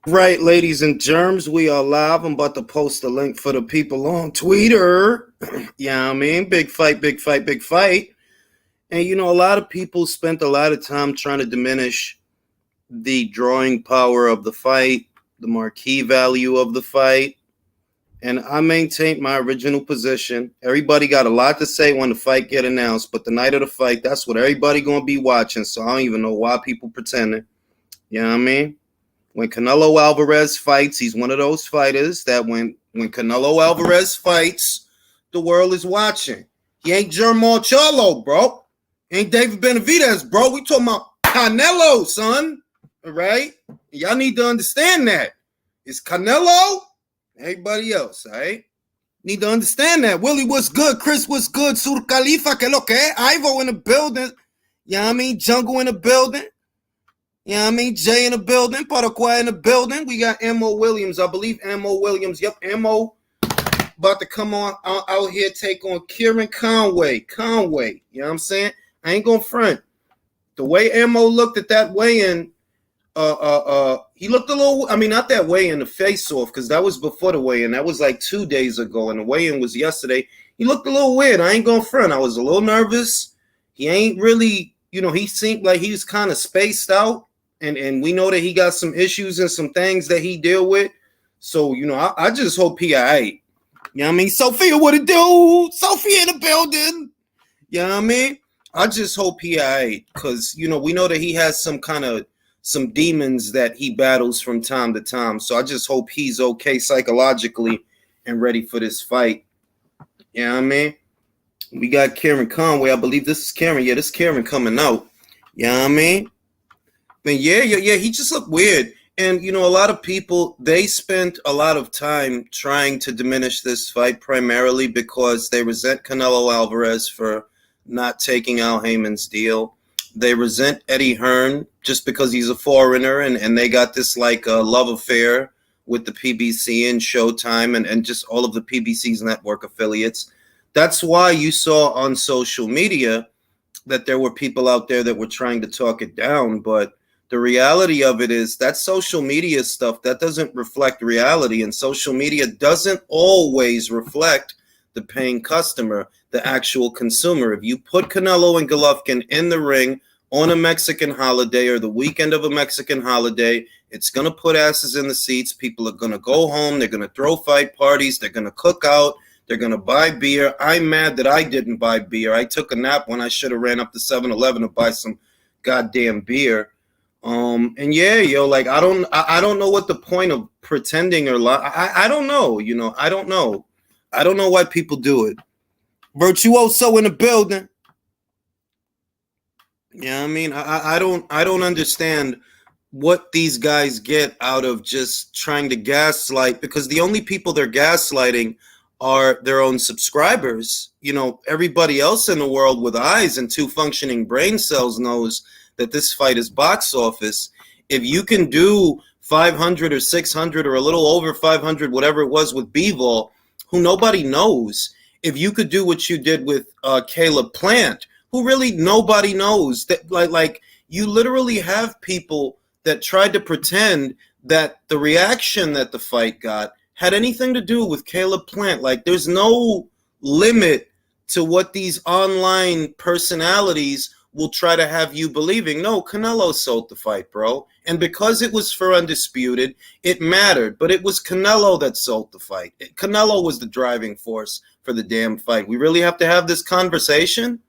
Right, ladies and germs, we are live. I'm about to post a link for the people on Twitter. Yeah, I mean, big fight, big fight, big fight. And a lot of people spent a lot of time trying to diminish the drawing power of the fight, the marquee value of the fight. And I maintained my original position. Everybody got a lot to say when the fight get announced, but the night of the fight, that's what everybody gonna be watching. So I don't even know why people pretending. You know what I mean? When Canelo Alvarez fights, he's one of those fighters that when Canelo Alvarez fights, the world is watching. He ain't Germán Charlo, bro. He ain't David Benavidez, bro. We talking about Canelo, son. All right? Y'all need to understand that. It's Canelo, everybody else, all right? Need to understand that. Willie, what's good? Chris, what's good? Sur Khalifa, que lo que? Ivo in the building. You know what I mean? Jungle in the building. You know what I mean? Jay in the building, Paraguay in the building. We got Mo Williams. I believe Mo Williams. Yep, Mo about to come on out here, take on Kieran Conway. Conway, you know what I'm saying? I ain't gonna front. The way Mo looked at that weigh-in, he looked a little, I mean, not that weigh-in, the face-off, because that was before the weigh-in. That was like 2 days ago, and the weigh-in was yesterday. He looked a little weird. I ain't gonna front. I was a little nervous. He ain't really, he seemed like he was kind of spaced out. And we know that he got some issues and some things that he deal with. So, I just hope he all right. You know what I mean? Sophia, what it do? Sophia in the building. You know what I mean? I just hope he all right. Because, we know that he has some demons that he battles from time to time. So I just hope he's okay psychologically and ready for this fight. You know what I mean? We got Kieran Conway. I believe this is Kieran. Yeah, this is Kieran coming out. You know what I mean? And yeah, he just looked weird. And, a lot of people, they spent a lot of time trying to diminish this fight primarily because they resent Canelo Alvarez for not taking Al Heyman's deal. They resent Eddie Hearn just because he's a foreigner, and they got this love affair with the PBC and Showtime and just all of the PBC's network affiliates. That's why you saw on social media that there were people out there that were trying to talk it down, but the reality of it is that social media stuff, that doesn't reflect reality, and social media doesn't always reflect the paying customer, the actual consumer. If you put Canelo and Golovkin in the ring on a Mexican holiday or the weekend of a Mexican holiday, it's going to put asses in the seats. People are going to go home. They're going to throw fight parties. They're going to cook out. They're going to buy beer. I'm mad that I didn't buy beer. I took a nap when I should have ran up to 7-Eleven to buy some goddamn beer. And yeah, I don't know what the point of pretending or I don't know, I don't know. I don't know why people do it. Virtuoso in the building. Yeah, I mean, I don't understand what these guys get out of just trying to gaslight, because the only people they're gaslighting are their own subscribers. Everybody else in the world with eyes and 2 functioning brain cells knows that this fight is box office. If you can do 500 or 600 or a little over 500, whatever it was with Bivol, who nobody knows, if you could do what you did with Caleb Plant, who really nobody knows, that like you literally have people that tried to pretend that the reaction that the fight got had anything to do with Caleb Plant. Like, there's no limit to what these online personalities will try to have you believing. No, Canelo sold the fight, bro. And because it was for Undisputed, it mattered. But it was Canelo that sold the fight. Canelo was the driving force for the damn fight. We really have to have this conversation?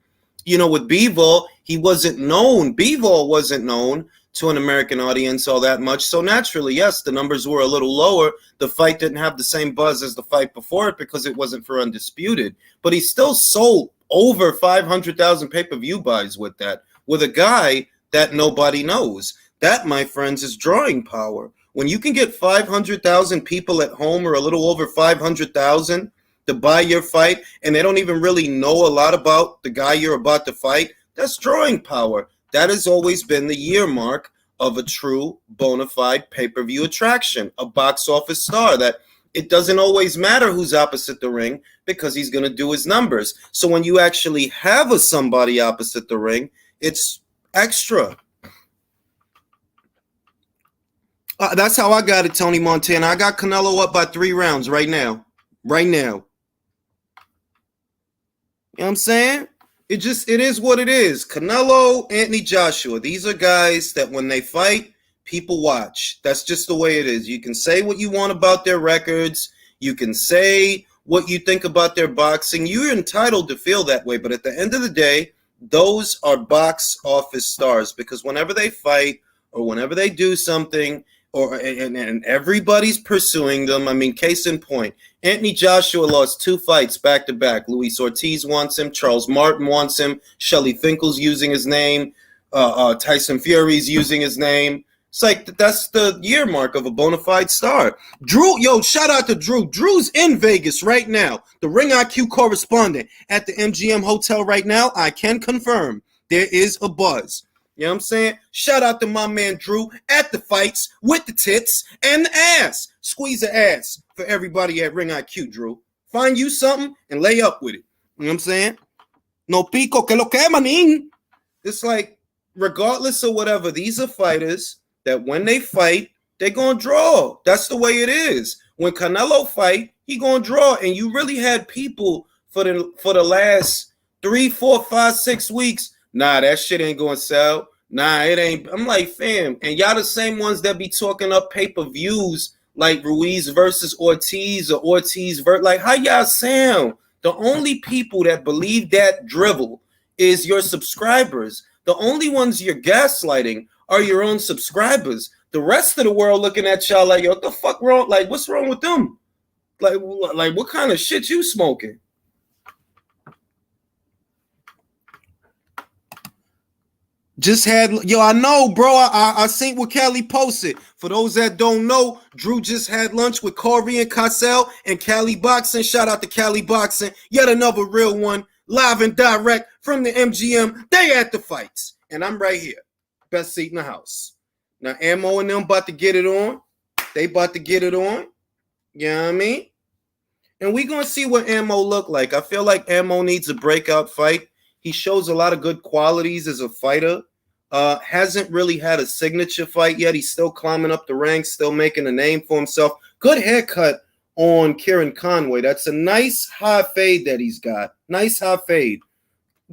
With Bivol, he wasn't known. Bivol wasn't known to an American audience all that much. So naturally, yes, the numbers were a little lower. The fight didn't have the same buzz as the fight before it because it wasn't for Undisputed. But he still sold over 500,000 pay-per-view buys with that, with a guy that nobody knows. That, my friends, is drawing power. When you can get 500,000 people at home, or a little over 500,000, to buy your fight, and they don't even really know a lot about the guy you're about to fight, that's drawing power. That has always been the year mark of a true bona fide pay-per-view attraction, a box office star, that it doesn't always matter who's opposite the ring because he's going to do his numbers. So when you actually have a somebody opposite the ring, it's extra. That's how I got it, Tony Montana. I got Canelo up by 3 rounds right now. Right now. You know what I'm saying? It is what it is. Canelo, Anthony Joshua. These are guys that when they fight, people watch. That's just the way it is. You can say what you want about their records. You can say what you think about their boxing. You're entitled to feel that way. But at the end of the day, those are box office stars because whenever they fight or whenever they do something, and everybody's pursuing them. I mean, case in point, Anthony Joshua lost 2 fights back to back. Luis Ortiz wants him. Charles Martin wants him. Shelly Finkel's using his name. Tyson Fury's using his name. It's like that's the year mark of a bona fide star. Drew, shout out to Drew. Drew's in Vegas right now. The Ring IQ correspondent at the MGM Hotel right now. I can confirm there is a buzz. You know what I'm saying? Shout out to my man Drew at the fights with the tits and the ass. Squeeze the ass for everybody at Ring IQ, Drew. Find you something and lay up with it. You know what I'm saying? No pico que lo que, manín. It's like, regardless of whatever, these are fighters that when they fight, they're going to draw. That's the way it is. When Canelo fight, he going to draw. And you really had people for the last 3, 4, 5, 6 weeks. Nah, that shit ain't going to sell. Nah, it ain't. I'm like, fam. And y'all the same ones that be talking up pay-per-views like Ruiz versus Ortiz or Ortiz versus. Like, how y'all sound? The only people that believe that drivel is your subscribers. The only ones you're gaslighting are your own subscribers. The rest of the world looking at y'all like, yo, what the fuck wrong? Like, what's wrong with them? Like what kind of shit you smoking? Just had, I know, bro. I seen what Cali posted. For those that don't know, Drew just had lunch with Corey and Cassell and Cali Boxing. Shout out to Cali Boxing. Yet another real one, live and direct from the MGM. They at the fights. And I'm right here. Best seat in the house. Now, Ammo and them about to get it on. They about to get it on. You know what I mean? And we going to see what Ammo look like. I feel like Ammo needs a breakout fight. He shows a lot of good qualities as a fighter. Hasn't really had a signature fight yet. He's still climbing up the ranks, still making a name for himself. Good haircut on Kieran Conway. That's a nice high fade that he's got. Nice high fade.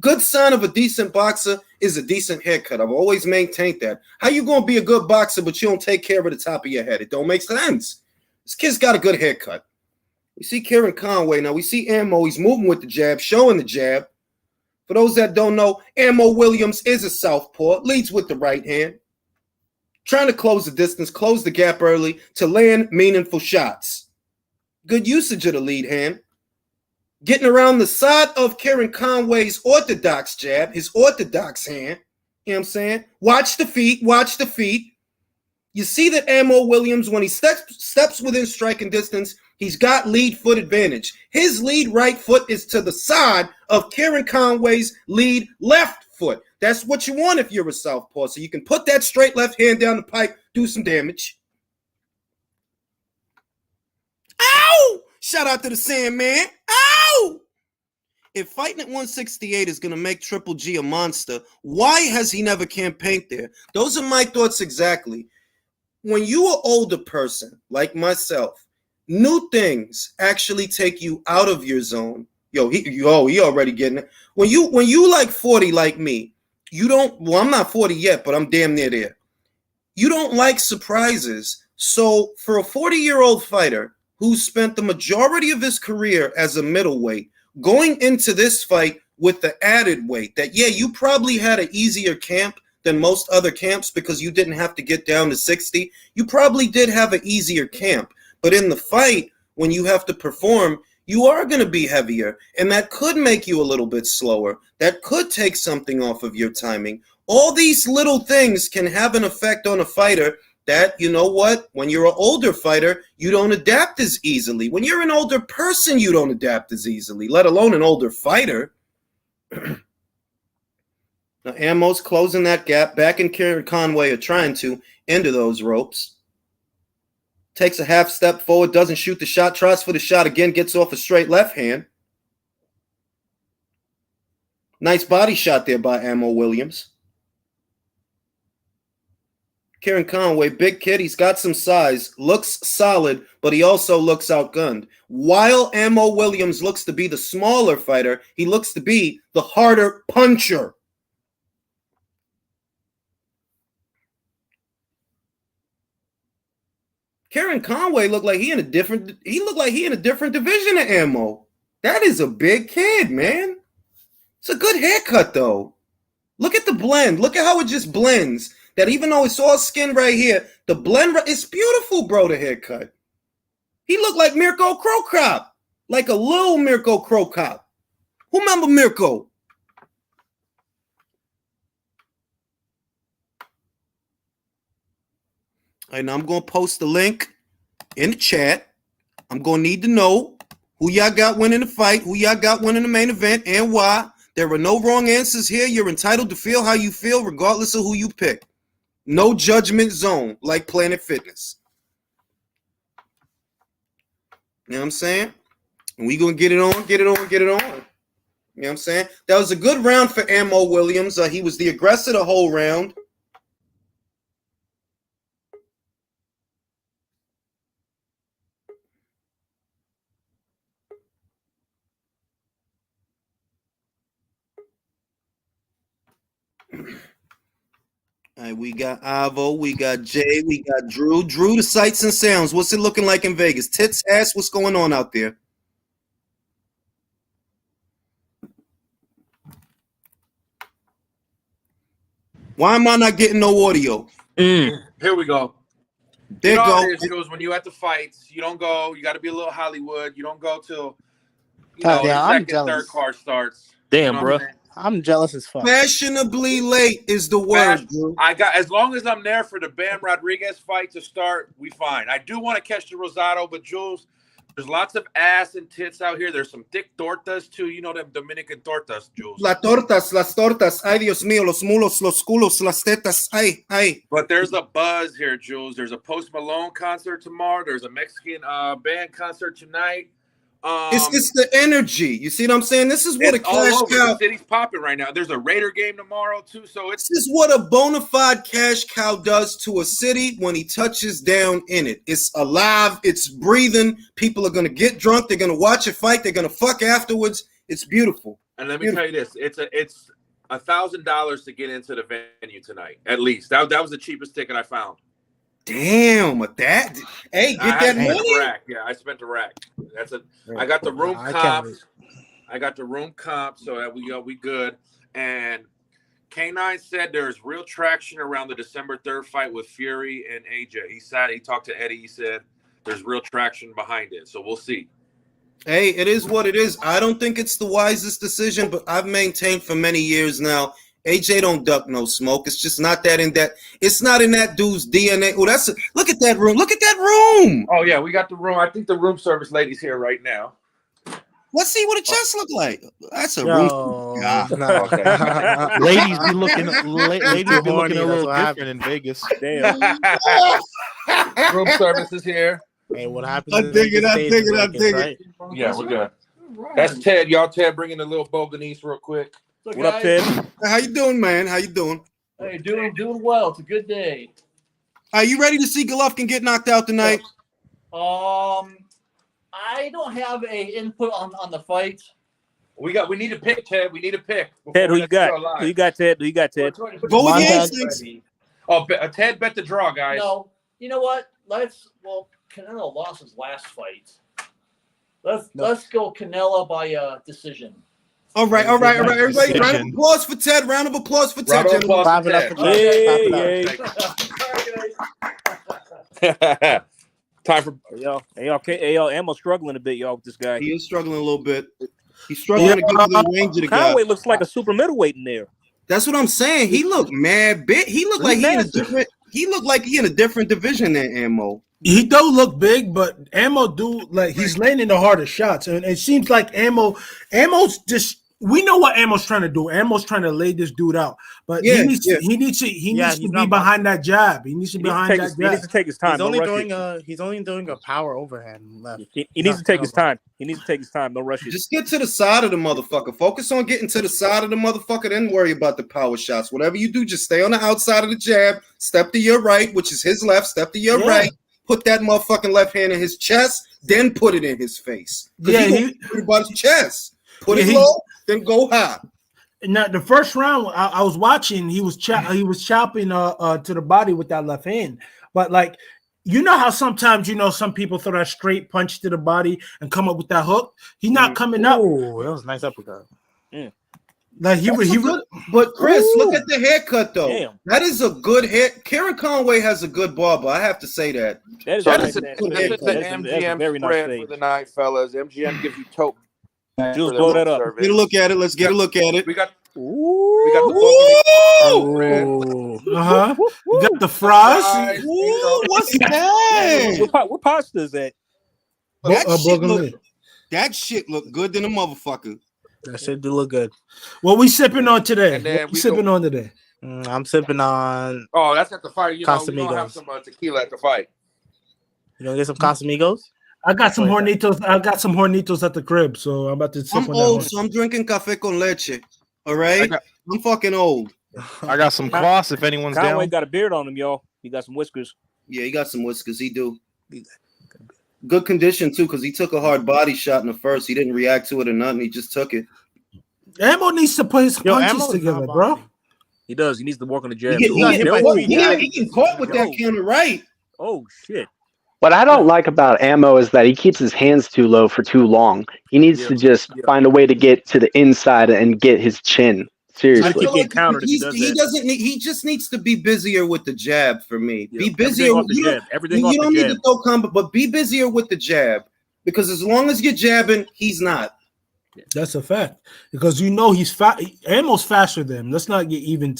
Good sign of a decent boxer is a decent haircut. I've always maintained that. How you going to be a good boxer, but you don't take care of the top of your head? It don't make sense. This kid's got a good haircut. We see Kieran Conway. Now we see Ammo. He's moving with the jab, showing the jab. For those that don't know, Ammo Williams is a southpaw, leads with the right hand. Trying to close the distance, close the gap early to land meaningful shots. Good usage of the lead hand. Getting around the side of Kieran Conway's orthodox jab, his orthodox hand. You know what I'm saying? Watch the feet, watch the feet. You see that Ammo Williams, when he steps within striking distance, he's got lead foot advantage. His lead right foot is to the side of Kieran Conway's lead left foot. That's what you want if you're a southpaw. So you can put that straight left hand down the pipe, do some damage. Ow! Shout out to the Sandman. Ow! If fighting at 168 is going to make Triple G a monster, why has he never campaigned there? Those are my thoughts exactly. When you're an older person like myself, new things actually take you out of your zone. He already getting it. When you like 40 like me, you don't, well, I'm not 40 yet, but I'm damn near there. You don't like surprises. So for a 40-year-old fighter who spent the majority of his career as a middleweight, going into this fight with the added weight that, yeah, you probably had an easier camp than most other camps because you didn't have to get down to 60. You probably did have an easier camp. But in the fight, when you have to perform, you are going to be heavier. And that could make you a little bit slower. That could take something off of your timing. All these little things can have an effect on a fighter that, you know what, when you're an older fighter, you don't adapt as easily. When you're an older person, you don't adapt as easily, let alone an older fighter. Now, Ammo's closing that gap. Back and Kieran Conway are trying to into those ropes. Takes a half step forward, doesn't shoot the shot, tries for the shot again, gets off a straight left hand. Nice body shot there by Ammo Williams. Kieran Conway, big kid. He's got some size, looks solid, but he also looks outgunned. While Ammo Williams looks to be the smaller fighter, he looks to be the harder puncher. Kieran Conway looked like he in a different division of Ammo. That is a big kid, man. It's a good haircut though. Look at the blend. Look at how it just blends. That even though it's all skin right here, the blend, it's beautiful, bro, the haircut. He looked like Mirko Krokop. Like a little Mirko Krokop. Who remember Mirko? All right, now I'm going to post the link in the chat. I'm going to need to know who y'all got winning the fight, who y'all got winning the main event, and why. There are no wrong answers here. You're entitled to feel how you feel regardless of who you pick. No judgment zone like Planet Fitness. You know what I'm saying? And we going to get it on. You know what I'm saying? That was a good round for Ammo Williams. He was the aggressor the whole round. All right, we got Avo, we got Jay, we got Drew. Drew, the sights and sounds. What's it looking like in Vegas? Tits, ass, what's going on out there? Why am I not getting no audio? Here we go. There you go. It goes when you at the fights, you don't go. You got to be a little Hollywood. You don't go till Yeah, the I'm second, jealous. third card starts. Damn, You know bro. what I'm saying? I'm jealous as fuck. Fashionably late is the word, Drew. I got, as long as I'm there for the Bam Rodriguez fight to start, we fine. I do want to catch the Rosado, but Jules, there's lots of ass and tits out here. There's some thick tortas too. You know them Dominican tortas, Jules. Las tortas. Ay, Dios mío, los mulos, los culos, las tetas. Ay, ay. But there's a buzz here, Jules. There's a Post Malone concert tomorrow. There's a Mexican band concert tonight. It's the energy. You see what I'm saying? This is what a cash cow. The city's popping right now. There's a Raider game tomorrow too, so This is what a bona fide cash cow does to a city when he touches down in it. It's alive. It's breathing. People are gonna get drunk. They're gonna watch it fight. They're gonna fuck afterwards. It's beautiful. And let me tell you this: it's $1,000 to get into the venue tonight. At least that was the cheapest ticket I found. Damn, that. Hey, get that money. Rack. Yeah, I spent a rack. I got the room comp. I got the room comp, so that we good. And K9 said there's real traction around the December 3rd fight with Fury and AJ. He talked to Eddie. He said there's real traction behind it. So we'll see. Hey, it is what it is. I don't think it's the wisest decision, but I've maintained for many years now. AJ don't duck no smoke. It's just not that in that. It's not in that dude's DNA. Oh, look at that room. Look at that room. Oh yeah, we got the room. I think the room service lady's here right now. Let's see what a chest look like. That's a room. No. Okay. Ladies be looking a little different in Vegas. Damn. Room service is here. Hey, what happens? I dig it. Right? Yeah, we're good. That's Ted. Y'all, Ted, bring in a little Boganese real quick. What up, Ted? How you doing, man? How you doing? Hey, doing well. It's a good day. Are you ready to see Golovkin get knocked out tonight? I don't have a input on the fight. We need to pick, Ted. We need to pick. Ted, who you got? Who you got, Ted? Go with the instincts. Oh, Ted bet the draw, guys. No, you know what? Canelo lost his last fight. Let's go Canelo by decision. All right, everybody. Round of applause for Ted. Round of applause for Ted. Clap it up for Ted. Time for y'all. Ammo struggling a bit, y'all, with this guy. He is struggling a little bit. He's struggling to get to the range of the guy. Conway looks like a super middleweight in there. That's what I'm saying. He looked mad big. He looked like he looked like he in a different division than Ammo. He do look big, but Ammo he's landing the harder shots, and it seems like Ammo's just we know what Ammo's trying to do. Ammo's trying to lay this dude out, but he needs to be behind that jab. He needs to be behind that jab. He needs to take his time. He's only doing a power overhand left. He needs to take his time. He needs to take his time. Don't rush it. Just get to the side of the motherfucker. Focus on getting to the side of the motherfucker. Then worry about the power shots. Whatever you do, just stay on the outside of the jab. Step to your right, which is his left. Step to your right. Put that motherfucking left hand in his chest. Then put it in his face. He put it about his chest. Put it low. Then go high. Now the first round I was watching, he was chopping to the body with that left hand. But like, you know how sometimes some people throw that straight punch to the body and come up with that hook. He's not coming up. Oh, that was a nice uppercut. Like but Chris, look at the haircut though. Damn. That is a good hair. Karen Conway has a good barber. I have to say that. That's the MGM spread for the night, fellas. MGM gives you toe. Jules, blow that up. Get a look at it. Let's get a look at it. We got the You got the fries. What's that? What pasta is that? That shit look good than a motherfucker. That shit do look good. What we sipping on today? I'm sipping on today. I'm sipping on. Oh, that's at the fight. You know, we don't have some tequila at the fight. You gonna get some Casamigos? I got some Hornitos. I got some Hornitos at the crib, so I'm about to sip on that. I'm old, so I'm drinking café con leche. All right, I'm fucking old. I got some Kvass if anyone's down. Conway got a beard on him, y'all. He got some whiskers. Yeah, he got some whiskers. He do. Good condition too, because he took a hard body shot in the first. He didn't react to it or nothing. He just took it. Ammo needs to put his punches together, bro. He does. He needs to work on the jab. He getting caught with that counter right. Oh shit. What I don't like about Ammo is that he keeps his hands too low for too long. He needs to just find a way to get to the inside and get his chin. Seriously, he just needs to be busier with the jab for me. Be busier. Everything you don't need to throw combo, but be busier with the jab because as long as you're jabbing, he's not. That's a fact because he's Ammo's faster than him. Let's not get even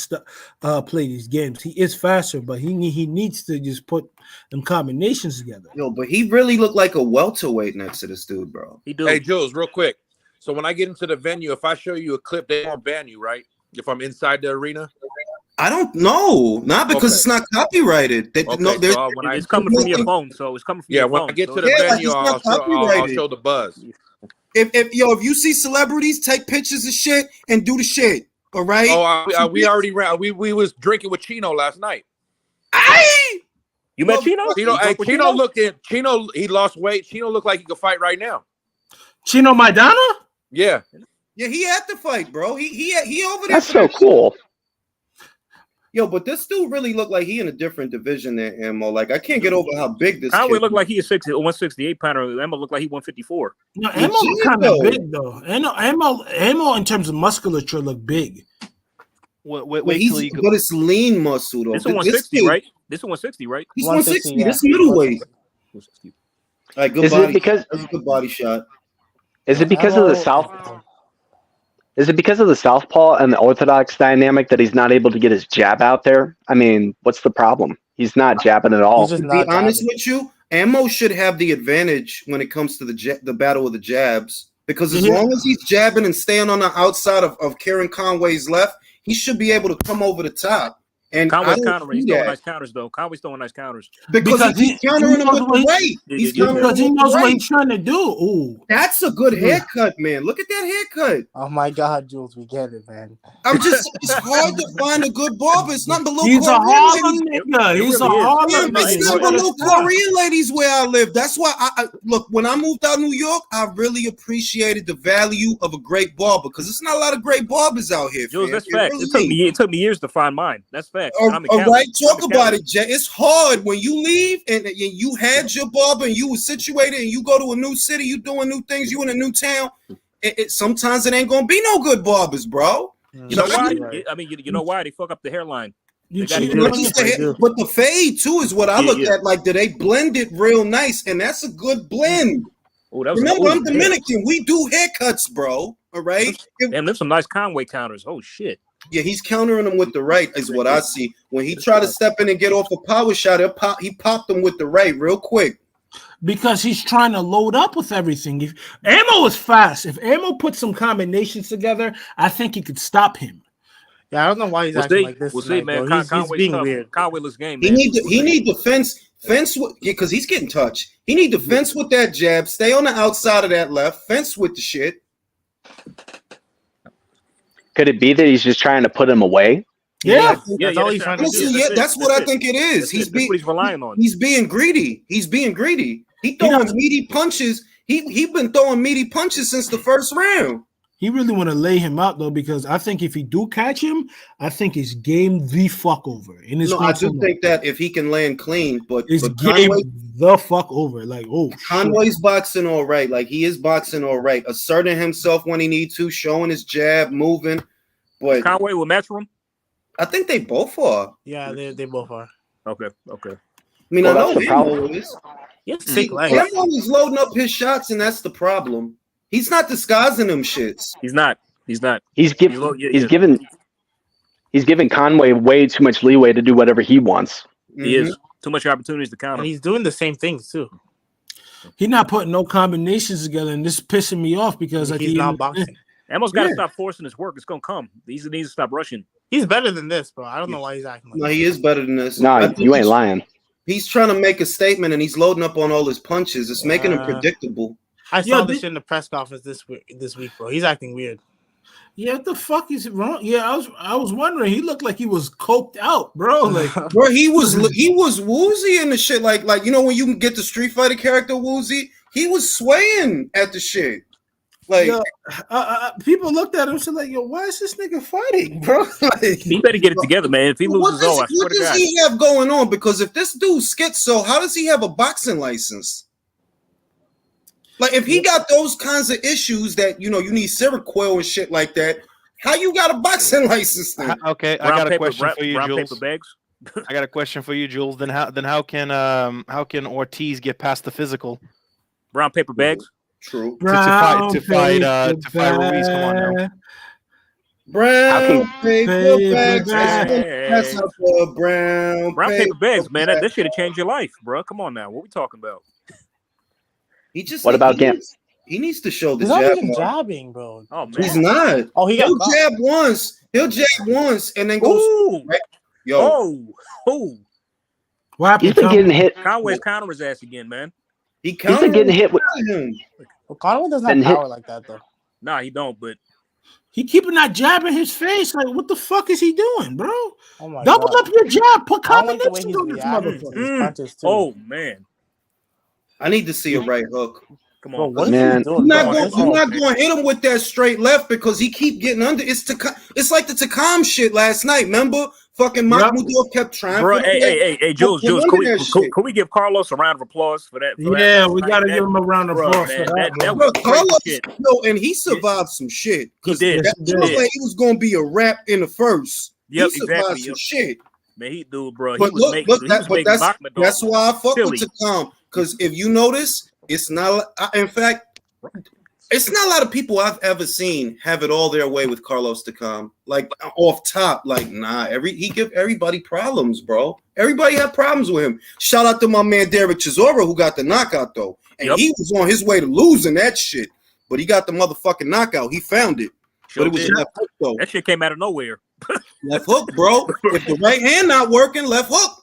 play these games. He is faster, but he needs to just put them combinations together. Yo, but he really looked like a welterweight next to this dude, bro. He do. Hey, Jules, real quick. So when I get into the venue, if I show you a clip, they won't ban you, right? If I'm inside the arena. I don't know, not because it's not copyrighted. It's coming from your phone, so it's coming from your phone. When I get to the venue, I'll show the buzz. If you see celebrities take pictures of shit and do the shit, all right? Oh, we already ran. We was drinking with Chino last night. You met Chino? Chino looked in. Chino, he lost weight. Chino looked like he could fight right now. Chino Maidana? Yeah. Yeah, he had to fight, bro. He over there. That's so cool. Yo, but this dude really looked like he in a different division than Ammo. Like, I can't get over how big this. Conway looked like he is 168 pounder. Ammo looked like he 154. No, Ammo kind of big though. Ammo in terms of musculature look big. But it's lean muscle though. This is 160, right? This is 160, right? He's 160. Yeah. This middleweight. All right, good body. That's a good body shot. Is it because of the south? Is it because of the southpaw and the orthodox dynamic that he's not able to get his jab out there? I mean, what's the problem? He's not jabbing at all. To be honest with you, Ammo should have the advantage when it comes to the battle of the jabs because as long as he's jabbing and staying on the outside of Karen Conway's left, he should be able to come over the top. And Conway's countering. He's throwing nice counters, though. Conway's throwing nice counters. Because he's countering him with the right. Because he knows what he's trying to do. Ooh. That's a good haircut, man. Look at that haircut. Oh, my God, Jules. We get it, man. It's hard to find a good barber. It's not below He's Korean a Harlem nigga. He's a Harlem nigga. It's not below Korean ladies where I live. That's why I look, when I moved out of New York, I really appreciated the value of a great barber because there's not a lot of great barbers out here. Jules, that's facts. It took me years to find mine. That's facts. All right, talk about it, Jay. It's hard when you leave and you had your barber and you were situated and you go to a new city, you doing new things, you in a new town. Sometimes it ain't gonna be no good barbers, bro. You know why? I mean, you know why they fuck up the hairline. But the fade too is what I look at. Like, do they blend it real nice? And that's a good blend. Remember, I'm Dominican. We do haircuts, bro. All right. Damn, there's some nice Conway counters. Oh shit. Yeah, he's countering him with the right, is what I see. When he tried to step in and get off a power shot, he popped him with the right real quick. because he's trying to load up with everything. If Ammo is fast, if Ammo puts some combinations together, I think he could stop him. Yeah, I don't know why he's acting like this. We'll see, tonight, man. bro. He's being tough. weird. Conway looks game, He man. need to fence because he's getting touched. He need to fence with that jab, stay on the outside of that left, fence with the shit. Could it be that he's just trying to put him away? Yeah, that's all he's trying to do. Listen, that's what I think it is. That's what he's relying on. He's being greedy. He throwing meaty punches. He been throwing meaty punches since the first round. He really want to lay him out though, because I think if he do catch him, I think it's game the fuck over. I do think that if he can land clean, but game the fuck over. Like, Conway's boxing all right. Like he is boxing all right, asserting himself when he needs to, showing his jab, moving. But Conway will match him. I think they both are. Yeah, they both are. Okay. I mean, I know Ammo is. He's loading up his shots, and that's the problem. He's not disguising them shits. He's not. He's giving Conway way too much leeway to do whatever he wants. He is too much opportunities to counter. And he's doing the same things too. He's not putting no combinations together, and this is pissing me off because he's not boxing. Ammo's got to stop forcing his work. It's gonna come. He needs to stop rushing. He's better than this, bro. I don't know why he's acting like No, he is better than this. No, you ain't lying. He's trying to make a statement, and he's loading up on all his punches. It's making him predictable. I saw this shit in the press conference this week, bro. He's acting weird. Yeah, what the fuck is wrong? Yeah, I was wondering. He looked like he was coked out, bro. Like, bro, he was woozy in the shit. Like you know when you can get the Street Fighter character woozy, he was swaying at the shit. Like people looked at him and said, like, yo, why is this nigga fighting, bro? Like, he better get it together, man. If he loses all, I swear to God. What does he have going on? Because if this dude's schizo, how does he have a boxing license? Like, if he got those kinds of issues that, you need Seroquel and shit like that, how you got a boxing license then? Okay, I got a question for you, Jules. Paper bags. I got a question for you, Jules. Then how can Ortiz get past the physical? Brown paper bags. True. To fight Ruiz. Come on now. Brown paper bags. Hey. Brown paper bags, man. That should have changed your life, bro. Come on now. What we talking about? What about Gantz? He needs to show the jab. He's not even jabbing, bro. Oh man. He's not. Oh, he'll jab once. He'll jab once and then go. Right? Yo. Oh. What happened? He's been getting hit. Conway's counter his ass again, man. He's been getting hit with him. Well, Conway doesn't have power like that though. Nah, he don't. But he keeping that jab in his face. Like, what the fuck is he doing, bro? Oh my Double God. up your jab. Put combinations like on this motherfucker. Oh man. I need to see a right hook. Come on, bro, man. You're not going to hit him with that straight left because he keep getting under. It's like the Takam shit last night. Remember, fucking Makhmudov kept trying. Bro, hey, Jules, can we give Carlos a round of applause for that? We gotta give him a round of applause for that. Carlos, and he survived some shit. He did. That was like he was going to be a rap in the first. Yep, he survived some shit. Man, he do, bro. But that's why I fuck with Takam. Because if you notice, it's not. In fact, it's not a lot of people I've ever seen have it all their way with Carlos Takam. Like off top, like nah. He give everybody problems, bro. Everybody had problems with him. Shout out to my man Derek Chisora who got the knockout though, and he was on his way to losing that shit, but he got the motherfucking knockout. He found it, but it was left hook though. That shit came out of nowhere. Left hook, bro. If the right hand not working, left hook.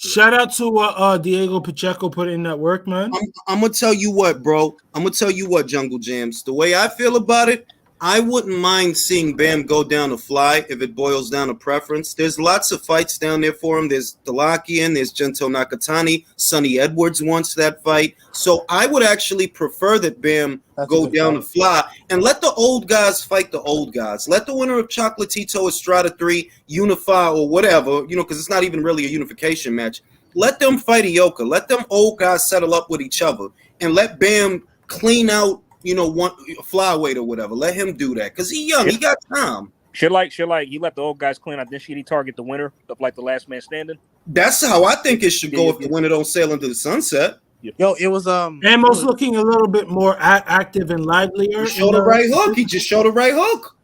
Shout out to Diego Pacheco put in that work, man. I'm gonna tell you what, bro. I'm gonna tell you what, Jungle Jams. The way I feel about it, I wouldn't mind seeing Bam go down to fly if it boils down to preference. There's lots of fights down there for him. There's Dalakian, there's Gento Nakatani, Sonny Edwards wants that fight. So I would actually prefer that Bam go down to fly and let the old guys fight the old guys. Let the winner of Chocolatito Estrada 3 unify or whatever, because it's not even really a unification match. Let them fight Ioka. Let them old guys settle up with each other and let Bam clean out one flyweight or whatever. Let him do that because he's young. He got time. Should like he let the old guys clean out. Then should he target the winner of like the last man standing? That's how I think it should go if the winner don't sail into the sunset. Yo, it was Ammo's looking a little bit more active and livelier. He showed the right hook. He just showed the right hook.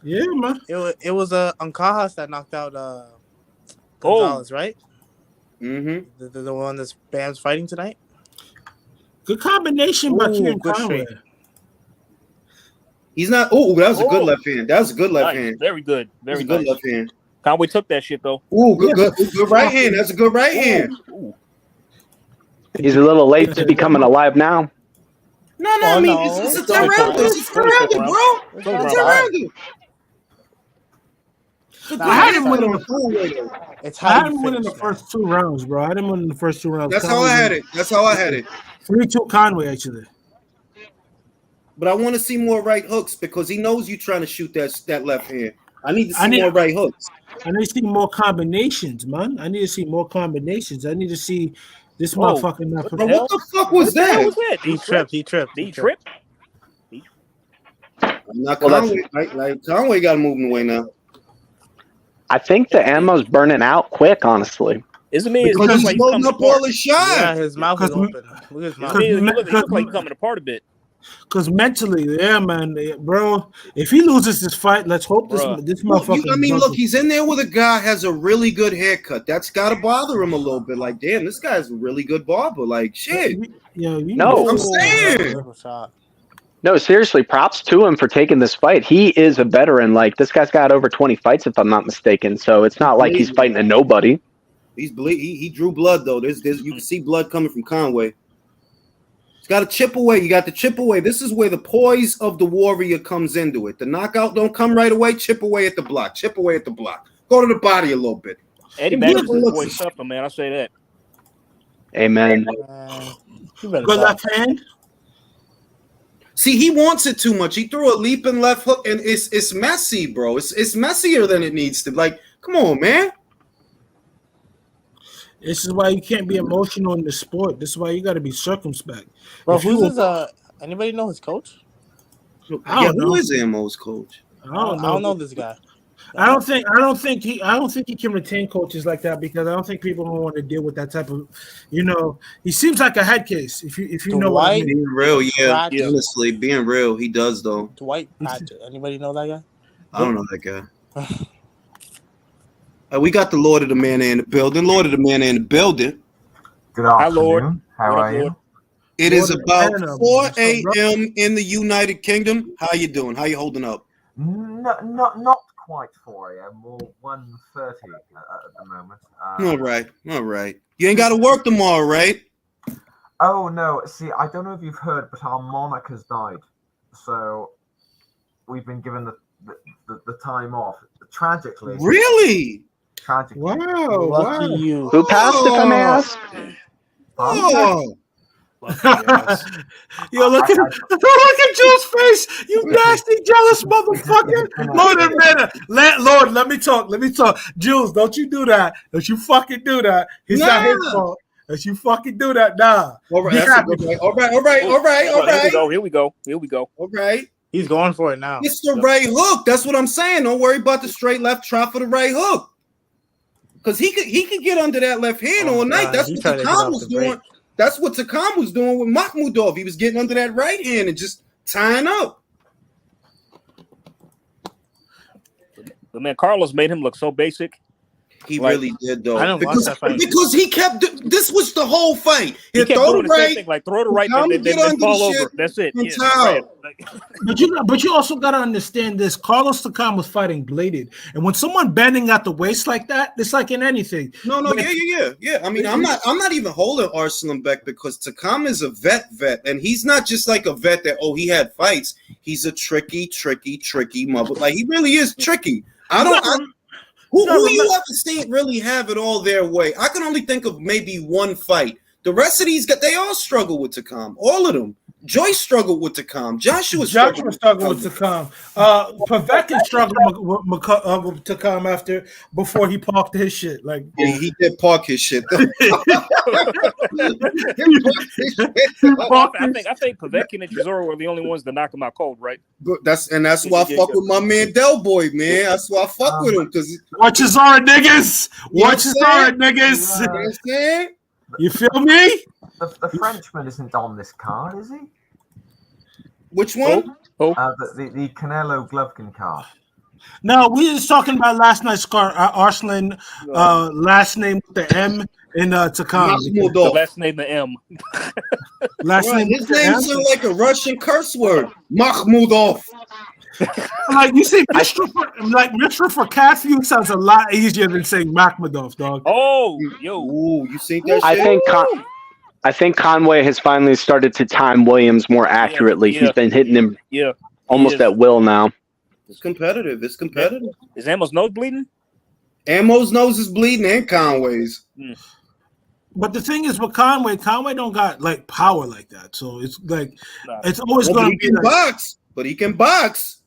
Yeah, man. It was Ancajas that knocked out Gonzalez, right? Mm-hmm. The one that's Bam's fighting tonight. Good combination by Kieran good Conway. straight. He's not. Oh, that was a good Oh. left hand. That was a good left Nice. hand. Very good. That was Very a good nice. left hand. Conway took that shit though. Ooh, good right hand. That's a good right hand. Ooh. He's a little late to be coming alive now. No, Oh, I mean, no. it's a It's only round. five. It's a round, bro. It's only It's a round. round. I had him winning the It's I how had you him winning the finish, man. first 2 rounds, bro. I had him winning the first 2 rounds. That's how I had it. That's how I had it. 3-2 Conway, actually. But I want to see more right hooks because he knows you trying to shoot that left hand. I need to see more right hooks. I need to see more combinations, man. I need to see more combinations. I need to see this Whoa. motherfucker not What Bro, what the fuck was What the hell that? was that? He tripped. He He tripped. Now Well, that's- Conway, like Conway got him moving away now. I think the ammo's burning out quick, honestly. Isn't me? It Because looks he's like he's holding coming up all apart. his shots. Yeah, his mouth is Because- open. Look at his mouth. because- He looks like he's coming apart a bit. Because mentally, yeah, man, bro. If he loses this fight, let's hope this Bruh. motherfucker. I mean, look, he's in there with a guy has a really good haircut. That's got to bother him a little bit. Like, damn, this guy's a really good barber. Like, shit. Yeah, No. I'm saying. Little shot. No, seriously, props to him for taking this fight. He is a veteran. Like, this guy's got over 20 fights, if I'm not mistaken. So it's not like he's fighting a nobody. He drew blood though. There's you can see blood coming from Conway. He's got to chip away. You got to chip away. This is where the poise of the warrior comes into it. The knockout don't come right away. Chip away at the block. Chip away at the block. Go to the body a little bit. Eddie Mack is his boy stuff, man. I say that. Amen. You better good stop. left hand. See, he wants it too much. He threw a leaping left hook, and it's messy, bro. It's messier than it needs to. Like, come on, man. This is why you can't be emotional in the sport. This is why you got to be circumspect. Bro, If you- who's his? Anybody know his coach? I don't know. Who is Ammo's coach? I don't know this guy. I don't think he can retain coaches like that because I don't think people don't want to deal with that type of, he seems like a head case. If you know what I mean. Being real, yeah. Right. Honestly, being real, he does though. Dwight Pratchett. Anybody know that guy? I don't know that guy. We got the Lord of the Man in the building. Lord of the Man in the building. Good Hi, afternoon. Lord. How What up, are you? Lord? It is Lord of about Anna, 4 what's up, bro? a.m. in the United Kingdom. How you doing? How you holding up? Not quite 4 a.m. More 1:30 at the moment. All right. You ain't got to work tomorrow, right? Oh no! See, I don't know if you've heard, but our monarch has died, so we've been given the time off. Tragically. Really? Tragically. Wow. Lucky you. Who passed, if I may ask? Oh, Yo, look at Jules' face. You nasty, jealous motherfucker. Lord, let me talk. Jules, don't you do that. Don't you fucking do that. It's not his fault. Don't you fucking do that. Nah. all right. Be That's a happy. good one. All right. Here we go. All right. He's going for it now. It's the right hook. That's what I'm saying. Don't worry about the straight left. Try for the right hook. Because he could get under that left hand all night. God, That's he what tried to get Takam off was the doing. break. That's what Takam was doing with Makhmudov. He was getting under that right hand and just tying up. But man, Carlos made him look so basic. He really did, though. I didn't watch that fight. Because he kept. This was the whole fight. He He'd kept throw doing the the same right. thing, like throw the right, Come then get under fall the over. shit That's it. and Yeah, towel. right. But you also gotta understand this. Carlos Takam was fighting bladed, and when someone bending at the waist like that, it's like in anything. No, yeah. I mean, I'm not even holding Arsalan back because Takam is a vet, and he's not just like a vet that he had fights. He's a tricky mother. Like he really is tricky. Who you ever seen really have it all their way? I can only think of maybe one fight. The rest of these guys, they all struggle with Takam. All of them. Joyce struggled with Takam. Joshua struggled with Takam. Povetkin struggled with Takam before he parked his shit. Like he did park his shit. I think Povetkin and Chisora were the only ones that knock him out cold, right? That's why I fuck with my man Del Boy, man. That's why I fuck with him because watch Chisora, niggas. Watch Chisora, You niggas. know what I'm saying? You feel me? The Frenchman isn't on this card, is he? Which one? The Canelo Golovkin card. No, we was talking about last night's card. Arslan, last name with the M, in Takam. The last name the M. Last name. His name sounds like a Russian curse word. Mahmudov. Like you see, Mr. for Cassius sounds a lot easier than saying Makhmudov, dog. Oh, yo. Ooh, you see that shit? I think Conway has finally started to time Williams more accurately. Yeah. He's been hitting him almost at will now. It's competitive. It's competitive. Is Ammo's nose bleeding? Ammo's nose is bleeding and Conway's. But the thing is, with Conway don't got like power like that. So it's like it's always going to be like, box. But he can box.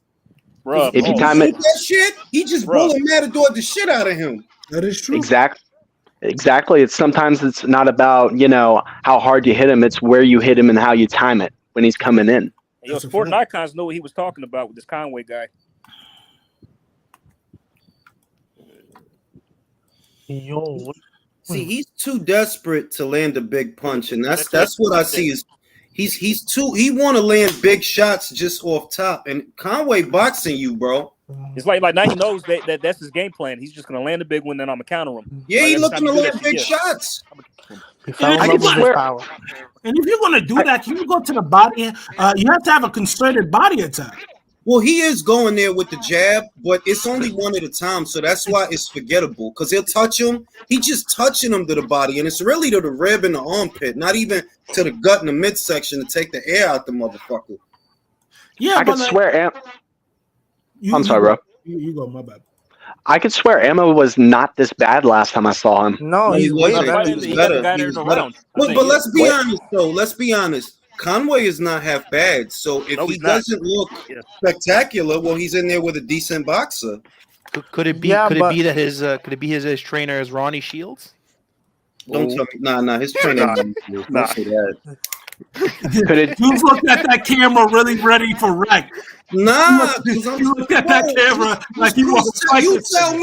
Bro, if you time it, that shit, he just bullet Matador the shit out of him. That is true. Exactly. It's sometimes it's not about how hard you hit him. It's where you hit him and how you time it when he's coming in. Yo, Sport Icons know what he was talking about with this Conway guy. Yo, see, he's too desperate to land a big punch, and that's what I see is he want to land big shots just off top, and Conway boxing you, bro. It's like now he knows that's his game plan. He's just gonna land a big one, then I'm gonna counter him. Yeah, he looking to land big shots. And if you're gonna do that, you can go to the body. You have to have a concerted body attack. Well, he is going there with the jab, but it's only one at a time, so that's why it's forgettable. Because he'll touch him, he just touching him to the body, and it's really to the rib and the armpit, not even to the gut and the midsection to take the air out the motherfucker. Yeah, I could swear. I'm sorry, bro. You go, my bad. I could swear Emma was not this bad last time I saw him. No, he's way better. He was better. But let's be honest, though. Let's be honest. Conway is not half bad. So if he doesn't look spectacular, well, he's in there with a decent boxer. Could it be? Could it be that his trainer is Ronnie Shields? Don't tell me. Nah. His trainer. Don't say that. You looked at that camera really ready for wreck. Nah, you looked at that camera like you want to fight. You tell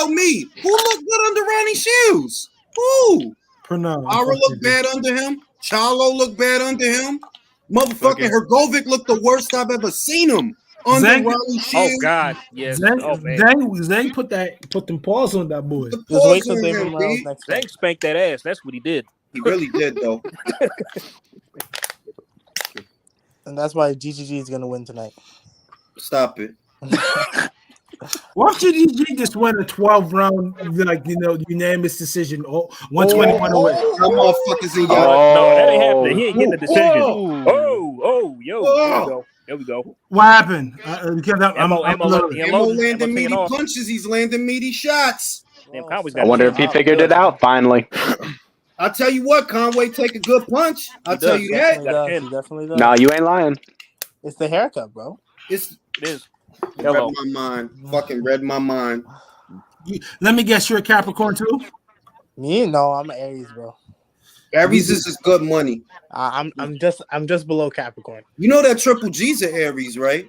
me. Who looked good under Ronnie Shields? Who? Ara looked bad under him. Charlo looked bad under him. Motherfucking Hergovic looked the worst I've ever seen him under Ronnie Shields. Oh God, yes. Zang put them paws on that boy. Just wait till Zang spanked that ass. That's what he did. He really did, though. And that's why GGG is going to win tonight. Stop it. What if GGG just win a 12-round, unanimous decision? 121 away. Some motherfuckers in No, that ain't happening. He ain't getting the decision. There we go. What happened? Ammo landing meaty punches. He's landing meaty shots. I wonder if he figured it out finally. I'll tell you what, Conway take a good punch. I'll tell you that. He definitely does. No, you ain't lying. It's the haircut, bro. It is. Read my mind. Fucking read my mind. Let me guess, you're a Capricorn too? Me? No, I'm an Aries, bro. Aries is good money. I'm just below Capricorn. You know that Triple G's an Aries, right?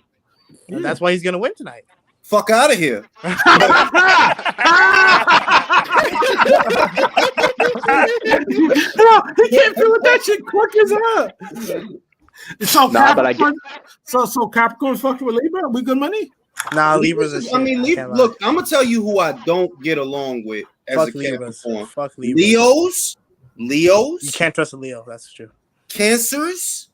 And that's why he's gonna win tonight. Fuck out of here. He can't do that shit quick as hell. So Capricorn fucking with Libra? We good money? Nah, Libra's a shit. I mean, look, I'm gonna tell you who I don't get along with as a Capricorn. Fuck Libras. Leos. You can't trust a Leo. That's true. Cancers.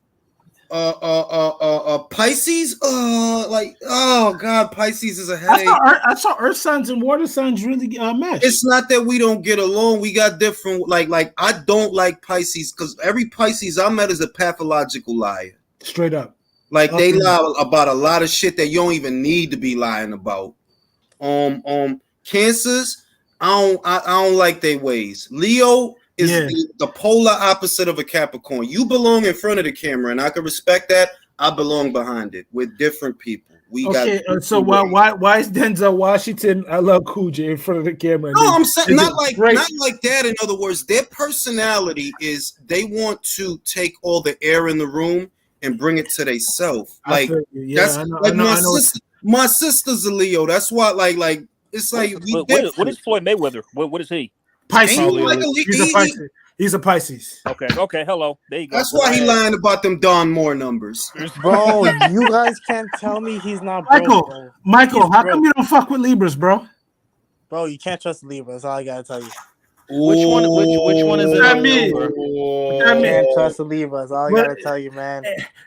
Pisces. Oh God, Pisces is a headache. I saw Earth signs and water signs really match. It's not that we don't get along. We got different. Like I don't like Pisces because every Pisces I met is a pathological liar. Straight up. Like they lie about a lot of shit that you don't even need to be lying about. Cancers. I don't like their ways. Leo is the polar opposite of a Capricorn. You belong in front of the camera, and I can respect that. I belong behind it with different people. So why is Denzel Washington? I love Coogee in front of the camera. No, I'm saying not like that. In other words, their personality is they want to take all the air in the room and bring it to themselves. Like my sister's a Leo. That's why like it's like what is Floyd Mayweather? What is he? Pisces. He's a Pisces. Okay. Hello. There you go. That's why he lying about them Don Moore numbers. Bro, you guys can't tell me he's not broke, Michael, how come you don't fuck with Libras, bro? Bro, you can't trust Libra. That's all I gotta tell you. Which one is in What that mean? October? What that mean? Can't trust the Libras. All I But- gotta tell you, man.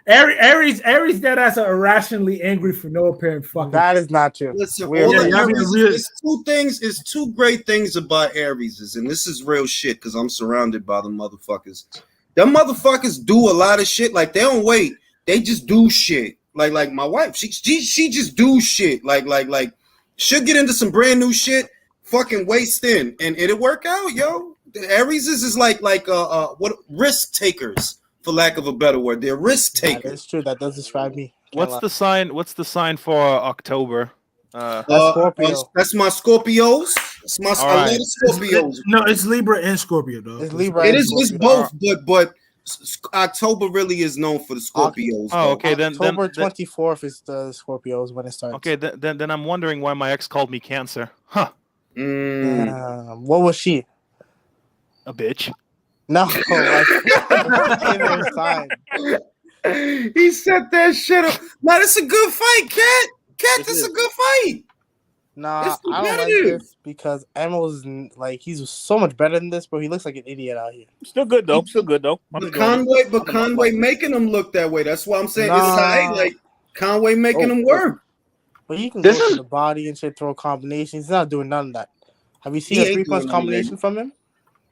Aries that as are irrationally angry for no apparent fucking. That is not true. Listen, Weird. all Yeah, the y'all be Aries, real- it's two things. It's two great things about Aries, and this is real shit because I'm surrounded by them motherfuckers. Them motherfuckers do a lot of shit. Like they don't wait. They just do shit. Like my wife, she just do shit. Like she'll get into some brand new shit, fucking waste in, and it'll work out, yo. The Aries is like what risk takers, for lack of a better word. They're risk That takers. is true. That does describe me. What's the sign? What's the sign for October? That's Scorpio. That's my Scorpios. That's my All I love right. the Scorpios. No, it's Libra and Scorpio, though. It's Libra. It and is. It's Scorpio. both, but October really is known for the Scorpios. Oh, though. okay. October 24th is the Scorpios when it starts. Okay, then I'm wondering why my ex called me Cancer. Huh? What was she? A bitch. No, like, in their sign. He set that shit up. Now that's a good fight, Cat. Cat, that's a good fight. Nah, It's I don't like competitive. this because Emel's like he's so much better than this, but he looks like an idiot out here. Still good though. Still good though. But Conway making them look that way. That's why I'm saying it's tight. Like Conway making them work. But he can This go to is- the body and shit, throw combinations. He's not doing none of that. Have you He seen a ain't 3-punch doing none of combination that. from him?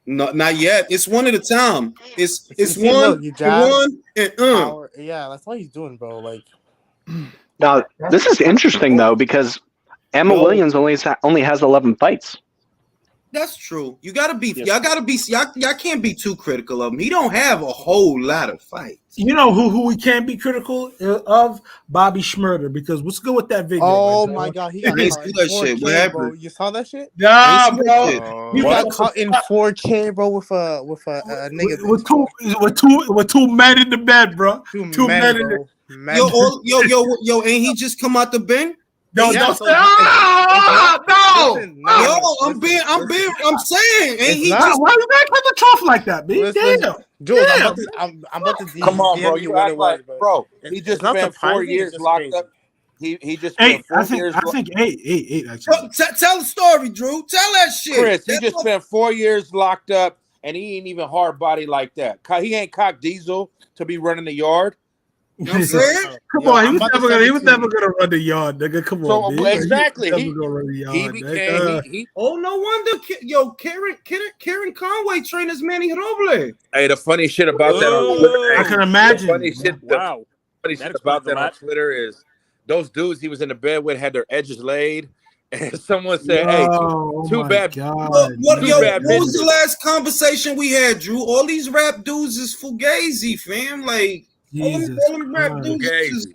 No, not yet. It's one at a time. It's See, one, look, you jab, one, and power. Yeah, that's all he's doing, bro. Like, Now, this is interesting though because Emma Williams only has 11 fights. That's true. You gotta be. Y'all gotta be. Y'all can't be too critical of him. He don't have a whole lot of fights. You know who we can't be critical of? Bobby Schmurder, because what's good with that video? oh right, my bro? god, he got I ain't caught see in that shit. What 4K, happened? bro. You saw that shit? Nah, I ain't see that bro. shit. He He got got caught in 4K, bro, with a nigga. with two men in the bed, bro. Two men in the bro. Men. Yo, ain't he just come out the bin? Don't Yeah, say, so- no. Listen, no, Yo, listen, listen. I'm saying, ain't It's he not- just? Why you back at the trough like that, B? Listen, Damn. Jules, Yeah. I'm about to Come on, bro. DM You what act it like, was, bro. It's- He just it's not spent 4 surprising, years it's just locked crazy. up. He just spent Eight. 4 I think years. eight actually. Tell the story, Drew. Tell that shit. Chris, he That's just what- spent 4 years locked up, and he ain't even hard body like that. He ain't cock diesel to be running the yard. You know what I'm saying? Come Yo, on, he I'm was about to never send gonna. it He was to never you. gonna run the yard, nigga. Come So on, B. exactly, He he was never gonna run the yard. he became nigga. he. Oh, no wonder. Yo, Karen Conway trained as Manny Roble. Hey, the funny shit about that on Twitter. I hey, can imagine. The funny shit. Wow. Funny That shit about explains a that on lot. Twitter is those dudes he was in the bed with had their edges laid, and someone said, "Hey, too bad." What Too bad was the bitches. last conversation we had, Drew? All these rap dudes is fugazi, fam. Like Jesus all them rap Christ. dudes is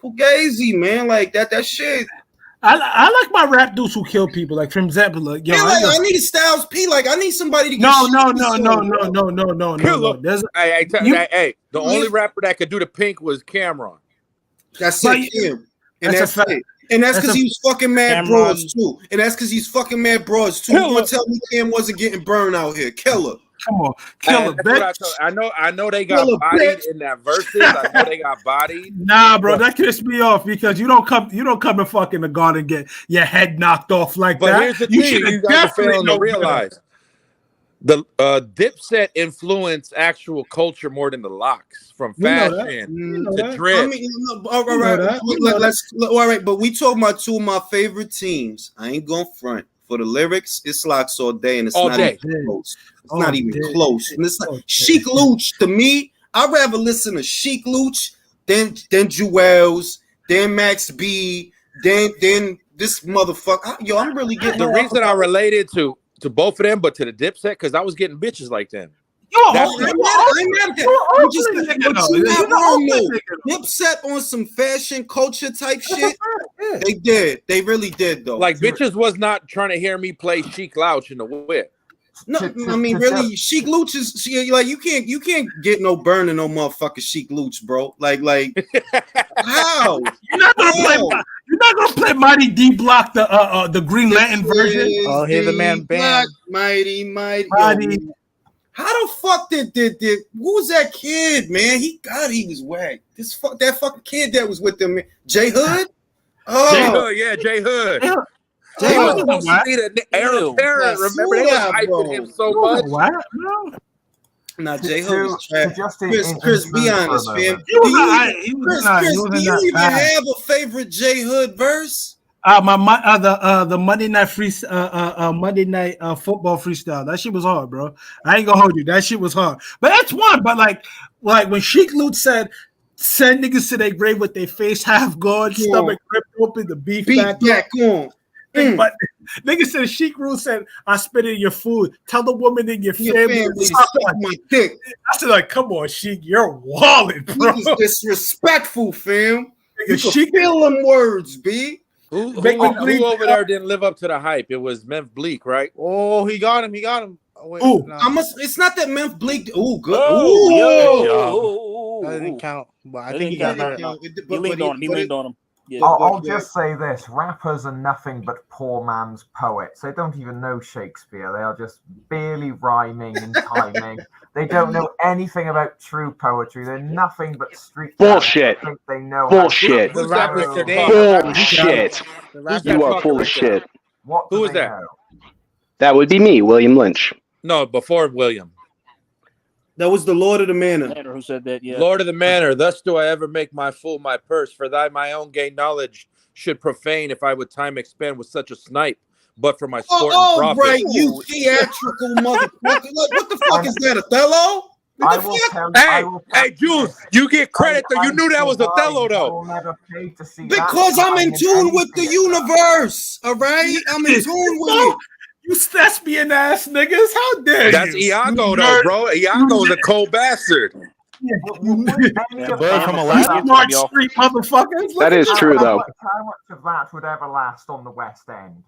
fugazi, man. Like that shit. I like my rap dudes who kill people. Like for example, like yo, Yeah, like, I need Styles P. Like I need somebody to get no. There's Hey, the only rapper that could do the pink was Cameron. That's But it, Cam. And that's a that's fact. it. And that's That's because a- he was fucking mad Cameron- broads too. And that's because he's fucking mad broads too. You Killer. gonna tell me Cam wasn't getting burned out here? Killer. Come on, killer, And that's what bitch. I know they got Killer, bodied bitch. in that verses. I know they got bodied. Nah, bro, that pissed me off because you don't come and fucking the guard and get your head knocked off like But that. here's the You thing: should you have guys are definitely failing to known better. realize the Dipset influenced actual culture more than the locks, from We know that. fashion We know to that. drip. I mean, all We know right, that. We know all right, but we talking about two of my favorite teams. I ain't going front for the lyrics. It's locks all day, and it's All not day. even close. It's All not even day. close. And it's All like day. Chic Luch to me. I'd rather listen to Chic Luch than Jewels, then Max B, then this motherfucker. Yo, I'm really getting The reason I related to both of them, but to the Dipset, because I was getting bitches like them. I'm mad at that. I'm just but you not wrong though. Dipset on some fashion culture type shit. They did. They really did though. Like bitches was not trying to hear me play Chic Louch in the whip. No, I mean really, Chic Luch is like you can't get no burning no motherfucking Chic Luch, bro. Like how? You're not gonna play Mighty D Block the Green Lantern version. Oh, hear the man Bam. Mighty. Mighty. Yo, how the fuck did who was that kid, man? He was whack. That fucking kid that was with them, man. J Hood. J Hood, yeah, J Hood. He was Hood supposed to be the heir apparent. Remember, they was hyping him so much. Nah, J To- Hood was trash. to just in- Chris, in be truth for a honest, fam. moment. He was Do you not- even- he was Chris, not- he Chris, wasn't do you that even bad. have a favorite J Hood verse? The Monday night Monday night football freestyle. That shit was hard, bro. I ain't gonna hold you. That shit was hard. But that's one. But like when Sheik Lut said, "Send niggas to their grave with their face half gone, stomach ripped open, the beef back on." But nigga said Sheik Lut said, "I spit in your food. Tell the woman in your family to suck suck my dick." I said, like, come on, Sheik, you're walling, bro. Niggas disrespectful, fam. You Nigga, can feel them words, B. Who over there didn't live up to the hype? It was Memphis Bleak, right? Oh, he got him. Oh, wait, Ooh, no. It's not that Memphis Bleak. Ooh, good. That didn't count. But I think he got better. He leaned on him. He leaned on him. Yeah. I'll just say this: rappers are nothing but poor man's poets. They don't even know Shakespeare. They are just barely rhyming and timing. They don't know anything about true poetry. They're nothing but street. Bullshit. Think they know. Bullshit. Who's that Mr. Bullshit. You are full of shit. What? Who is that? Know? That would be me, William Lynch. No, before William. That was the Lord of the Manor. Who said that? Yeah. Lord of the Manor, thus do I ever make my fool my purse. For thy my own gay knowledge should profane if I would time expend with such a snipe. But for my sport and profit. Right, you theatrical motherfucker. Look, what the fuck is that, Othello? I will tell Hey, Jules, you get credit though. You knew that was Othello though. Because I'm in tune with the universe. All right, I'm in tune with it. You thespian ass niggas, how dare That's you? Iago though, bro. Iago's a cold bastard. Smart street motherfuckers. That is true though. How much of that would ever last on the West End?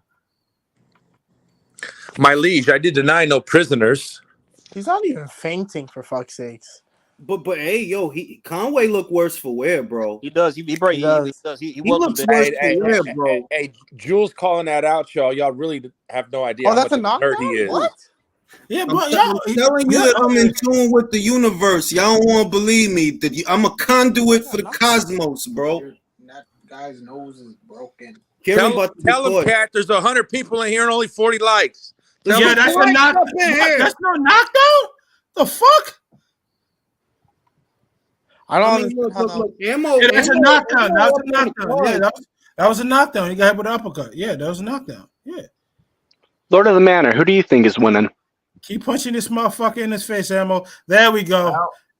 My liege, I did deny no prisoners. He's not even fainting, for fuck's sakes. But hey, yo, Conway look worse for wear, bro. He does. He does. He looks worse for wear, bro. Hey, Jules calling that out, y'all. Y'all really have no idea. Oh, how that's much a knockdown. nerd he is. What? Yeah, I'm but telling you that I'm in tune with the universe. Y'all don't want to believe me. That I'm a conduit for the cosmos, bro. That guy's nose is broken. Tell him, Cat, there's 100 people in here and only 40 likes. Yeah, that's a knockdown. That's no knockdown? The fuck? I don't look, yeah, that's a knockdown. That was a knockdown. Yeah, that was a knockdown. He got hit with an uppercut. Yeah, that was a knockdown. Yeah. Lord of the Manor, who do you think is winning? Keep punching this motherfucker in his face, Ammo. There we go.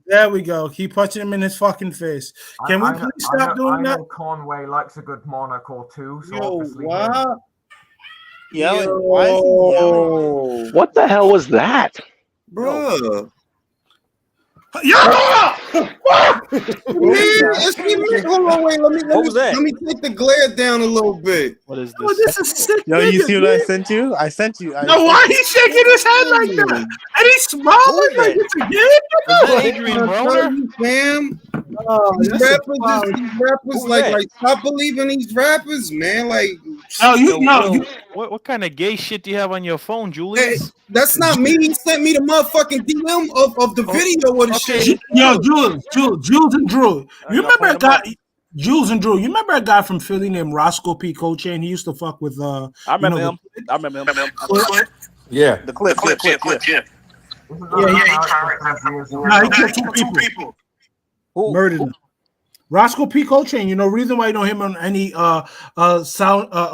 There we go. Keep punching him in his fucking face. Can we please stop doing that? Conway likes a good monarch or two. So obviously what? Yelling. Why is he yelling? What the hell was that? Bro. Yeah! Hold on, wait. Let me take the glare down a little bit. What is this? Oh, this is sick. Yo, you see what I sent you? I sent you. No, why he shaking his head like that? And he smiling like it's a game? Adrian Broner? Fam. These rappers like stop believing these rappers, man. Like, what kind of gay shit do you have on your phone, Julius? Hey, that's not me. He sent me the motherfucking DM of the video of the shit. Yo, Jules and Drew. You remember a guy? Jules and Drew. You remember a guy from Philly named Roscoe P. Coltrane? He used to fuck with. I remember him. Yeah, the clip. Yeah. He killed two people. Murdered him. Roscoe P. Coltrane. You know, reason why you don't hear him on any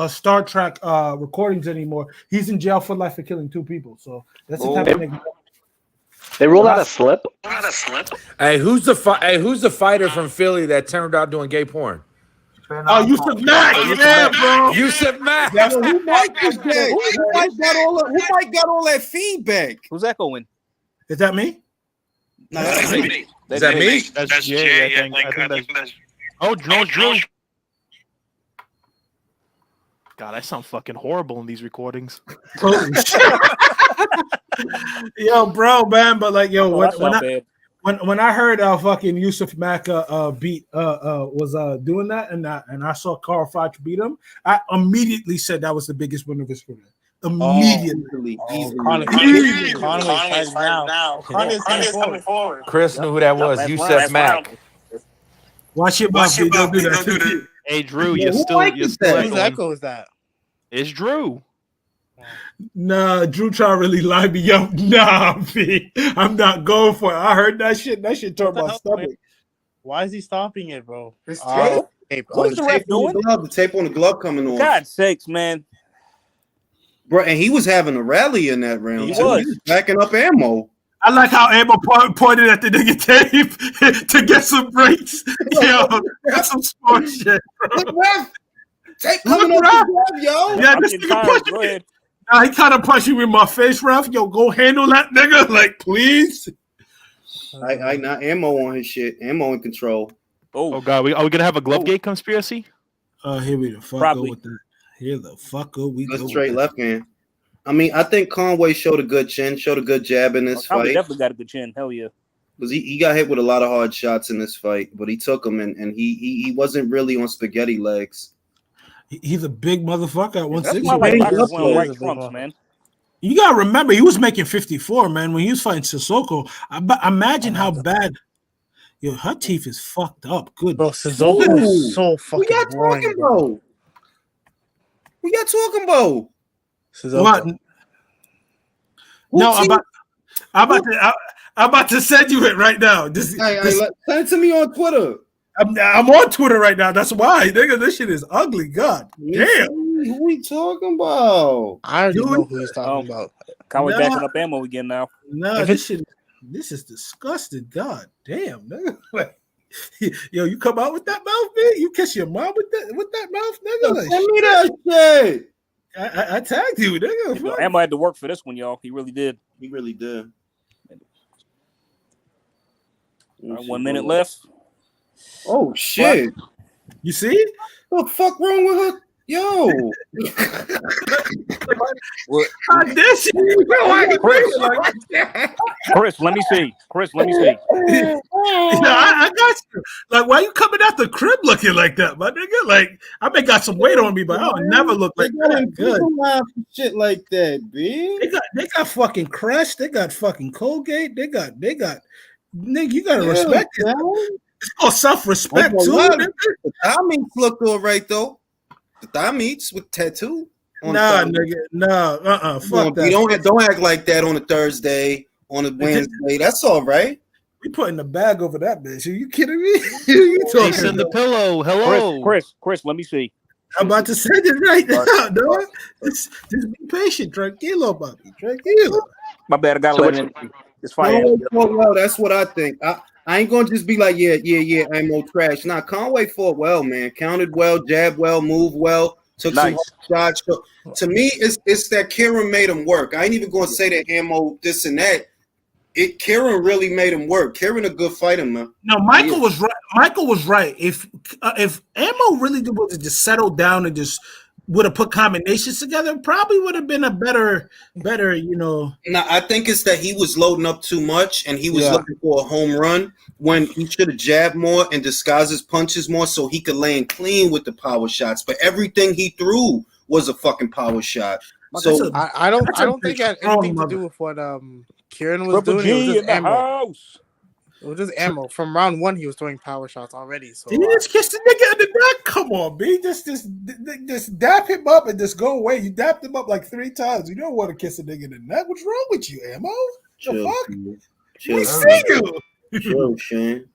Star Trek recordings anymore. He's in jail for life for killing two people. So that's the type of nigga. They rolled out a slip. Hey, who's the fighter from Philly that turned out doing gay porn? Oh, Yusuf Mack. Yeah, bro. Yusuf Mack. Who might got all that feedback? Who's echoing? Is that me? No, that's me. Is that me? That's Jay. I think that's. Oh, Drew. God, I sound fucking horrible in these recordings. Yo, bro, man, but like, yo, when I heard fucking Yusuf Mack beat was doing that, and I saw Carl Froch beat him, I immediately said that was the biggest win of his career. Immediately. Conway's now. Conway's coming forward. Chris knew who that was. Yusuf Mack. Watch your mouth, dude. Don't do that. Hey, Drew, you're Whose still echo is that? It's Drew. Nah, Drew trying to really line me up. Nah, B. I'm not going for it. I heard that shit. That shit tore my stomach. Why is he stopping it, bro? It's tape. What's the ref doing? The tape on the glove coming off. God sakes, man. Bro, and he was having a rally in that round. He too. was. He was backing up ammo. I like how Ammo pointed at the nigga tape to get some breaks. Yo, that's some smart shit, bro. Look, ref. Tape coming off the glove, yo. Yeah, this nigga punched me. Nah, he kind of punched you in my face, ref. Yo, go handle that nigga, like, please. I not ammo on his shit. Ammo in control. Oh God, are we gonna have a glove gate conspiracy? Here we the fuck Probably. go with that. Here the fuck go we Good go. straight with left hand. I mean, I think Conway showed a good chin, showed a good jab in this Conway fight. definitely got a good chin. Hell yeah. Because he got hit with a lot of hard shots in this fight, but he took them and he wasn't really on spaghetti legs. He's a big motherfucker at 160. That's why I like boxers wearing white trunks, man. You gotta remember, he was making 54, man, when he was fighting Sissoko. Imagine how bad. Yo, her teeth is fucked up. Good. Bro, Sissoko is so fucking Who y'all boring, talking bro. about? Who y'all talking about? What? No, I'm about to send you it right now. Send it to me on Twitter. I'm on Twitter right now. That's why, nigga. This shit is ugly. God damn. Who we talking about? I already know who he's talking about. Conway backing up ammo again now. No, this is disgusting. God damn, nigga. Like, yo, you come out with that mouth, man? You kiss your mom with that mouth, nigga? Like, send me that shit. I tagged you, nigga. Yeah, Ammo had to work for this one, y'all. He really did. He really did. All right, 1 minute left. Oh shit! You see? What the fuck wrong with her? Yo! How dare she? Chris, let me see. Chris, let me see. Yeah, I got you. Like, why you coming out the crib looking like that, my nigga? Like, I may got some weight on me, but I don't never look like that. Good. Shit like that, B. They got fucking Crest. They got fucking Colgate. They got. Nigga, you gotta respect it. It's called self-respect too. The thigh meats look all right though. The thigh meats with tattoo. Nah, nigga, nah, fuck that. You don't act like that on a Thursday, on a Wednesday. That's all right. We putting the bag over that bitch. Are you kidding me? You talking Send the pillow. Hello, Chris. Let me see. I'm about to send it right now, dog. Just be patient, tranquilo, papi, tranquilo. My bad. I got to let in. It's fine. Well, that's what I think. I ain't gonna just be like, yeah, ammo trash. Nah, Conway fought well, man. Counted well, jabbed well, moved well, took some shots. So, to me, it's that Kieran made him work. I ain't even gonna say that ammo this and that. Kieran really made him work. Kieran a good fighter, man. No, Michael was right. Michael was right. If ammo really was to just settle down and just would have put combinations together, probably would have been a better, No, I think it's that he was loading up too much and he was looking for a home run when he should have jabbed more and disguised his punches more so he could land clean with the power shots. But everything he threw was a fucking power shot. So I don't think it had anything to do with what Kieran was doing. It was just ammo. It was just ammo. From round one, he was throwing power shots already. So did you just kiss the nigga in the neck? Come on, B. Just dap him up and just go away. You dapped him up like 3 times. You don't want to kiss a nigga in the neck. What's wrong with you, Ammo? Chill, the fuck? Chill. We see you. Chill, Shane.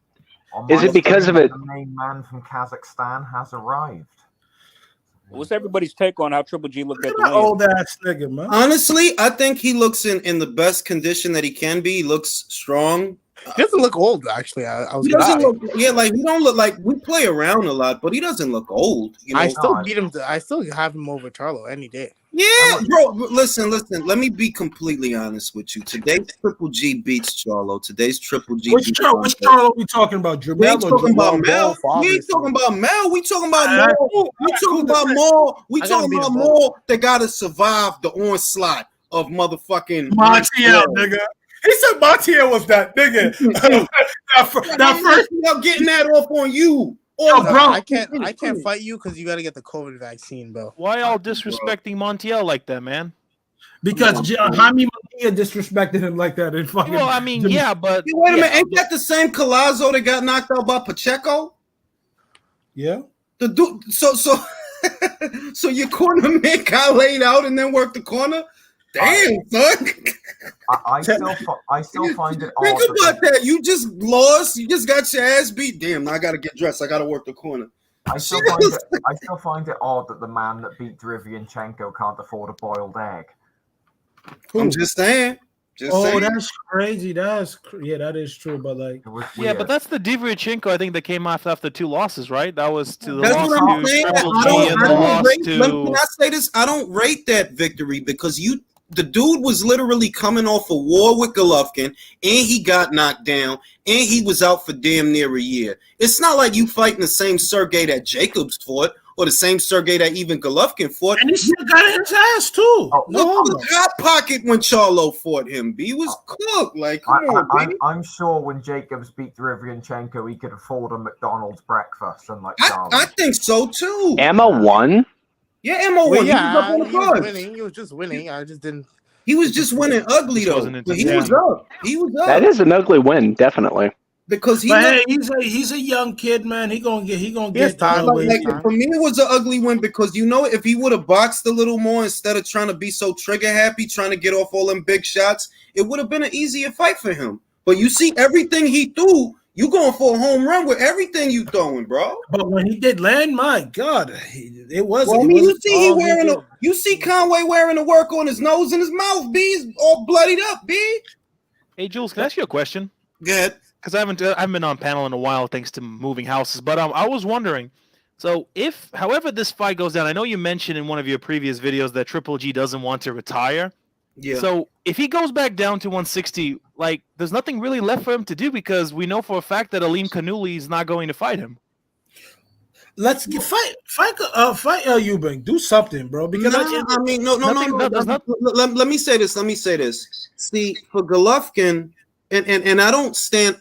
Is it because of it? The main man from Kazakhstan has arrived. What's everybody's take on how Triple G looked at the That old ass nigga, man. Honestly, I think he looks in the best condition that he can be. He looks strong. He doesn't look old, actually. He doesn't look, like we don't look like we play around a lot, but he doesn't look old. You know? I still beat him. I still have him over Charlo any day. Yeah, bro. Listen. Let me be completely honest with you. Today's Triple G beats Charlo. Today's Triple G. Which Charlo we talking about? Drew We ain't talking about Mel. We ain't talking about Mel. We talking about more. We talking about more. We talking about more that gotta survive the onslaught of motherfucking Montiel, nigga. He said Montiel was that nigga. that first, getting that off on you. Oh, bro, I can't fight you because you got to get the COVID vaccine, bro. Why y'all disrespecting Montiel like that, man? Because Jaime Munguia disrespected him like that in fucking. Well, I mean, yeah, but wait a minute, ain't that the same Collazo that got knocked out by Pacheco? Yeah. The dude. So So your corner man got laid out and then worked the corner. Damn, son. I still find it odd. Think about that. You just lost. You just got your ass beat. Damn, now I gotta get dressed. I gotta work the corner. I still find it odd that the man that beat Derevyanchenko can't afford a boiled egg. I'm just saying. That's crazy. That is true. But like, yeah, but that's the Derevyanchenko. I think that came after 2 losses, right? That was to the That's loss what I'm to saying. Triple G and the loss to. Can I say this? I don't rate that victory because the dude was literally coming off a war with Golovkin, and he got knocked down, and he was out for damn near a year. It's not like you fighting the same Sergey that Jacobs fought, or the same Sergey that even Golovkin fought. And he still got his ass too. Hot pocket when Charlo fought him. B was cooked. Like, I'm sure when Jacobs beat Derevyanchenko, he could afford a McDonald's breakfast, and like I think so too. Emma won. Yeah, Emma won. Yeah, he was winning. He was just winning. I just didn't. He was just winning ugly though. But he was up. He was up. That is an ugly win, definitely. Because he's a young kid, man. He gonna get time. For me, it was an ugly win because if he would have boxed a little more instead of trying to be so trigger happy, trying to get off all them big shots, it would have been an easier fight for him. But you see everything he threw. You going for a home run with everything you throwing, bro. But when he did land, my God, it was. Well, you see Conway wearing a work on his nose and his mouth. B's all bloodied up. B. Hey Jules, can I ask you a question? Go ahead. Because I haven't been on panel in a while thanks to moving houses. But I was wondering, so however this fight goes down, I know you mentioned in one of your previous videos that Triple G doesn't want to retire. Yeah. So if he goes back down to 160, like there's nothing really left for him to do because we know for a fact that Aleem Kanuli is not going to fight him. Let's fight Eubank. Do something, bro. Because let me say this. See, for Golovkin, and I don't stand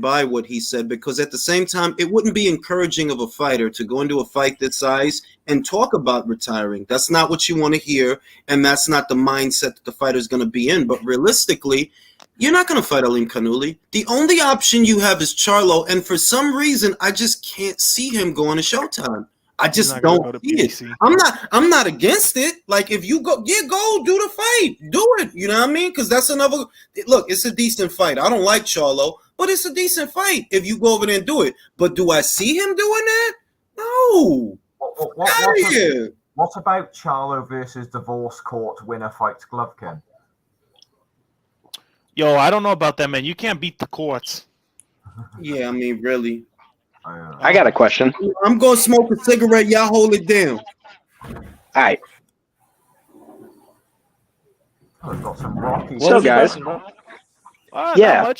by what he said because at the same time, it wouldn't be encouraging of a fighter to go into a fight this size and talk about retiring. That's not what you want to hear, and that's not the mindset that the fighter's going to be in. But realistically, you're not going to fight Aleem Kanuli. The only option you have is Charlo, and for some reason, I just can't see him going to Showtime. I just don't see it. I'm not against it. Like if you go, go do the fight, do it. You know what I mean? Because that's another look. It's a decent fight. I don't like Charlo, but it's a decent fight if you go over there and do it. But do I see him doing that? No. What about Charlo versus divorce court winner fights Golovkin? Yo, I don't know about that, man. You can't beat the courts. Yeah, I mean, really. I got a question. I'm going to smoke a cigarette. Y'all hold it down. All right. Got some rocky. So, guys. Yeah.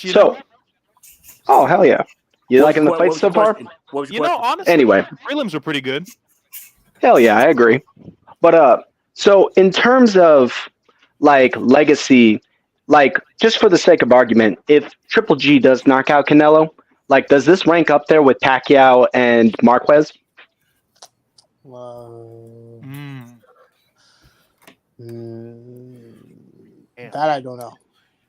Oh, hell yeah. You liking the fight so far? Honestly, anyway, prelims are pretty good. Hell yeah, I agree. But so in terms of like legacy, like just for the sake of argument, if Triple G does knock out Canelo, like does this rank up there with Pacquiao and Marquez? That I don't know.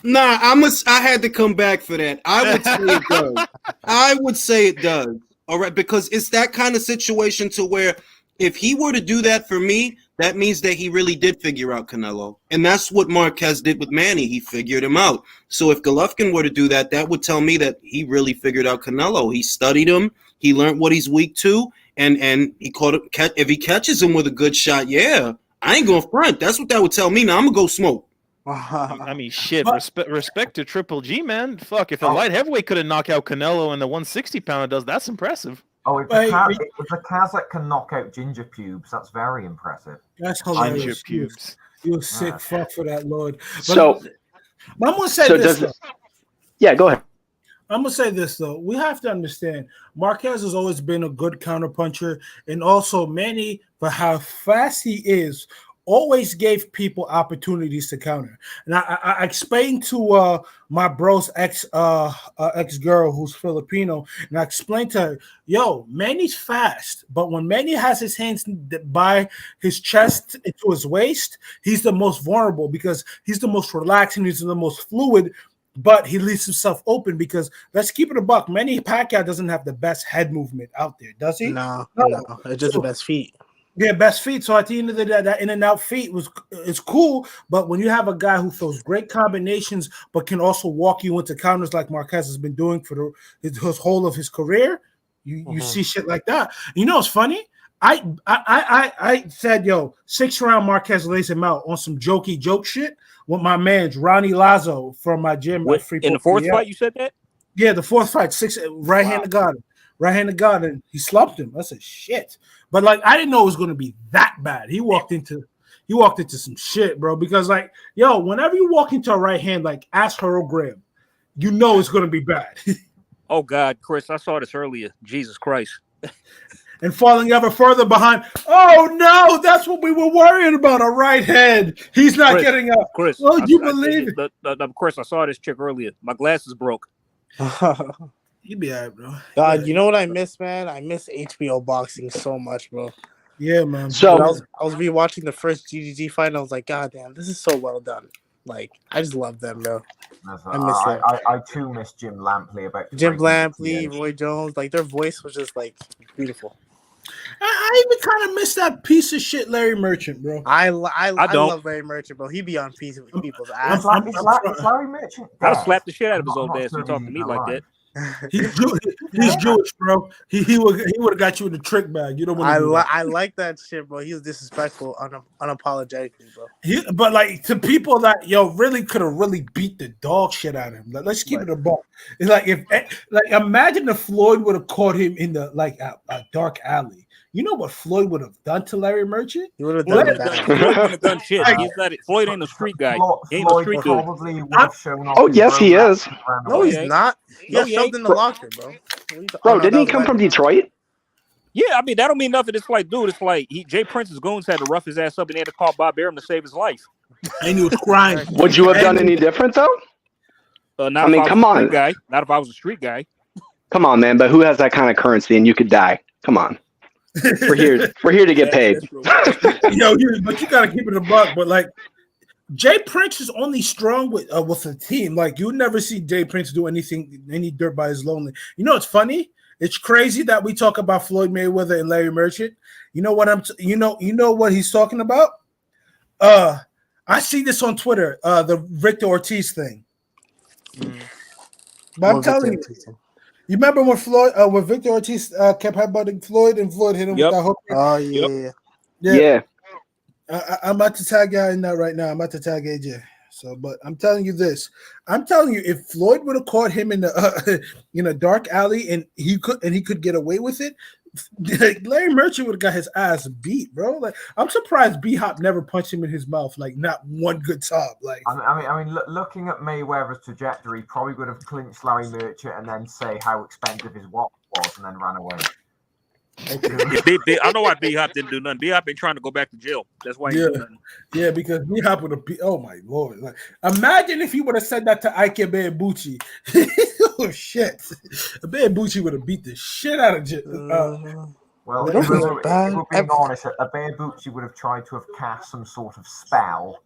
Nah, I had to come back for that. I would say it does. I would say it does. All right, because it's that kind of situation to where if he were to do that for me, that means that he really did figure out Canelo. And that's what Marquez did with Manny. He figured him out. So if Golovkin were to do that, that would tell me that he really figured out Canelo. He studied him. He learned what he's weak to. And he caught it. If he catches him with a good shot, yeah, I ain't going to front. That's what that would tell me. Now I'm going to go smoke. I mean, shit. Respect to Triple G, man. Fuck, if a light heavyweight could have knocked out Canelo and the 160-pounder does, that's impressive. Oh, if a Kazakh can knock out Ginger Pubes, that's very impressive. That's hilarious. Ginger Pubes. You're a sick fuck for that, Lord. But I'm going to say this. Yeah, go ahead. I'm going to say this, though. We have to understand, Marquez has always been a good counterpuncher, and also Manny, for how fast he is, always gave people opportunities to counter. And I explained to my bro's ex-girl who's Filipino, and I explained to her, yo, Manny's fast, but when Manny has his hands by his chest into his waist, he's the most vulnerable because he's the most relaxed and he's the most fluid but he leaves himself open because let's keep it a buck. Manny Pacquiao doesn't have the best head movement out there, does he? No. It's just the best feet. Yeah, best feet. So at the end of the day, that in and out feet is cool. But when you have a guy who throws great combinations, but can also walk you into counters like Marquez has been doing for his whole of his career, you see shit like that. You know, it's funny. I said, yo, 6th round Marquez lays him out on some jokey joke shit with my man Ronnie Lazo from my gym. In the 4th fight, you said that? Yeah, the 4th fight, right-handed guard, and he slumped him. I said, shit. But like, I didn't know it was going to be that bad. He walked into some shit, bro. Because like, yo, whenever you walk into a right hand, like ask Harold Graham, you know it's going to be bad. Oh God, Chris, I saw this earlier. Jesus Christ. And falling ever further behind. Oh no, that's what we were worrying about. A right hand. He's not getting up. Chris, oh, you believe it? Chris, I saw this chick earlier. My glasses broke. You be all right, bro. God, you know what I miss, man? I miss HBO boxing so much, bro. Yeah, man. So I was rewatching the first GGG fight, and I was like, God damn, this is so well done. Like, I just love them, bro. I miss them. I too miss Jim Lampley. Jim Lampley, Roy Jones, like their voice was just like beautiful. I even kind of miss that piece of shit Larry Merchant, bro. I love Larry Merchant, bro. He be on people's ass. It's Larry Merchant. I'll slap the shit out of his old ass. He talking to me like that. He's Jewish, bro. He would have got you in the trick bag. You don't want to. I like that shit, bro. He was disrespectful, unapologetically, bro. But like to people that really could have really beat the dog shit out of him. Like, let's keep it a buck. It's like imagine if Floyd would have caught him in the a dark alley. You know what Floyd would have done to Larry Merchant? He would have done that. Floyd would have done shit. Floyd ain't a street guy. He ain't a street dude. Oh yes, he is. No, he's not. He got shoved in the locker, bro. Bro, didn't he come from Detroit? Yeah, I mean that don't mean nothing. It's like, dude, it's like Jay Prince's goons had to rough his ass up, and they had to call Bob Arum to save his life. And he was crying. Would you have done any different though? Not if I was a street guy. Not if I was a street guy. Come on, man. But who has that kind of currency and you could die? Come on. We're here to get paid. But you gotta keep it a buck. But like Jay Prince is only strong with a team. Like you never see Jay Prince do any dirt by his lonely. You know, it's funny. It's crazy that we talk about Floyd Mayweather and Larry Merchant. You know what you know what he's talking about? I see this on Twitter. The Victor Ortiz thing. But I'm telling you. You remember when Victor Ortiz kept headbutting Floyd and Floyd hit him with that hook? Oh yeah. Yeah. I'm about to tag guy in that right now. I'm about to tag AJ. So, but I'm telling you this. I'm telling you, if Floyd would have caught him in the in a dark alley and he could get away with it, Larry Merchant would have got his ass beat, bro. Like I'm surprised B-Hop never punched him in his mouth, like not one good time. Like I mean, looking at Mayweather's trajectory, probably would have clinched Larry Merchant and then say how expensive his watch was, and then ran away. I know why B-Hop didn't do nothing. B-Hop been trying to go back to jail. That's why he didn't do nothing. Yeah, because B-Hop would have beat. Oh my lord! Like, imagine if he would have said that to Ike Beabucci. Oh shit! Beabucci would have beat the shit out of jail. Well, if we're being honest, Beabucci would have tried to have cast some sort of spell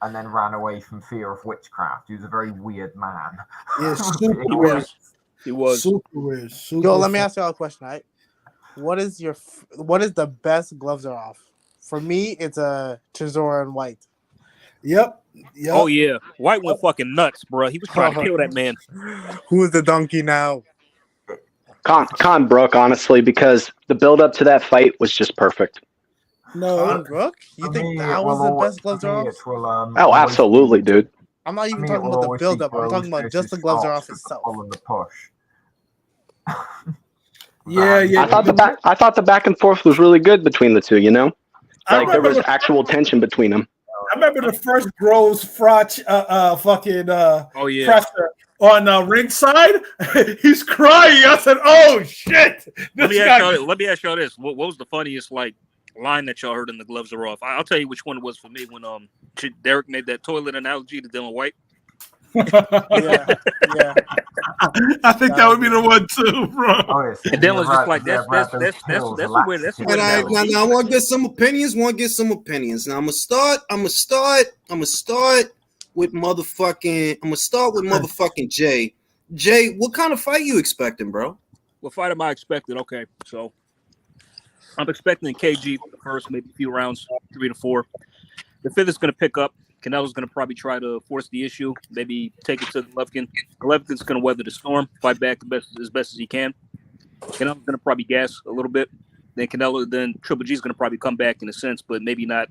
and then ran away from fear of witchcraft. He was a very weird man. Yeah, super weird. He was super weird. Yo, let me ask you all a question, right? What is the best gloves are off? For me, it's a Chisora and White. Yep. Oh yeah, White went fucking nuts, bro. He was trying to kill that man. Who is the donkey now? Con Brook, honestly, because the build up to that fight was just perfect. No, Con Brook? You think that was the best gloves are off? Oh, absolutely, dude. I'm not even talking about the build up. I'm talking about just the gloves are off itself. The push. Yeah. I thought the back and forth was really good between the two. You know, like there was actual tension between them. I remember the first Groves Frotch presser on ringside. He's crying. I said, "Oh shit!" Let me ask y'all this: what was the funniest line that y'all heard in the gloves are off? I'll tell you which one it was for me when Derek made that toilet analogy to Dylan White. yeah. I think that would be the one too, bro. And Dylan's just like that's the way. That's the way. Now I want to get some opinions. Now I'm gonna start with motherfucking Jay. Jay, what kind of fight you expecting, bro? What fight am I expecting? Okay, so I'm expecting KG for the first, maybe a few rounds, 3 to 4. The fifth is going to pick up. Canelo's going to probably try to force the issue, maybe take it to Golovkin. Golovkin's going to weather the storm, fight back as best as he can. Canelo's going to probably gas a little bit. Then Triple G is going to probably come back in a sense, but maybe not,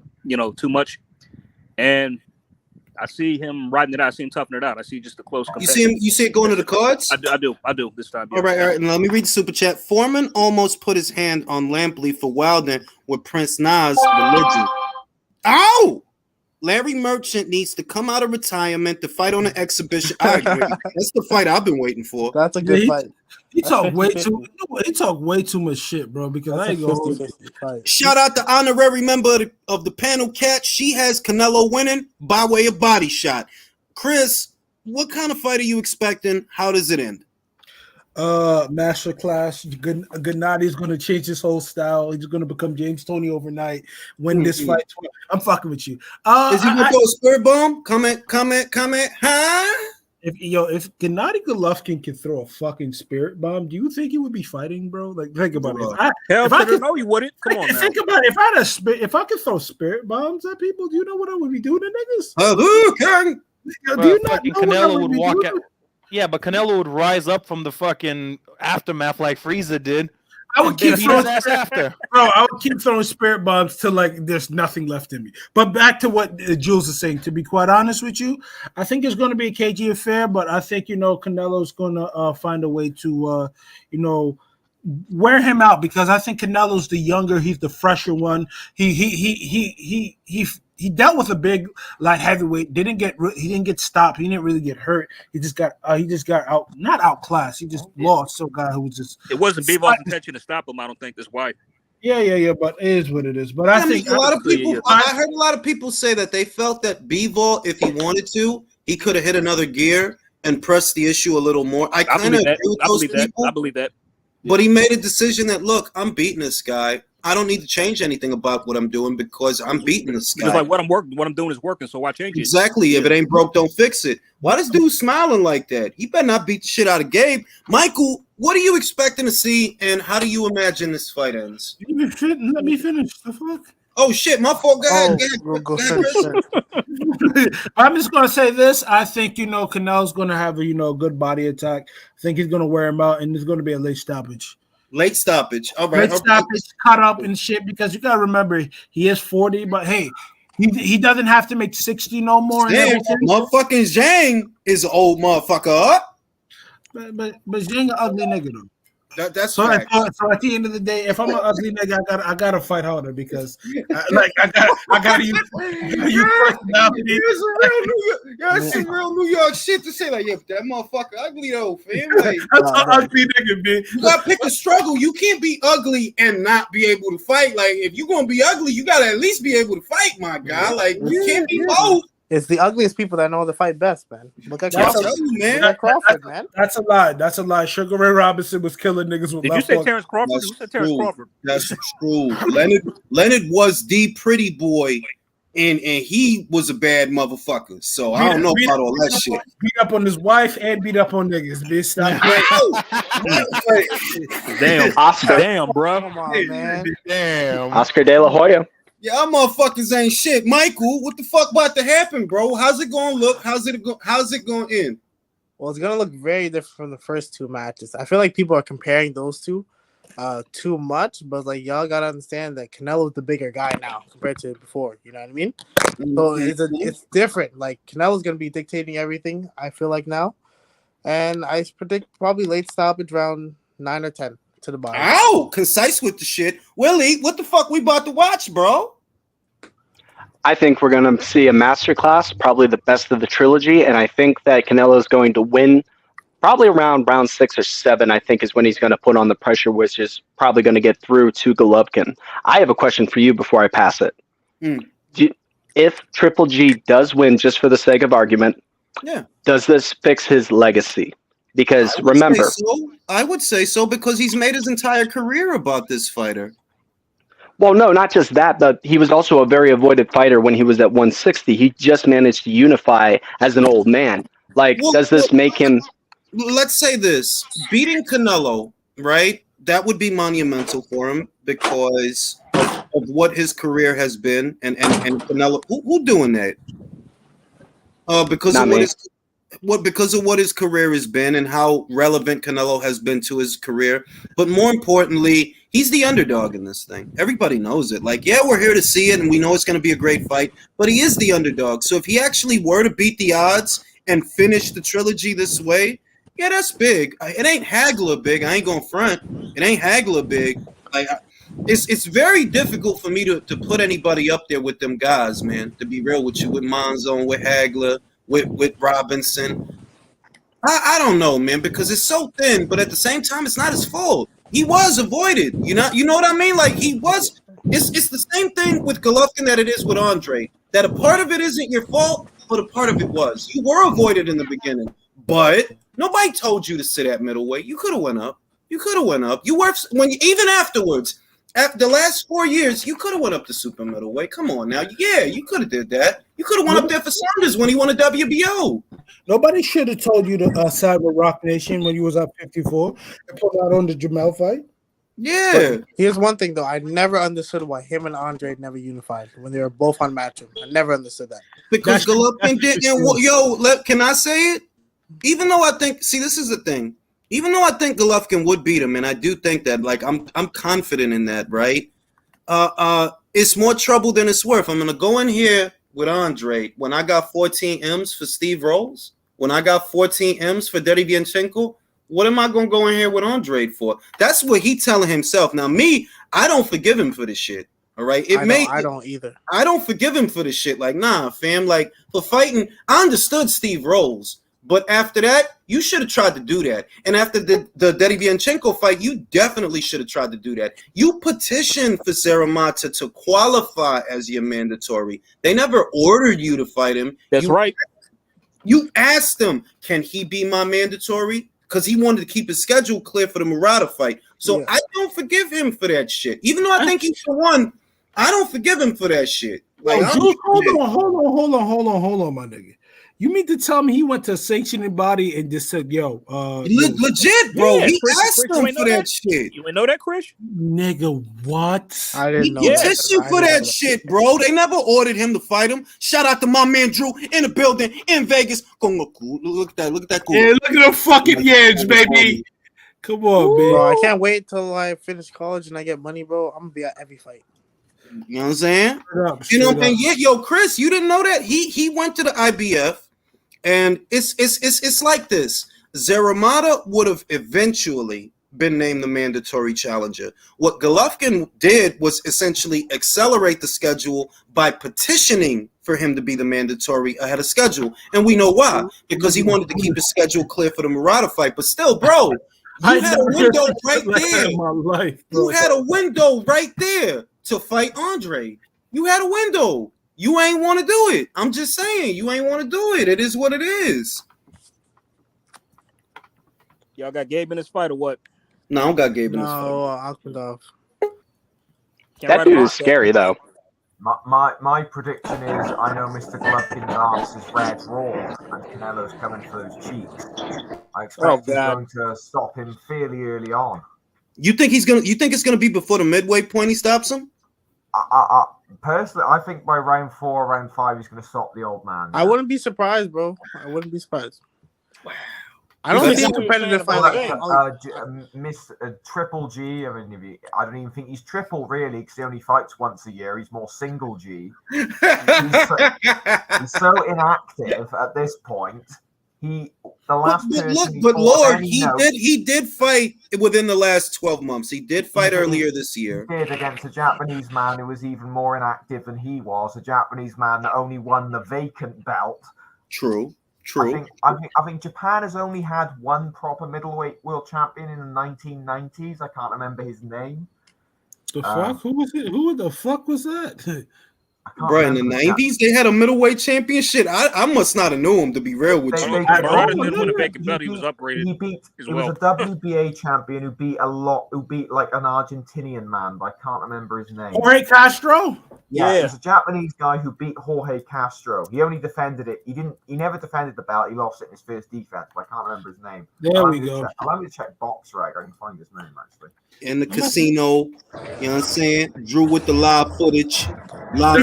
too much. And I see him riding it out. I see him toughing it out. I see just a close. You see it going to the cards? I do this time. Yeah. All right. And let me read the super chat. Foreman almost put his hand on Lampley for Wilder with Prince Nas religion. Ow! Larry Merchant needs to come out of retirement to fight on an exhibition. I agree. That's the fight I've been waiting for. That's a good fight. He talk way too. He talk way too much shit, bro. Because I ain't gonna. Shout out to honorary member of the panel, Cat. She has Canelo winning by way of body shot. Chris, what kind of fight are you expecting? How does it end? Masterclass. Gennadi's going to change his whole style. He's going to become James Toney overnight. Win this fight. I'm fucking with you. Is he going to throw a spirit bomb? Comment. Huh? If Gennady Golovkin can throw a fucking spirit bomb, do you think he would be fighting, bro? Like, think about it. No, he wouldn't. Come on, think about it. If I could throw spirit bombs at people, do you know what I would be doing to niggas? Hadouken! Do you not know Canelo would walk out? Yeah, but Canelo would rise up from the fucking aftermath like Frieza did. I would keep throwing ass after. Bro, I would keep throwing spirit bombs till like there's nothing left in me. But back to what Jules is saying, to be quite honest with you, I think it's going to be a KG affair, but I think, Canelo's going to find a way to, wear him out, because I think Canelo's the younger, he's the fresher one. He dealt with a big light heavyweight. He didn't get stopped. He didn't really get hurt. He just got not outclassed. He just lost some guy who was just. It wasn't Bivol's intention to stop him. I don't think that's why. Yeah. But it is what it is. But I think a lot of people. I heard a lot of people say that they felt that Bivol, if he wanted to, he could have hit another gear and pressed the issue a little more. I kind of agree with those people. I believe that. But he made a decision that, look, I'm beating this guy. I don't need to change anything about what I'm doing because I'm beating this guy. It's like what I'm doing is working, so why change it? Exactly. If it ain't broke, don't fix it. Why this dude smiling like that? He better not beat the shit out of Gabe. Michael, what are you expecting to see, and how do you imagine this fight ends? Let me finish. The fuck? Oh shit, my fault. Go ahead. I'm just gonna say this. I think Canelo's gonna have a good body attack. I think he's gonna wear him out, and there's gonna be a late stoppage. Late stoppage. All right. Late stoppage, cut up and shit, because you gotta remember he is 40, but hey, he doesn't have to make 60 no more. Damn, motherfucking Zhang is an old motherfucker. But Zhang an ugly nigga though. That's so right. So at the end of the day, if I'm an ugly nigga, I gotta fight harder, because I gotta use personality. That's some real New York shit to say. Like, yeah, that motherfucker ugly though, fam. Like, that's an ugly nigga, man. You gotta pick a struggle. You can't be ugly and not be able to fight. Like, if you're gonna be ugly, you gotta at least be able to fight, my guy. Like, you can't be both. It's the ugliest people that know the fight best, man. Look at Crawford, man. That's a lie. That's a lie. Sugar Ray Robinson was killing niggas with. Did you say Terrence Crawford? Who said Terrence Crawford? That's true. Leonard was the pretty boy, and he was a bad motherfucker. So I don't know about all that shit. Beat up on his wife and beat up on niggas. Bitch, stop. Damn, Oscar. Damn, bro. Come on, man. Damn. Oscar De La Hoya. Y'all motherfuckers ain't shit. Michael, what the fuck about to happen, bro? How's it gonna look? How's it gonna end? Well, it's gonna look very different from the first two matches. I feel like people are comparing those two too much, but like y'all gotta understand that Canelo's the bigger guy now compared to before. You know what I mean? So it's different. Like Canelo's gonna be dictating everything, I feel like now, and I predict probably late stoppage round 9 or 10. To the bottom. Ow! Concise with the shit. Willie, what the fuck we about to watch, bro? I think we're going to see a masterclass, probably the best of the trilogy, and I think that Canelo is going to win probably around round 6 or 7, I think is when he's going to put on the pressure, which is probably going to get through to Golovkin. I have a question for you before I pass it. If Triple G does win, just for the sake of argument, does this fix his legacy? Because remember, I would say so because he's made his entire career about this fighter. Well, no, not just that, but he was also a very avoided fighter when he was at 160. He just managed to unify as an old man. Like, Well, does this make him? let's say this: beating Canelo, right? That would be monumental for him because of what his career has been, and Canelo. Who doing that? Because Not of me. because of what his career has been and how relevant Canelo has been to his career. But more importantly, he's the underdog in this thing. Everybody knows it. Like, yeah, we're here to see it, and we know it's going to be a great fight. But he is the underdog. So if he actually were to beat the odds and finish the trilogy this way, yeah, that's big. It ain't Hagler big. I ain't going front. It ain't Hagler big. Like, it's very difficult for me to put anybody up there with them guys, man. To be real with you, with Monzon, with Hagler, with Robinson. I don't know, man, because it's so thin, but at the same time, it's not his fault. He was avoided. You know what I mean? Like he was. It's the same thing with Golovkin that it is with Andre. That a part of it isn't your fault, but a part of it was. You were avoided in the beginning, but nobody told you to sit at middleweight. You could have went up. You could have went up. You were even afterwards. After the last 4 years, you could have went up to super middleweight. Come on now. Yeah, you could have did that. You could have went up there for Saunders when he won a WBO. Nobody should have told you to side with Rock Nation when you was at 54 and put out on the Jamel fight. Yeah. But here's one thing, though. I never understood why him and Andre never unified when they were both on Matchroom. I never understood that. Because Golovkin didn't. Can I say it? Even though I think, this is the thing. Even though I think Golovkin would beat him, and I do think that, like, I'm confident in that, right? It's more trouble than it's worth. I'm gonna go in here with Andre when I got 14 M's for Steve Rolls, when I got 14 M's for Derevyanchenko. What am I gonna go in here with Andre for? That's what he telling himself. Now, me, I don't forgive him for this shit. All right, I don't either. I don't forgive him for this shit. Like, nah, fam. Like, for fighting, I understood Steve Rolls. But after that, you should have tried to do that. And after the Derevyanchenko fight, you definitely should have tried to do that. You petitioned for Saramata to qualify as your mandatory. They never ordered you to fight him. That's right. You asked him, can he be my mandatory? Because he wanted to keep his schedule clear for the Murata fight. So yeah. I don't forgive him for that shit. Even though I think he's the one, I don't forgive him for that shit. Like, hold on, my nigga. You mean to tell me he went to a sanctioning body and just said, yo, legit, bro. Yeah, he Chris, asked him for that shit. You ain't know that, Chris? Nigga, what? I didn't know that. He petitioned for that shit, bro. They never ordered him to fight him. Shout out to my man Drew in the building in Vegas. Look at that. Look at that. Yeah, look at the fucking yams, baby. Come on, man. Bro, I can't wait till I finish college and I get money, bro. I'm gonna be at every fight. You know what I'm saying? You know what I'm saying? Yeah, yo, Chris, you didn't know that? He went to the IBF. And it's like this. Zaramata would have eventually been named the mandatory challenger. What Golovkin did was essentially accelerate the schedule by petitioning for him to be the mandatory ahead of schedule. And we know why. Because he wanted to keep his schedule clear for the Murata fight. But still, bro, you had a window right there. You had a window right there to fight Andre. You had a window. You ain't want to do it. I'm just saying, you ain't want to do it. It is what it is. Y'all got Gabe in this fight or what? No, I don't got Gabe in this fight. Akhmedov. That dude is scary, though. My prediction is I know Mr. Golovkin's arse is red raw and Canelo's coming for those cheeks. I expect he's going to stop him fairly early on. You think it's gonna be before the midway point he stops him? Personally, I think by round 4, round 5, he's going to stop the old man. I wouldn't be surprised, bro. I wouldn't be surprised. Wow. I don't think he's competitive fight. Miss Triple G. I mean, I don't even think he's triple really because he only fights once a year. He's more single G. He's so inactive at this point. He did fight within the last 12 months. He did fight earlier this year. He did against a Japanese man who was even more inactive than he was. A Japanese man that only won the vacant belt. True. I think Japan has only had one proper middleweight world champion in the 1990s. I can't remember his name. The fuck? Who was it? Who the fuck was that? Bro, in the 90s, they had a middleweight championship. I must not have known him, to be real with you. Murata did win a vacant belt. He was upgraded. He beat. as It well. was a WBA champion who beat like an Argentinian man, but I can't remember his name. Jorge Castro. Yeah, it was a Japanese guy who beat Jorge Castro. He only defended it. He never defended the belt. He lost it in his first defense, but I can't remember his name. There we go. Allow me to check BoxRec. I can find his name actually. In the casino, you know what I'm saying? Drew with the live footage. No,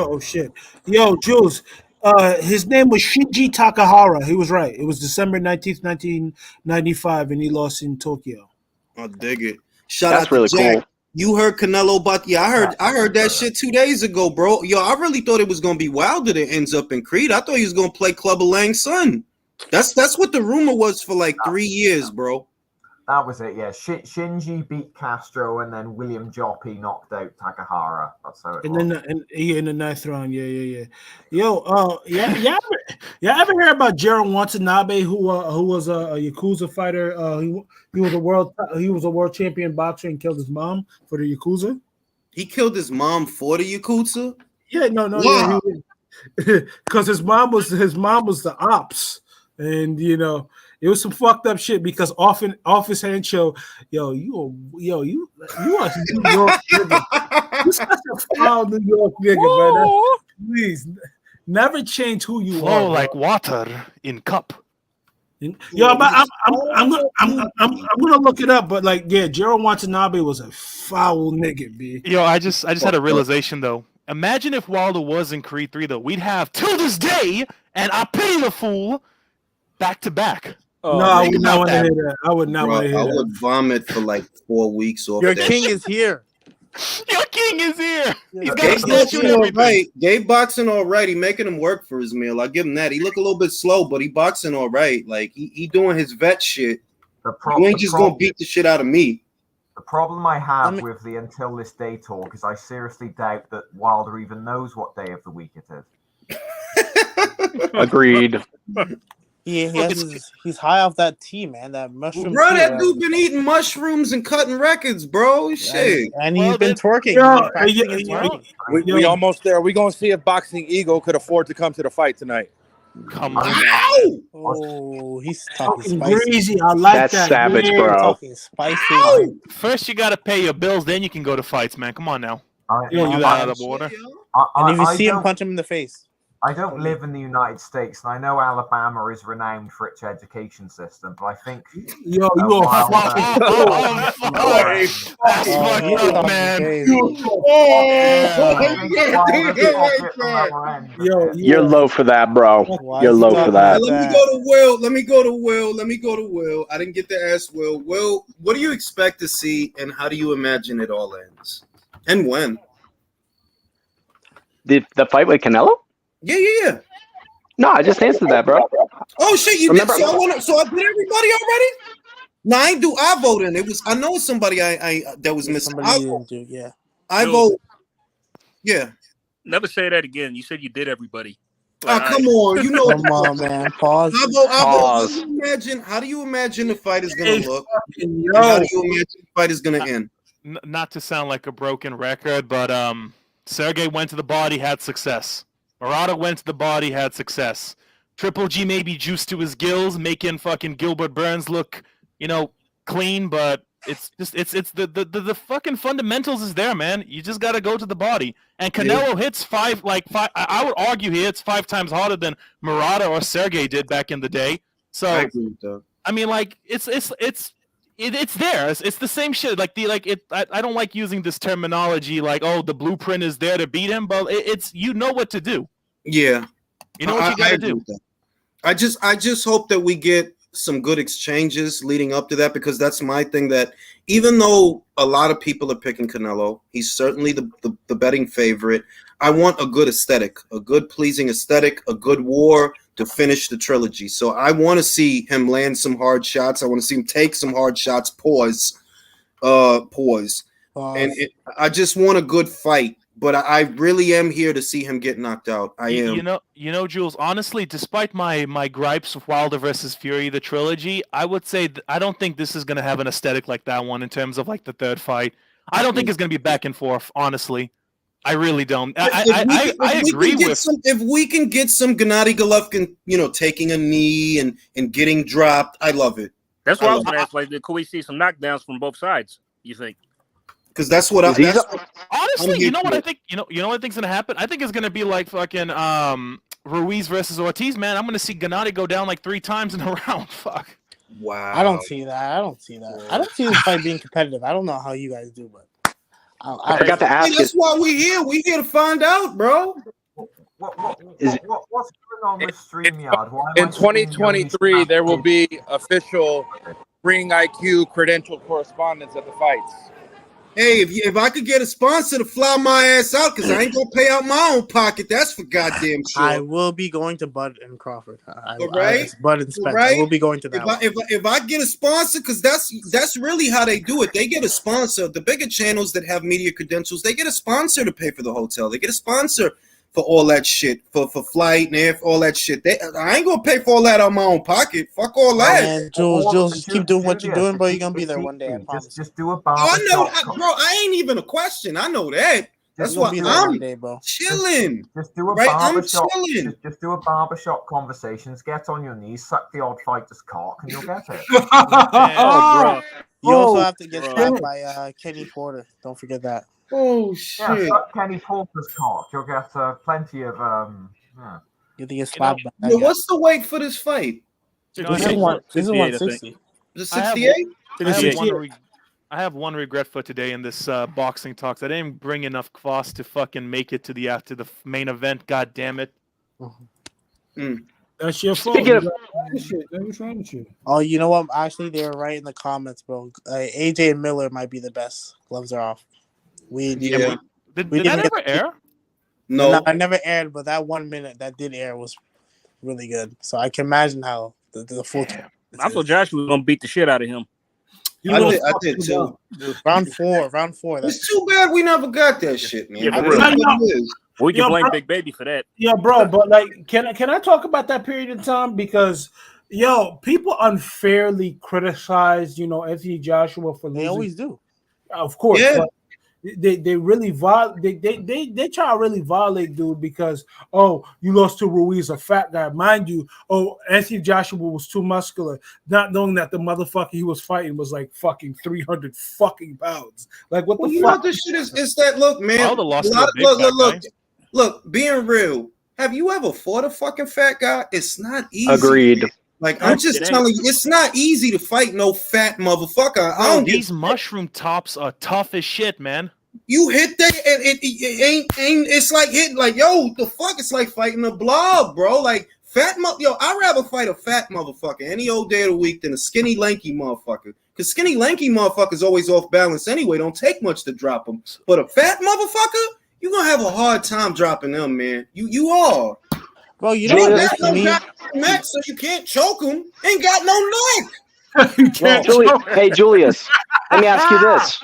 oh shit. Yo, Jules. His name was Shinji Takahara. He was right. It was December 19th, 1995, and he lost in Tokyo. I dig it. Shout That's out to really Jack. cool. You heard Canelo about I heard that shit 2 days ago, bro. Yo, I really thought it was gonna be Wilder that ends up in Creed. I thought he was gonna play Clubber Lang's son. That's what the rumor was for like 3 years, bro. That was it, yeah. Shinji beat Castro, and then William Joppy knocked out Takahara. That's how it was. In the ninth round, yeah. Yo, yeah, ever hear about Gerald Watanabe, who was a Yakuza fighter? He was a world champion boxer and killed his mom for the Yakuza. He killed his mom for the Yakuza? Yeah, no, wow. Yeah, because his mom was the ops, and you know. It was some fucked up shit because often office hand show, you are New York nigga. You such a foul New York nigga, man. Please never change who you are. Like bro. Water in cup. Yo, but I'm gonna look it up, but like, yeah, Gerald Watanabe was a foul nigga, B. Yo, I just had a realization though. Imagine if Wilder was in Creed 3 though. We'd have till this day, and I pity the fool back to back. No, I would not want to hear that. I would not want to hear that. I would vomit for like 4 weeks off Your that king shit. is here. Your king is here. He's got Gabe a statue and everything. right. Gabe boxing all right. He making him work for his meal. I'll give him that. He look a little bit slow, but he boxing all right. Like he doing his vet shit. You ain't just gonna beat the shit out of me. The problem I have with the Until This Day talk is I seriously doubt that Wilder even knows what day of the week it is. Agreed. He's high off that tea, man. That mushroom. Bro, tea, that dude been eating mushrooms and cutting records, bro. Shit. And he's been twerking. We almost there. We gonna see if Boxing Eagle could afford to come to the fight tonight. Come on. Oh, he's talking crazy. I like That's that. savage, Yeah. bro. Talking spicy. First, you got to pay your bills, then you can go to fights, man. Come on now. You don't do that out of order. And if you see him, punch him in the face. I don't live in the United States, and I know Alabama is renowned for its education system, but I think you are That's fucked up, man. You're low for that, bro. You're low for that. Let me go to Will. Let me go to Will. I didn't get to ask Will. Will, what do you expect to see, and how do you imagine it all ends, and when? The fight with Canelo? Yeah. No, I just answered that, bro. Oh shit, you Remember, did. So I did everybody already? No, I ain't do. I voted. It was. I know somebody. I that was missing. I vote. Yeah. Never say that again. You said you did everybody. Oh, come on. You know. Come on, man. Pause. Pause. How do you imagine the fight is gonna look? How do you imagine the fight is gonna end? Not to sound like a broken record, but Sergey went to the body, had success. Murata went to the body, had success. Triple G may be juiced to his gills, making fucking Gilbert Burns look, clean, but it's the fucking fundamentals is there, man. You just gotta go to the body. And Canelo hits five. I would argue he hits 5 times harder than Murata or Sergey did back in the day. So I agree with that. I mean, like it's there. It's the same shit. I don't like using this terminology like, oh, the blueprint is there to beat him, but it's you know what to do. Yeah, you know what you gotta do. I just hope that we get some good exchanges leading up to that, because that's my thing. That even though a lot of people are picking Canelo, he's certainly the betting favorite. I want a good aesthetic, a good pleasing aesthetic, a good war to finish the trilogy. So I want to see him land some hard shots. I want to see him take some hard shots. Pause. And I just want a good fight. But I really am here to see him get knocked out. I am. You know, Jules, honestly, despite my gripes with Wilder versus Fury, the trilogy, I would say I don't think this is going to have an aesthetic like that one in terms of like the third fight. I don't think it's going to be back and forth, honestly. I really don't. If we can get some Gennady Golovkin, taking a knee and getting dropped, I love it. That's what I was going to ask. Like, could we see some knockdowns from both sides? You think? Because that's what honestly, you know what I think? You know what I think's gonna happen? I think it's gonna be like fucking Ruiz versus Ortiz, man. I'm gonna see Gennady go down like 3 times in a round. Fuck. Wow. I don't see that. I don't see this fight being competitive. I don't know how you guys do, but I forgot to ask. That's why we're here. We're here to find out, bro. What's going on with StreamYard? In 2023, there will be official Ring IQ credential correspondence at the fights. Hey, if I could get a sponsor to fly my ass out, because I ain't gonna pay out my own pocket, that's for goddamn sure. I will be going to Bud and Crawford. Bud and Spence. I will be going to that. If I get a sponsor, because that's really how they do it. They get a sponsor. The bigger channels that have media credentials, they get a sponsor to pay for the hotel. They get a sponsor for all that shit, for flight and air, all that shit. I ain't gonna pay for all that out of my own pocket. Fuck all that. Man, Jules, just keep doing what you're doing, bro. You're gonna be there one day. I promise. Just do a bar. I know, bro. I ain't even a question. I know that. That's why I'm chilling. Just do a barbershop. Just do a barbershop conversations. Get on your knees, suck the odd fighter's cock, and you'll get it. Bro. You also have to get slapped by Kenny Porter. Don't forget that. Oh shit! Yeah, suck Kenny Porter's cock. You'll get plenty of You think it's slapped? What's the weight for this fight? This is 160. Is it 68? I have one regret for today in this boxing talks. I didn't bring enough cost to fucking make it to the main event. God damn it! That's your fault. What's wrong with you? Oh, you know what? Actually, they were right in the comments, bro. AJ and Miller might be the best. Gloves are off. Did that ever air? No, I never aired, but that 1 minute that did air was really good. So I can imagine how the full. I thought Josh was gonna beat the shit out of him. I did too. Round four. It's too bad we never got that shit, man. We can blame Big Baby for that. Yeah, bro. But like, can I talk about that period of time? Because people unfairly criticize Anthony Joshua for losing. They always do. Of course. Yeah. But they really they try to really violate dude because you lost to Ruiz, a fat guy, mind you. Anthony Joshua was too muscular, not knowing that the motherfucker he was fighting was like fucking 300 fucking pounds. Like what the fuck? You know what this shit is that look, man. Look, being real. Have you ever fought a fucking fat guy? It's not easy. Agreed. Like I'm just telling you, it's not easy to fight no fat motherfucker. These mushroom tops are tough as shit, man. You hit that, and it ain't. It's like hitting, like the fuck. It's like fighting a blob, bro. Like I'd rather fight a fat motherfucker any old day of the week than a skinny, lanky motherfucker. Because skinny, lanky motherfuckers always off balance anyway. Don't take much to drop them. But a fat motherfucker, you're gonna have a hard time dropping them, man. You are. Bro, you don't got no neck, so you can't choke him. Ain't got no neck. Hey, Julius, let me ask you this.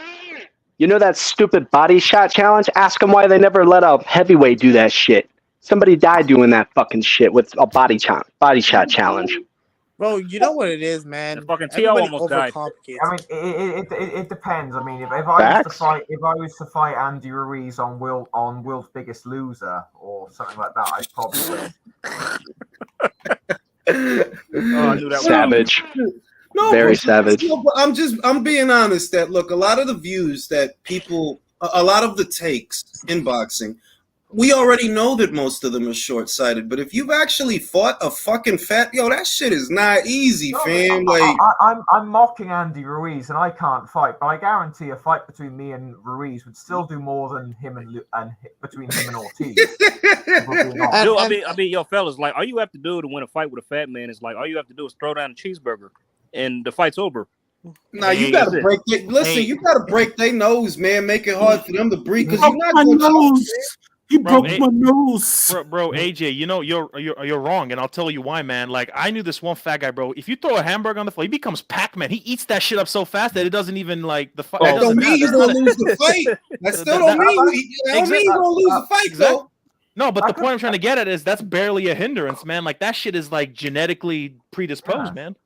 You know that stupid body shot challenge? Ask them why they never let a heavyweight do that shit. Somebody died doing that fucking shit with a body shot challenge. Bro, you know what it is, man. Fucking T.O. almost died. I mean, it depends. I mean, if I was to fight Andy Ruiz on World's Biggest Loser or something like that, I'd probably win. Savage. No, very savage. I'm being honest that look, a lot of the views that people, a lot of the takes in boxing, we already know that most of them are short-sighted. But if you've actually fought a fucking fat, that shit is not easy, fam. I'm mocking Andy Ruiz, and I can't fight, but I guarantee a fight between me and Ruiz would still do more than him and between him and Ortiz. I mean, yo, fellas, like all you have to do to win a fight with a fat man is like all you have to do is throw down a cheeseburger, and the fight's over. Now you gotta break it. Listen, you gotta break their nose, man. Make it hard for them to breathe because you're not going to. He broke my nose, bro. AJ, you're wrong, and I'll tell you why, man. Like I knew this one fat guy, bro. If you throw a hamburger on the floor, he becomes Pac-Man. He eats that shit up so fast that it doesn't even like the fight. That don't mean he's gonna lose the fight. That still don't mean he's gonna lose the fight, though. No, but the point I'm trying to get at is that's barely a hindrance, man. Like that shit is like genetically predisposed, man.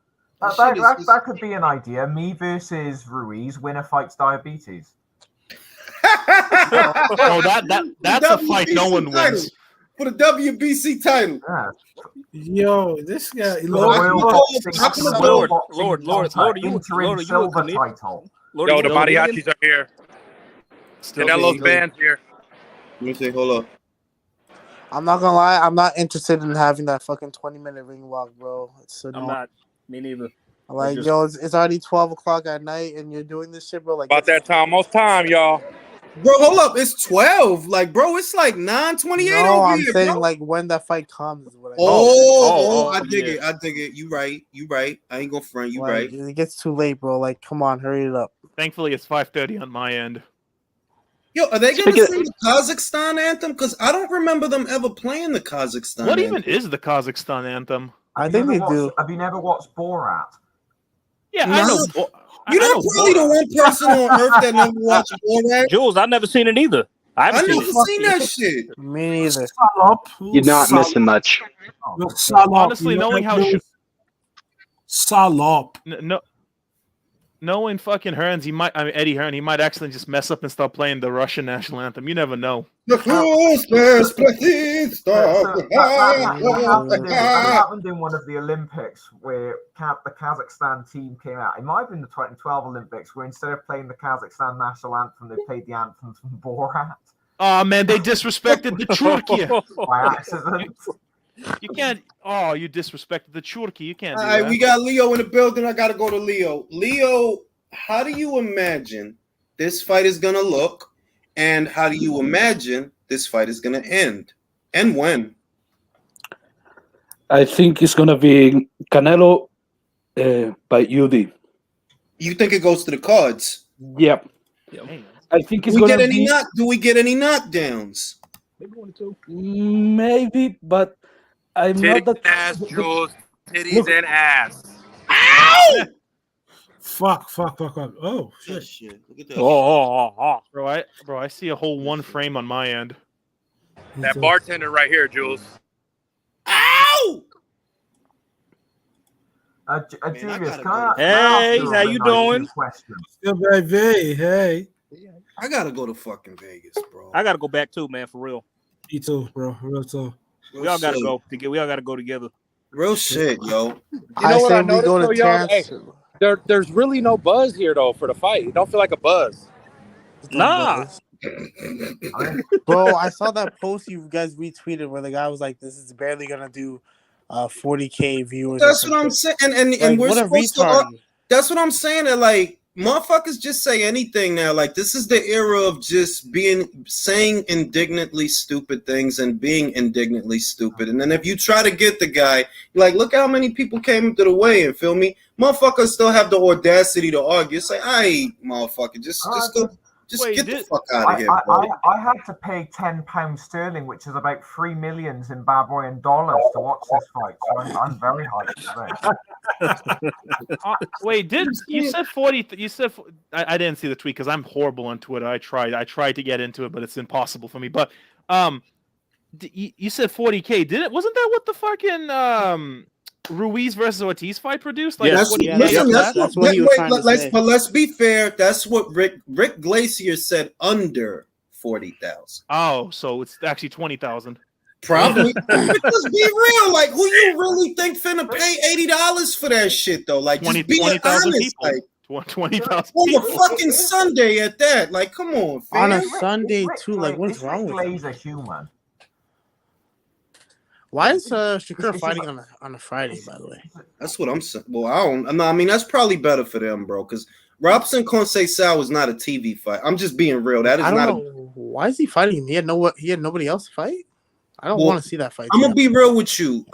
That could be an idea. Me versus Ruiz, winner fights diabetes. Oh, that's a fight no one wins. For the WBC title. Yeah. Yo, this guy. Lord, you interim silver title. Yo, the mariachis are here. Canelo's band's here. Let me see. Hold up. I'm not gonna lie. I'm not interested in having that fucking 20-minute ring walk, bro. It's I'm not. Me neither. Like, yo, it's already 12 o'clock at night, and you're doing this shit, bro. Like, About that time, most time, y'all. Bro, hold up. It's 12. Like, bro, it's like 9:28 no, over I'm here, saying bro. like when that fight comes. Is what I dig it. I dig it. You right. I ain't gonna front. You right. It gets too late, bro. Like, come on, hurry it up. Thankfully, it's 5:30 on my end. Yo, are they gonna sing the Kazakhstan anthem? Because I don't remember them ever playing the Kazakhstan What anthem. even is the Kazakhstan anthem? I think they do. Have you never watched Borat? Yeah, No. I know. You're not probably the one person on earth that never watched Borat. Jules, I've never seen it either. I never haven't seen that shit. Me neither. You're not missing much. Honestly, knowing how Salop. Knowing fucking Hearns, Eddie Hearn, he might actually just mess up and start playing the Russian national anthem. You never know. That happened in one of the Olympics where the Kazakhstan team came out. It might have been the 2012 Olympics where instead of playing the Kazakhstan national anthem, they played the anthem from Borat. Oh man, they disrespected the Turkey by accident. You can't. Oh, you disrespected the Turkey. You can't. All right, we got Leo in the building. I gotta go to Leo. Leo, how do you imagine this fight is gonna look, and how do you imagine this fight is gonna end, and when? I think it's gonna be Canelo by UD. You think it goes to the cards? Yep. I think it's Do we gonna get any be do we get any knockdowns? Maybe 1 or 2. maybe, but I'm not that. Ass, Jules. Titties and ass. Ow! Fuck. Oh shit. Look at that. Bro, I see a whole one frame on my end. That bartender right here, Jules. Ow! Julius, hey, how you doing? Still baby, hey. I gotta go to fucking Vegas, bro. I gotta go back too, man, for real. Me too, bro. Real too. We all gotta go. We all gotta go together. Real shit, yo. You know what I noticed, go to though, y'all? Hey, Terrence. there's really no buzz here though for the fight. It don't feel like a buzz. Nah. Bro, I saw that post you guys retweeted where the guy was like, "This is barely gonna do 40K viewers." That's what I'm saying, and Like, we're what a supposed retard. to. That's what I'm saying. That like motherfuckers just say anything now. Like this is the era of just saying indignantly stupid things and being indignantly stupid. And then if you try to get the guy, like, look how many people came into the way and feel me. Motherfuckers still have the audacity to argue. Say, "Hey, motherfucker, just go." Just get the fuck out of here, bro. I had to pay £10 sterling, which is about 3 million Zimbabwean dollars, to watch this fight. So I'm very hyped today. Wait, you said 40? You said I didn't see the tweet because I'm horrible on Twitter. I tried to get into it, but it's impossible for me. But you said 40K. Wasn't that what the fucking Ruiz versus Ortiz fight produced? Like, that's what he was trying to say. But let's be fair. That's what Rick Glacier said, under 40,000. Oh, so it's actually 20,000. Probably. Let's be real. Like, who you really think finna pay $80 for that shit though? Like, just be honest. People. Like, 20,000 on a fucking Sunday at that. Like, come on, fam. On a Sunday too. Like, what's wrong with Glaze a human? Why is Shakur fighting on a Friday? By the way, that's what I'm saying. Well, I mean, that's probably better for them, bro. Because Robson Conceição is not a TV fight. I'm just being real. That is not. Why is he fighting? He had nobody else to fight. I don't want to see that fight. I'm gonna be real with you.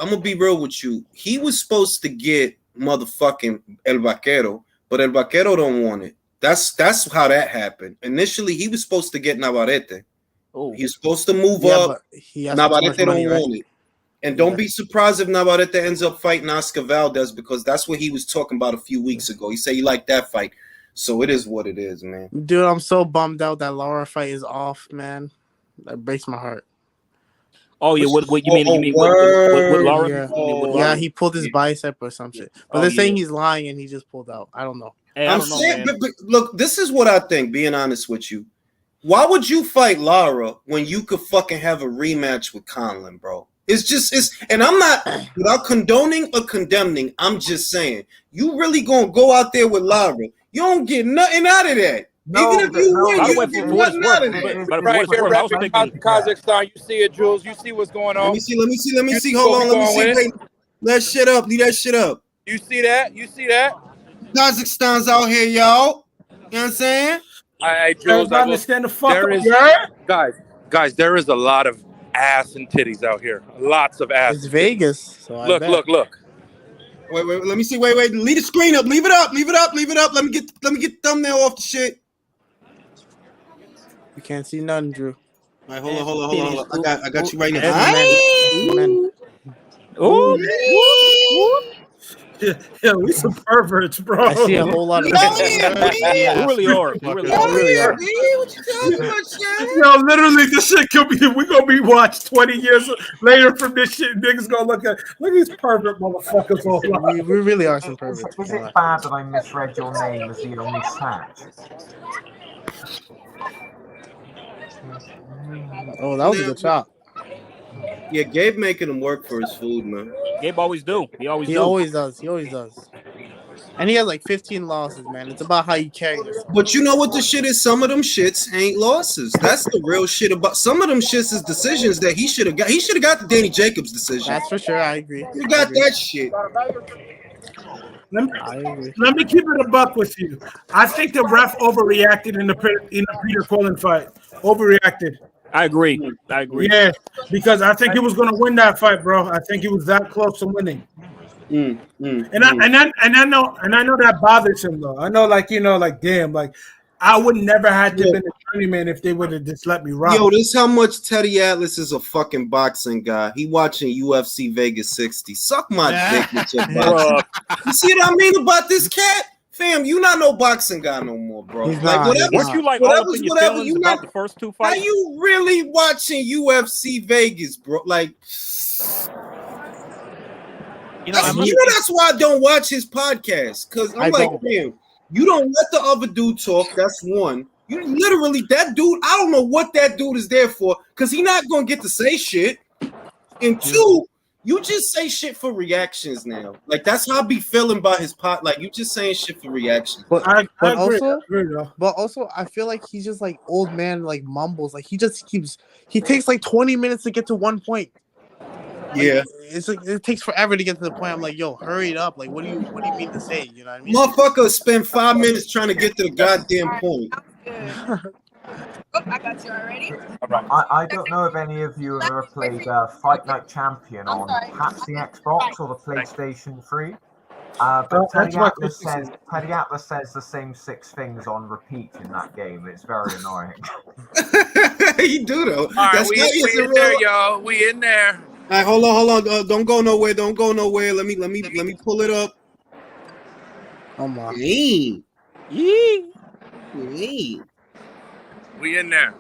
He was supposed to get motherfucking El Vaquero, but El Vaquero don't want it. That's how that happened. Initially, he was supposed to get Navarrete. Oh, he's supposed to move up. Navarrete don't want it. And don't be surprised if Navarrete ends up fighting Oscar Valdez, because that's what he was talking about a few weeks ago. He said he liked that fight. So it is what it is, man. Dude, I'm so bummed out that Laura fight is off, man. That breaks my heart. Oh yeah, what you mean? You mean with Laura? Yeah, he pulled his bicep or some shit. But they're saying he's lying and he just pulled out. I don't know. Hey, I'm saying, but look, this is what I think. Being honest with you, Why would you fight Lara when you could fucking have a rematch with Conlon, bro? And I'm not, without condoning or condemning, I'm just saying, you really gonna go out there with Lara. You don't get nothing out of that. No, Even if you no, win, By the you way, don't get for what it's nothing out of worth, that. but for Right what it's here, worth, I was repping thinking. Kazakhstan. You see it, Jules. You see what's going on. Let me see. Hold where on, we let me going see. with Wait, that shit up. Leave that shit up. You see that? You see that? Kazakhstan's out here, y'all. You know what I'm saying? I Jules, Everybody I will. understand the fuck There up, is, yeah? guys. There is a lot of ass and titties out here. Lots of ass. It's and Vegas, so titties. I Look, bet. look. Wait. Let me see. Wait. Leave the screen up. Leave it up. Let me get the thumbnail off the shit. You can't see none, Drew. All right, hold on. I got you right now. I see men. Ooh. Yeah, we some perverts, bro. I see a whole lot of. We really are. We really are. Really are. What you talking about, Shannon? Yo, literally, this shit could be. We gonna be watched 20 years later from this shit. Niggas gonna look at these pervert motherfuckers all We really are some Is perverts. it bad that I misread your name as the only snatch? Oh, that was a good shot. Yeah, Gabe making him work for his food, man. Gabe always do. He always does. He always does. And he has like 15 losses, man. It's about how you carry yourself. But you know what the shit is? Some of them shits ain't losses. That's the real shit about some of them shits is decisions that he should have got. He should have got the Danny Jacobs decision. That's for sure. I agree. You got that shit. Let me keep it a buck with you. I think the ref overreacted in the Peter Quillen fight. Overreacted. I agree. Yeah, because I think he was going to win that fight, bro. I think he was that close to winning. I know that bothers him though. I know, damn, I would never have to been a journeyman if they would have just let me rock. Yo, this how much Teddy Atlas is a fucking boxing guy. He watching UFC Vegas 60. Suck my dick with your boxing. You see what I mean about this cat? Fam, you not no boxing guy no more, bro. Weren't you like all up in your feelings about the first two fights? Are you really watching UFC Vegas, bro? Like, that's why I don't watch his podcast. Because I'm damn, you don't let the other dude talk. That's one. You literally, that dude, I don't know what that dude is there for. Because he's not going to get to say shit. And two, you just say shit for reactions now. Like, that's how I be feeling about his pot. Like, you just saying shit for reactions. But also, I feel like he's just like old man, like mumbles. Like he takes like 20 minutes to get to one point. Yeah, it's like it takes forever to get to the point. I'm like, yo, hurry it up. Like, what do you mean to say? You know what I mean? Motherfucker spent 5 minutes trying to get to the goddamn point. I got you already. I don't know if any of you have ever played Fight Night Champion on perhaps the Xbox or the PlayStation 3. But Teddy Atlas says the same 6 things on repeat in that game. It's very annoying. You do though. All right, we in there, y'all. We in there. All right, hold on. Don't go nowhere. Let me pull it up. Oh my. Yee. We in there.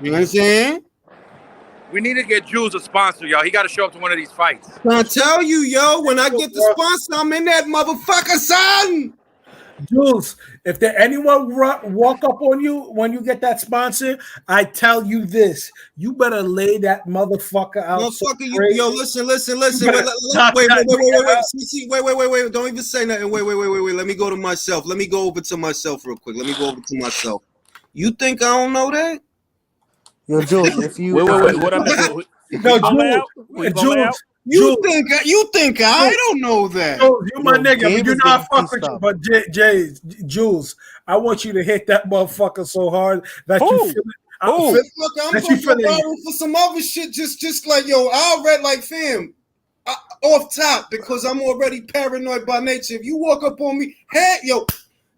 You know what I'm saying? We need to get Jules a sponsor, y'all. He got to show up to one of these fights. I tell you, yo, when I get the sponsor, I'm in that motherfucker, son. Jules, if there anyone walk up on you when you get that sponsor, I tell you this: you better lay that motherfucker out. Motherfucker, yo, listen. Wait. See, wait. Don't even say nothing. Wait. Let me go to myself. Let me go over to myself real quick. You think I don't know that? Yo, Jules, if you wait, what up? Jules, you think I don't know that? Jules, you my nigga, but you know I fuck with you. But Jules, I want you to hit that motherfucker so hard that you feel it. I'm going for some other shit. Just like, yo, I already like, fam, off top, because I'm already paranoid by nature. If you walk up on me, hey, yo,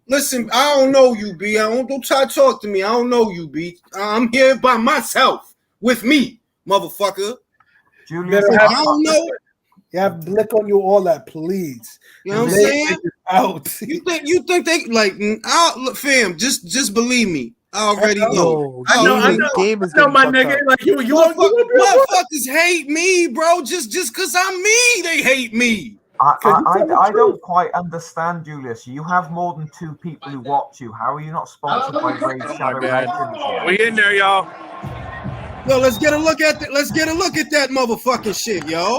listen, I don't know you, B. Don't try to talk to me. I don't know you, B. I'm here by myself with me, motherfucker. Julius, I don't know. You have blick on you, all that, please. You know what I'm saying? Out. You think they like? Look, fam, just believe me. I already know. I know, my nigga. Like you motherfuckers hate me, bro. Just because I'm me, they hate me. I don't quite understand, Julius. You have more than 2 people who watch you. How are you not sponsored by Raid Shadow Legends yet? We in there, y'all. Yo, let's get a look at that motherfucking shit, yo.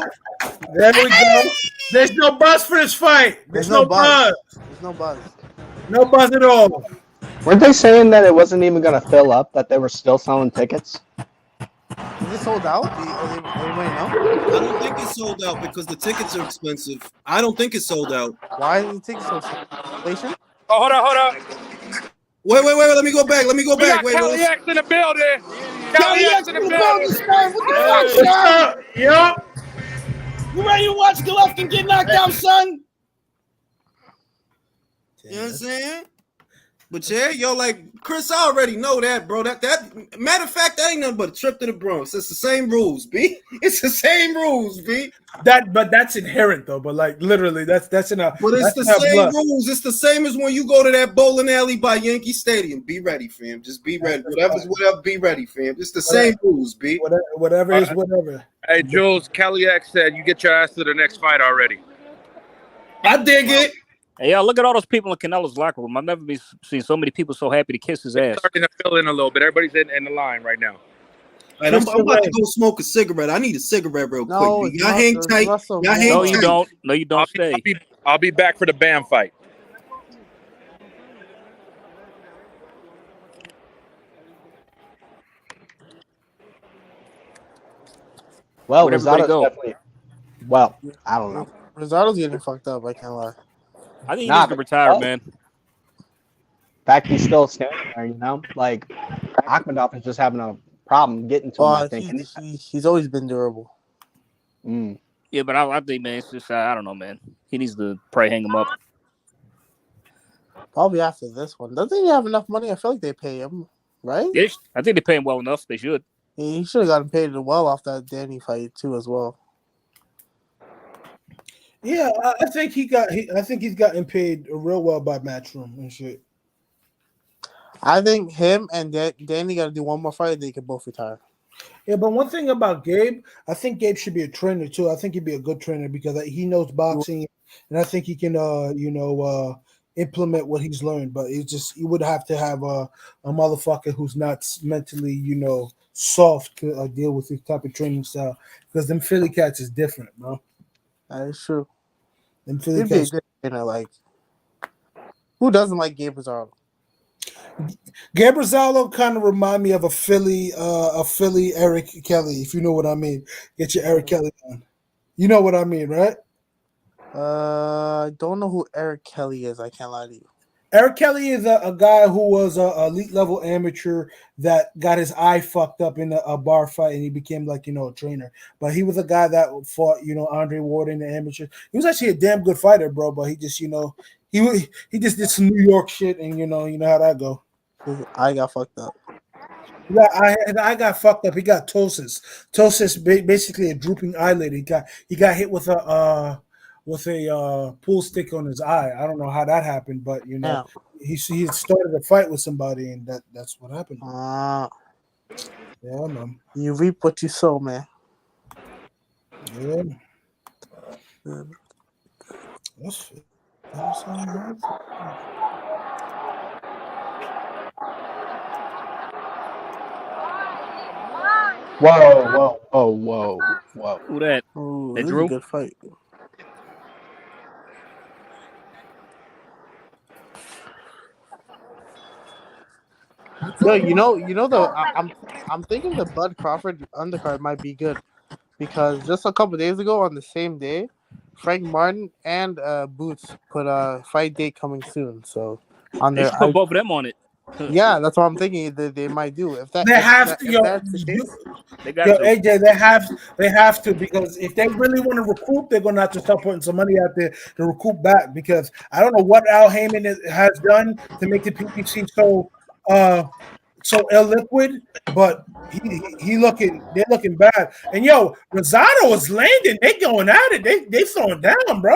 There we go. There's no buzz for this fight. There's no buzz. There's no buzz. No buzz at all. Weren't they saying that it wasn't even going to fill up, that they were still selling tickets? Is it sold out? Anybody know? I don't think it's sold out because the tickets are expensive. I don't think it's sold out. Why are the tickets so cheap? Inflation? Oh, hold on. Wait. Let me go back. We got Kelly X in the building. Kelly X in the building. What the fuck, son? Yo. You ready to watch Golovkin get knocked out, son? You know what I'm saying? But yeah, yo, like Chris, I already know that, bro. That matter of fact, that ain't nothing but a trip to the Bronx. It's the same rules, B. It's the same rules, B. But that's inherent though. But like literally, that's in a. But it's the same rules. It's the same as when you go to that bowling alley by Yankee Stadium. Be ready, fam. Just be ready. Whatever. Be ready, fam. It's the same rules, B. Whatever is whatever. Hey, Jules, Kelly X said you get your ass to the next fight already. I dig it. Hey, y'all, look at all those people in Canelo's locker room. I've never seen so many people so happy to kiss his ass. Starting to fill in a little bit. Everybody's in the line right now. Right, I'm about to go smoke a cigarette. I need a cigarette real quick. Y'all hang tight. Y'all hang No, tight. you don't. No, you don't. Stay. I'll be back for the Bam fight. Well, Where'd everybody Rosado's go? definitely. Well, I don't know. Rosado's getting fucked up. I can't lie. I think he needs to retire, man. In fact, he's still standing there, you know? Like, Akhmedov is just having a problem getting to him, I think. He's always been durable. Yeah, but I think, man, it's just, I don't know, man. He needs to probably hang him up. Probably after this one. Doesn't he have enough money? I feel like they pay him, right? Yeah, I think they pay him well enough. They should. He should have gotten paid well off that Danny fight, too, as well. Yeah, I think he's gotten paid real well by Matchroom and shit. I think him and Danny got to do one more fight. They can both retire. Yeah, but one thing about Gabe, I think Gabe should be a trainer too. I think he'd be a good trainer because he knows boxing, and I think he can, implement what he's learned. But you would have to have a motherfucker who's not mentally, soft to deal with this type of training style. Because them Philly cats is different, bro. That is true. Them Philly He'd be a cats. good trainer, like, who doesn't like Gabe Rosado? Gabe Rosado kind of remind me of a Philly Eric Kelly, if you know what I mean. Get your Eric Kelly on. You know what I mean, right? I don't know who Eric Kelly is. I can't lie to you. Eric Kelly is a guy who was an elite level amateur that got his eye fucked up in a bar fight, and he became a trainer. But he was a guy that fought, Andre Ward in the amateur. He was actually a damn good fighter, bro. But he just, he just did some New York shit, and you know how that go. I got fucked up. Yeah, I got fucked up. He got ptosis. Ptosis, basically a drooping eyelid. He got hit with a pool stick on his eye. I don't know how that happened, but he started a fight with somebody, and that's what happened. Yeah, man. You reap what you sow, man. Yeah. That's Whoa. Who that? Ooh, That this is Drew? a good fight. No, I'm thinking the Bud Crawford undercard might be good because just a couple days ago on the same day, Frank Martin and Boots put a fight date coming soon. So on They their should put both of them on it. yeah, that's what I'm thinking they might do. If that they if have that- to, if yo. that's the case, They got Yo, to. AJ, they have to because if they really want to recruit, they're gonna have to start putting some money out there to recruit back. Because I don't know what Al Heyman has done to make the PPC so illiquid, but they're looking bad. And yo, Rosado is landing. They going at it. They throwing down, bro.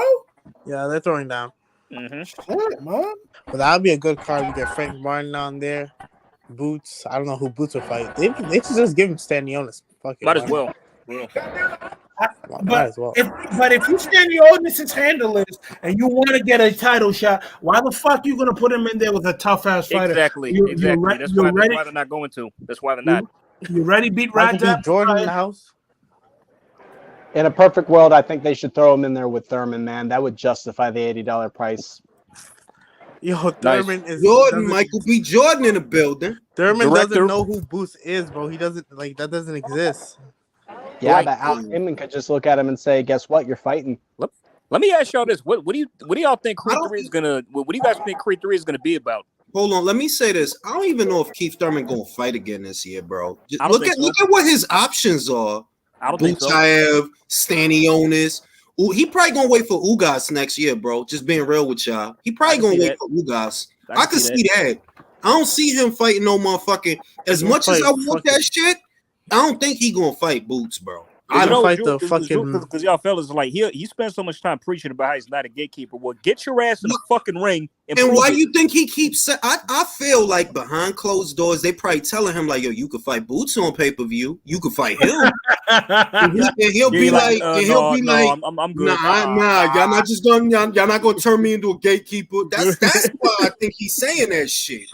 yeah, they're throwing down. Shit, man. But that would be a good card. We get Frank Martin on there. Boots. I don't know who Boots will fight. They should just give him Stanionis. Fuck it. Might as why well. not? But if you stand your oldest handlers and you want to get a title shot, why the fuck you gonna put him in there with a tough ass fighter? Exactly. That's why they're not going to. That's why they're not. You ready? Beat Michael Rajab? B. Jordan in the house. In a perfect world, I think they should throw him in there with Thurman, man. That would justify the $80 price. Yo, Thurman is Jordan, Michael B. Jordan in the building. Thurman doesn't know who Boots is, bro. He doesn't that doesn't exist. Yeah, but Al Heyman could just look at him and say, "Guess what? You're fighting." Let me ask y'all this: What do y'all think Creed 3 is gonna? What do you guys think Creed 3 is gonna be about? Hold on, let me say this. I don't even know if Keith Thurman gonna fight again this year, bro. Just look at what his options are. I don't think so. Butaev, Stanionis. He probably gonna wait for Ugas next year, bro. Just being real with y'all. He probably gonna wait for Ugas. I can see that. I don't see him fighting no motherfucking. As much as I want that shit, I don't think he gonna fight Boots, bro. I don't fight the fucking because y'all fellas like he spends so much time preaching about how he's not a gatekeeper. Well, get your ass in the fucking ring and why it. you think he keeps? I feel like behind closed doors, they probably telling him like, "Yo, you could fight Boots on pay-per-view. You could fight him." and he'll be like, I'm good. Nah, y'all not just gonna y'all not gonna turn me into a gatekeeper. That's why I think he's saying that shit.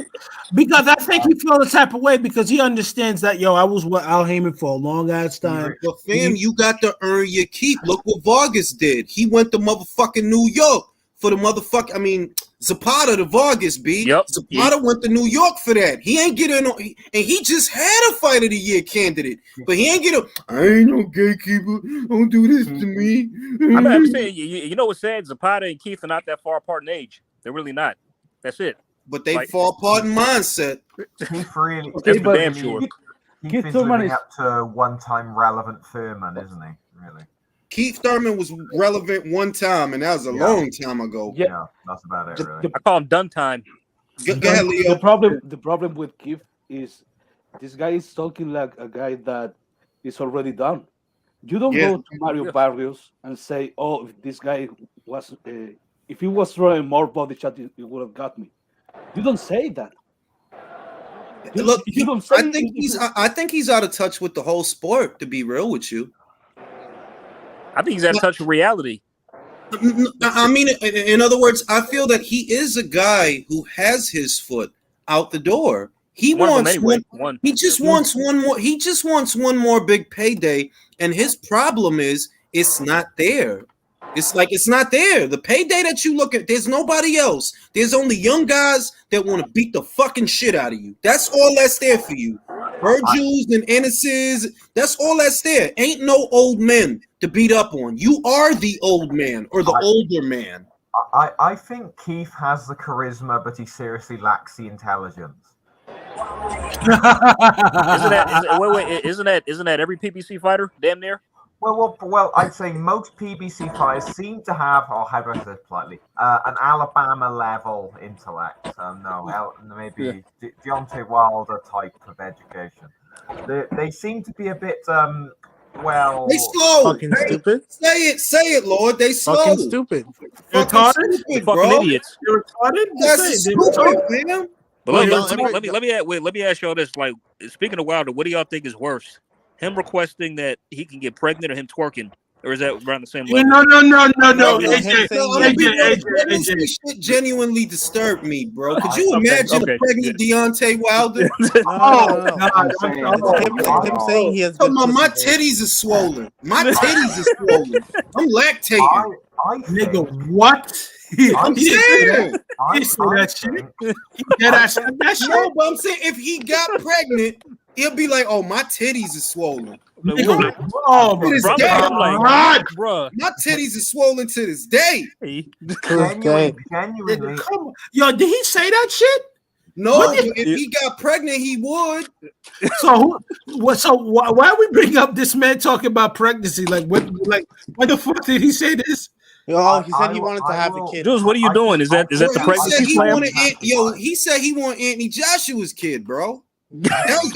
Because I think he feels the type of way because he understands that I was with Al Heyman for a long ass time. But fam, you got to earn your keep. Look what Vargas did. He went to motherfucking New York for the motherfucking. I mean, Zapata to Vargas, B. Yep. Zapata went to New York for that. He ain't getting on, and he just had a Fight of the Year candidate, but he ain't get a. I ain't no gatekeeper. Don't do this to me. I'm saying, you know what's sad? Zapata and Keith are not that far apart in age. They're really not. That's it. But they fall apart in mindset. Keith really, that's for damn sure. Keith is living up to one-time relevant Thurman, isn't he? Really. Keith Thurman was relevant one time, and that was a long time ago. Yeah, that's about it. Really. I call him done time. Go ahead, Leo. The problem with Keith is this guy is talking like a guy that is already done. You don't go to Mario Barrios and say, "Oh, if this guy was, if he was throwing more body shot, he would have got me." You don't say that. Look, I think he's out of touch with the whole sport. To be real with you, I think he's out of touch with reality. I mean, in other words, I feel that he is a guy who has his foot out the door. He wants one. He just wants one more. He just wants one more big payday, and his problem is it's not there. It's like it's not there. The payday that you look at, there's nobody else. There's only young guys that want to beat the fucking shit out of you. That's all that's there for you. Virgils and Ennises, that's all that's there. Ain't no old men to beat up on. You are the old man or the older man. I think Keith has the charisma, but he seriously lacks the intelligence. Isn't that every PBC fighter? Damn near. Well, I'd say most PBC fighters seem to have, or how do I say it politely, an Alabama level intellect. Maybe Deontay Wilder type of education. They seem to be a bit, they slow. Fucking stupid. Say it, Lord. They slow. Fucking stupid. Fucking stupid, fucking idiots. You're retarded. That's stupid, man. But let me ask y'all this: like, speaking of Wilder, what do y'all think is worse? Him requesting that he can get pregnant, or him twerking, or is that around the same level? No. This shit genuinely disturbed me, bro. Could you imagine a pregnant Deontay Wilder? Him saying he has. My titties are swollen. My titties are swollen. I'm lactating. Nigga, what? I'm saying. He said that shit. No, but I'm saying if he got pregnant, he'll be like, "Oh, my titties are swollen." Oh, to this day, bro. My titties are swollen to this day. Genuinely. Come on. Yo, did he say that shit? No, if he got pregnant, he would. So why we bring up this man talking about pregnancy? Like what the fuck did he say this? Yo, he said he wanted to have a kid. Jules, what are you doing? Is that the pregnancy plan? He said he wanted Anthony Joshua's kid, bro. That was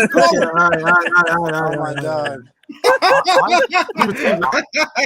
Oh my god.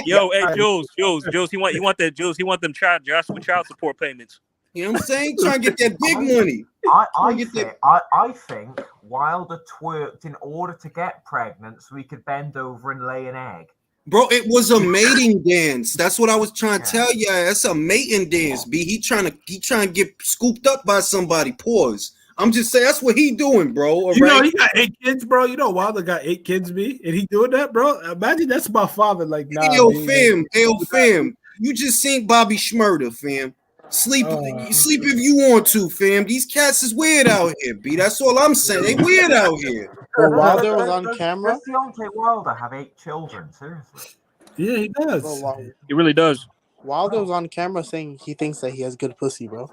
Yo, hey, Jules, he want them Joshua child support payments. You know what I'm saying? Trying to get that big money. I think Wilder twerked in order to get pregnant so he could bend over and lay an egg. Bro, it was a mating dance. That's what I was trying to tell you. That's a mating dance, B. He trying to get scooped up by somebody. Pause. I'm just saying that's what he doing, bro. All You know, right? he got 8 kids, bro. You know, Wilder got 8 kids, B, and he doing that, bro. Imagine that's my father. Like, nah, Fam. You just seen Bobby Schmurder, fam. Sleep if you want to, fam. These cats is weird out here, B. That's all I'm saying. They weird out here. Well, Wilder was on camera. Does Deontay Wilder have 8 children? Seriously? Yeah, he does. Bro, He really does. Wilder was on camera saying he thinks that he has good pussy, bro.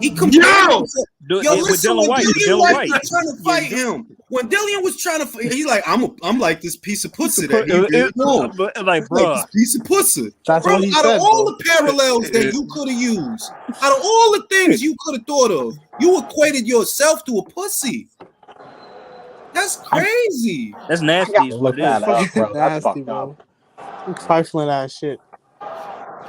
He compared himself. With Dylan White. Was trying to fight him. When Dillian was trying to fight, he's like, I'm like this piece of pussy that he did. No, like, bro, this piece of pussy. That's Bro, what he out said, of all bro. the parallels that you could have used, out of all the things you could have thought of, you equated yourself to a pussy. That's crazy. That's nasty. Look that up, bro. That's Nasty, fucked bro. up. Trifling ass shit.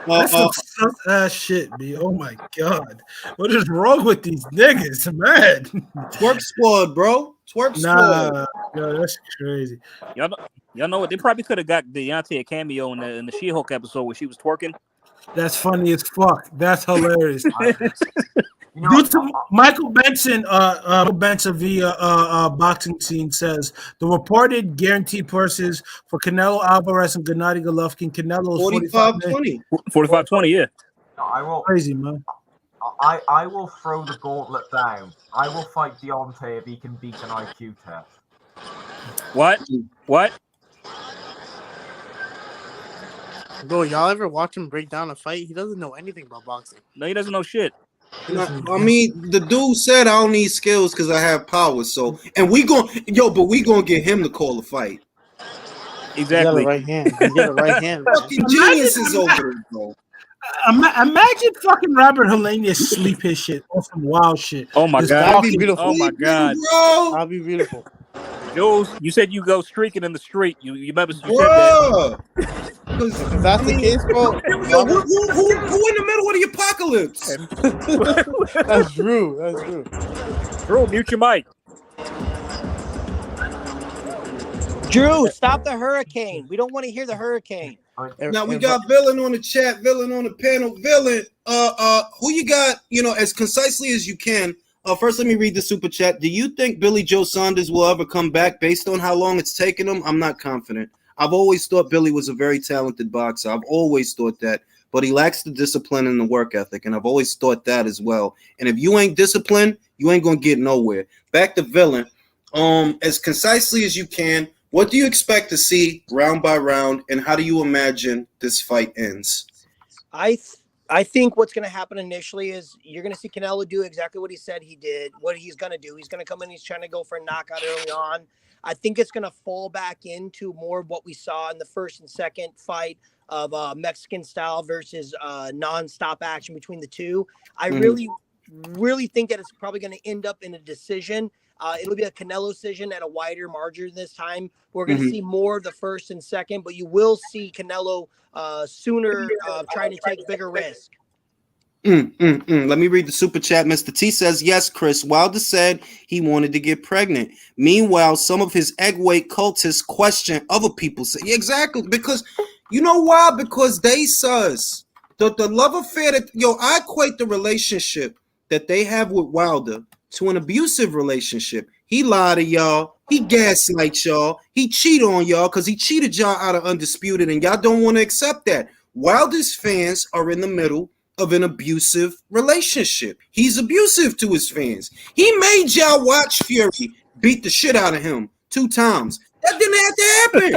That's some sus ass shit, B. Oh my god, what is wrong with these niggas, man? Twerk squad, bro. Twerk squad. Yo, that's crazy. Y'all know what? They probably could have got Deontay a cameo in the She-Hulk episode where she was twerking. That's funny as fuck. That's hilarious. Due to Michael Benson, via boxing scene says the reported guaranteed purses for Canelo Alvarez and Gennady Golovkin. Canelo is 45-20. 45-20, yeah. I will. Crazy, man. I will throw the gauntlet down. I will fight Deontay if he can beat an IQ test. What? Bro, y'all ever watch him break down a fight? He doesn't know anything about boxing. No, he doesn't know shit. I mean, the dude said I don't need skills because I have power. So, and we gonna get him to call a fight. Exactly. He got a right hand. He got a right hand. Fucking geniuses over there, bro. Imagine fucking Robert Helenius sleep his shit on some wild shit. Oh my god. That'd be beautiful. Oh my god. Bro. That'd be beautiful. Jules, you said you go streaking in the street. You remember you said Bro. If that's the case, bro. Yo, who in the middle of the apocalypse? That's true. That's true. Drew, mute your mic. Drew, stop the hurricane. We don't want to hear the hurricane. Now we got Villain on the chat, Villain on the panel. Villain, who you got, as concisely as you can. First, let me read the super chat. Do you think Billy Joe Saunders will ever come back based on how long it's taken him? I'm not confident. I've always thought Billy was a very talented boxer. I've always thought that, but he lacks the discipline and the work ethic, and I've always thought that as well. And if you ain't disciplined, you ain't gonna get nowhere. Back to Villain. As concisely as you can, what do you expect to see round by round, and how do you imagine this fight ends? I think what's going to happen initially is you're going to see Canelo do exactly what he said he did, what he's going to do. He's going to come in, he's trying to go for a knockout early on. I think it's going to fall back into more of what we saw in the first and second fight of Mexican style versus non-stop action between the two. I really think that it's probably going to end up in a decision. It'll be a Canelo decision at a wider margin this time. We're going to see more of the first and second, but you will see Canelo sooner trying to take bigger risk. Let me read the super chat. Mr. T says, yes, Chris. Wilder said he wanted to get pregnant. Meanwhile, some of his egg weight cultists question other people. Say, exactly, because you know why? Because they sus. The love affair that, I equate the relationship that they have with Wilder to an abusive relationship. He lied to y'all. He gaslight y'all. He cheat on y'all because he cheated y'all out of Undisputed, and y'all don't want to accept that. Wilder's fans are in the middle of an abusive relationship. He's abusive to his fans. He made y'all watch Fury beat the shit out of him 2 times. That didn't have to happen.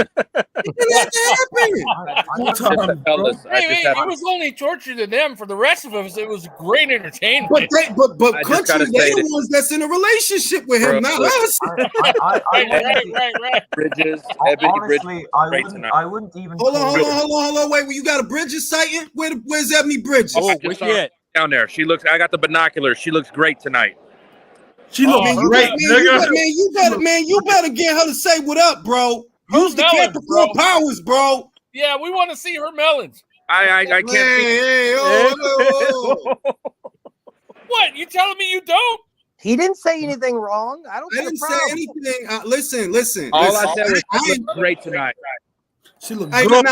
It didn't have to happen. It was only torture to them. For the rest of us, it was great entertainment. But country, they the ones that's in a relationship with him, not us. Right. Bridges, honestly, I wouldn't even. Hold on. Wait, you got a Bridges sighting? Where's Ebony Bridges? Oh, where's she down there? She looks. I got the binoculars. She looks great tonight. She looks great, You better get her to say what up, bro. Use the Capricorn powers, bro. Yeah, we want to see her melons. I can't see. What? You telling me you don't? He didn't say anything wrong. I didn't say anything. Listen. All I said was she looks great tonight. She looked All right, good.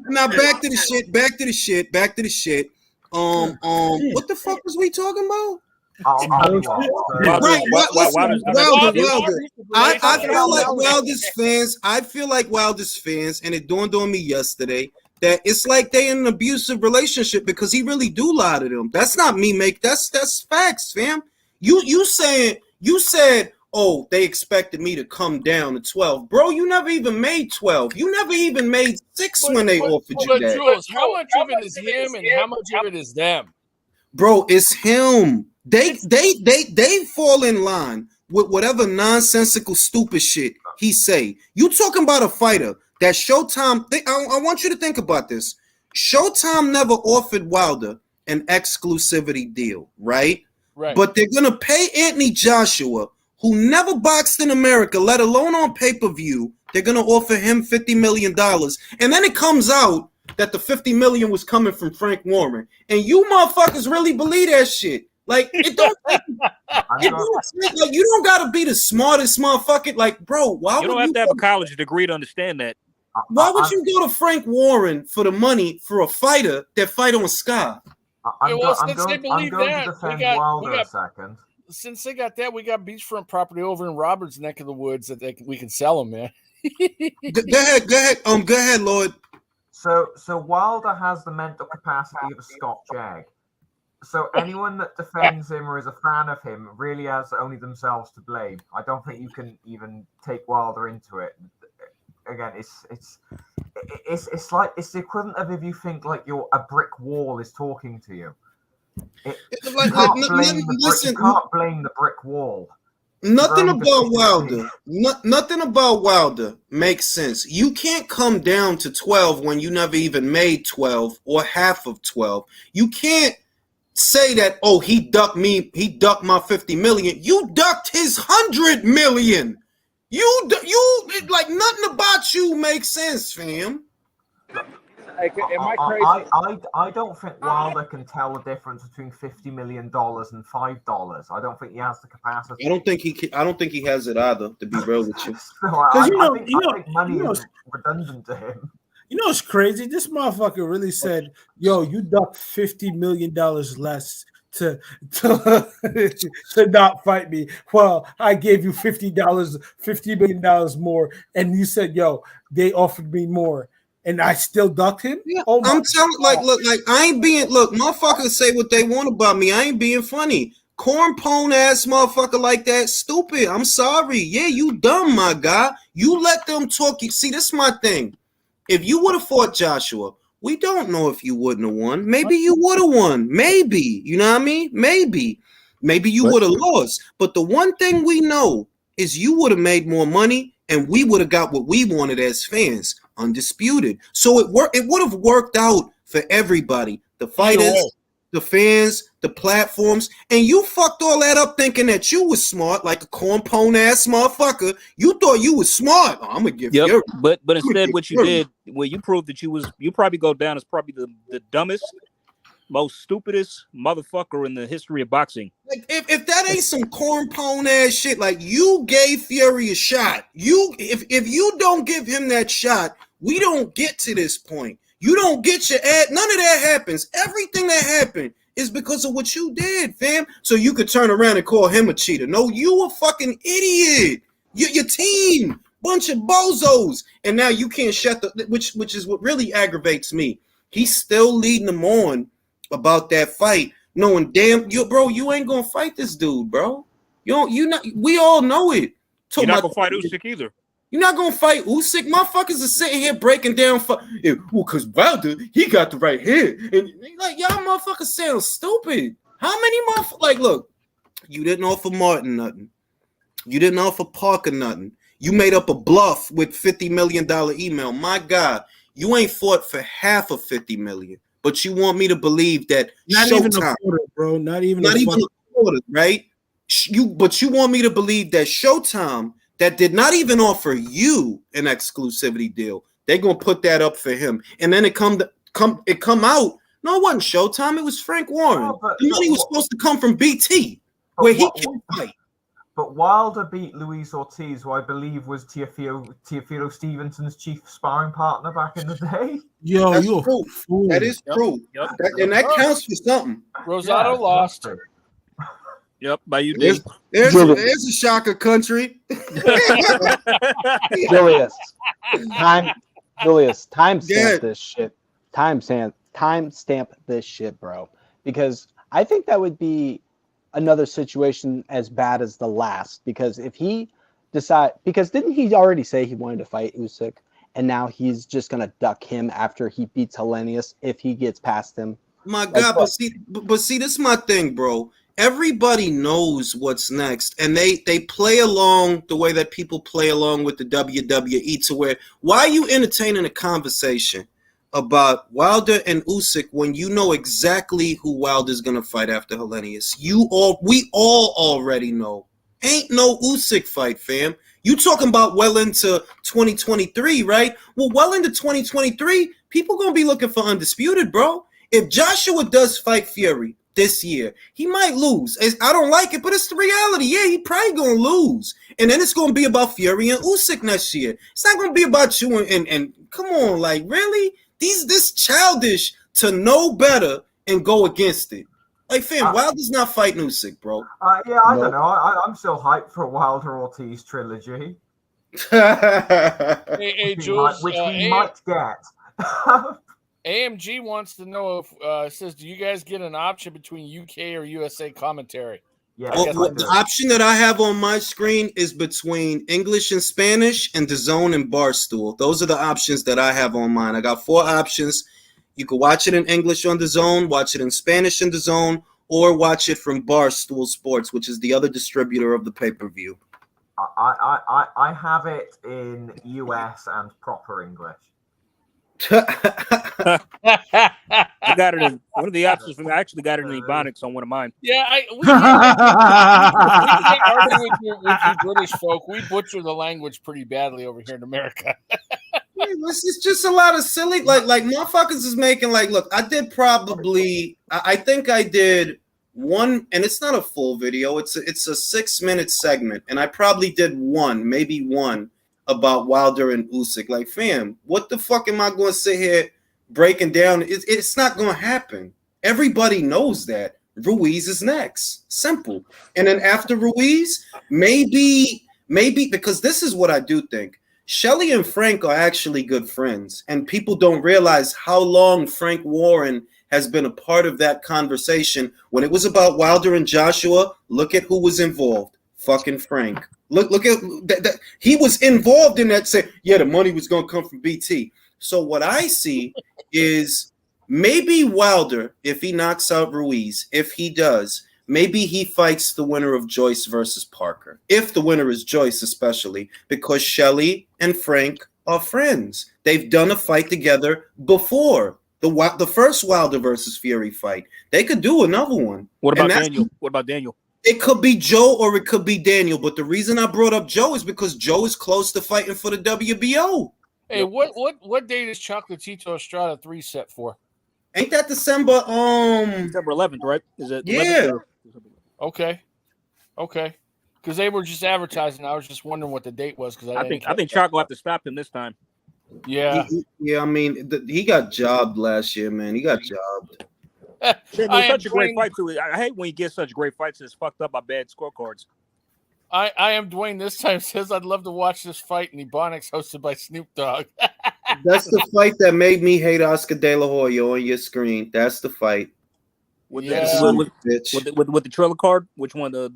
now back to the shit. Back to the shit. Back to the shit. What the fuck was we talking about? Right, Wilder. I feel like Wilder's fans, and it dawned on me yesterday that it's like they in an abusive relationship because he really do lie to them. That's not me, that's facts, fam. You said, oh, they expected me to come down to 12. Bro, you never even made 12. You never even made 6 when they offered you But that. Jules, how much of it is him and how much of it is them? Bro, it's him. They fall in line with whatever nonsensical stupid shit he say. You talking about a fighter that Showtime, I want you to think about this. Showtime never offered Wilder an exclusivity deal, right? Right. But they're gonna pay Anthony Joshua, who never boxed in America, let alone on pay-per-view. They're gonna offer him $50 million. And then it comes out that the $50 million was coming from Frank Warren. And you motherfuckers really believe that shit. Like, it don't like you don't gotta be the smartest motherfucker. Like, bro, why You don't would have to have a college degree to understand that. Why would you go to Frank Warren for the money for a fighter that fight on Sky? Since they believe that, we got, second. Since they got that, we got beachfront property over in Robert's neck of the woods that we can sell them, man. Go ahead, Lloyd. So Wilder has the mental capacity of a Scott Jag. So anyone that defends him or is a fan of him really has only themselves to blame. I don't think you can even take Wilder into it. Again, it's like it's the equivalent of if you think like a brick wall is talking to you. You can't blame the brick wall. Nothing about Wilder. Nothing about Wilder makes sense. You can't come down to 12 when you never even made 12 or half of 12. You can't say that, oh, he ducked my 50 million. You ducked his 100 million. You like nothing about you makes sense, fam. Am I crazy? I don't think Wilder can tell the difference between $50 million and $5. I don't think he has the capacity. I don't think he has it either, to be real with you. I think money is redundant to him. You know what's crazy? This motherfucker really said, yo, you ducked $50 million less to not fight me. Well, I gave you $50 million more, and you said, yo, they offered me more. And I still ducked him? Yeah, I'm telling, look, I ain't being, motherfuckers say what they want about me. I ain't being funny. Corn pone ass motherfucker like that, stupid. I'm sorry. Yeah, you dumb, my guy. You let them talk. See, this is my thing. If you would have fought Joshua, we don't know if you wouldn't have won. Maybe you would have won. Maybe. You know what I mean? Maybe. Maybe you would have lost. But the one thing we know is you would have made more money and we would have got what we wanted as fans. Undisputed. So it would have worked out for everybody. The fighters, the fans, the platforms, and you fucked all that up thinking that you was smart, like a corn pone ass motherfucker. You thought you was smart. Oh, I'm gonna give you. But instead, what you did, well, you proved that you probably go down as probably the dumbest, most stupidest motherfucker in the history of boxing. Like if that ain't some corn pone ass shit, like you gave Fury a shot. If you don't give him that shot, we don't get to this point. You don't get your ad. None of that happens. Everything that happened is because of what you did, fam. So you could turn around and call him a cheater. No, you a fucking idiot. Your team, bunch of bozos. And now you can't shut which is what really aggravates me. He's still leading them on about that fight, knowing damn you ain't gonna fight this dude, bro. We all know it. You're not gonna fight Usyk either. You're not gonna fight Usyk. Motherfuckers are sitting here breaking down because Wilder, he got the right here. And like y'all motherfuckers sound stupid. How many motherfuckers? Like, look, you didn't offer Martin nothing. You didn't offer Parker nothing. You made up a bluff with $50 million email. My God, you ain't fought for half of $50 million. But you want me to believe that not even a quarter, bro. Not even a quarter, right? But you want me to believe that Showtime, that did not even offer you an exclusivity deal, they're gonna put that up for him, and then it come out. No, it wasn't Showtime. It was Frank Warren. The money was supposed to come from BT, where he can fight. But Wilder beat Luis Ortiz, who I believe was Teofilo Stevenson's chief sparring partner back in the day. Yo, That's you a true. fool. That is true. And that counts for something. Rosado lost. Yep, by you, Dave. There's a shocker country. Julius, timestamp this shit. Timestamp this shit, bro. Because I think that would be another situation as bad as the last. Because if he didn't he already say he wanted to fight Usyk, and now he's just gonna duck him after he beats Hellenius if he gets past him? My God, but see, this is my thing, bro. Everybody knows what's next, and they play along the way that people play along with the WWE. To where, why are you entertaining a conversation about Wilder and Usyk when you know exactly who Wilder's gonna fight after Hellenius? We all already know. Ain't no Usyk fight, fam. You talking about well into 2023, right? Well into 2023, people gonna be looking for undisputed, bro. If Joshua does fight Fury this year, he might lose. I don't like it, but it's the reality. Yeah, he probably gonna lose, and then it's gonna be about Fury and Usyk next year. It's not gonna be about you and come on, like really? This childish to know better and go against it. Like, fam, Wilder's not fighting Usyk, bro. Yeah, I don't know. I'm still hyped for a Wilder Ortiz trilogy. Hey, Jules, which we might get. AMG wants to know if says, do you guys get an option between UK or USA commentary? Yeah. Well, the option that I have on my screen is between English and Spanish and DAZN and Barstool. Those are the options that I have on mine. I got 4 options. You can watch it in English on DAZN, watch it in Spanish in DAZN, or watch it from Barstool Sports, which is the other distributor of the pay-per-view. I have it in US and proper English. I got it in one of the options for me. I actually got it in Ebonics on one of mine. Yeah, we can't argue with you British folk. We butcher the language pretty badly over here in America. It's just a lot of silly, like motherfuckers is making look, I did probably, I think I did one, and it's not a full video. It's a 6-minute segment, and I probably did maybe one about Wilder and Usyk. Like, fam, what the fuck am I going to sit here breaking down? It's not going to happen. Everybody knows that. Ruiz is next. Simple. And then after Ruiz, maybe, because this is what I do think. Shelly and Frank are actually good friends, and people don't realize how long Frank Warren has been a part of that conversation. When it was about Wilder and Joshua, look at who was involved. Fucking Frank. Look at that. He was involved in that. Say, yeah, the money was going to come from BT. So what I see is maybe Wilder, if he knocks out Ruiz, if he does, maybe he fights the winner of Joyce versus Parker. If the winner is Joyce, especially because Shelly and Frank are friends. They've done a fight together before. The first Wilder versus Fury fight. They could do another one. What about Daniel? What about Daniel? It could be Joe or it could be Daniel. But the reason I brought up Joe is because Joe is close to fighting for the WBO. Hey, what date is Chocolatito Estrada 3 set for? Ain't that December? December 11th, right? Is it? Yeah. Okay. Because they were just advertising. I was just wondering what the date was. Because I think Choco will have to stop him this time. Yeah. I mean, he got jobbed last year, man. He got jobbed. Such a great fight too. I hate when you get such great fights and it's fucked up by bad scorecards. I am Dwayne. This time says I'd love to watch this fight in Ebonics hosted by Snoop Dogg. That's the fight that made me hate Oscar De La Hoya on your screen. That's the fight. With the trailer card, which one? With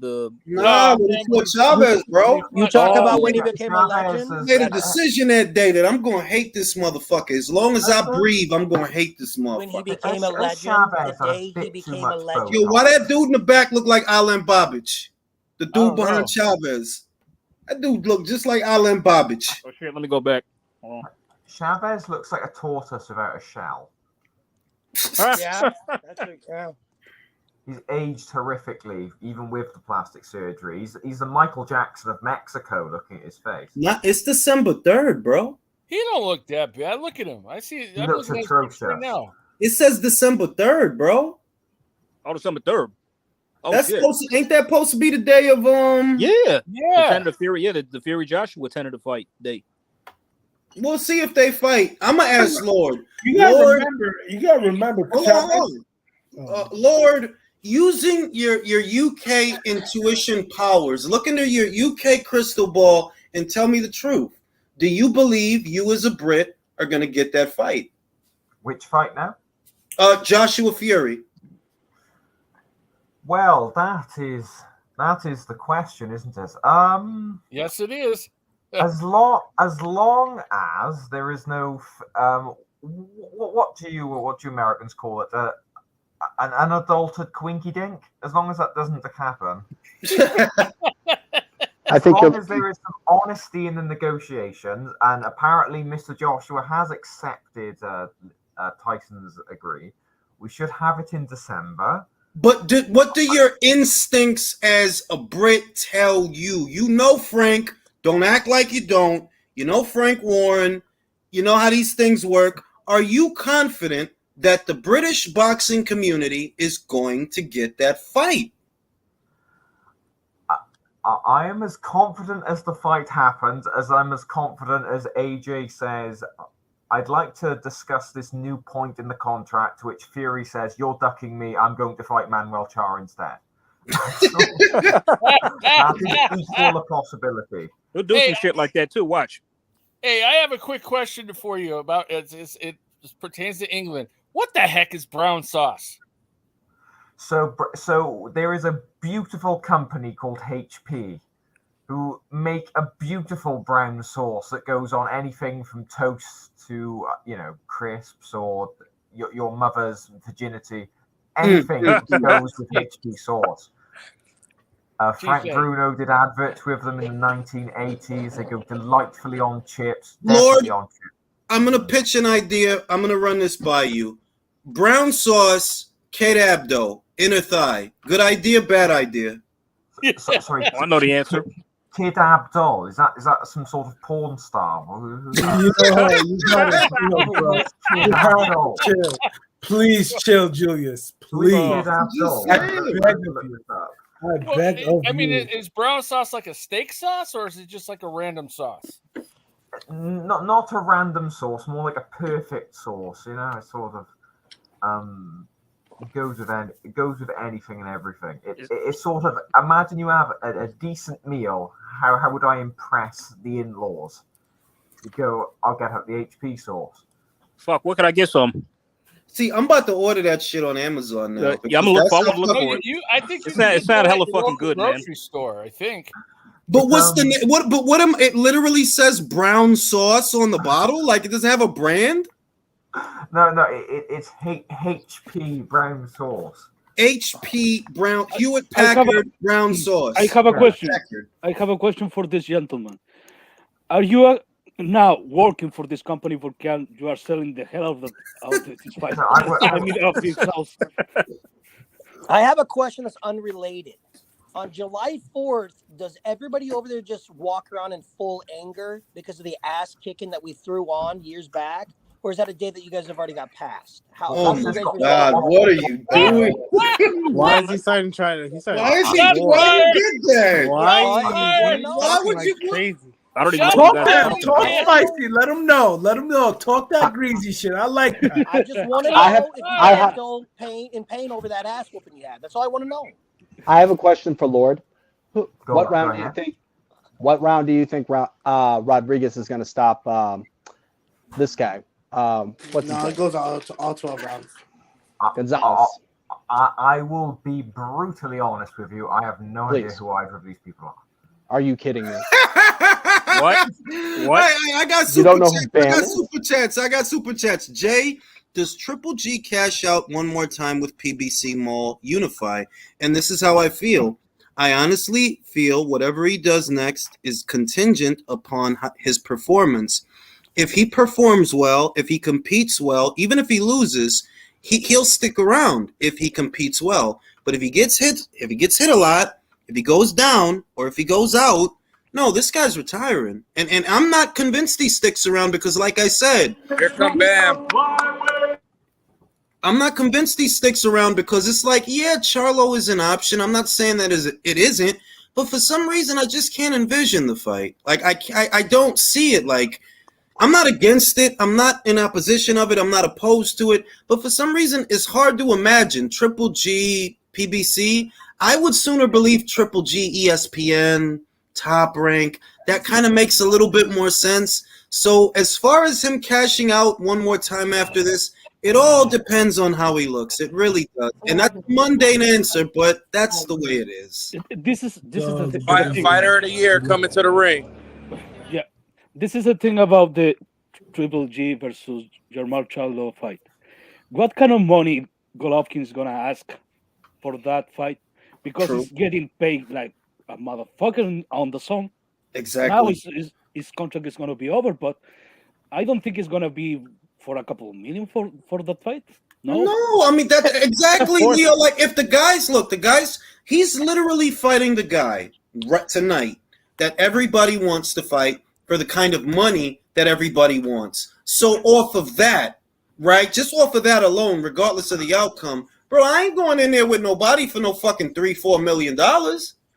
Chavez, bro. You talk about when he became a legend. Made a decision that day that I'm gonna hate this motherfucker. As long as I breathe, I'm gonna hate this motherfucker. When he became a legend, the day he became a legend. Yo, why that dude in the back look like Alan Babic? The dude behind Chavez. That dude look just like Alan Babic. Oh shit! Let me go back. Chavez looks like a tortoise without a shell. Yeah. He's aged horrifically, even with the plastic surgery. He's the Michael Jackson of Mexico, looking at his face. It's December 3rd, bro. He don't look that bad. Look at him. I see. He looks atrocious right now. It says December 3rd, bro. Oh, December 3rd. That's shit. ain't that supposed to be the day of Yeah. Yeah. The tentative Fury, the Fury Joshua tentative fight day. We'll see if they fight. I'm gonna ask Lord. You gotta Lord, remember. hold on. Lord, using your UK intuition powers, look into your UK crystal ball and tell me the truth. Do you believe you as a Brit are gonna get that fight? Which fight now? Joshua Fury. Well, that is the question, isn't it? Yes, it is. As long as there is no what do you Americans call it? An unadulterated quinky dink. As long as that doesn't happen. As long as there is some honesty in the negotiations, and apparently Mr. Joshua has accepted Tyson's agree, we should have it in December. But what do your instincts as a Brit tell you? You know Frank. Don't act like you don't. You know Frank Warren. You know how these things work. Are you confident that the British boxing community is going to get that fight? I am as confident as the fight happens as I'm as confident as AJ says, I'd like to discuss this new point in the contract, to which Fury says, you're ducking me, I'm going to fight Manuel Char instead. That is equal a possibility. He'll do some shit like that too, watch. Hey, I have a quick question for you about it pertains to England. What the heck is brown sauce? So there is a beautiful company called HP who make a beautiful brown sauce that goes on anything from toast to crisps or your mother's virginity. Anything goes with HP sauce. Frank Bruno did adverts with them in the 1980s. They go delightfully on chips. Lord, on chips. I'm going to pitch an idea. I'm going to run this by you. Brown sauce, Kate Abdo, inner thigh. Good idea, bad idea? Sorry. I know the answer. Kid Abdul, is that some sort of porn star? Chill. Please chill, Julius. Please. I mean, is brown sauce like a steak sauce, or is it just like a random sauce? Not a random sauce, more like a perfect sauce. It's sort of it goes with anything and everything. It's sort of, imagine you have a decent meal. How would I impress the in-laws? You go, I'll get out the HP sauce. Fuck, where can I get some? See, I'm about to order that shit on Amazon now. Yeah, I'm gonna look for it. I think it sounded hella fucking good, man. Grocery store, I think. But what's the name? It literally says brown sauce on the bottle. Like it doesn't have a brand. No, it's HP brown sauce. HP brown Hewitt Packard brown sauce. I have a question. I have a question for this gentleman. Are you now working for this company for Can? You are selling the hell out of this fight. Of this house. I have a question that's unrelated. On July 4th, does everybody over there just walk around in full anger because of the ass kicking that we threw on years back? Or is that a day that you guys have already got past? Oh my God! What are you doing? Why is he starting trying to? Why is he trying to get there? Why would you crazy? I don't even Talk spicy. Let him know. Talk that greasy shit. I like that. I just want to know if you guys still in pain over that ass whooping you had. That's all I want to know. I have a question for Lord. What round do you think Rodriguez is going to stop this guy? It goes all 12 rounds. Gonzalez. I will be brutally honest with you. I have no idea who either of these people are. Are you kidding me? What? I got super chats. Jay, does Triple G cash out one more time with PBC Mall Unify? And this is how I feel. I honestly feel whatever he does next is contingent upon his performance. If he performs well, if he competes well, even if he loses, he'll stick around if he competes well. But if he gets hit a lot, if he goes down, or if he goes out, no, this guy's retiring. And I'm not convinced he sticks around because, like I said, here come Bam. I'm not convinced he sticks around because it's like, yeah, Charlo is an option. I'm not saying that it isn't, but for some reason, I just can't envision the fight. Like, I don't see it. Like, I'm not against it. I'm not in opposition of it. I'm not opposed to it. But for some reason, it's hard to imagine Triple G, PBC. I would sooner believe Triple G, ESPN, Top Rank. That kind of makes a little bit more sense. So as far as him cashing out one more time after this, it all depends on how he looks. It really does. And that's a mundane answer, but that's the way it is. This is the thing. Fighter of the year coming to the ring. Yeah, this is the thing about the Triple G versus Jermall Charlo fight. What kind of money Golovkin's gonna ask for that fight? Because True. he's getting paid like a motherfucker on the song. Exactly. Now his contract is gonna be over, but I don't think it's gonna be for a couple of million for that fight. No, I mean that's exactly Leo. Like if the guys, he's literally fighting the guy right tonight that everybody wants to fight for the kind of money that everybody wants. So off of that, right? Just off of that alone, regardless of the outcome, bro, I ain't going in there with nobody for no fucking $3-4 million.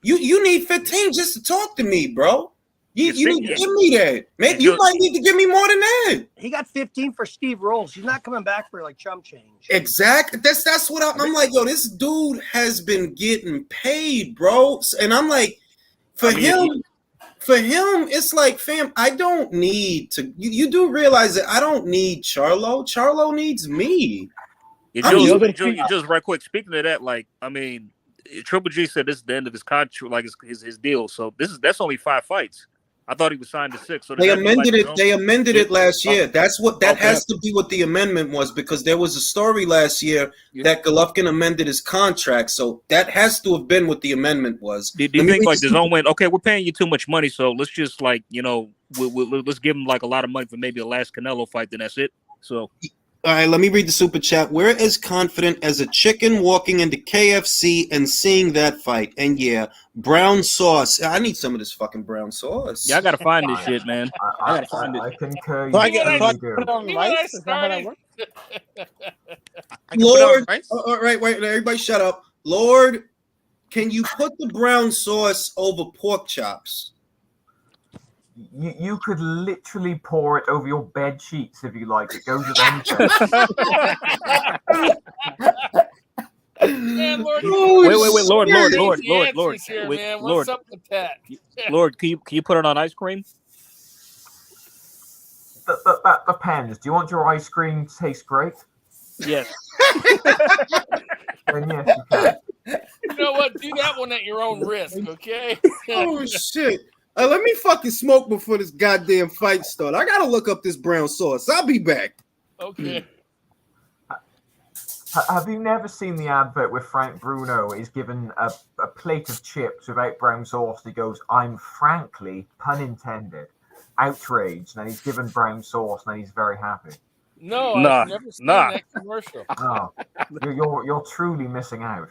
You need 15 just to talk to me, bro. You need to give me that. Maybe you might need to give me more than that. He got 15 for Steve Rolls. He's not coming back for like chump change. Exactly. That's what I'm like, yo, this dude has been getting paid, bro. And I'm like, for him, it's like, fam, I don't need to. You do realize that I don't need Charlo. Charlo needs me. Just right quick. Speaking of that, like, I mean, Triple G said this is the end of his contract, like his deal. So that's only 5 fights. I thought he was signed to 6. So they amended it. They amended it last year. That's what has to be what the amendment was, because there was a story last year that Golovkin amended his contract. So that has to have been what the amendment was. Do you think like the zone went, okay, we're paying you too much money, so let's just like let's give him like a lot of money for maybe the last Canelo fight, then that's it. So. All right, let me read the super chat. We're as confident as a chicken walking into KFC and seeing that fight. And yeah, brown sauce. I need some of this fucking brown sauce. Yeah, I gotta find this shit, man. I gotta find it. I concur. So I put it on rice? Is that how that works? Lord, all right, wait, everybody shut up. Lord, can you put the brown sauce over pork chops? You could literally pour it over your bed sheets if you like. It goes with anything. Man, Lord, wait, Lord. Here, Wait, man. Lord. What's up with that? Lord, can you put it on ice cream? That depends. Do you want your ice cream to taste great? Yes. Then yes, you can. You know what? Do that one at your own risk, okay? Oh shit. Let me fucking smoke before this goddamn fight starts. I gotta look up this brown sauce. I'll be back. Okay. Have you never seen the advert with Frank Bruno? He's given a plate of chips without brown sauce. He goes, "I'm frankly, pun intended, outraged." And he's given brown sauce, and he's very happy. No, I've never seen that commercial. Oh, you're truly missing out.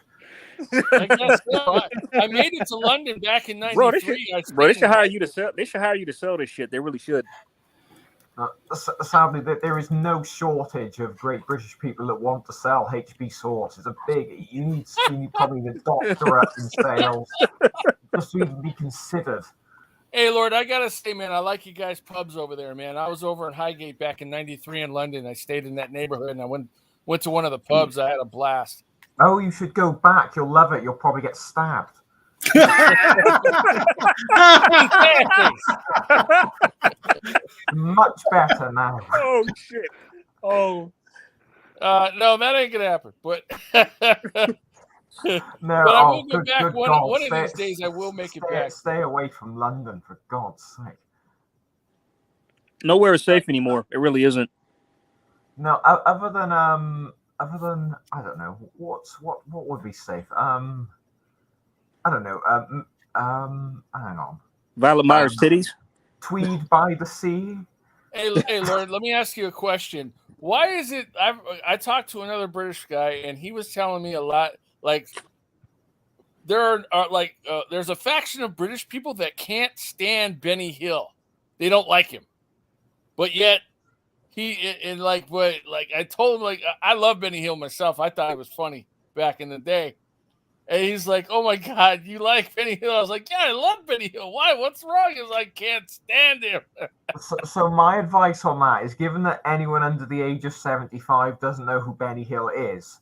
I guess so. I made it to London back in '93. Bro, they should hire you to sell. They should hire you to sell this shit. They really should. Sadly, there is no shortage of great British people that want to sell HB sauce. It's a big. You need probably the doctorate in sales just to even be considered. Hey, Lord, I gotta say, man, I like you guys' pubs over there, man. I was over in Highgate back in '93 in London. I stayed in that neighborhood, and I went to one of the pubs. I had a blast. Oh, you should go back. You'll love it. You'll probably get stabbed. Much better now. Oh shit. Oh. No, that ain't gonna happen. But no, but I will get back one of these days. I will make it back. Stay away from London, for God's sake. Nowhere is safe anymore. It really isn't. No, other than I don't know what would be safe. I don't know. Hang on. Violet Myers titties. Tweed by the sea. Hey, Lord, let me ask you a question. Why is it? I talked to another British guy, and he was telling me a lot. Like there are there's a faction of British people that can't stand Benny Hill. They don't like him, but yet and like what, like I told him, like I love Benny Hill myself. I thought it was funny back in the day. And he's like, "Oh my God, you like Benny Hill?" I was like, "Yeah, I love Benny Hill. Why? What's wrong?" He was like, "Can't stand him." So my advice on that is, given that anyone under the age of 75 doesn't know who Benny Hill is,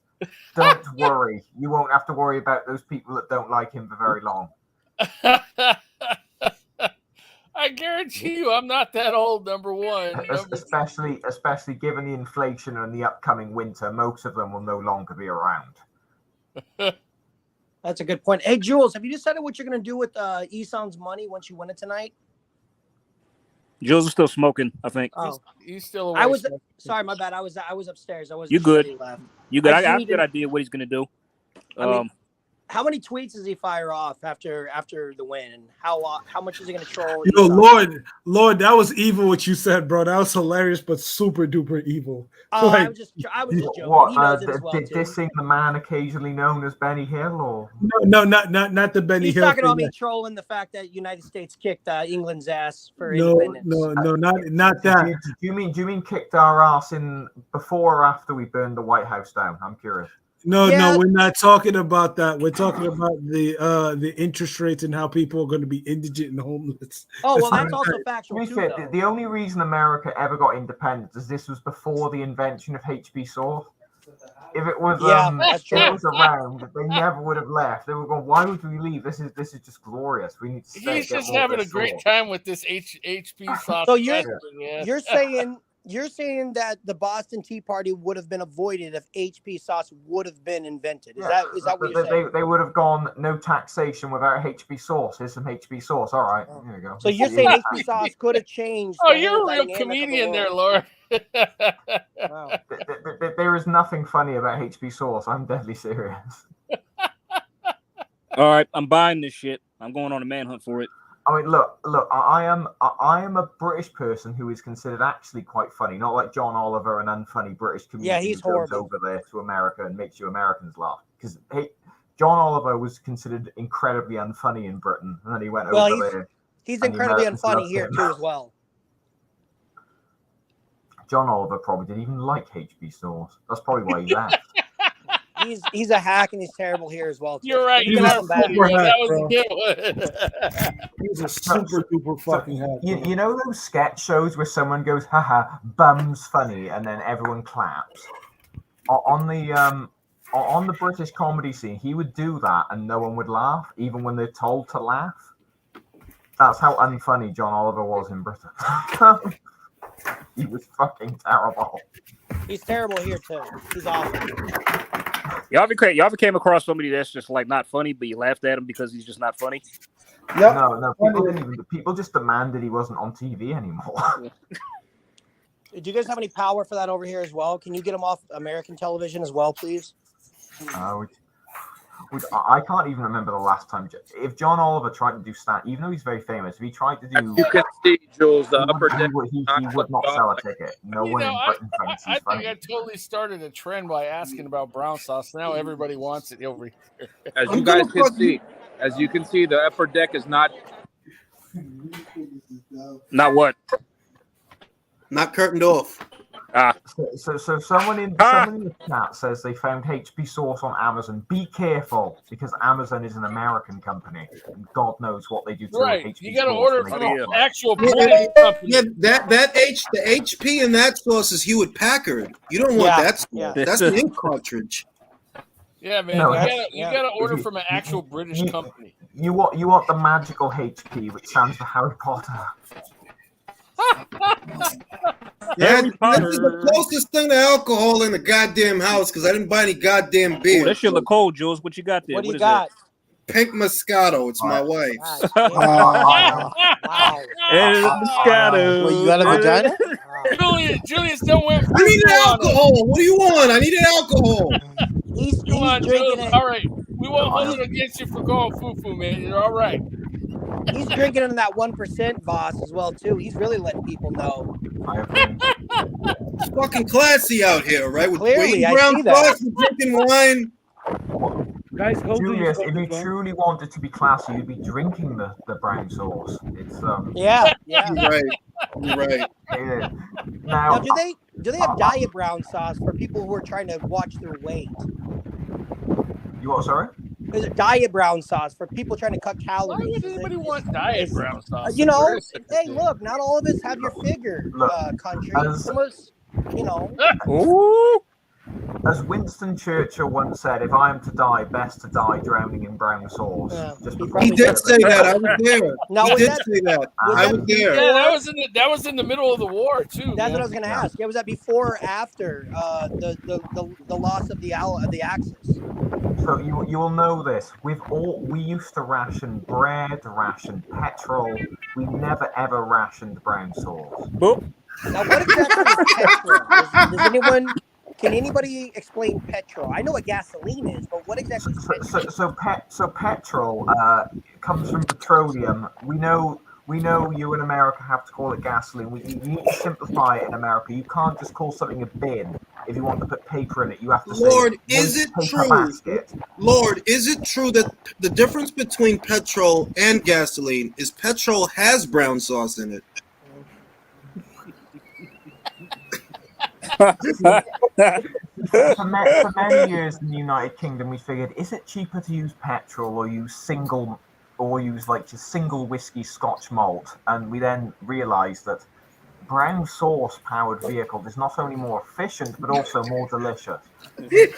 don't worry. You won't have to worry about those people that don't like him for very long. I guarantee you, I'm not that old. Number one, Especially given the inflation and the upcoming winter, most of them will no longer be around. That's a good point. Hey, Jules, have you decided what you're going to do with Isan's money once you win it tonight? Jules is still smoking, I think. Oh, he's still away. I was sorry, my bad. I was upstairs. I wasn't. You good? Sure he left. You good? I just have a need good to- idea what he's gonna do. I mean, how many tweets does he fire off after the win, and how much is he going to troll? Yo, Isan? Lord, that was evil what you said, bro. That was hilarious, but super duper evil. Oh, Like, I was just joking. What, He knows it as well too. dissing the man occasionally known as Benny Hill, or no, not the Benny He's Hill talking about thing. me trolling the fact that United States kicked England's ass for No, independence. no, not that. Do you mean kicked our ass in before or after we burned the White House down? I'm curious. No, we're not talking about that. We're talking about the interest rates and how people are going to be indigent and homeless. Oh, well, that's also factual To be too, fair, though. the only reason America ever got independence is this was before the invention of HB sauce. If it was, that's true. if it was around, they never would have left. They were going, "Why would we leave? This is just glorious. We need to stay." He's just having a great time with this HP sauce. So you're saying that the Boston Tea Party would have been avoided if HP sauce would have been invented. Is that what you're saying? They would have gone no taxation without HB sauce. Here's some HB sauce. All right, here you go. So you're saying HP sauce could have changed? Oh, the you're whole a real dynamic of the comedian there, world. Lord. Wow. There is nothing funny about HB sauce. I'm deadly serious. All right, I'm buying this shit. I'm going on a manhunt for it. I mean, look. I am a British person who is considered actually quite funny, not like John Oliver, an unfunny British comedian he's who goes horrible. over there to America and makes you Americans laugh. Because John Oliver was considered incredibly unfunny in Britain, and then he went over there. He's and the incredibly Americans unfunny loved here him. too, as well. John Oliver probably didn't even like HB sauce. That's probably why he left. He's a hack and he's terrible here as well. Too. You're right. You You can are have him back. funny, bro. That was a good one. He's a super duper fucking hack. You know those sketch shows where someone goes, "Haha, bum's funny," and then everyone claps. On the British comedy scene, he would do that, and no one would laugh, even when they're told to laugh. That's how unfunny John Oliver was in Britain. He was fucking terrible. He's terrible here too. He's awful. Y'all ever came across somebody that's just like not funny, but you laughed at him because he's just not funny? No, people just demanded he wasn't on TV anymore. Do you guys have any power for that over here as well? Can you get him off American television as well, please? I can't even remember the last time. If John Oliver tried to do stand, even though he's very famous, if he tried to do, You can see, Jules, the upper deck. he would not sell a ticket. No one in Britain thinks I he's funny. think I totally started a trend by asking about brown sauce. Now everybody wants it over here. As you can see, the upper deck is not. Not what? Not curtained off. So someone in the chat says they found HP sauce on Amazon. Be careful, because Amazon is an American company, and God knows what they do to Right. HP You got to sauce order when from they an get it. actual British company. Yeah, the HP in that sauce is Hewlett Packard. You don't want that sauce. yeah. That's an ink cartridge. Yeah, man. No, you gotta order from an actual British company. You want the magical HP, which stands for Harry Potter. Yeah, this is the closest thing to alcohol in the goddamn house because I didn't buy any goddamn beer. That shit look cold, Jules. What you got there? What do you is got? Pink Moscato. It's my wife's. Wow. Moscato. Well, you got a vagina? Julius, don't win. I need alcohol. What do you want? I need alcohol. He's Come on, drinking Jules. it. All right. We won't hold it against you for going foo-foo, man. You're all right. He's drinking in that 1% boss as well too. He's really letting people know. It's fucking classy out here, right? With Clearly, I brown see that. sauce and drinking wine. Guys, go to Julius, your if you phone. truly wanted to be classy, you'd be drinking the brown sauce. It's Yeah. You're right. You're right. it is. Now, Now, Do they have diet brown sauce for people who are trying to watch their weight? You what? Sorry. Is it diet brown sauce for people trying to cut calories? Why would anybody want diet brown sauce? You That's know, very sick hey, of look, not all of us have your figure, country. Some of us, you know. As Winston Churchill once said, if I am to die, best to die drowning in brown sauce. Just He did say that. I was there. Now, He was did that- say that. was I that was there. Yeah, that was in the middle of the war too. That's man. what I was going to ask. Yeah, was that before or after the loss of the Axis? So you will know this. We used to ration bread, ration petrol. We never ever rationed brown sauce. Now, what exactly is petrol? Does anyone? Can anybody explain petrol? I know what gasoline is, but what exactly is petrol? So petrol comes from petroleum. We know you in America have to call it gasoline. You need to simplify it in America. You can't just call something a bin. If you want to put paper in it, you have to Lord, say is it paper true? basket. Lord, is it true that the difference between petrol and gasoline is petrol has brown sauce in it? For many years in the United Kingdom, we figured, is it cheaper to use petrol or use single whiskey Scotch malt? And we then realised that brown sauce powered vehicle is not only more efficient but also more delicious. But the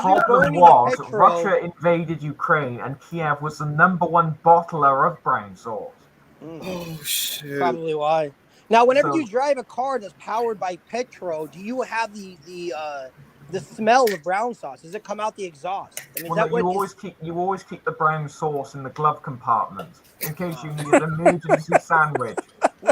problem was Russia invaded Ukraine and Kiev was the #1 bottler of brown sauce. Oh shit! Probably why. Now, whenever you drive a car that's powered by petrol, do you have the smell of brown sauce? Does it come out the exhaust? I mean, You always keep the brown sauce in the glove compartment in case you need an emergency sandwich.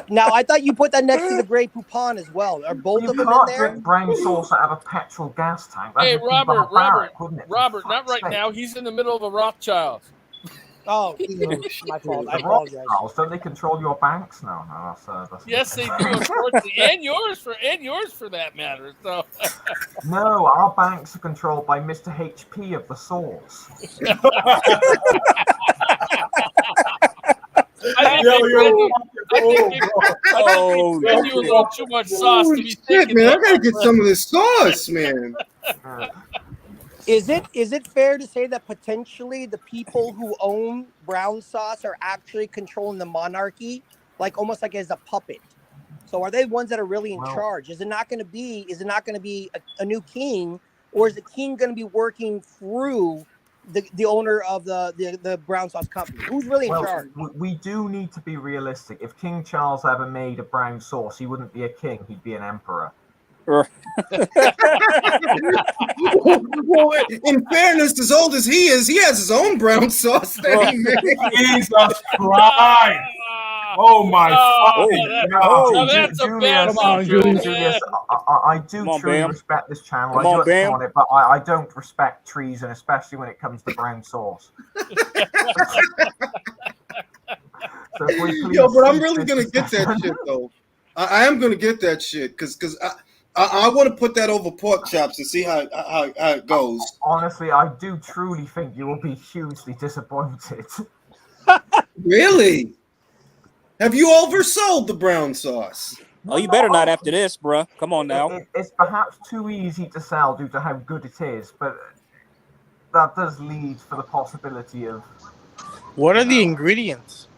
Now, I thought you put that next to the Grey Poupon as well. Are both of them in can't there? drink brown sauce out of a petrol gas tank. That'd Hey, be barbaric, wouldn't it? Robert, not right now. He's in the middle of a Rothschild. Oh, my fault. I The apologize. Rothschilds, don't they control your banks? No, that's Yes, they do, unfortunately, and yours for that matter. So. No, our banks are controlled by Mr. HP of the sauce. I think they fed you a little too much sauce to be Shit, thinking man! I that. gotta get some of this sauce, man. Is it fair to say that potentially the people who own brown sauce are actually controlling the monarchy, like almost like as a puppet? So are they the ones that are really in charge? Is it not going to be a new king, or is the king going to be working through the owner of the brown sauce company? Who's really in charge? We do need to be realistic. If King Charles ever made a brown sauce, he wouldn't be a king; he'd be an emperor. Well, in fairness, as old as he is, he has his own brown sauce that he made. Jesus Christ! Oh my God! That's a bad Julius, I do truly respect this channel. I do on it, but I don't respect treason, especially when it comes to brown sauce. Yo, but I'm really gonna get that shit though. I am gonna get that shit because I want to put that over pork chops and see how it goes. Honestly, I do truly think you will be hugely disappointed. Really? Have you oversold the brown sauce? Oh, you better not after this, bruh. Come on now. It's perhaps too easy to sell due to how good it is, but that does lead for the possibility of... What are the ingredients?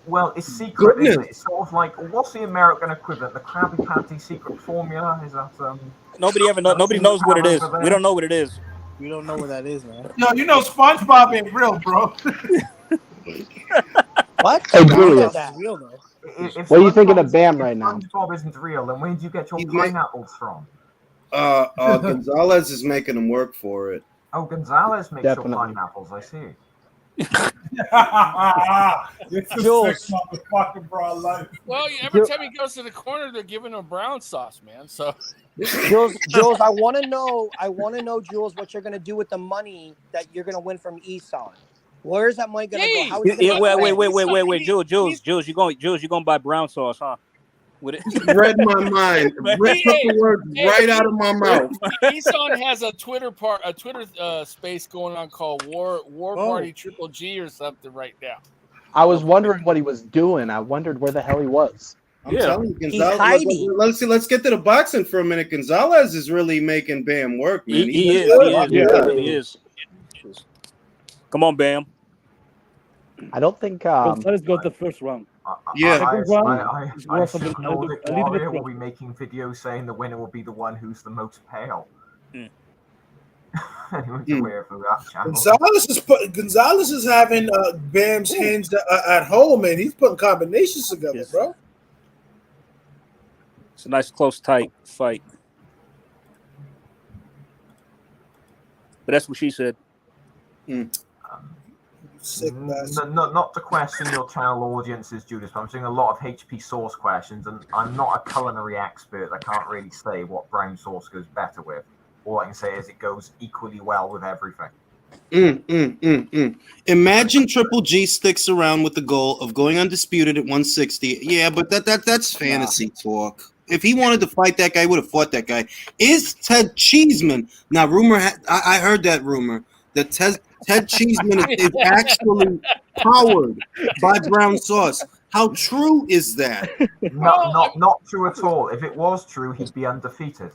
Well, it's secret, isn't it? It's sort of like, what's the American equivalent? The Krabby Patty secret formula? Is that Nobody knows what it is. We don't know what it is. We don't know what that is, man. No, you know SpongeBob ain't real, bro. What? Hey, Julius. Real though. What are you thinking of Bam right now? SpongeBob isn't real, then where did you get your pineapples from? Gonzalez is making him work for it. Oh, Gonzalez makes your pineapples, I see. It's a sick motherfucker, bro. I like it. Well, every time he goes to the corner, they're giving him brown sauce, man. So, Jules, I want to know, Jules, what you're gonna do with the money that you're gonna win from Eson. Where's that money gonna go? How is it wait, Jules, you gonna buy brown sauce, huh? With it, you read my mind. Put the words right out of my mouth. Eson has a Twitter space going on called War Party Triple G or something right now. I was wondering what he was doing. I wondered where the hell he was. I'm telling you, He's Gonzalez. hiding. Let's get to the boxing for a minute. Gonzalez is really making Bam work, man. He is. He really is. Come on, Bam. I don't think. Gonzalez got the first round. Second round, I was a assume little Nordic bit Warrior will rough. be making videos saying the winner will be the one who's the most pale. Anyone's aware of that channel. Gonzalez is having Bam's hands at home, and he's putting combinations together, bro. It's a nice, close, tight fight. But that's what she said. Not to question your channel audiences, Judas, but I'm seeing a lot of HP sauce questions, and I'm not a culinary expert. I can't really say what brown sauce goes better with. All I can say is it goes equally well with everything. Imagine Triple G sticks around with the goal of going undisputed at 160. Yeah, but that's fantasy talk. If he wanted to fight that guy, he would have fought that guy. Is Ted Cheeseman now? I heard that rumor that Ted Cheeseman is actually powered by brown sauce. How true is that? Not true at all. If it was true, he'd be undefeated.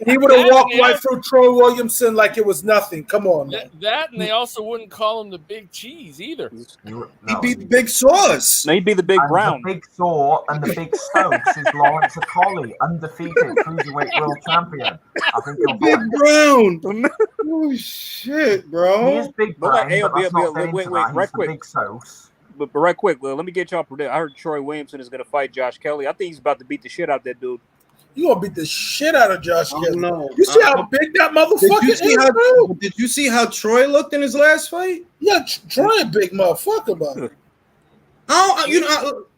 He would have walked right through Troy Williamson like it was nothing. Come on, man. That, and they also wouldn't call him the Big Cheese either. He'd be the Big Sauce. No, he'd be the Big Brown. The Big Saw and the Big Stokes is Lawrence Okolie, undefeated cruiserweight world champion. I think he'll Big Brown. Oh shit, bro. He is Big Brown. Wait, right quick. Big Sauce. But right quick, let me get y'all predict. I heard Troy Williamson is going to fight Josh Kelly. I think he's about to beat the shit out of that dude. You gonna beat the shit out of Josh Kelly. No. You see how big that motherfucker is, bro? Did you see how Troy looked in his last fight? Yeah, Troy a big motherfucker, bro.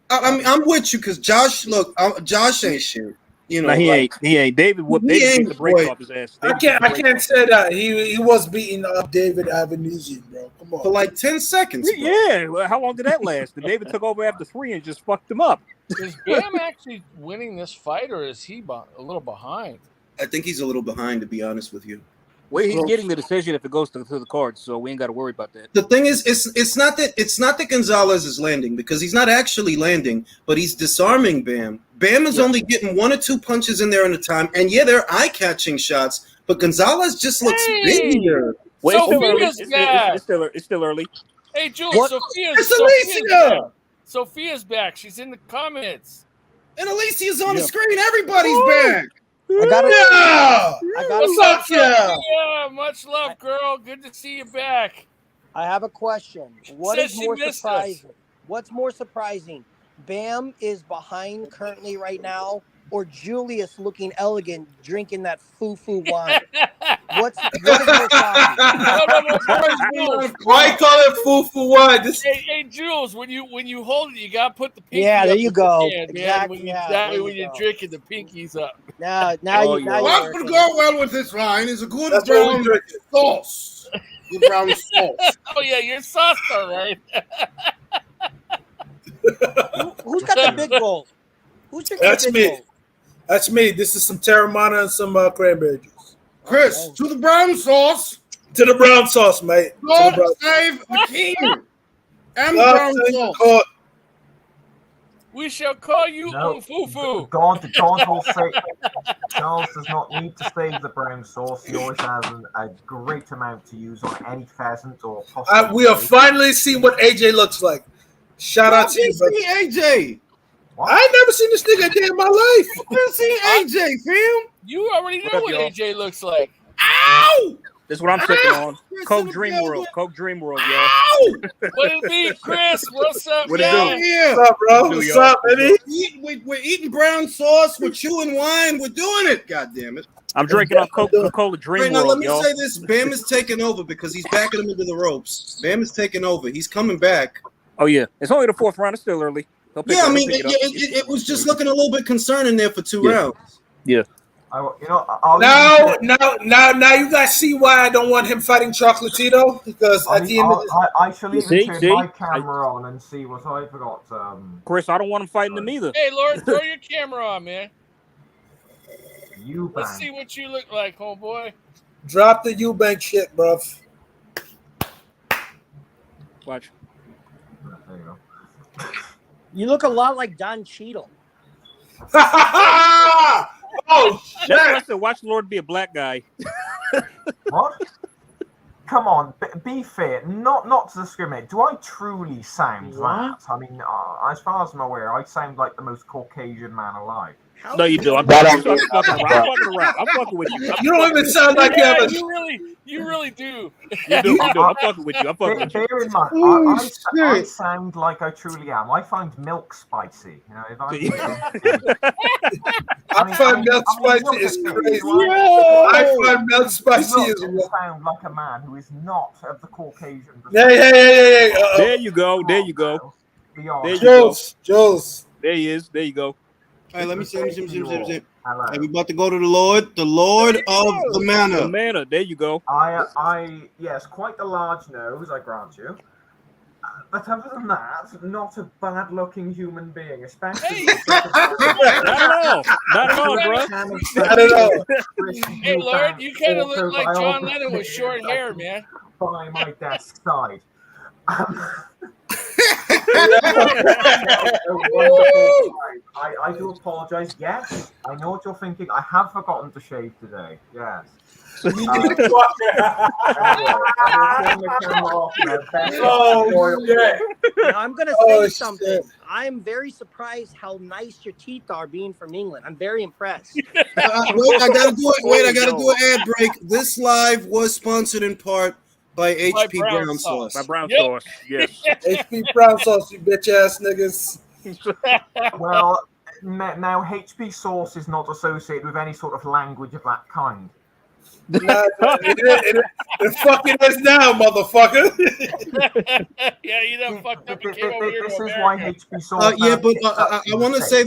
I'm with you because Josh ain't shit. You know, no, he ain't. David beat the brakes off his ass. I can't say that. He was beating up David Avenesian, bro. Come on. For like 10 seconds. Bro. Yeah. Well, how long did that last? And David took over after 3 and just fucked him up. Is Bam actually winning this fight, or is he a little behind? I think he's a little behind, to be honest with you. Well, he's getting the decision if it goes to the cards, so we ain't got to worry about that. The thing is, it's not that Gonzalez is landing, because he's not actually landing, but he's disarming Bam. Bam is only getting 1 or 2 punches in there at a time, and yeah, they're eye-catching shots, but Gonzalez just looks bigger. Well, Sophia's it's still early. Hey, Jules, Sophia's Sophia's back. She's in the comments. And Alicia's on the screen. Everybody's back. What's up, Sophia? Much love, girl. Good to see you back. I have a question. What is more surprising? What's more surprising? Bam is behind currently right now, or Julius looking elegant drinking that foo-foo wine? What is more shocking? Why call it foo-foo wine? Hey, Jules, when you hold it, you gotta put the pinky. Yeah, there up you in go. the hand, Exactly. Man. When you're drinking, the pinky's up. Now What would go well with this wine is a good brown sauce. Good brown sauce. Oh yeah, you're sauce, all right. Who's got the big bowl? Who's drinking That's the big me. bowl? That's me. This is some Terramana and some cranberry juice. Chris, to the brown sauce. To the brown sauce, mate. God save the king. And the brown sauce. We shall call you Fufu. God will say Charles does not need to save the brown sauce. He always has a great amount to use on any pheasant or possibly. We have finally seen what AJ looks like. Shout out to you, brother. AJ. I ain't never seen this nigga a day in my life. I've never seen AJ, fam. You already know what AJ looks like. Ow! This is what I'm sipping on. Coke Dream World. Coke Dream World, y'all. What it be, Chris? What's up, What man? it do? Yeah. What's up, bro? What's up, baby? We're eating brown sauce. We're chewing wine. We're doing it. God damn it. I'm drinking on Coca-Cola Dream Right, now, World, let me y'all. say this. Bam is taking over because he's backing him into the ropes. Bam is taking over. He's coming back. Oh, yeah. It's only the 4th round. It's still early. Yeah, I mean, it was just looking a little bit concerning there for 2 rounds. Yeah. Now you guys see why I don't want him fighting Chocolatito, because at the end of this, I shall even turn my camera on and see what I forgot. Chris, I don't want him fighting him either. Hey, Lord, throw your camera on, man. Eubank. Let's see what you look like, homeboy. drop the Eubank shit, bruv. Watch. There you go. You look a lot like Don Cheadle. Oh shit! That's what I said. Watch Lord be a black guy. What? Come on, be fair. Not to discriminate. Do I truly sound that? I mean, as far as I'm aware, I sound like the most Caucasian man alive. No, you do. I'm fucking around. I'm fucking with you. You don't even sound like you have a. You really do. You do. I'm fucking with you. Bear in mind, I sound like I truly am. I find milk spicy. You know, if I find milk spicy is crazy. I find milk spicy is. Sound like a man who is not of the Caucasian. Hey. There you go. There you go. Jules. There he is. There you go. All right, let me see. Hey, we about to go to the Lord of the Manor. The Manor. There you go. Yes, quite the large nose, I grant you. But other than that, not a bad-looking human being, especially. Not at all, bro. Not at all. Hey, Lord, you kind of look like John Lennon with short hair, man. By my desk side. I do apologize. Yes, I know what you're thinking. I have forgotten to shave today. Yes. Now, I'm going to say something. Shit. I'm very surprised how nice your teeth are being from England. I'm very impressed. Wait, I got to do an ad break. This live was sponsored in part by HP Brown Sauce. By Brown Sauce, yes. HP Brown Sauce, you bitch ass niggas. Well, now HP Sauce is not associated with any sort of language of that kind. Nah, it fucking is now, motherfucker. Yeah, you done fucked up and came over here to This is America. why HP Sauce. Yeah, but I want to say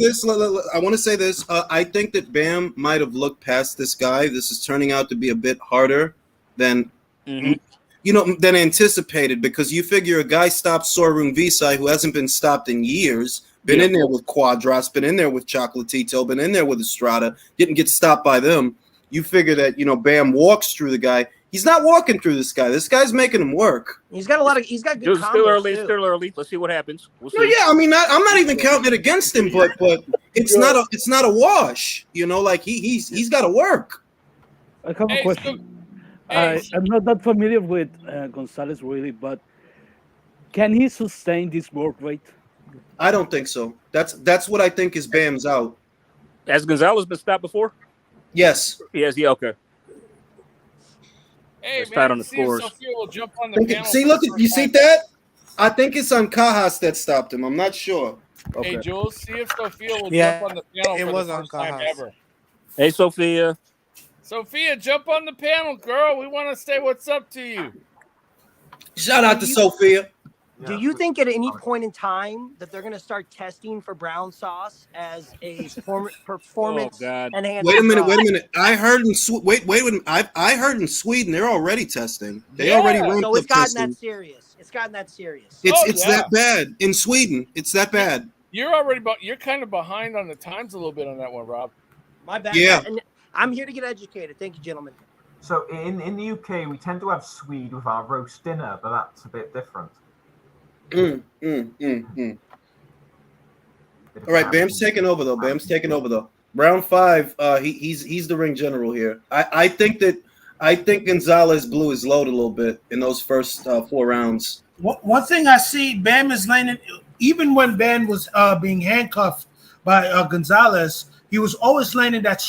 this. I think that Bam might have looked past this guy. This is turning out to be a bit harder than than anticipated, because you figure a guy stopped Sorun Visai who hasn't been stopped in years. Been in there with Quadras, been in there with Chocolatito, been in there with Estrada, didn't get stopped by them. You figure that, Bam walks through the guy. He's not walking through this guy. This guy's making him work. He's got good It's still early. It's still early. Let's see what happens. We'll see. No, yeah, I mean, I'm not even counting it against him, but it's not a wash. Like he's got to work. I have a question. I'm not that familiar with Gonzalez really, but can he sustain this work rate? I don't think so. That's what I think is Bam's out. Has Gonzalez been stopped before? Yes. Yes. Yeah. Okay. Hey, Let's man, start on the see if scores. Sophia will jump on the panel. See, look, you see that? I think it's on Cajas that stopped him. I'm not sure. Okay. Hey, Jules, see if Sophia will Yeah, jump on the panel it for was the on first time Cajas. ever. Hey, Sophia. Sophia, jump on the panel, girl. We want to say what's up to you. Shout out to Sophia. Do you think at any point in time that they're going to start testing for brown sauce as a performance enhancement? Wait a minute. I heard in I heard in Sweden they're already testing. They already ramped so it's up gotten testing. that serious. It's gotten that serious. It's that bad in Sweden. It's that bad. You're kind of behind on the times a little bit on that one, Rob. My bad. Yeah. And I'm here to get educated. Thank you, gentlemen. So in the UK, we tend to have Swede with our roast dinner, but that's a bit different. All right, Bam's taking over though. Round 5, he's the ring general here. I think Gonzalez blew his load a little bit in those first 4 rounds. One thing I see, Bam is landing. Even when Bam was being handcuffed by Gonzalez, he was always landing that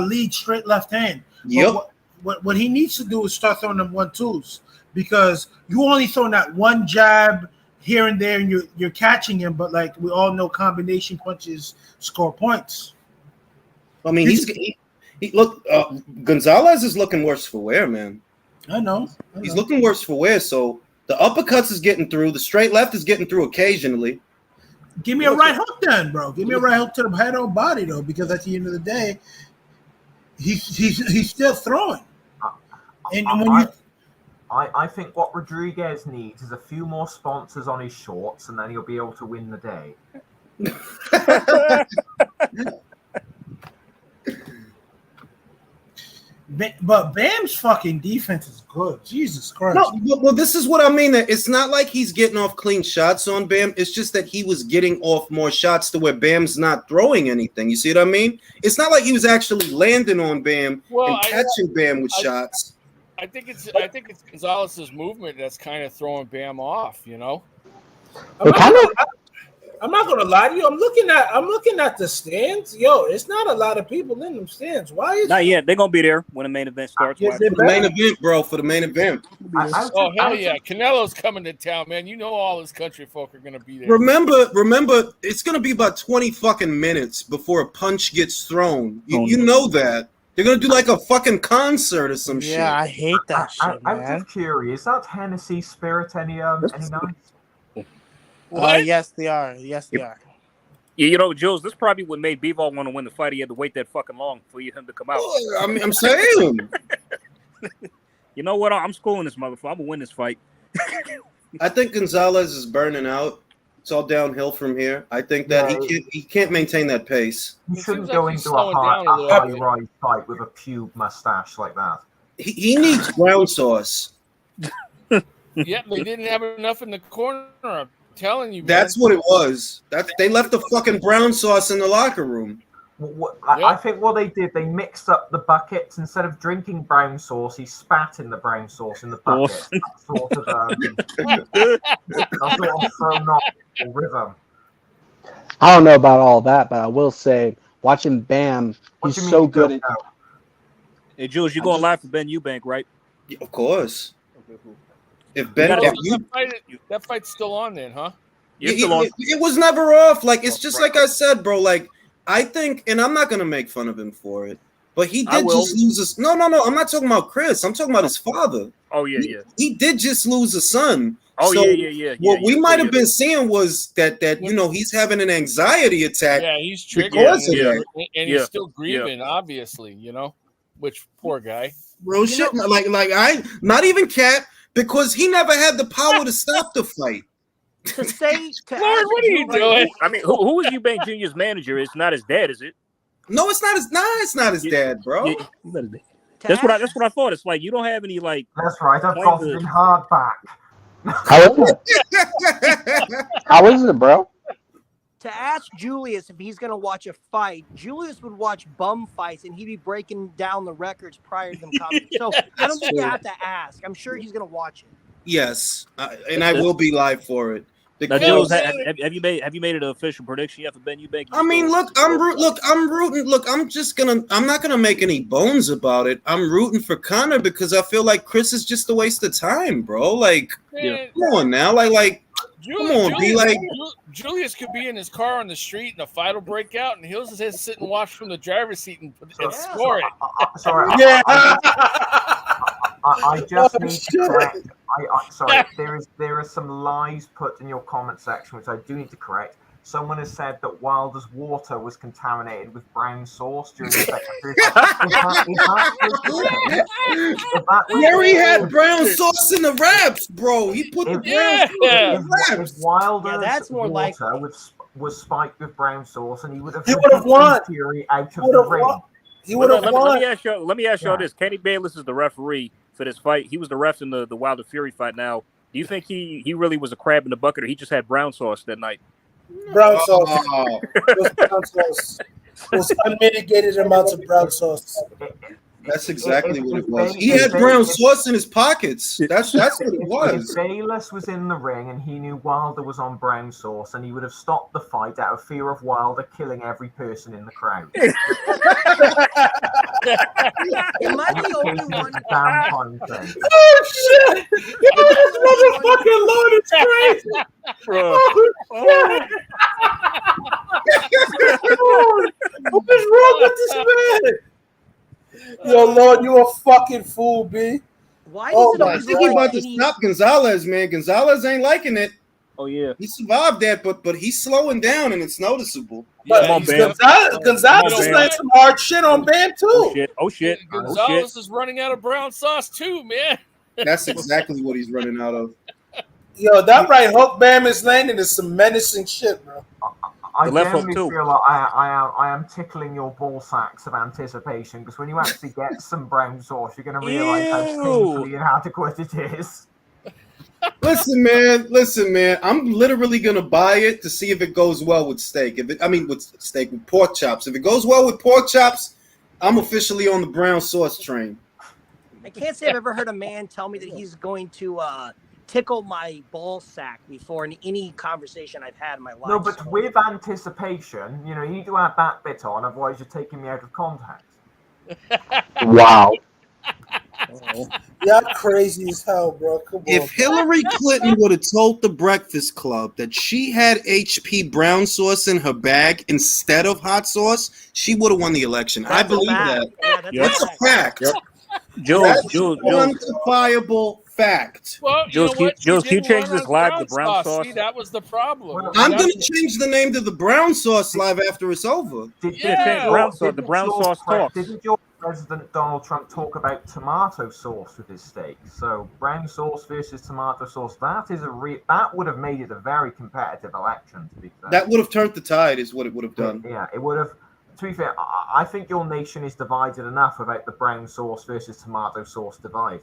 lead straight left hand. Yep. What he needs to do is start throwing them 1-2s, because you only throwing that one jab here and there, and you're catching him. But like we all know, combination punches score points. I mean, Gonzalez is looking worse for wear, man. I know. He's looking worse for wear. So the uppercuts is getting through. The straight left is getting through occasionally. Give me a right hook then, bro. Give me a right hook to the head or body, though, because at the end of the day, he's still throwing. And when I think what Rodriguez needs is a few more sponsors on his shorts, and then he'll be able to win the day. But Bam's fucking defense is good. Jesus Christ. No, well, this is what I mean. That it's not like he's getting off clean shots on Bam. It's just that he was getting off more shots to where Bam's not throwing anything. You see what I mean? It's not like he was actually landing on Bam and catching Bam with shots. I think it's Gonzalez's movement that's kind of throwing Bam off. You know. I'm not gonna lie to you. I'm looking at the stands. Yo, it's not a lot of people in them stands. Why is not yet? They're gonna be there when the main event starts. For the main event, bro. For the main event. Oh hell yeah! Canelo's coming to town, man. You know all his country folk are gonna be there. Remember, it's gonna be about 20 fucking minutes before a punch gets thrown. You know that. They're gonna do like a fucking concert or some shit. Yeah, I hate that shit, man. I'm just curious. Is that Hennessy Spirit any nice? Yes, they are. Yes, they are. Yeah, you know, Jules, this probably what made Bivol want to win the fight. He had to wait that fucking long for him to come out. I mean, I'm saying. You know what? I'm schooling this motherfucker. I'm gonna win this fight. I think Gonzalez is burning out. It's all downhill from here. I think that he can't maintain that pace. He shouldn't go into a high-rise fight with a pube mustache like that. He needs brown sauce. Yeah, they didn't have enough in the corner. I'm telling you, man. That's what it was. They left the fucking brown sauce in the locker room. I think what they did, they mixed up the buckets. Instead of drinking brown sauce, he spat in the brown sauce in the bucket. That's sort of thrown off the rhythm. I don't know about all that, but I will say, watching Bam, he's so good at. Hey, Jules, you're going live for Ben Eubank, right? Yeah, of course. Okay, cool. If Ben, that fight's still on then, huh? It was never off. Like it's just like I said, bro. Like I think, and I'm not gonna make fun of him for it, but he did just lose his. No. I'm not talking about Chris. I'm talking about his father. Oh yeah. He did just lose a son. Oh so yeah. What we might have been seeing was that you know he's having an anxiety attack. Yeah, he's triggered, and he's still grieving, obviously. You know, which poor guy. Real shit. Like I not even Cat. Because he never had the power to stop the fight. To say, Lord, what are you doing? I mean, who is Eubank Jr.'s manager? It's not his dad, is it? No, it's not his. It's not his dad, bro. That's what I thought. It's like you don't have any like. That's right. I've got it in hardback. How is it, bro? To ask Julius if he's going to watch a fight, Julius would watch bum fights and he'd be breaking down the records prior to them coming. So I don't think you have to ask. I'm sure he's going to watch it. Yes, and I will be live for it. Now, Jules, have you made it an official prediction yet for Ben Eubank? I mean, I'm rooting. Look, I'm not gonna make any bones about it. I'm rooting for Conor because I feel like Chris is just a waste of time, bro. Like, come on now, like. Julius could be in his car on the street and a fight will break out and he'll just sit and watch from the driver's seat and score it. Sorry. I just need to correct. Sorry, there is some lies put in your comment section which I do need to correct. Someone has said that Wilder's water was contaminated with brown sauce during the second. He had brown sauce in the wraps, bro. He put the brown sauce in the wraps. Wilder's water was spiked with brown sauce, and he would have won. Fury out of the ring. He would have won. Let me ask y'all this: Kenny Bayless is the referee for this fight. He was the ref in the Wilder Fury fight. Now, do you think he really was a crab in the bucket, or he just had brown sauce that night? Brown sauce. Brown sauce. It was unmitigated amounts of brown sauce. That's exactly what it was. He had brown sauce in his pockets. That's what it was. If Bayless was in the ring and he knew Wilder was on brown sauce, and he would have stopped the fight out of fear of Wilder killing every person in the crowd. Am I the only one? Oh shit! This motherfucking Lord is crazy, bro. What is wrong with this man? Yo, Lord, you a fucking fool, B. Why I think he about to stop Gonzalez, man. Gonzalez ain't liking it. Oh yeah, he survived that, but he's slowing down and it's noticeable. But Gonzalez is laying some hard shit on Bam too. Oh shit! Gonzalez is running out of brown sauce too, man. That's exactly what he's running out of. Yo, that right hook Bam is landing is some menacing shit, bro. I The left hook generally too. feel like I am tickling your ball sacks of anticipation, because when you actually get some brown sauce, you're going to realize how painfully inadequate it is. Listen, man. I'm literally gonna buy it to see if it goes well with steak. With pork chops. If it goes well with pork chops, I'm officially on the brown sauce train. I can't say I've ever heard a man tell me that he's going to tickle my ball sack before in any conversation I've had in my life. No, but with anticipation, you need to add that bit on, otherwise you're taking me out of context. Wow. Y'all crazy as hell, bro. Come on. If Hillary Clinton would have told the Breakfast Club that she had HP brown sauce in her bag instead of hot sauce, she would have won the election. I believe that. Yeah, that's a fact. Yep. That's a quantifiable fact. Well, Jules, you know what? Jules, can you didn't change run this on live to brown sauce? See, that was the problem. I'm going to change the name to the brown sauce live after it's over. The brown sauce talks. Didn't your President Donald Trump talk about tomato sauce with his steak? So brown sauce versus tomato sauce, that would have made it a very competitive election, to be fair. That would have turned the tide, is what it would have done. Yeah, it would have. To be fair, I think your nation is divided enough about the brown sauce versus tomato sauce divide.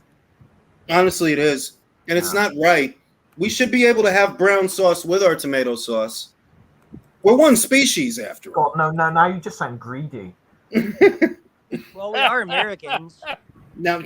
Honestly, it is. And it's not right. We should be able to have brown sauce with our tomato sauce. We're one species, after all. God, no, now you just sound greedy. Well, we are Americans. Now,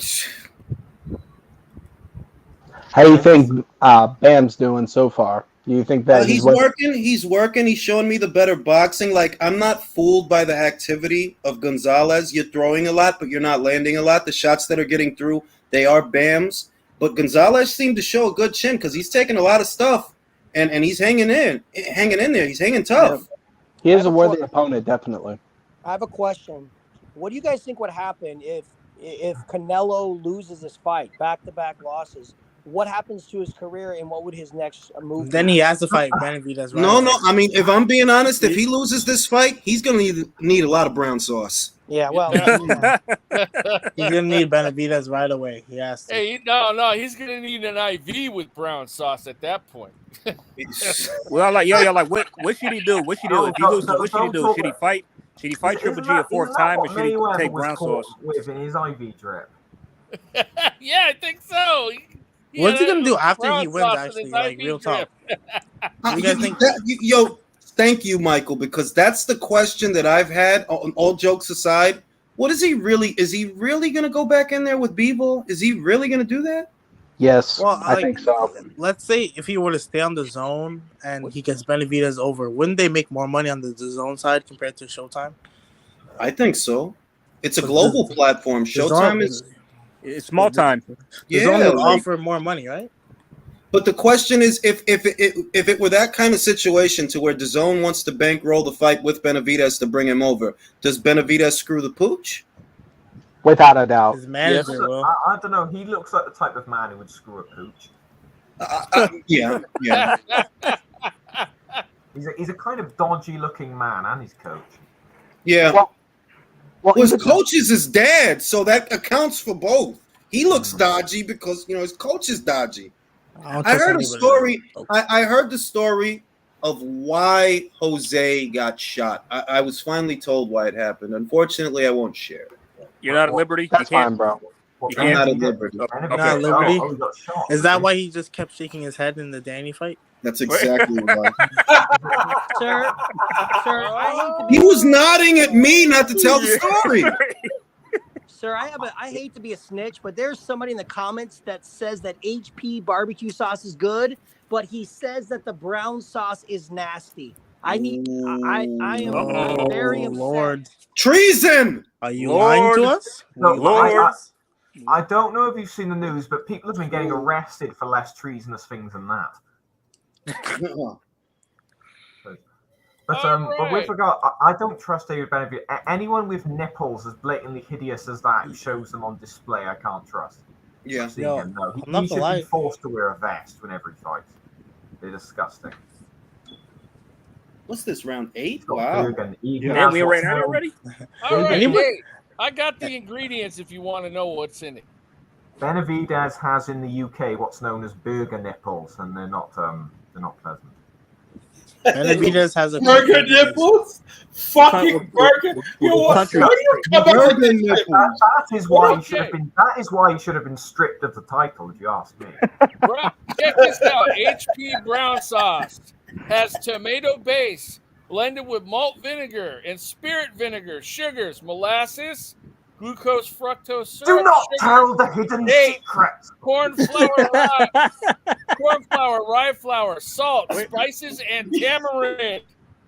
How do you think Bam's doing so far? Do you think that he's working? He's working. He's showing me the better boxing. Like, I'm not fooled by the activity of Gonzalez. You're throwing a lot, but you're not landing a lot. The shots that are getting through, they are Bam's. But Gonzalez seemed to show a good chin because he's taking a lot of stuff, and he's hanging in there. He's hanging tough. He is a worthy opponent, definitely. I have a question. What do you guys think would happen if Canelo loses this fight, back-to-back losses? What happens to his career, and what would his next move be? Then he has to fight Benavidez. No. I mean, if I'm being honest, if he loses this fight, he's going to need a lot of brown sauce. Yeah, well, he's gonna need Benavidez right away. He has to. Hey, no, he's gonna need an IV with brown sauce at that point. Well, what should he do? What should he do if he loses? What should he do? Should he fight? Should he fight Triple G a fourth time, or should he take brown sauce? With in his IV drip. Yeah, I think so. What's he gonna do after he wins? Actually, like real talk. You guys think? Thank you, Michael, because that's the question that I've had. All jokes aside, what is he really? Is he really going to go back in there with Bivol? Is he really going to do that? Yes, well, I think so. Let's say if he were to stay on the zone and he gets Benavidez over, wouldn't they make more money on the zone side compared to Showtime? I think so. It's a global platform. Showtime it's small time. The zone would offer more money, right? But the question is, if it were that kind of situation to where DAZN wants to bankroll the fight with Benavidez to bring him over, does Benavidez screw the pooch? Without a doubt. His manager will. I don't know. He looks like the type of man who would screw a pooch. Yeah. He's a kind of dodgy-looking man, and his coach. Yeah. Well, his coach is his dad, so that accounts for both. He looks dodgy because his coach is dodgy. I heard a story. I heard the story of why Jose got shot. I was finally told why it happened. Unfortunately, I won't share it. You're not at liberty? That's fine, bro. I'm not at liberty. Not at liberty? Is that why he just kept shaking his head in the Danny fight? That's exactly why. Sir, I hate to He was nodding at me not to tell the story. Sir, I hate to be a snitch, but there's somebody in the comments that says that HP barbecue sauce is good, but he says that the brown sauce is nasty. I am very upset. Lord. Treason! Are you lying to us? No, I don't know if you've seen the news, but people have been getting arrested for less treasonous things than that. But with regard, I don't trust David Benavidez. Anyone with nipples as blatantly hideous as that who shows them on display, I can't trust. Yeah. He should be forced to wear a vest whenever he fights. They're disgusting. What's this, round 8? Wow. Yeah, we ran out already? All right, hey, I got the ingredients if you want to know what's in it. Benavidez has in the UK what's known as burger nipples, and they're not pleasant. Benavidez has a burger nipples. Fucking burger. Yo, what? Where do you come up with this shit? That is why he should have been. That is why he should have been stripped of the title, if you ask me. Check this out. HP brown sauce has tomato base blended with malt vinegar and spirit vinegar, sugars, molasses, glucose, fructose syrup. Do not sugar, tell the hidden date, secrets. corn flour, rye flour, salt, spices, and tamarind.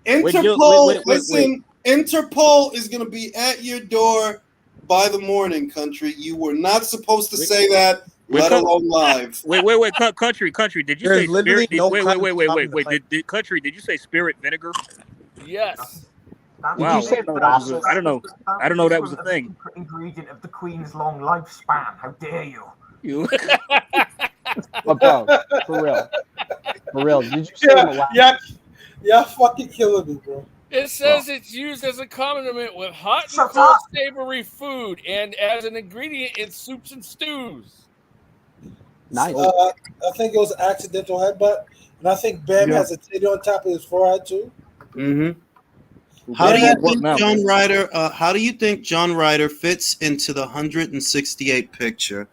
Interpol, listen. Interpol is going to be at your door by the morning, country. You were not supposed to say that, let alone live. Wait, country. Did you say spirit? Did country? Did you say spirit vinegar? Yes. Wow. I don't know. I don't know that was a thing. Secret ingredient of the Queen's long lifespan. How dare you? You. But bro, for real. Did you say Yeah, fucking killing me, bro. It says it's used as a condiment with hot and cold savory food and as an ingredient in soups and stews. Nice. I think it was an accidental headbutt, and I think Bam has a titty on top of his forehead too. Mm-hmm. How do you think John Ryder fits into the 168 picture?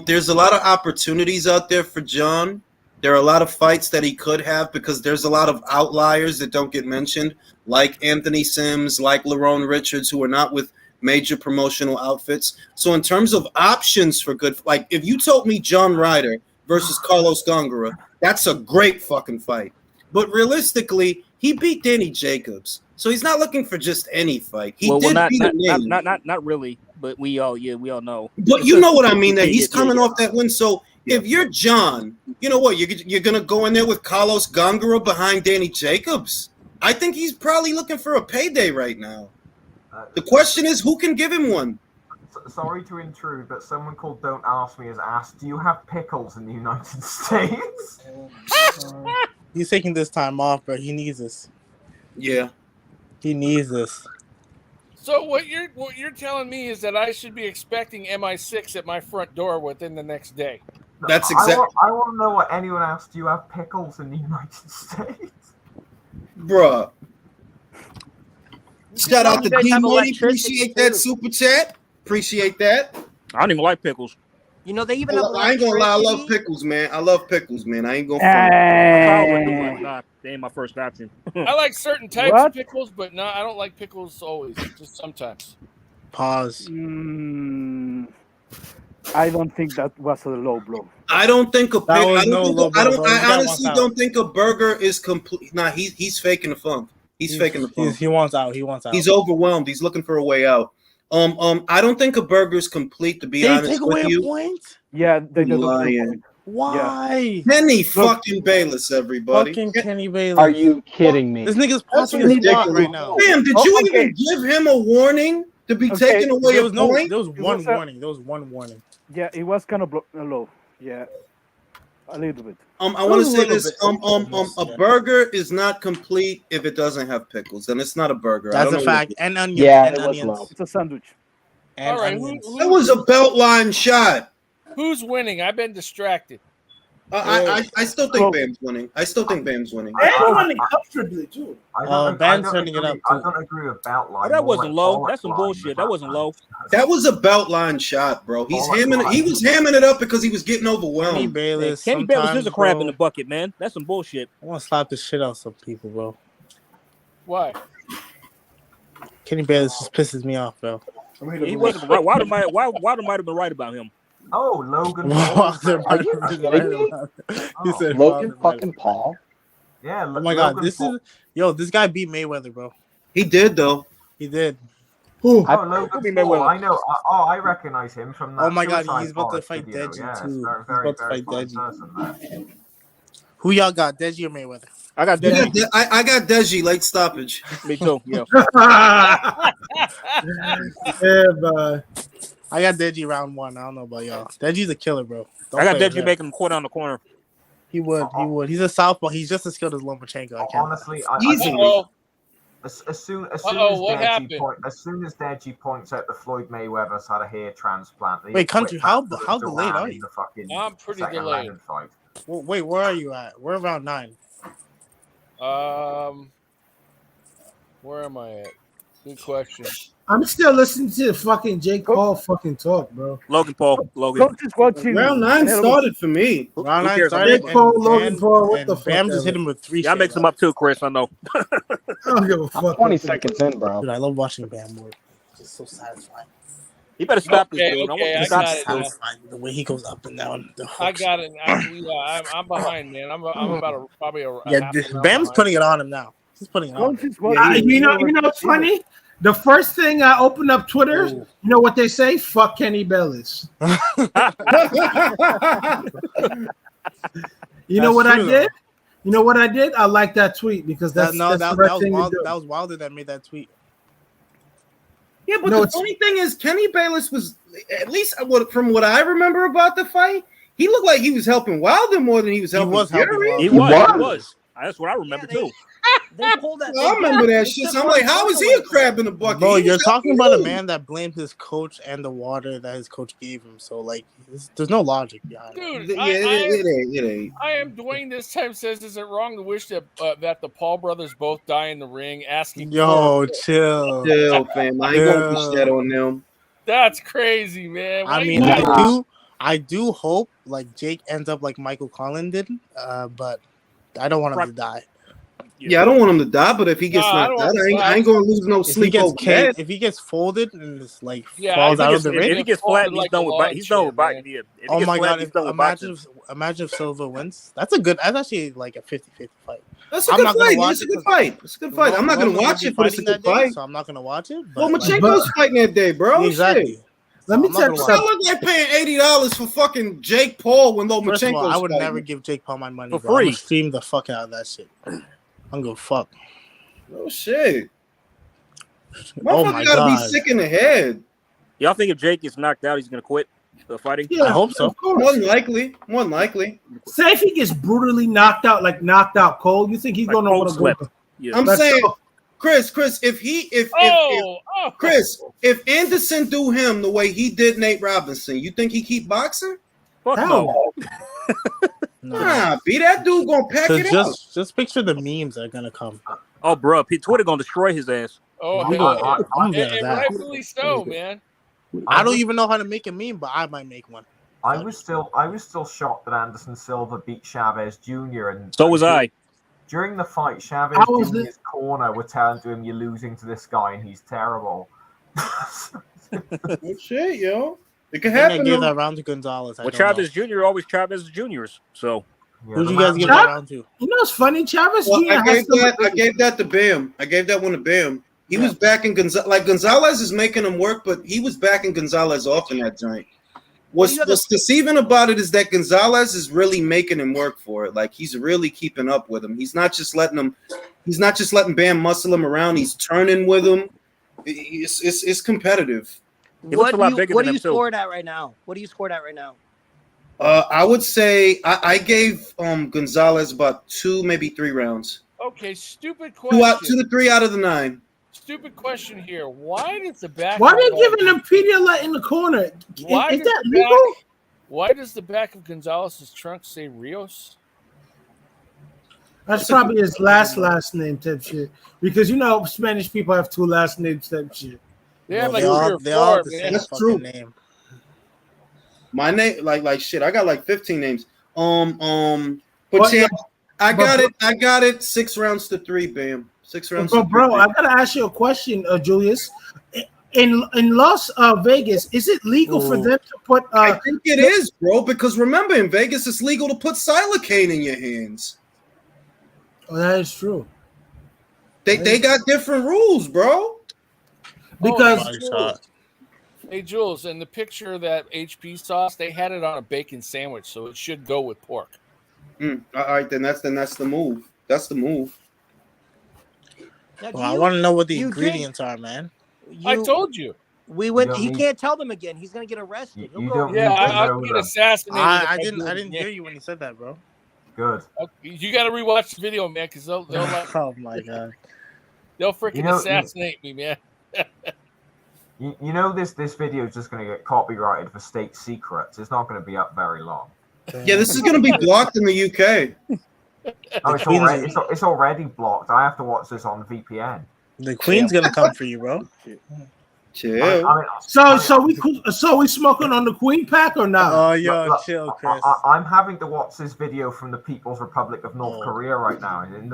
There's a lot of opportunities out there for John. There are a lot of fights that he could have because there's a lot of outliers that don't get mentioned, like Anthony Sims, like Lerone Richards, who are not with major promotional outfits. So in terms of options for good, like if you told me John Ryder versus Carlos Gongora, that's a great fucking fight. But realistically, he beat Danny Jacobs. So he's not looking for just any fight. He beat a name. Not really, but we all know. But you know what I mean, that he's coming off that win. So if you're John, you know what? You're going to go in there with Carlos Gongora behind Danny Jacobs? I think he's probably looking for a payday right now. The question is, who can give him one? Sorry to intrude, but someone called Don't Ask Me has asked, do you have pickles in the United States? He's taking this time off, bro. He needs this. Yeah. He needs this. So what you're telling me is that I should be expecting MI6 at my front door within the next day. That's exactly. I want to know what anyone asked. Do you have pickles in the United States? Bruh. Shout out to D Money. Appreciate that super chat. Appreciate that. I don't even like pickles. You know, they even have I ain't gonna lie, I love pickles, man. I love pickles, man. I ain't gonna They ain't my first option. I like certain types of pickles, but no, I don't like pickles always. Just sometimes. Pause. I don't think that was a low blow. I don't think a That pickle. was no low blow, bro. I honestly don't think a burger is complete. Nah, he's faking the funk. He's faking the funk. He wants out. He wants out. He's overwhelmed. He's looking for a way out. I don't think a burger is complete, to be honest take with away you. a point? Yeah, they did. Why? Kenny fucking Bayless, everybody. Fucking Kenny Bayless. Are you kidding me? This nigga's That's passing his spot ridiculous. right now. Damn, did you even give him a warning to be taking away There a was no. point? There was one warning. There was one warning. Yeah, it was kind of low. Yeah, a little bit. I want to say this. A burger is not complete if it doesn't have pickles, and it's not a burger. That's a fact. And onions. Yeah, and it was onions. low. It's a sandwich. And All right, onions. That was a belt line shot. Who's winning? I've been distracted. I still think Bam's winning. Bam's winning comfortably too. Bam's turning it up I too. don't agree with belt line. That wasn't low. That's some bullshit. That wasn't low. That was a belt line shot, bro. He was hamming it up because he was getting Kenny overwhelmed. Bayless. Kenny Bayless is a crab bro, in the bucket, man. That's some bullshit. I want to slap the shit out of some people, bro. Why? Kenny Bayless just pisses me off, bro. He wasn't right. Wilder might have been right about him. Oh, Logan. Wilder Are you kidding me? He said Logan Wilder fucking Paul? Yeah. Oh my god, this guy beat Mayweather, bro. He did though. He did. Logan Paul. I know. I recognize him from that. Oh my god, Suicide he's about to Forest fight video. Deji Yeah, too. very, He's about to fight fine Deji. person there. Who y'all got, Deji or Mayweather? I got Deji. I got Deji late stoppage. Me too. Yeah. Yeah, but I got Deji round one. I don't know about y'all. Deji's a killer, bro. Don't I got play Deji with making him quarter on the corner. He would. He's a southpaw. He's just as skilled as Lomachenko. I can't. Honestly, Easily. As soon as what happened? Deji points out that Floyd Mayweather's had a hair transplant. Wait, country, how delayed are you? I'm pretty delayed. Wait, where are you at? We're around 9. Where am I at? Good question. I'm still listening to fucking Jake Paul fucking talk, bro. Logan Paul. Logan. Coach is watching. Round 9 Canelo- started for me. Round Who 9 cares? started, Jake Paul, and Logan Paul, what the fuck? Bam just ever. hit him with 3 Yeah, I straight mix them left. up too, Chris. I know. I don't give a fuck. 20 seconds in, bro. Dude, I love watching Bam work. It's just so satisfying. You better stop this, Okay, dude. I want okay, you to I stop got this, it dude. now. Satisfying. The way he goes up and down. The I hooks. got it. I'm behind, man. I'm about probably a Yeah, half a round Bam's behind. putting it on him now. He's putting it on Coach him. is watching. You know what's funny? The first thing I opened up Twitter, Oh. you know what they say? Fuck Kenny Bellis. You know That's what I true, did? though. You know what I did? I like that tweet because that's the that right was thing Wild, to do. that was Wilder that made that tweet. Yeah, but No, the it's- funny thing is, Kenny Bayless was, at least from what I remember about the fight, he looked like he was helping Wilder more than he was helping Fury. He was. That's what I remember too. They pulled that. I remember that shit. So I'm like, how is he a crab in a bucket? Bro, He was you're talking helping about a you. man that blamed his coach and the water that his coach gave him. So, like, there's no logic behind it. Dude, Yeah, it ain't. I am Dwayne. This time says, is it wrong to wish that that the Paul brothers both die in the ring? Asking. Yo, chill. Chill, fam. I ain't gonna wish that on them. That's crazy, man. I Why mean, you- I do hope like Jake ends up like Michael Collin did, but I don't want him to die. Yeah, I don't want him to die, but if he gets Nah, I knocked don't out, want him to I ain't gonna lose no If he sleep gets over that. if he gets folded and just like Yeah, falls I out think of the it's- ring, If he gets flat, he's like done a with He's done with lawn boxing. chair, Yeah. If he oh gets my flat, god! he's done with boxing. Imagine if Silva wins. That's actually like a 50-50 fight. That's a I'm good not gonna fight. watch It's a it good fight. It's a good fight. I'm not gonna Roman's watch be it, but it's a fighting good that day, fight. so I'm not gonna watch it. Well, But, Machenko's fighting that day, bro. exactly. Shit. Let me I'm not tell gonna you watch I something. look like paying $80 for fucking Jake Paul when First of all, I Lomachenko's would fighting. never give Jake Paul my money For bro. I'm free. gonna stream the fuck out of that shit. I'm gonna fuck. Oh shit. Oh Motherfucker my gotta be god. sick in the head. Y'all think if Jake gets knocked out, he's gonna quit the fighting? Yeah, I hope so. of course. More than likely. More than likely. Say if he gets brutally knocked out cold, you think he's Like gonna cold want to swept. go? Yeah. I'm Let's saying, go. Chris, if Chris, if Anderson do him the way he did Nate Robinson, you think he keep boxing? Fuck Hell no. Nah, be that dude gonna pack it out. Just picture the memes that are gonna come. Oh, bro, Twitter gonna destroy his ass. Oh, I'm and- gonna and, get and that. rightfully so, man. I don't even know how to make a meme, but I might make one. I was still shocked that Anderson Silva beat Chavez Jr. and So was I. During the fight, Chavez How was Jr.'s corner were telling to him, "You're losing to this guy, and he's terrible." Good shit, yo. It can I think I happen. gave though. that round to Gonzalez. I Well, don't know. Chavez Jr. always Chavez Juniors. So Who'd you guys give that round to? You know what's funny? Chavez Well, Jr. I has gave that to Bam. I gave that one to Bam. He was backing Gonzalez. Like Gonzalez is making him work, but he was backing Gonzalez off in that joint. What's deceiving about it is that Gonzalez is really making him work for it. Like he's really keeping up with him. He's not just letting him. He's not just letting Bam muscle him around. He's turning with him. It's competitive. What do you score it at right now? What do you score it at right now? I would say I gave Gonzalez about 2, maybe 3 rounds. Okay, stupid 2 question. to 3 out of the 9. Stupid question here. Why does the back? Why of are they Gonzalez- giving him Pedialyte in the corner? Why Is does that the legal? back- Why does the back of Gonzalez's trunk say Rios? That's probably his last name type shit. Because you know Spanish people have 2 last names type shit. They have Well, like they all have 3 the or 4, same man. That's fucking true. name. My name, like shit. I got like 15 names. But But, yeah, I but- got it. 6 rounds to 3, Bam. 6 rounds. But to bro, 3, I gotta ask you a question, Julius. In Las Vegas, is it legal for Ooh. them to put? I think it is, bro. Because remember, in Vegas, it's legal to put silocaine in your hands. Oh, that is true. They got different rules, bro. Because Hey Jules, in the picture that HP sauce, they had it on a bacon sandwich, so it should go with pork. All right, then that's the move. That's the move. Well, I want to know what the ingredients are, man. I told you. We went. don't He need- can't tell them again. He's gonna get arrested. He'll You go. don't Yeah, need to I know get them. assassinated. I if didn't do it hear again. you when you said that, bro. Good. You got to rewatch the video, man, because they'll Oh my god. they'll freaking You know- assassinate me, man. You know this video is just going to get copyrighted for state secrets. It's not going to be up very long. Yeah, this is gonna be blocked in the UK. Oh, it's already blocked. I have to watch this on VPN. The Queen's gonna come for you, bro. Chill. So we smoking on the Queen pack or not? Oh, yo, chill, Chris. I'm having to watch this video from the People's Republic of North Korea right now. And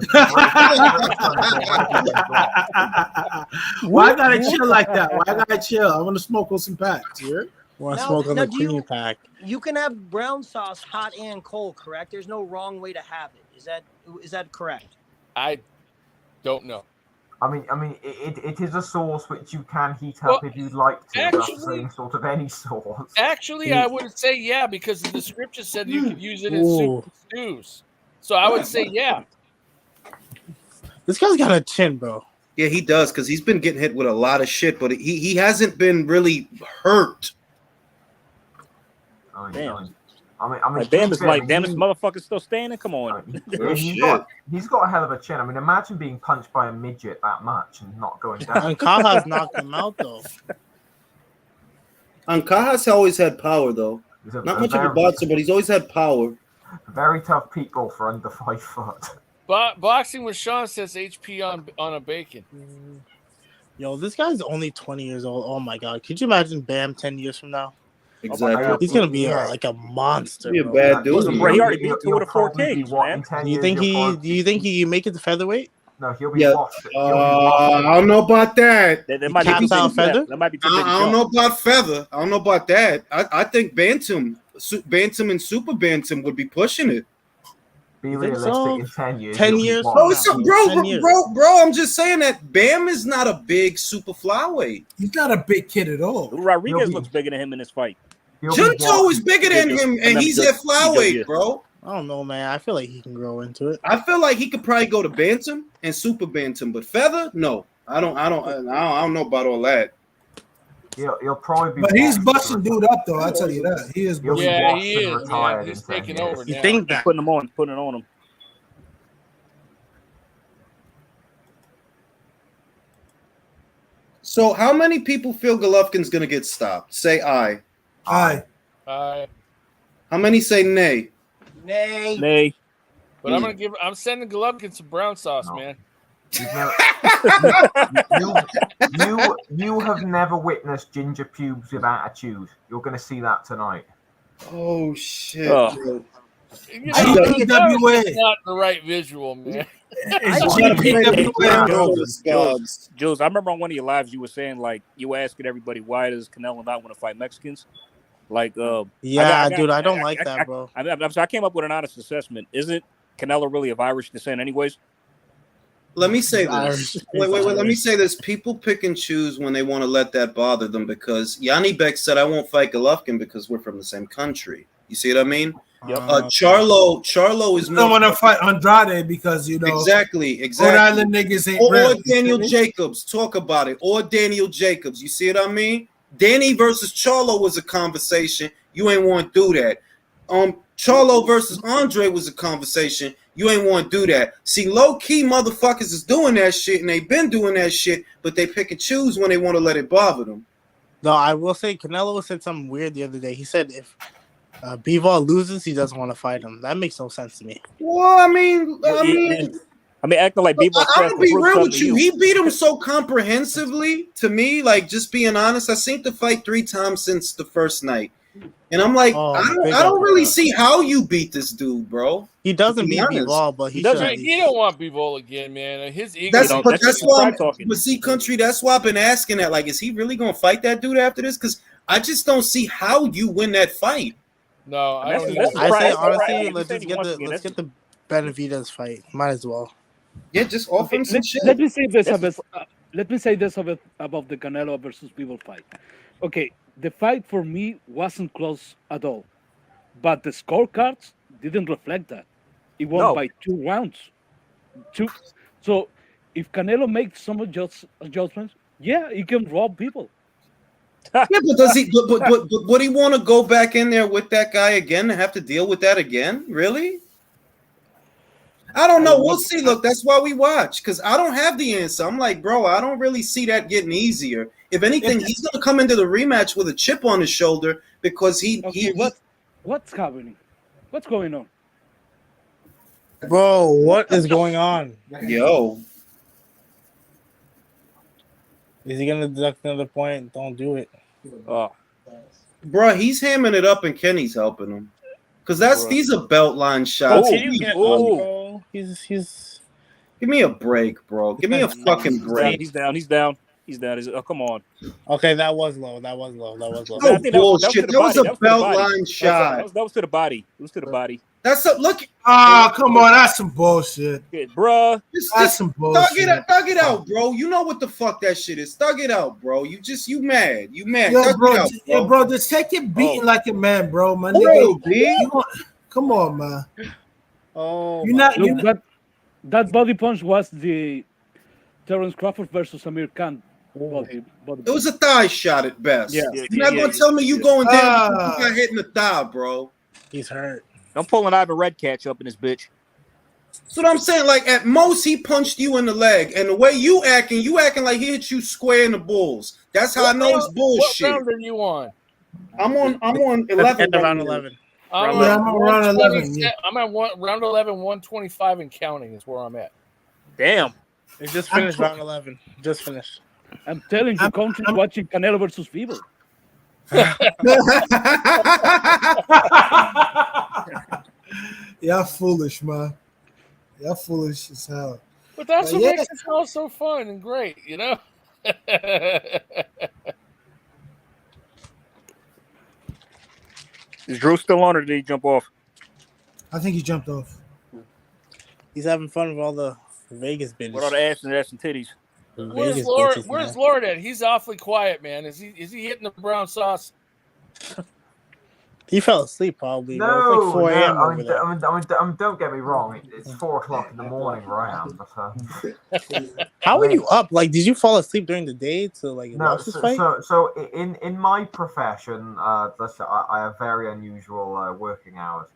Why I gotta chill like that? Why I gotta chill? I want to smoke on some packs. Here. Want to smoke on the Queen pack? You can have brown sauce hot and cold, correct? There's no wrong way to have it. Is that correct? I don't know. I mean, it is a sauce which you can heat up if you'd like to. That's the same sort of any sauce. Actually, I would say yeah, because the scripture said you could use it in soup and stews. So I would say yeah. This guy's got a chin, bro. Yeah, he does, because he's been getting hit with a lot of shit, but he hasn't been really hurt. Damn. Damn, this motherfucker's still standing. Come on. He's got a hell of a chin. I mean, imagine being punched by a midget that much and not going down. And Kaha's knocked him out though. And Kaha's always had power though. Not much of a boxer, but he's always had power. Very tough people for under 5 foot. Boxing with Sean says HP on a bacon. Yo, this guy's only 20 years old. Oh my god, could you imagine Bam 10 years from now? Exactly. He's gonna be like a monster. Be a bad dude. He already beat 2 of the 4 kings, man. Do you think he make it to featherweight? No, he'll be washed. I don't know about that. That might be feather. That might be I don't know about feather. I don't know about that. I think bantam and super bantam would be pushing it. Be realistic. So? In 10 years. 10 years. Bro, I'm just saying that Bam is not a big super flyweight. He's not a big kid at all. Rodriguez looks bigger than him in this fight. Junto is bigger than him, and he's at flyweight, bro. I don't know, man. I feel like he can grow into it. I feel like he could probably go to bantam and super bantam, but feather, no. I don't know about all that. He'll probably be. But he's busting dude up though. I tell you that he is. Yeah, he is. Man. He's taking over. You think that? Putting it on him. So, how many people feel Golovkin's gonna get stopped? Say aye. Aye. Aye. How many say nay? Nay. But I'm sending Golovkin some brown sauce, man. You have never witnessed ginger pubes with attitude. You're going to see that tonight. Oh shit! You I know, think PWA. it's not the right visual, man. Jules, I remember on one of your lives you were saying like you were asking everybody why does Canelo not want to fight Mexicans? Like, dude, I don't like that, bro. I came up with an honest assessment. Isn't Canelo really of Irish descent, anyways? Let me say this. Wait. Let me say this. People pick and choose when they want to let that bother them because Yanni Beck said, I won't fight Golovkin because we're from the same country. You see what I mean? Yep. Charlo is more. Don't want to fight Andrade because, you know. Exactly. Rhode Island niggas ain't Or Daniel Jacobs. Talk about it. Or Daniel Jacobs. You see what I mean? Danny versus Charlo was a conversation. You ain't want to do that. Charlo versus Andre was a conversation. You ain't want to do that. See, low-key motherfuckers is doing that shit, and they've been doing that shit, but they pick and choose when they want to let it bother them. No, I will say Canelo said something weird the other day. He said if Bivol loses, he doesn't want to fight him. That makes no sense to me. Well, I mean, acting like Bivol. I'm gonna be real with you. He beat him so comprehensively. To me, like just being honest, I seen the fight 3 times since the first night. And I'm like, I don't really see how you beat this dude, bro. He doesn't beat Bivol, but he doesn't. He don't want Bivol again, man. His ego. That's why I'm talking. But see, country. That's why I've been asking that. Like, is he really gonna fight that dude after this? Because I just don't see how you win that fight. No, I say honestly, let's get the Benavidez fight. Might as well. Yeah, just offer him some shit. Let me say this about the Canelo versus Bivol fight. Okay, the fight for me wasn't close at all, but the scorecards didn't reflect that. It won by 2 rounds. So if Canelo makes some adjustments, yeah, he can rob people. Yeah, but does he? But would he want to go back in there with that guy again and have to deal with that again? Really? I don't know. We'll see. Look, that's why we watch because I don't have the answer. I'm like, bro, I don't really see that getting easier. If anything, he's gonna come into the rematch with a chip on his shoulder because what's happening? What's going on? Bro, what is going on? Yo. Is he gonna deduct another point? Don't do it. Bro, he's hamming it up and Kenny's helping him. Because these are belt line shots. Can you get up, bro? He's Give me a break, bro. Give me a fucking break. He's down. Oh, come on. Okay, that was low. That was low. Oh, bullshit. That was a belt line shot. That was to the body. It was to the body. That's a look. Come on, that's some bullshit. Bruh. That's some bullshit. Thug it out, bro. You know what the fuck that shit is. Thug it out, bro. You mad. You mad. Yo, Thug bro, it out, bro. bro, just take it beating like a man, bro. My nigga. Come on, man. Oh, that body punch was the Terrence Crawford versus Amir Khan. It was a thigh shot at best. Yeah. You're not gonna tell me you going down because you got hit in the thigh, bro. He's hurt. I'm pulling Ivan Red Catch up in this bitch. That's what I'm saying. Like at most, he punched you in the leg, and the way you acting like he hit you square in the balls. That's how I know it's bullshit. What round are you on? I'm on 11. End of round 11. I'm on round 11. Yeah. I'm at round 11, 125 and counting is where I'm at. Damn. It just finished round 11. Just finished. I'm telling you, country watching Canelo versus Fever. Y'all foolish, man. Y'all foolish as hell. But that's what makes this all so fun and great, you know? Is Drew still on or did he jump off? I think he jumped off. He's having fun with all the Vegas bitches. What are the ass and titties? Where's Lord? Where's Lord at? He's awfully quiet, man. Is he hitting the brown sauce? He fell asleep probably. No, bro. It's like 4 a.m. over there. Don't get me wrong. It's 4 o'clock in the morning where I am. But, How are you up? Like, did you fall asleep during the day to like watch this fight? So in my profession, I have very unusual working hours.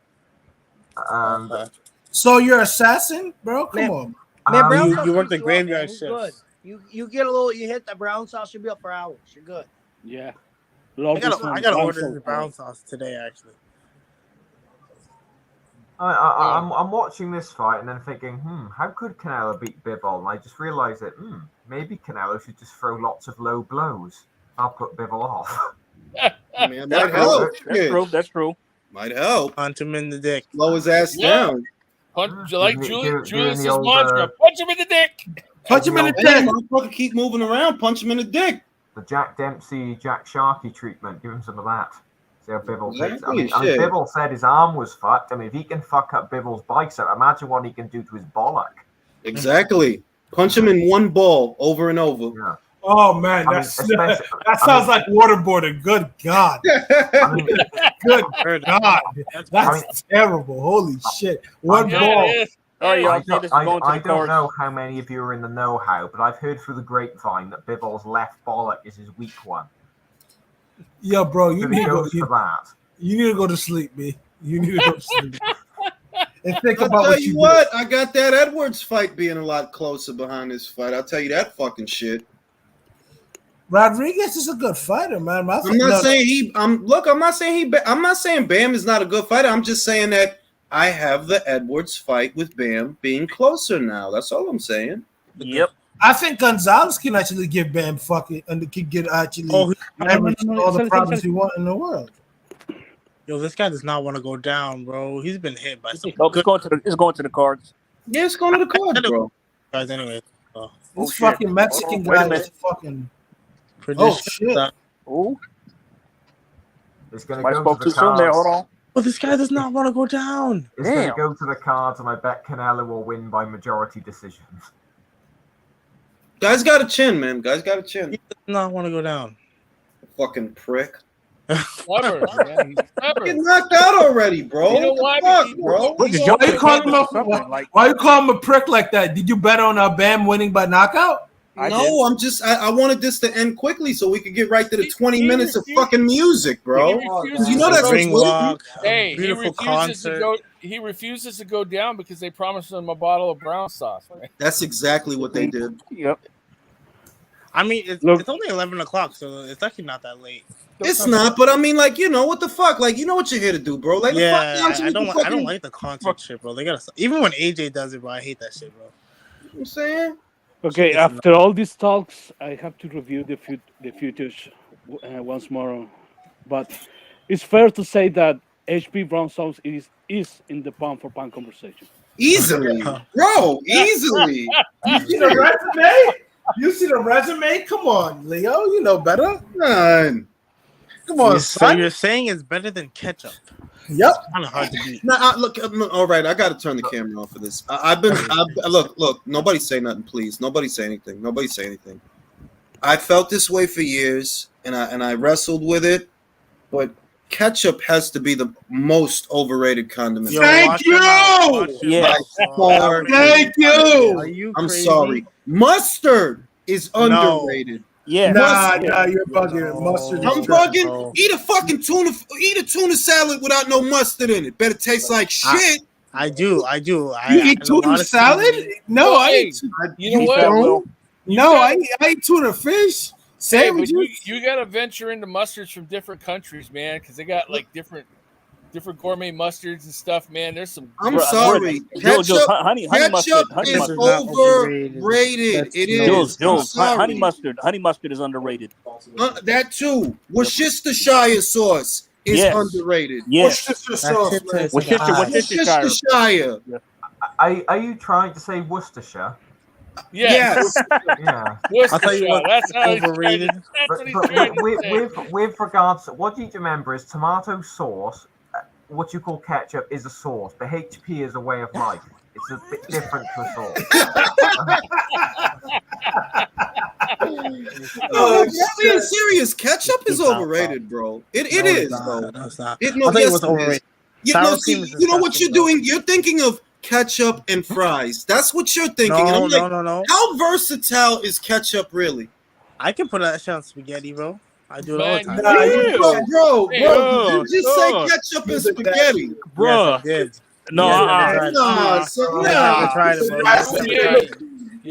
So you're assassin, bro? Come on. Man, brown sauce you work keeps the graveyard up, man. shifts. You get a little. You hit the brown sauce, you'll be up for hours. You're good. Yeah. I gotta order the brown sauce today, actually. I'm watching this fight and then thinking, how could Canelo beat Bivol? And I just realized that maybe Canelo should just throw lots of low blows. I'll put Bivol off. I mean, that might help. That's true. Might help. Punch him in the dick. Slow his ass down. Punch, like Julius's the old, mantra. Punch him in the dick. Punch him in the Hey, dick. motherfucker, keep moving around. Punch him in the dick. The Jack Dempsey, Jack Sharkey treatment. Give him some of that. See how Bivol takes it. I mean, Exactly, shit. Bivol said his arm was fucked. I mean, if he can fuck up Bivol's bicep, imagine what he can do to his bollock. Exactly. Punch him in one ball over and over. Yeah. Oh man, that sounds like waterboarding. Good God. Good God. That's terrible. Holy shit. One ball. I don't know how many of you are in the know-how, but I've heard through the grapevine that Bivol's left bollock is his weak one. Yo, bro, you So need he to go. goes for that. You need to go to sleep, B. You need to go to sleep. And think I'll about tell what you you what, I got that Edwards fight being a lot closer behind this fight. I'll tell you that fucking shit. Rodriguez is a good fighter, man. I'm not saying I'm not saying Bam is not a good fighter. I'm just saying that I have the Edwards fight with Bam being closer now. That's all I'm saying. Yep. I think Gonzalez can actually give Bam fucking and can get actually Edwards all the problems he want in the world. Yo, this guy does not want to go down, bro. He's been hit by some. It's going to the cards. Yeah, it's going to the cards, bro. Guys, anyway. This fucking Mexican guy is fucking. Oh shit! Oh, it's gonna go to the cards. Hold on. But this guy does not want to go down. It's gonna go to the cards, and I bet Canelo will win by majority decisions. Guy's got a chin, man. Guy's got a chin. He does not want to go down. Fucking prick. Clever, man. He's clever. Get knocked out already, bro. You know What why? the fuck, bro? Why you call him a prick like that? Did you bet on Bam winning by knockout? No, I wanted this to end quickly so we could get right to the 20 minutes of fucking music, bro. You know that's ring walk. Hey, Beautiful concert. He refuses to go down because they promised him a bottle of brown sauce. Man. That's exactly what they did. Yep. I mean, it's only 11 o'clock, so it's actually not that late. It's not, but I mean, like, you know what the fuck? Like, you know what you're here to do, bro. Like, I don't like the content shit, bro. They gotta even when AJ does it, bro. I hate that shit, bro. You know what I'm saying? Okay, after all these talks, I have to review the footage once more. But it's fair to say that HP Brown Sauce is in the pound for pound conversation. Easily, bro. Easily. You see the resume? You see the resume? Come on, Leo. You know better. None. Come on, So son. you're saying it's better than ketchup? Yep. It's kind of hard to beat. Nah, look. All right, I got to turn the camera off for this. Look. Nobody say nothing, please. Nobody say anything. Nobody say anything. I felt this way for years, and I wrestled with it, but ketchup has to be the most overrated condiment. Thank you. Yes. Thank you. Are you I'm crazy? sorry. Mustard is underrated. Yeah. Nah, you're bugging. Mustard. I'm bugging. Eat a fucking tuna. Eat a tuna salad without no mustard in it. Better taste like shit. I do. You eat tuna salad? No, I eat. You know what? No, I eat tuna fish. Hey, but Sandwiches. you got to venture into mustards from different countries, man, because they got like different gourmet mustards and stuff, man. There's some. I'm sorry. Ketchup, honey ketchup mustard is overrated. It is. I'm Jules, sorry. honey mustard is underrated. That too. Worcestershire sauce is underrated. Yes. Worcestershire sauce, man. Worcestershire. Are you trying to say Worcestershire? Yes. Yeah. Worcestershire. That's how he's overrated. That's what he's trying to say. With regards to what you need to remember is tomato sauce, what you call ketchup, is a sauce, but HP is a way of life. It's a bit different to a sauce. No, I'm being serious. Ketchup is overrated, bro. It is, though. No, it's not. It was overrated. You know what you're doing? You're thinking of ketchup and fries. That's what you're thinking. No, I'm like, no. How versatile is ketchup really? I can put that shit on spaghetti, bro. I do it all the time. Bro, did you just say ketchup and spaghetti? Bro. Yes, No, I never tried it, bro.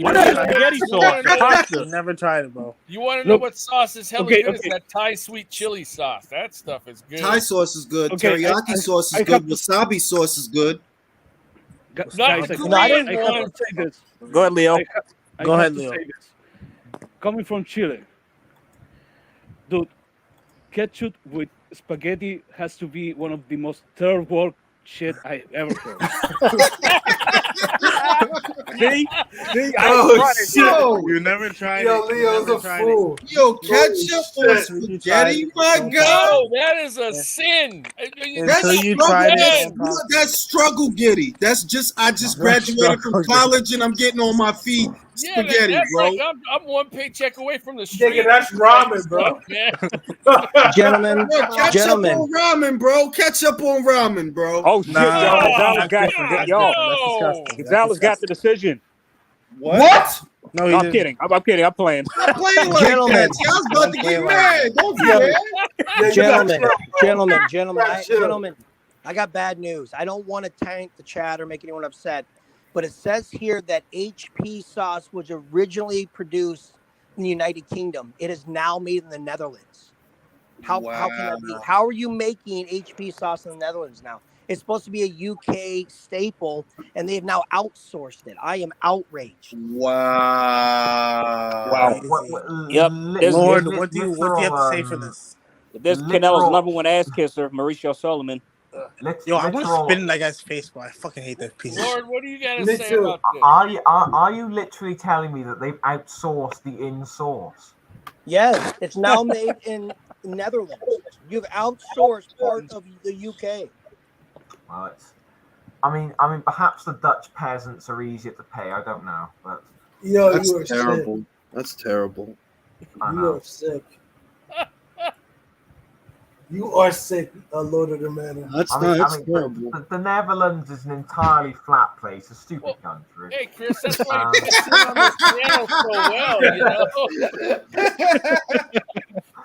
What is spaghetti sauce? Pasta. Never tried it, bro. You want to know what sauce is hella good? It's that Thai sweet chili sauce. That stuff is good. Thai sauce is good. Teriyaki sauce is good. Wasabi sauce is good. Guys, I have to say this. Go ahead, Leo. Go ahead, Leo. Coming from Chile, dude, ketchup with spaghetti has to be one of the most third world shit I ever heard. See, You never tried it. Yo, Leo's a fool. Yo, ketchup on spaghetti, my God. No, that is a sin. That's struggle giddy. That's just I just graduated from college and I'm getting on my feet. Spaghetti, that's bro. Like I'm one paycheck away from the street. Nigga, that's ramen, bro. Gentlemen, Ketchup on ramen, bro. Ketchup on ramen, bro. Oh shit, Gonzalez got the decision. What? No, I'm kidding. I'm kidding. I'm playing. I'm playing like Gentlemen. that. I was about to get mad. Don't do that. Gentlemen, I got bad news. I don't want to tank the chat or make anyone upset, but it says here that HP sauce was originally produced in the United Kingdom. It is now made in the Netherlands. How can that be? How are you making HP sauce in the Netherlands now? It's supposed to be a UK staple, and they have now outsourced it. I am outraged. Wow. Yep. Lord, what do you have to say for this? This Canelo's number one ass kisser, Mauricio Solomon. Yo, I want to spit in that guy's face, but I fucking hate that piece. Lord, what do you got to say about this? Are you literally telling me that they've outsourced the in-source? Yes, it's now made in Netherlands. You've outsourced part of the UK. Well, I mean, perhaps the Dutch peasants are easier to pay. I don't know, but yo, That's you are terrible. sick. That's terrible. You are sick. You are sick, Lord of the Manor. That's terrible. The Netherlands is an entirely flat place, a stupid country. Hey, Chris, that's why you sit on the piano so well, you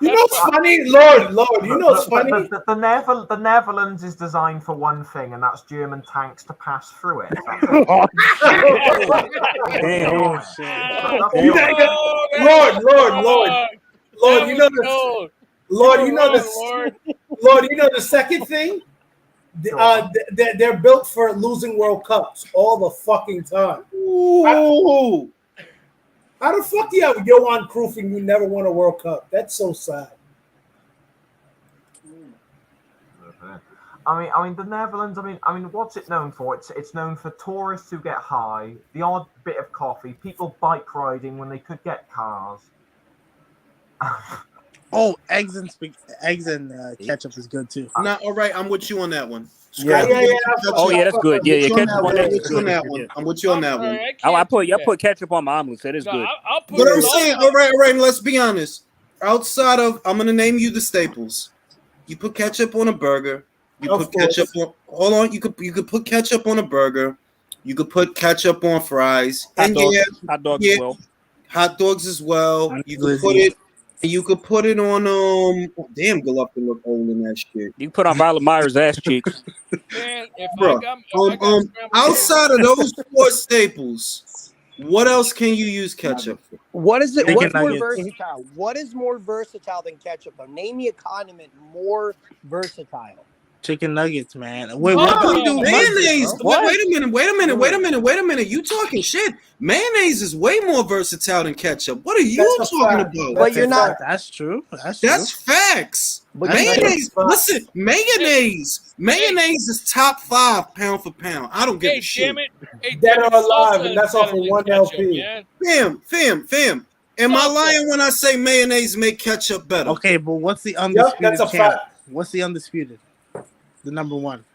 know? You know what's funny? Lord, you know what's funny? The Netherlands is designed for one thing, and that's German tanks to pass through it. Oh, Lord, you know the Lord, you know the second thing? They're built for losing World Cups all the fucking time. Ooh. How the fuck do you have Johan Cruyff and you never won a World Cup? That's so sad. I mean, the Netherlands. I mean, what's it known for? It's known for tourists who get high, the odd bit of coffee, people bike riding when they could get cars. Oh, eggs and ketchup is good too. Nah, all right, I'm with you on that one. Yeah. Oh yeah, that's good. Yeah, ketchup on that. I'm with you on that one. I'm with you on that one. I put ketchup on my omelets. That is good. But I'm saying, all right, let's be honest. Outside of, I'm gonna name you the staples. You put ketchup on a burger. You put ketchup on. Hold on, you could put ketchup on a burger. You could put ketchup on fries. Hot dogs as well. Hot dogs as well. You could put it. You could put it on. Damn, Golovkin look old in that shit. You can put on Violet Myers' ass cheeks. Man, outside of those four staples, what else can you use ketchup for? What is it? What's more versatile? What is more versatile than ketchup? Though? Name me a condiment more versatile. Chicken nuggets, man. Wait, what do we do? Mayonnaise. What? Wait a minute. You talking shit? Mayonnaise is way more versatile than ketchup. What are you talking about? But you're not. That's true. That's facts. Mayonnaise. Listen, mayonnaise. Mayonnaise is top 5 pound for pound. I don't give a shit. Dead or alive, and that's off of one LP. Fam. Am I lying when I say mayonnaise make ketchup better? Okay, but what's the undisputed? that's a fact. What's the undisputed? The number one.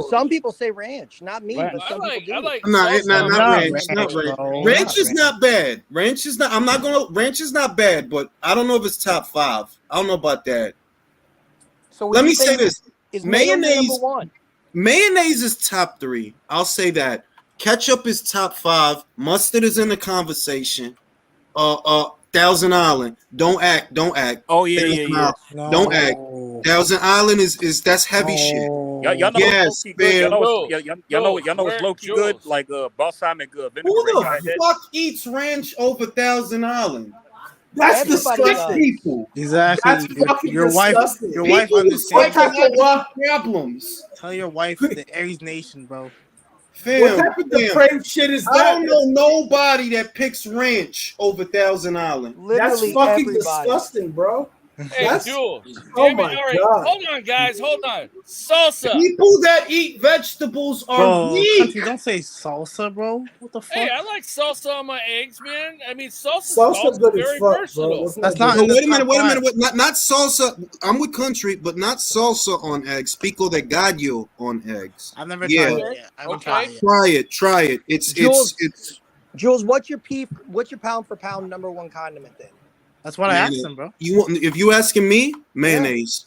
Some people say ranch, not me, but some people do. Not ranch. Not ranch. Ranch is not bad. Ranch is not. Ranch is not bad, but I don't know if it's top 5. I don't know about that. So let me say this: is mayonnaise number 1? Mayonnaise is top 3. I'll say that. Ketchup is top 5. Mustard is in the conversation. Thousand Island. Don't act. Oh yeah. Don't act. Thousand Island is that's heavy shit. Y'all know yes, y'all know it's low key good, like balsamic vinegar. Who the fuck eats ranch over Thousand Island? That's disgusting. People. Exactly. That's fucking your wife understands. Problems. Tell your wife the Aries Nation, bro. What type of depraved shit is that? I don't know nobody that picks ranch over Thousand Island. That's fucking disgusting, bro. Hey, Jules. Oh my God. Hold on, guys. Hold on. Salsa. People that eat vegetables are weak. Don't say salsa, bro. What the fuck? Hey, I like salsa on my eggs, man. I mean, salsa's good very as fuck, versatile. bro. That's not. Wait a minute. Not salsa. I'm with country, but not salsa on eggs. Pico de gallo on eggs. I've never tried it yet. I haven't tried it. Try it. It's Jules, what's your pound for pound number 1 condiment then? That's what I asked him, bro. If you asking me, mayonnaise.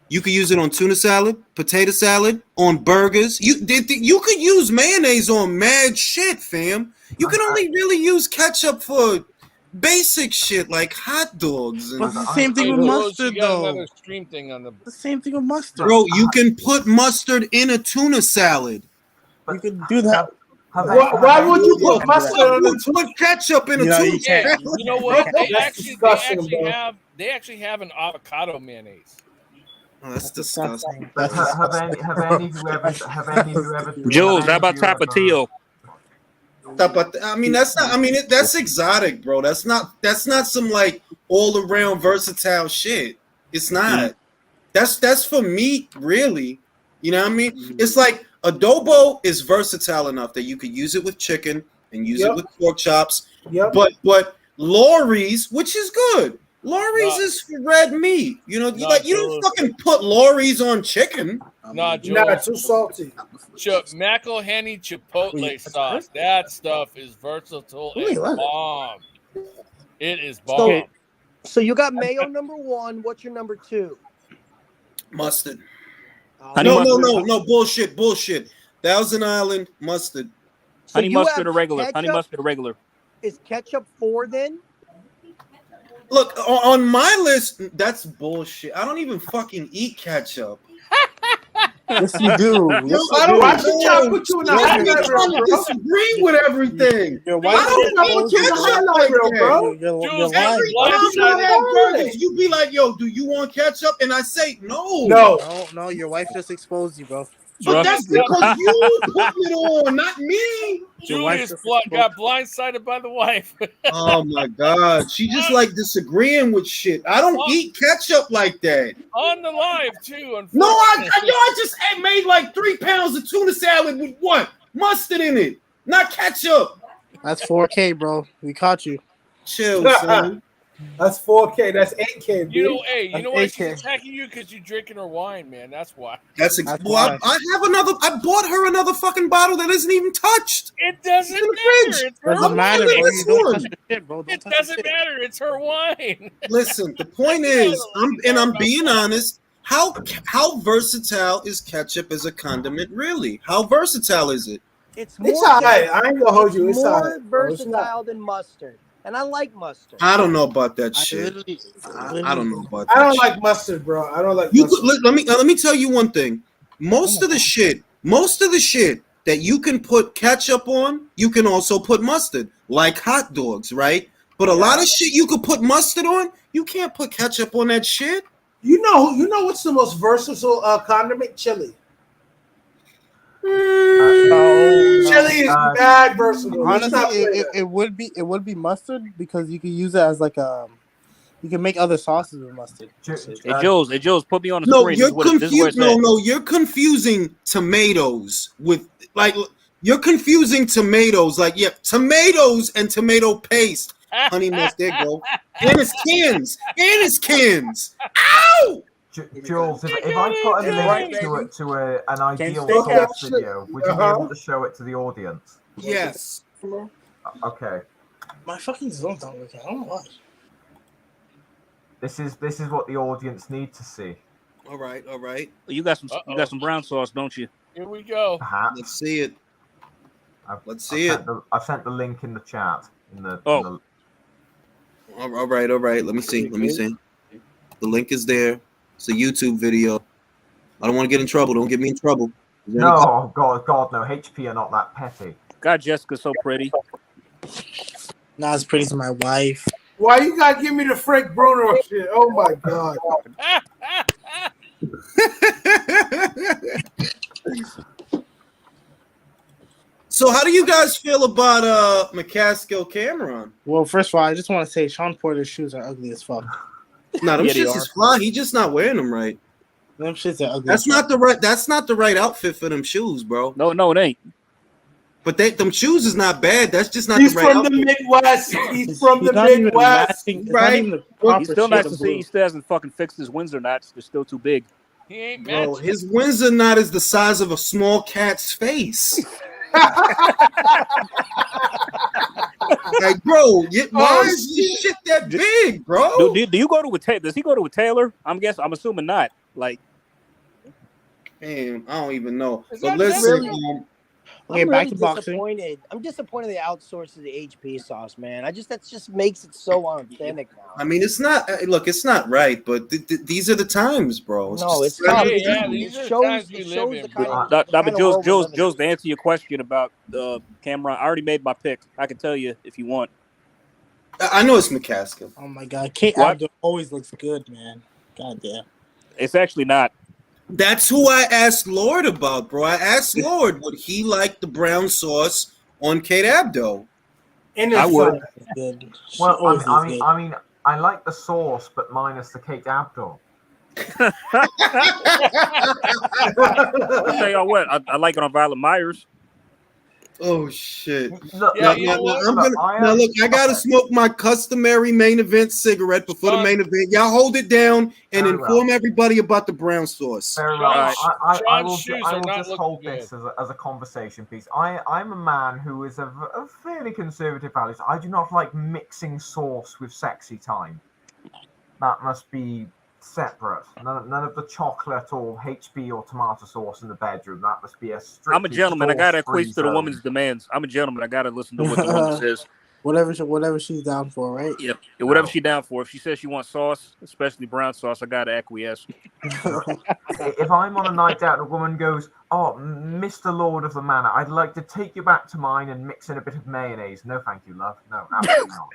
You could use it on tuna salad, potato salad, on burgers. You could use mayonnaise on mad shit, fam. You can only really use ketchup for basic shit like hot dogs. But it's the same thing with mustard, though. Another stream thing on the same thing with mustard, bro. You can put mustard in a tuna salad. You can do that. Why would you put mustard on the put ketchup in a tuna salad? You know what? They actually have an avocado mayonnaise. Oh, that's disgusting. Have any who ever Jules, how about Tapatio? I mean, that's not. I mean, that's exotic, bro. That's not some like all around versatile shit. It's not. That's for meat, really. You know what I mean? It's like adobo is versatile enough that you could use it with chicken and use it with pork chops. But Lorry's, which is good. Lorry's is for red meat. You know, you don't fucking put Lorry's on chicken. Nah, Jules. too salty. McElhenney Chipotle sauce. That stuff is versatile and bomb. It is bomb. So you got mayo number 1. What's your number 2? Mustard. No, bullshit. Thousand Island mustard. Honey mustard or regular? Honey mustard or regular? Is ketchup 4 then? Look, on my list, that's bullshit. I don't even fucking eat ketchup. Yes, you do. Yes, I you don't do. Why she trying to know. put you in the You just be highlight reel, trying to bro? disagree with everything. Your I wife don't is eat exposed you, ketchup bro. like Bro, that. bro. You're Jules, lying. Every Bro. time we blindsided. have burgers, you be like, "Yo, do you want ketchup?" And I say, "No." No, your wife just exposed you, bro. But that's because Julius you put it on, not me. Your wife Julius just got blindsided by the wife. Oh my God, she just like disagreeing with shit. I don't eat ketchup like that. On the live too. No, I Unfortunately. just made like 3 pounds of tuna salad with what? Mustard in it, not ketchup. That's 4K, bro. We caught you. Chill, son. That's 4K. That's 8K, You know, B. hey, you That's know why she's 8K. attacking you? Because you're drinking her wine, man. That's why. Well, I have another. I bought her another fucking bottle that isn't even touched. It doesn't It's in the matter. fridge. It's her Doesn't matter, wine. bro. You don't touch the shit, bro. It Don't touch the doesn't shit. matter. It's her wine. Listen, the point is, I'm being honest. How versatile is ketchup as a condiment? Really? How versatile is it? It's It's more. all right. I ain't gonna hold you. It's all more right, bro. It's not. versatile than mustard, and I like mustard. I don't know about that shit. literally- I don't know about I that don't shit. like mustard, bro. I don't like You mustard. could, let me tell you one thing. Most of the shit that you can put ketchup on, you can also put mustard, like hot dogs, right? But a lot of shit you could put mustard on, you can't put ketchup on that shit. You know what's the most versatile condiment? Chili. Chili is mad versatile. Let's not Honestly, play that. it would be mustard because you could use it as like you can make other sauces with mustard. Hey Jules, put me on the No, screen. you're This is where confused. it's at. No, you're confusing tomatoes with you're confusing tomatoes. Like, yeah, tomatoes and tomato paste. Honey must, there you go. And it's cans. Ow! Jules, if I put a link to an ideal Can't source stay video, would you be able to show it to the audience? Yes. Okay. My fucking zone's not working. I don't know why. This is what the audience need to see. All right. You got some brown sauce, don't you? Here we go. Perhaps. Let's see it. I've sent the link in the chat. All right. Let me see. The link is there. It's a YouTube video. I don't want to get in trouble. Don't get me in trouble. No, God, no. HP are not that petty. God, Jessica's so pretty. Not as pretty as my wife. Why you gotta give me the Frank Bruno shit? Oh my God. So how do you guys feel about McCaskill Cameron? Well, first of all, I just want to say Sean Porter's shoes are ugly as fuck. Nah, them shits is fly. He just not wearing them right. Them shits are ugly. That's not the right outfit for them shoes, bro. No, it ain't. But them shoes is not bad. That's just not He's the right from outfit. the Midwest. He's from the not even Midwest. matching- it's not Right? even the proper He still shade nice of to blue. see. He still hasn't fucking fixed his Windsor knots. They're still too big. He ain't Bro, matching. his Windsor knot is the size of a small cat's face. Like, bro, why is this shit that big, bro? Do you go to a Taylor? Does he go to a Tailor? I'm assuming not. Like, Damn, I don't even know. Is But that listen, really- Okay, I'm back really to boxing. disappointed. I'm disappointed they outsourced the HP sauce, man. That just makes it so unauthentic now. I mean, it's not. Look, it's not right, but these are the times, bro. No, it's just- not. Hey, It yeah, shows- these are it the times shows we the live in, kind bro. of- but kind of world we're living Jules, to answer your question about Cameron, I already made my pick. I can tell you if you want. I know it's McCaskill. Oh my God, Kate What? Abdul always looks good, man. God damn. It's actually not. That's who I asked Lord about, bro. I asked Lord would he like the brown sauce on Kate Abdo. And I it's would. Good. She Well, always looks good. I mean, I like the sauce, but minus the Kate Abdul. I'll tell y'all what. I like it on Violet Myers. Oh shit! Look, Yeah, Now, you know what? I gotta smoke my customary main event cigarette before the main event. Y'all hold it down and Very inform everybody about the brown sauce. Very well. I Sean's will, shoes I are will not just looking hold good. this as a conversation piece. I'm a man who is of fairly conservative values. I do not like mixing sauce with sexy time. That must be separate. None of the chocolate or HB or tomato sauce in the bedroom. That must be a strictly I'm a gentleman. I gotta sauce-free equate to the zone. woman's demands. I'm a gentleman. I gotta listen to what the woman says. Whatever she's down for, right? Yeah, whatever she's down for. If she says she wants sauce, especially brown sauce, I gotta acquiesce. If I'm on a night out and a woman goes, "Oh, Mr. Lord of the Manor, I'd like to take you back to mine and mix in a bit of mayonnaise." No, thank you, love. No, absolutely not.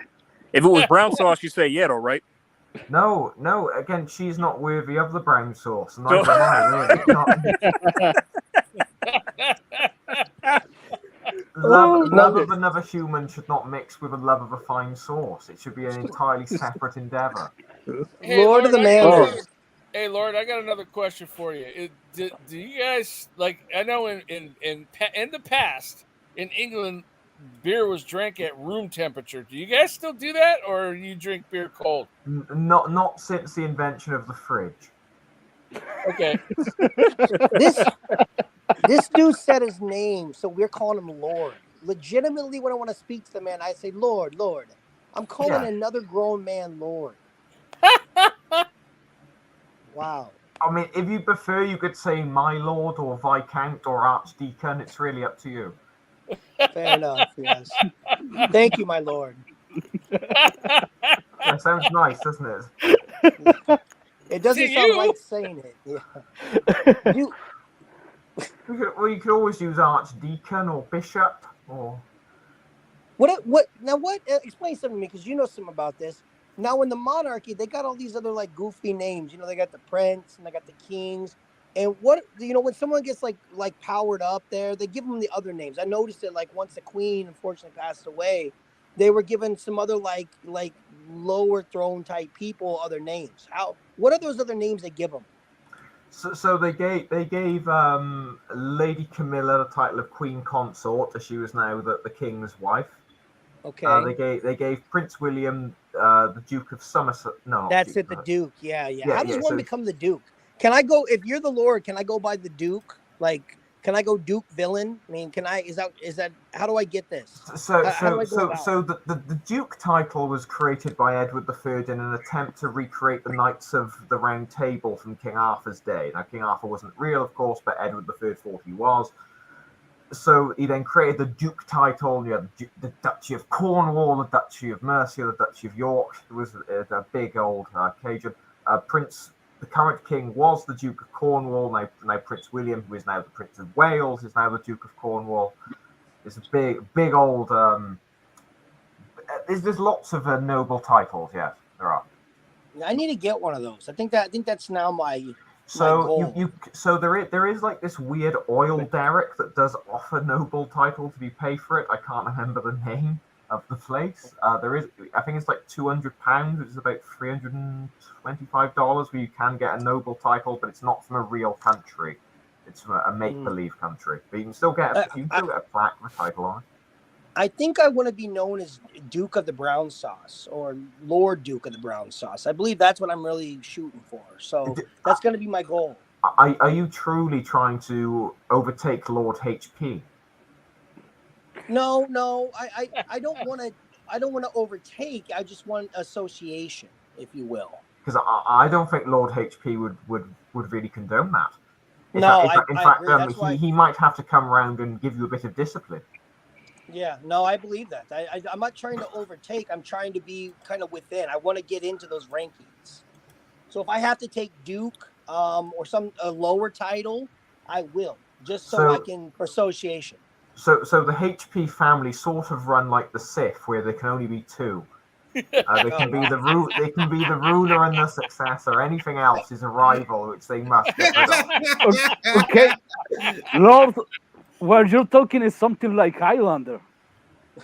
If it was brown sauce, you say yeah, though, right? No. Again, she's not worthy of the brown sauce, and neither am I, really. Love of another human should not mix with a love of a fine sauce. It should be an entirely separate endeavor. Hey, Lord of the Manor. Hey, Lord, I got another question for you. Do you guys like? I know in the past in England, beer was drank at room temperature. Do you guys still do that, or you drink beer cold? Not since the invention of the fridge. Okay. This dude said his name, so we're calling him Lord. Legitimately, when I want to speak to the man, I say, Lord, Lord. I'm calling another grown man Lord. Wow. I mean, if you prefer, you could say my lord or viscount or archdeacon. It's really up to you. Fair enough, yes. Thank you, my lord. That sounds nice, doesn't it? It doesn't sound right saying it. Yeah. You could always use archdeacon or bishop or... What? Explain something to me, because you know something about this. Now, in the monarchy, they got all these other like goofy names. You know, they got the prince and they got the kings. And when someone gets like powered up there, they give them the other names. I noticed it like once the queen unfortunately passed away, they were given some other like lower throne type people other names. What are those other names they give them? So they gave Lady Camilla the title of Queen Consort, as she was now the king's wife. Okay. They gave Prince William the Duke of Somerset. No, that's it. The Duke. Yeah. How does one become the Duke? Can I go, if you're the Lord? Can I go by the Duke? Like, can I go Duke villain? I mean, can I? Is that? How do I get this? So the Duke title was created by Edward III in an attempt to recreate the Knights of the Round Table from King Arthur's day. Now, King Arthur wasn't real, of course, but Edward III thought he was. So he then created the Duke title. You had the Duchy of Cornwall, the Duchy of Mercia, the Duchy of York. It was a big old Cajun. The current king was the Duke of Cornwall. Now Prince William, who is now the Prince of Wales, is now the Duke of Cornwall. It's a big old. There's lots of noble titles. Yes, there are. I need to get one of those. I think that's now my. So there is like this weird oil derrick that does offer noble title to be paid for it. I can't remember the name of the place. There is, I think it's like £200, which is about $325, where you can get a noble title, but it's not from a real country. It's from a make-believe country. But you can still get a plaque with a title on it. I think I want to be known as Duke of the Brown Sauce or Lord Duke of the Brown Sauce. I believe that's what I'm really shooting for. So that's going to be my goal. Are you truly trying to overtake Lord HP? No. I don't want to. I don't want to overtake. I just want association, if you will. Because I don't think Lord HP would really condone that. In fact, he might have to come around and give you a bit of discipline. Yeah, no, I believe that. I'm not trying to overtake. I'm trying to be kind of within. I want to get into those rankings. So if I have to take Duke or a lower title, I will, just so I can for association. So the HP family sort of run like the Sith, where there can only be two. They can be the ruler and the successor. Anything else is a rival, which they must get rid of. Okay, Lord. What you're talking is something like Highlander.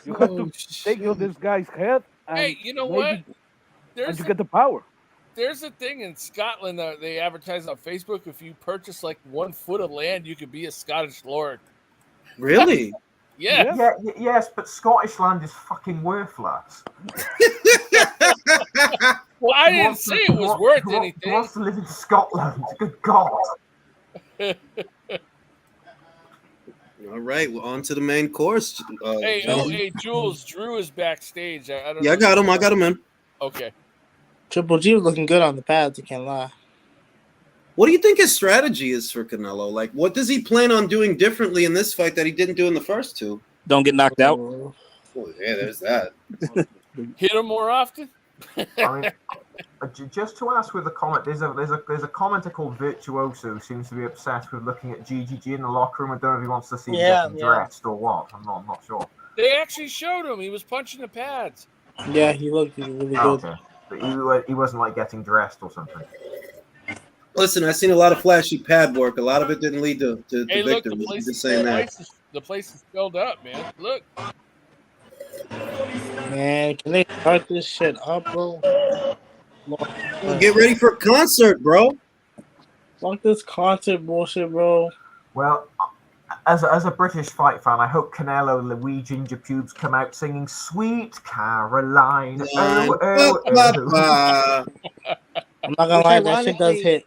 You have to take this guy's head, and hey, you know what? And you get the power. There's a thing in Scotland that they advertise on Facebook. If you purchase like 1 foot of land, you could be a Scottish lord. Really? Yeah. Yes, but Scottish land is fucking worthless. Well, I didn't say it was worth anything. Who wants to live in Scotland? Good God. All right, well, on to the main course. Hey, Jules, Drew is backstage. I don't know. I got him in. Okay. Triple G was looking good on the pads, you can't lie. What do you think his strategy is for Canelo? Like, what does he plan on doing differently in this fight that he didn't do in the first two? Don't get knocked out. Oh, yeah, there's that. Hit him more often. I mean, just to ask with the comment, there's a commenter called Virtuoso who seems to be obsessed with looking at GGG in the locker room. I don't know if he wants to see him getting dressed or what. I'm not sure. They actually showed him. He was punching the pads. Yeah, he looked really good. Okay, but he wasn't like getting dressed or something. Listen, I've seen a lot of flashy pad work. A lot of it didn't lead to Hey, look, victories. I'm just saying that. The place is filled up, man. Look. Man, can they start this shit up, bro? Get ready for a concert, bro. Fuck this concert bullshit, bro. Well, as a British fight fan, I hope Canelo, Luigi, and Pubes come out singing "Sweet Caroline." Oh, oh, oh. I'm not gonna lie, that shit does hit.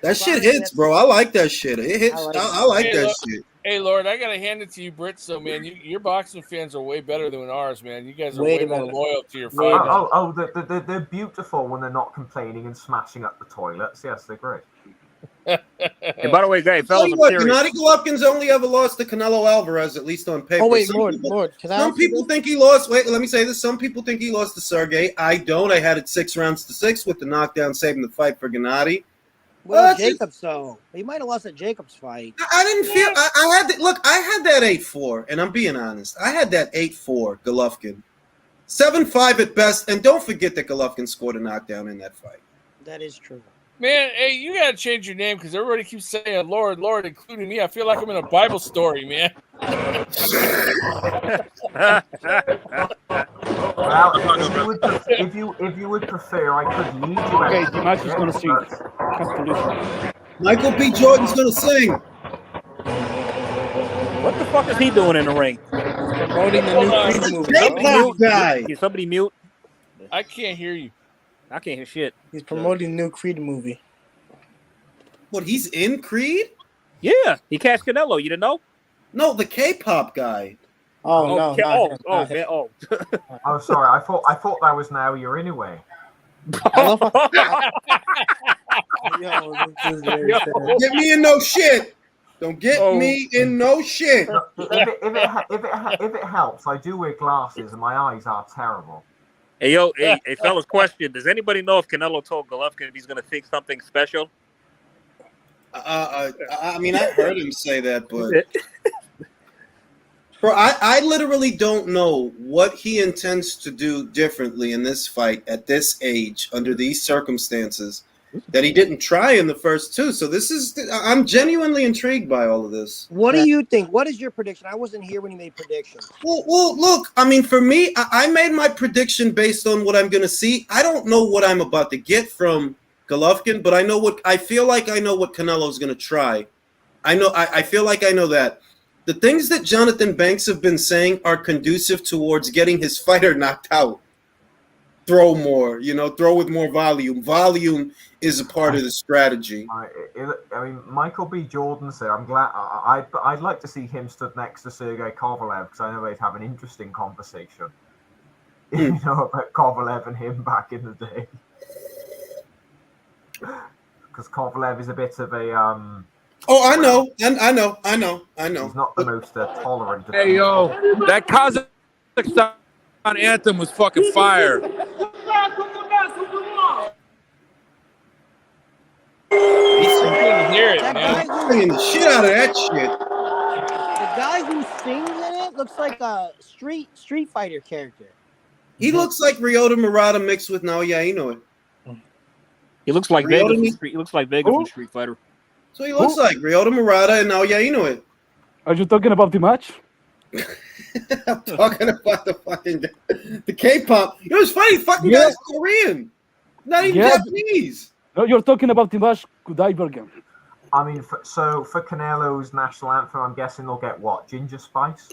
That shit hits, bro. I like that shit. It hits. I like Hey, that look, shit. Hey, Lord, I gotta hand it to you, Brits. So, man, your boxing fans are way better than ours, man. You guys are way more loyal to your fighters. They're beautiful when they're not complaining and smashing up the toilets. Yes, they're great. And by the way, guys, fellas, I'm serious. Gennady Golovkin's only ever lost to Canelo Alvarez, at least on paper. Oh wait, Some Lord, people think he lost. Wait, let me say this. Some people think he lost to Sergey. I don't. I had it 6-6 with the knockdown, saving the fight for Gennady. Well, Jacobs, though. He might have lost a Jacobs fight. I didn't feel. I had look. I had that 8-4, and I'm being honest. I had that 8-4 Golovkin, 7-5 at best, and don't forget that Golovkin scored a knockdown in that fight. That is true. Man, hey, you gotta change your name because everybody keeps saying Lord, Lord, including me. I feel like I'm in a Bible story, man. Well, if you would prefer, I could lead you out. Okay, the match is gonna sing. Michael B. Jordan's gonna sing. What the fuck is he doing in the ring? Promoting the new Creed movie. Can somebody mute? I can't hear you. I can't hear shit. He's promoting the new Creed movie. What? He's in Creed? Yeah, he cast Canelo. You didn't know? No, the K-pop guy. Oh no! Oh, sorry. I thought that was now you're anyway. Get me in no shit. Don't get me in no shit. If it helps, I do wear glasses and my eyes are terrible. Hey, yo, hey, fellas, question. Does anybody know if Canelo told Golovkin if he's going to think something special? I mean, I heard him say that, but... Bro, I literally don't know what he intends to do differently in this fight at this age, under these circumstances, that he didn't try in the first two. So I'm genuinely intrigued by all of this. What do you think? What is your prediction? I wasn't here when he made predictions. Well, look, I mean, for me, I made my prediction based on what I'm going to see. I don't know what I'm about to get from Golovkin, but I feel like I know what Canelo's going to try. I feel like I know that. The things that Jonathan Banks have been saying are conducive towards getting his fighter knocked out. Throw more, throw with more volume. Volume is a part of the strategy. I mean, Michael B. Jordan said, I'm glad. I'd like to see him stood next to Sergey Kovalev because I know they'd have an interesting conversation. About Kovalev and him back in the day. Because Kovalev is a bit of a Oh, I know. He's not the most tolerant. Hey, yo, that Kazakhstan anthem was fucking fire. He's singing the shit out of that shit. The guy who sings in it looks like a Street Fighter character. He looks like Ryota Murata mixed with Naoya Inoue. He looks like Vega. He looks like Vega from Street Fighter. So he looks like Ryota Murata and Naoya Inoue. Are you talking about the match? I'm talking about the K-pop. It was funny. Fucking guy's Korean, not even Japanese. No, you're talking about the match Kudaibergen. I mean, for Canelo's national anthem, I'm guessing they'll get what? Ginger spice?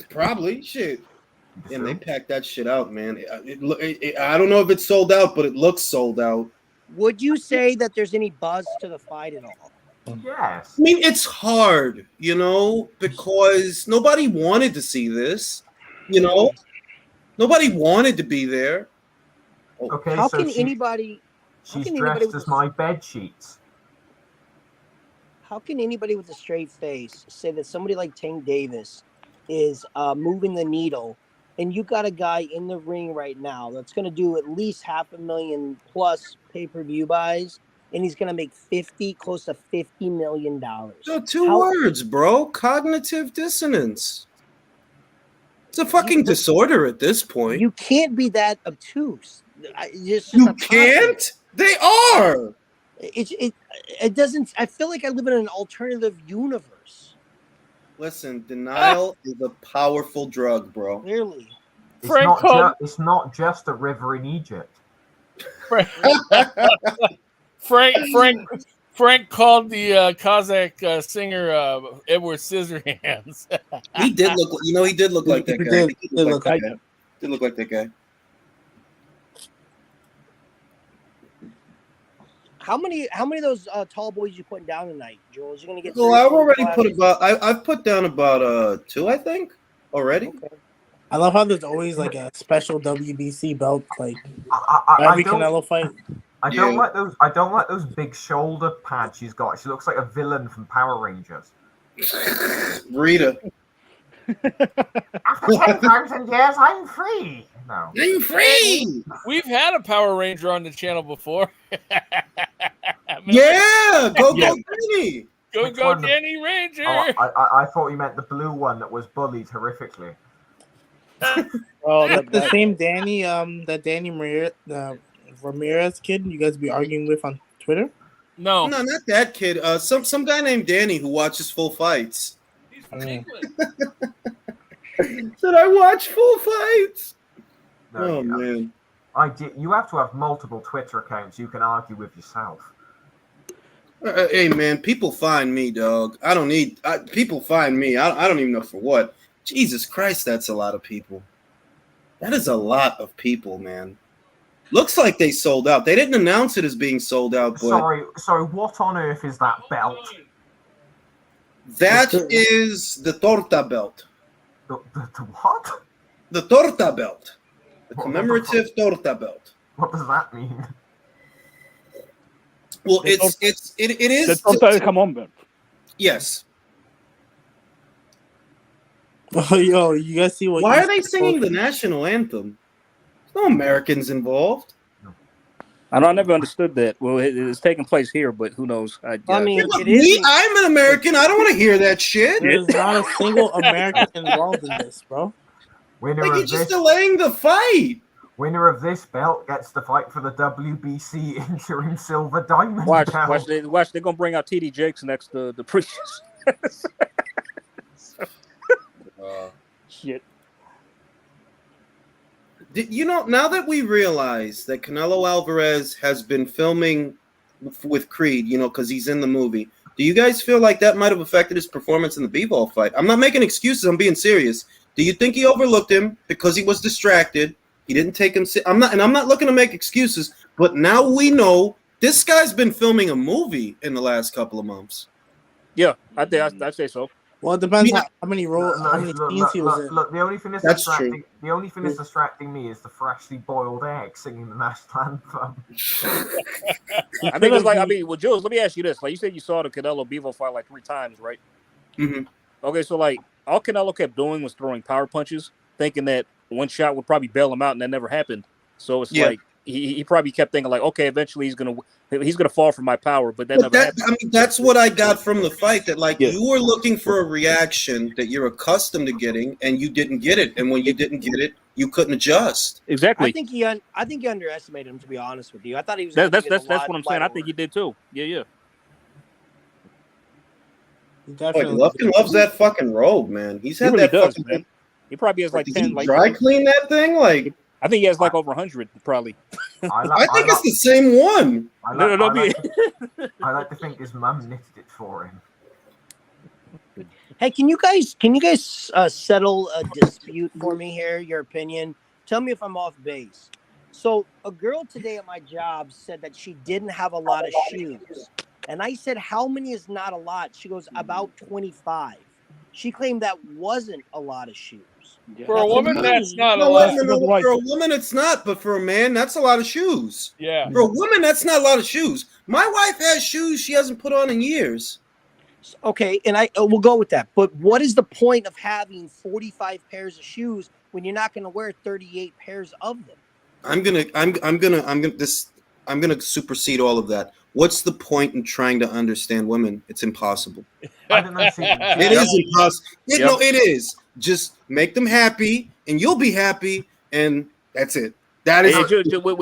Probably. Shit. And they packed that shit out, man. I don't know if it's sold out, but it looks sold out. Would you say that there's any buzz to the fight at all? Yes. I mean, it's hard, because nobody wanted to see this. Nobody wanted to be there. Okay, how so can anybody? She's dressed as my bed sheets. How can anybody with a straight face say that somebody like Tank Davis is moving the needle, and you got a guy in the ring right now that's going to do at least 500,000 plus pay-per-view buys, and he's going to make close to $50 million. So two words, bro. Cognitive dissonance. It's a fucking disorder at this point. You can't be that obtuse. You can't? They are. It doesn't. I feel like I live in an alternative universe. Listen, denial is a powerful drug, bro. Clearly. It's not just a river in Egypt. Frank called the Kazakh singer Edward Scissorhands. He did look. He did look like that guy. He did look like that. Did look like that guy. How many of those tall boys you putting down tonight, Jules? You're gonna get. Well, I've already put about. I've put down about 2, I think, already. Okay. I love how there's always like a special WBC belt, like I every don't- Canelo fight. I don't like those. I don't like those big shoulder pads she's got. She looks like a villain from Power Rangers. Rita. After 10,000 years, I'm free. No, I'm free. We've had a Power Ranger on the channel before. Yeah, go Danny. Go Danny Ranger. Oh, I thought you meant the blue one that was bullied horrifically. Oh, that's the same Danny, that Danny Ramirez kid you guys be arguing with on Twitter? No, not that kid. Some guy named Danny who watches full fights. He's from England. Said I watch full fights. No, man. You have to have multiple Twitter accounts you can argue with yourself. Hey man, people find me, dog. I don't need. People find me. I don't even know for what. Jesus Christ, that's a lot of people. That is a lot of people, man. Looks like they sold out. They didn't announce it as being sold out, but Sorry. What on earth is that belt? that is the torta belt. The what? The torta belt. The commemorative torta belt. What does that mean? Well, it is. The torta del jamón belt. Yes. Oh, yo, you guys see what? Why are they singing the national anthem? There's no Americans involved. I never understood that. Well, it's taking place here, but who knows? I mean, it Me, is. I'm an American. I don't want to hear that shit. There's not a single American involved in this, bro. Winner Like of you're just this, delaying the fight. winner of this belt gets to fight for the WBC interim silver diamond Watch, belt. they're gonna bring out TD Jakes next to the Priest. Shit. Now that we realize that Canelo Alvarez has been filming with Creed, because he's in the movie, do you guys feel like that might have affected his performance in the B-ball fight? I'm not making excuses. I'm being serious. Do you think he overlooked him because he was distracted? He didn't take him. I'm not looking to make excuses, but now we know this guy's been filming a movie in the last couple of months. Yeah, I'd say so. Well, it depends how many roles, how many scenes he was in. Look, the only thing that's distracting, the only thing that's distracting me is the freshly boiled egg singing the national anthem. I think it's like, well, Jules, let me ask you this. Like, you said you saw the Canelo Bivol fight like 3 times, right? Mm-hmm. Okay, so like all Canelo kept doing was throwing power punches, thinking that one shot would probably bail him out, and that never happened. So it's like he probably kept thinking like, okay, eventually he's gonna fall for my power, but that never happened. I mean, that's what I got from the fight. That you were looking for a reaction that you're accustomed to getting, and you didn't get it. And when you didn't get it, you couldn't adjust. Exactly. I think you underestimated him. To be honest with you, I thought he was. That's what I'm saying. I think he did too. Yeah. Golovkin loves that fucking robe, man. He's had He really that does, fucking. man. He probably has like Did 10. he Like dry clean that thing? Like I think he has like over 100 probably. I think it's the same one. I like to think his mum knitted it for him. Hey, can you guys settle a dispute for me here? Your opinion. Tell me if I'm off base. So a girl today at my job said that she didn't have a lot of shoes. And I said, how many is not a lot? She goes, about 25. She claimed that wasn't a lot of shoes. For a woman, that's not a lot. For a woman, it's not. But for a man, that's a lot of shoes. Yeah. For a woman, that's not a lot of shoes. My wife has shoes she hasn't put on in years. Okay, and we'll go with that. But what is the point of having 45 pairs of shoes when you're not going to wear 38 pairs of them? I'm gonna supersede all of that. What's the point in trying to understand women? It's impossible. I don't know. See, It is impossible. No, it is. Just make them happy, and you'll be happy, and that's it. That is. Jules, let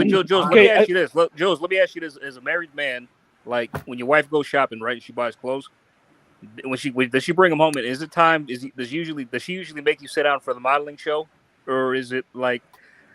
me ask you this. Look, Jules, let me ask you this: as a married man, like when your wife goes shopping, right? And she buys clothes. Does she bring them home? And is it time? Does she usually make you sit down for the modeling show, or is it like?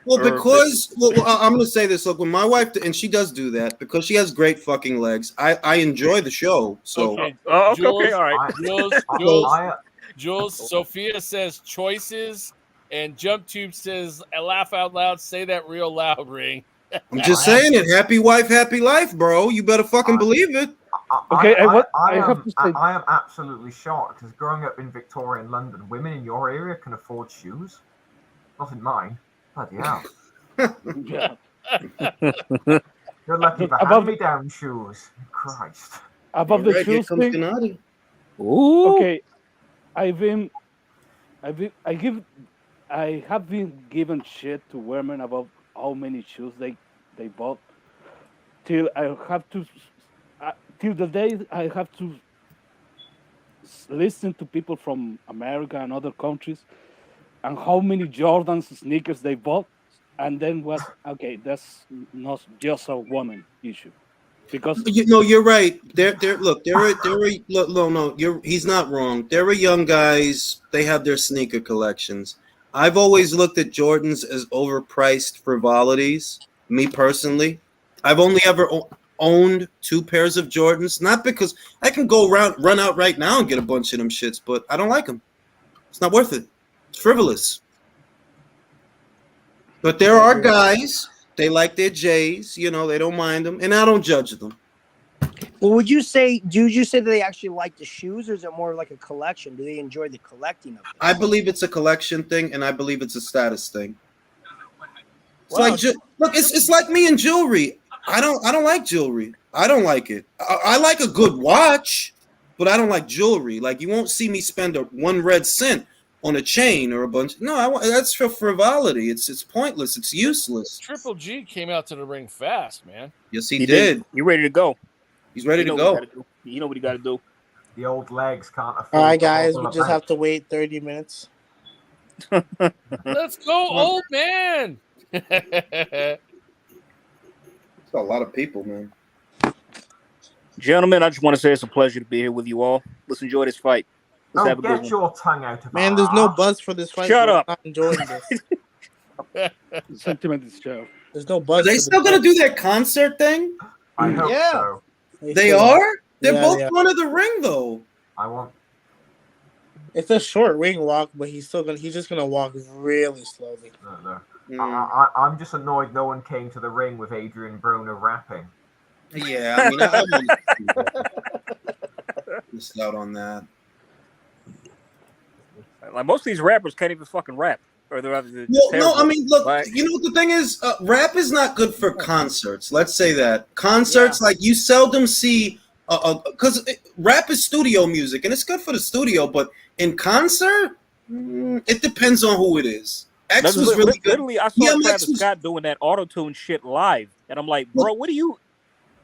Well, because I'm going to say this. Look, when my wife, and she does do that because she has great fucking legs. I enjoy the show. So okay, okay, all right. Jules, Sophia says choices, and Jump Tube says laugh out loud. Say that real loud, Ring. I'm just saying it. Happy wife, happy life, bro. You better fucking believe it. I am absolutely shocked because growing up in Victorian London, women in your area can afford shoes. Not in mine. Bloody hell. Yeah. You're lucky for hand-me-down shoes. Christ. Above the shoes thing. Ooh. Okay, I have been given shit to women about how many shoes they bought. Till I have to, till the day I have to listen to people from America and other countries, and how many Jordans sneakers they bought, and then was okay. That's not just a woman issue, because you're right. He's not wrong. There are young guys. They have their sneaker collections. I've always looked at Jordans as overpriced frivolities. Me personally, I've only ever owned 2 pairs of Jordans. Not because I can run out right now and get a bunch of them shits, but I don't like them. It's not worth it. It's frivolous. But there are guys, they like their J's, they don't mind them, and I don't judge them. Well, would you say that they actually like the shoes, or is it more like a collection? Do they enjoy the collecting of it? I believe it's a collection thing, and I believe it's a status thing. It's it's like me and jewelry. I don't like jewelry. I don't like it. I like a good watch, but I don't like jewelry. Like, you won't see me spend one red cent on a chain or a bunch. No, that's for frivolity. It's pointless. It's useless. Triple G came out to the ring fast, man. Yes, he did. You ready to go? He's ready to go. You know what he got to do. The old legs can't afford. All right, guys, we just have to wait 30 minutes. Let's go, old man. It's a lot of people, man. Gentlemen, I just want to say it's a pleasure to be here with you all. Let's enjoy this fight. Let's have a good one. Get your tongue out of Man, there's no buzz for this fight. Shut up. I'm not enjoying this. Sentiment show. There's no buzz. Are they still gonna do that concert thing? I hope so. They are? They're both going to the ring, though. I want. It's a short ring walk, but he's just gonna walk really slowly. No. I'm just annoyed no one came to the ring with Adrian Broner rapping. Yeah, I mean, I missed out on that. Like, most of these rappers can't even fucking rap. Or they're no, I mean, look, you know what the thing is? Rap is not good for concerts. Let's say that. Concerts, like, you seldom see, because rap is studio music, and it's good for the studio, but in concert, it depends on who it is. X was really good. Literally, I saw Travis Scott doing that auto-tune shit live, and I'm like, bro, what are you...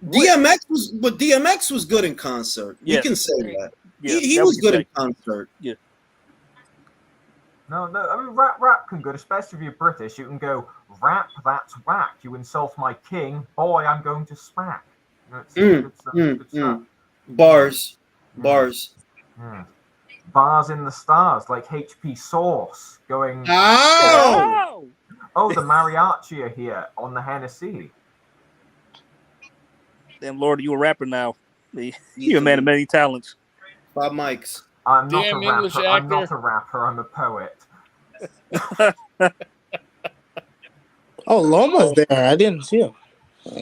DMX was good in concert. You can say that. Yeah, he was good in concert. Yeah. No, I mean, rap can good, especially if you're British. You can go, rap, that's whack. You insult my king, boy, I'm going to smack. Good stuff. Bars. Yeah. Bars in the stars, like HP Sauce, going... Oh, the mariachi are here on the Hennessy. Damn, Lord, you a rapper now. You're a man of many talents. 5 mics. I'm not a rapper. I'm not a rapper. I'm a poet. Oh, Loma's there. I didn't see him.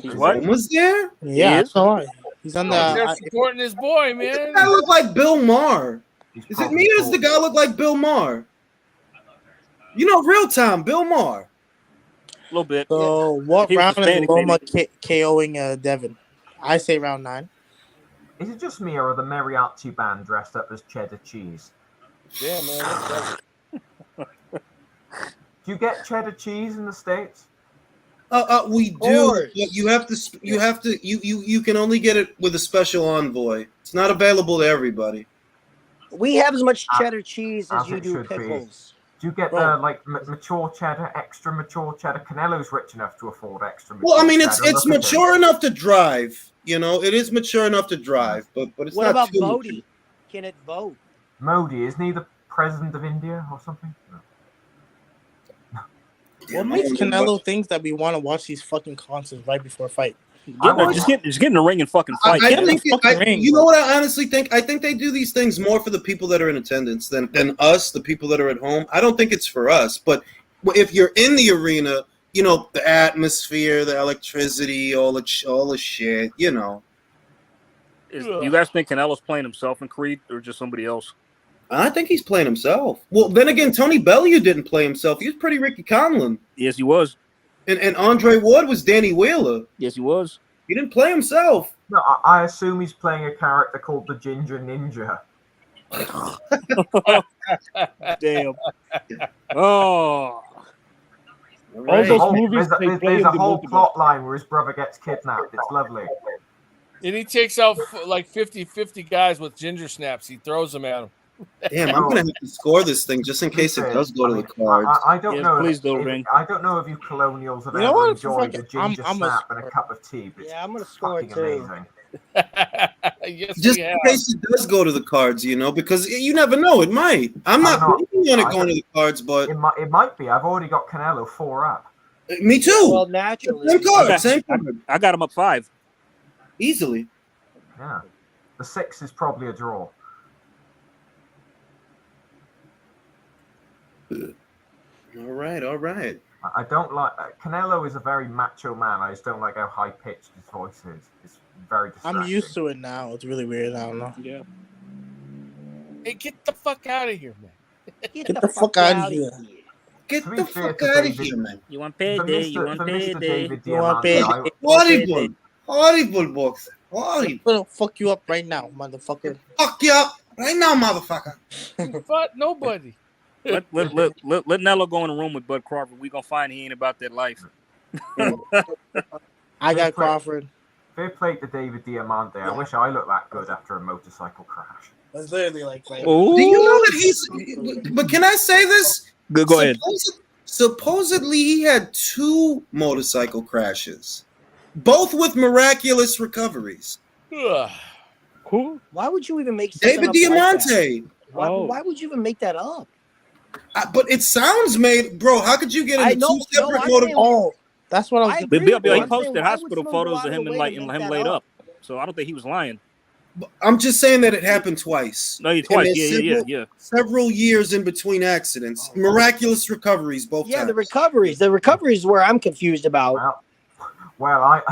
Loma's there? Yeah, that's all right. He's on the. They're supporting his boy, man. Does the guy look like Bill Maher? Is it me or does the guy look like Bill Maher? Real time, Bill Maher. A little bit. So, what round is Loma KOing Devin? I say round 9. Is it just me or are the mariachi band dressed up as cheddar cheese? Yeah, man, that's Do you get cheddar cheese in the States? We do. But you can only get it with a special envoy. It's not available to everybody. We have as much cheddar cheese as you it do should be. pickles. Do you get Bro. the like mature cheddar, extra mature cheddar? Canelo's rich enough to afford extra mature Well, I mean, cheddar. it's Look at him. mature enough to drive. You know, it is mature enough to drive, but it's What not about too Bodhi? mature. Can it vote? Modi, isn't he the president of India or something? No. What makes Canelo think that we want to watch these fucking concerts right before a fight? Just get in the ring and fucking fight. You know what I honestly think? I think they do these things more for the people that are in attendance than us, the people that are at home. I don't think it's for us, but if you're in the arena, you know, the atmosphere, the electricity, all the shit, you know. You guys think Canelo's playing himself in Creed or just somebody else? I think he's playing himself. Well, then again, Tony Bellew didn't play himself. He was pretty Ricky Conlon. Yes, he was. And Andre Ward was Danny Wheeler. Yes, he was. He didn't play himself. No, I assume he's playing a character called the Ginger Ninja. Damn. Oh. All those movies there's a whole plot line where his brother gets kidnapped. It's lovely. And he takes out like 50 guys with ginger snaps. He throws them at him. Damn, I'm gonna have to score this thing just in case it does go to the cards. I don't know. Please don't ring. I don't know if you colonials have You know ever what? enjoyed a ginger I'm snap and a cup of tea. But Yeah, I'm gonna score fucking too. amazing. Yes, Just in case it does go to the cards, you know, because you never know. It might. I'm not banking on it going to the cards, but it might be. I've already got Canelo 4 up. Me too. Well, naturally. Same card. Same card. I got him up 5. Easily. Yeah. The 6 is probably a draw. All right. I don't like Canelo is a very macho man. I just don't like how high pitched his voice is. It's very distracting. I'm used to it now. It's really weird. I don't know. Yeah. Hey, get the fuck out of here, man. Get the fuck out of here. Get the fuck out of here, man. You want payday? You want payday? You want payday? Horrible box. Horrible. I'm gonna fuck you up right now, motherfucker. Fuck you up right now, motherfucker. Fuck nobody. Let Nello go in the room with Bud Crawford. We gonna find he ain't about that life. I got Crawford. Fair play to David Diamante. I wish I looked that good after a motorcycle crash. It's literally like Do you know that he's? But can I say this? Go ahead. Supposedly, he had 2 motorcycle crashes, both with miraculous recoveries. Who? Why would you even make David Diamante? Like why would you even make that up? But it sounds made, bro. How could you get into 2 separate motorcycles? Oh, that's what I was. He posted hospital photos of him and him laid up. So I don't think he was lying. I'm just saying that it happened twice. No, twice. Yeah. Several years in between accidents. Miraculous recoveries both times. The recoveries. The recoveries where I'm confused about. Well,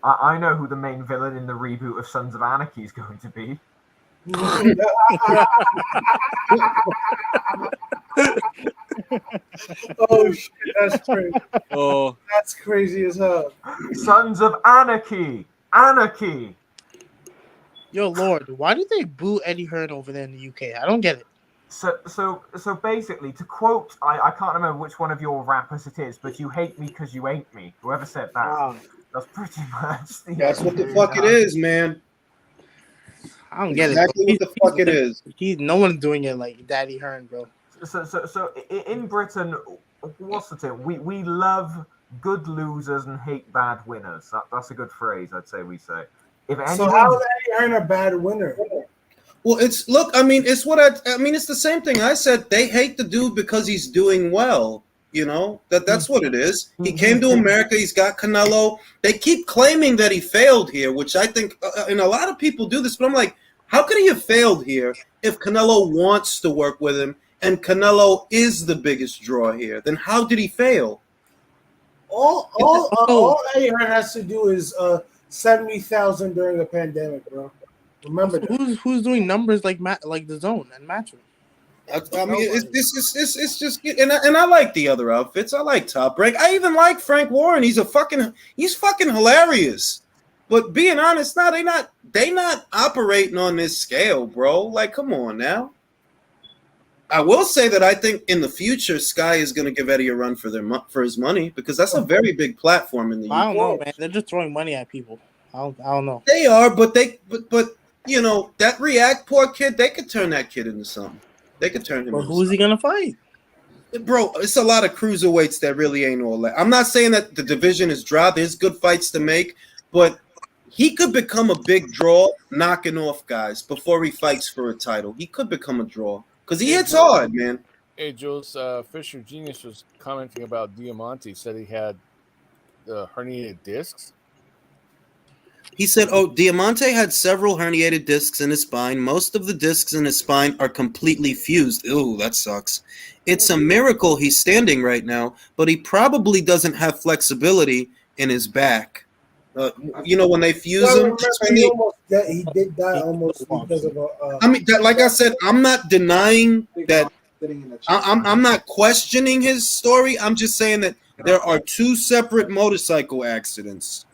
I know who the main villain in the reboot of Sons of Anarchy is going to be. Oh shit, that's crazy. Oh, that's crazy as hell. Sons of Anarchy. Anarchy. Yo, Lord, why did they boo Eddie Hearn over there in the UK? I don't get it. So basically, to quote, I can't remember which one of your rappers it is, but you hate me because you ain't me. Whoever said that, that's pretty much. That's what the fuck it is, man. I don't get exactly it. What the fuck it is. No one's doing it like Daddy Hearn, bro. So in Britain, what's the term? We love good losers and hate bad winners. That's a good phrase, I'd say. We say. So how is Eddie Hearn a bad winner? Well, it's the same thing I said. They hate the dude because he's doing well. You know, that's what it is. He came to America. He's got Canelo. They keep claiming that he failed here, which I think, and a lot of people do this, but I'm like, how could he have failed here if Canelo wants to work with him and Canelo is the biggest draw here? Then how did he fail? All Eddie Hearn has to do is 70,000 during the pandemic, bro. Remember that. Who's doing numbers like the Zone and Matchroom? I mean, it's just, and I like the other outfits. I like Top Rank. I even like Frank Warren. He's fucking hilarious. But being honest, now they not operating on this scale, bro. Like, come on now. I will say that I think in the future, Sky is going to give Eddie a run for his money because that's a very big platform in the UK. I don't know, man. They're just throwing money at people. I don't know. They are, but you know that React poor kid, they could turn that kid into something. They could turn him. But who's he gonna fight? Bro, it's a lot of cruiserweights that really ain't all that. I'm not saying that the division is dry. There's good fights to make, but he could become a big draw, knocking off guys before he fights for a title. He could become a draw because he hits hard, man. Hey, Jules, Fisher Genius was commenting about Diamante. Said he had herniated discs. He said, "Oh, Diamante had several herniated discs in his spine. Most of the discs in his spine are completely fused. Ooh, that sucks. It's a miracle he's standing right now, but he probably doesn't have flexibility in his back. You know when they fuse him. He did die almost because of a. I mean, like I said, I'm not denying that. I'm not questioning his story. I'm just saying that there are two separate motorcycle accidents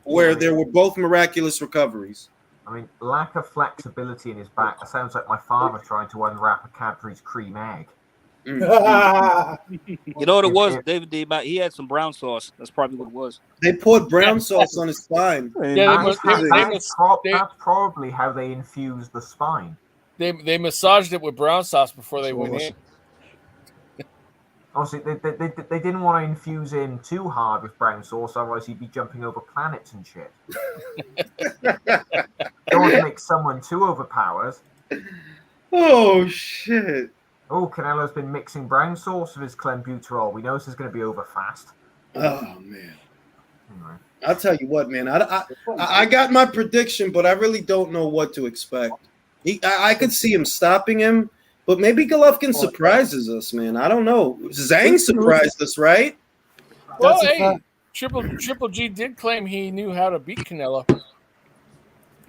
where there were both miraculous recoveries. I mean, lack of flexibility in his back. That sounds like my father trying to unwrap a Cadbury's cream egg. You know what it was, David D. He had some brown sauce. That's probably what it was. They poured brown sauce on his spine. That's probably how they infused the spine. They massaged it with brown sauce before they went in. Obviously, they didn't want to infuse him too hard with brown sauce, otherwise he'd be jumping over planets and shit. Don't want to make someone too overpowered. Oh, shit. Oh, Canelo's been mixing brown sauce with his clenbuterol. We know this is going to be over fast. Oh, man. Anyway. I'll tell you what, man. I got my prediction, but I really don't know what to expect. I could see him stopping him. But maybe Golovkin surprises us, man. I don't know. Zhang surprised us, right? Well, hey, Triple G did claim he knew how to beat Canelo.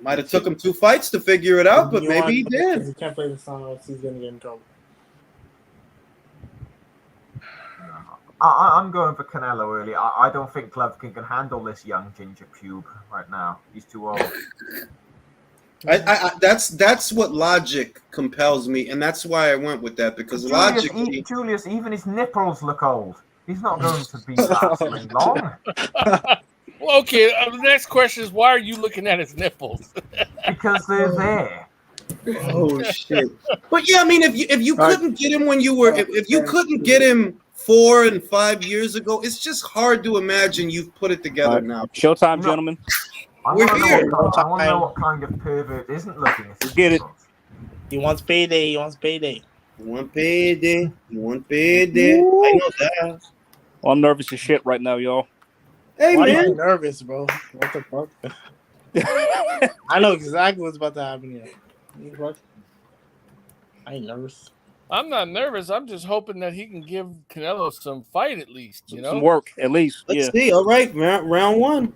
Might have took him 2 fights to figure it out, but maybe he did. He can't play the song else. He's gonna get in trouble. I'm going for Canelo early. I don't think Golovkin can handle this young ginger pube right now. He's too old. That's what logic compels me, and that's why I went with that because Julius, even his nipples look old. He's not going to be that long. Well, okay. The next question is, why are you looking at his nipples? Because they're there. Oh shit! But yeah, I mean, if you couldn't get him when you were, if you couldn't get him 4 and 5 years ago, it's just hard to imagine you've put it together now. Showtime, gentlemen. I want to know what kind of pervert isn't looking at this. Get it. He wants payday. You want payday. I know that. Well, I'm nervous as shit right now, y'all. Hey, Why man. are you nervous, bro? What the fuck? I know exactly what's about to happen here. I ain't nervous. I'm not nervous. I'm just hoping that he can give Canelo some fight at least, you know? Some work, at least. Let's see. All right, round 1.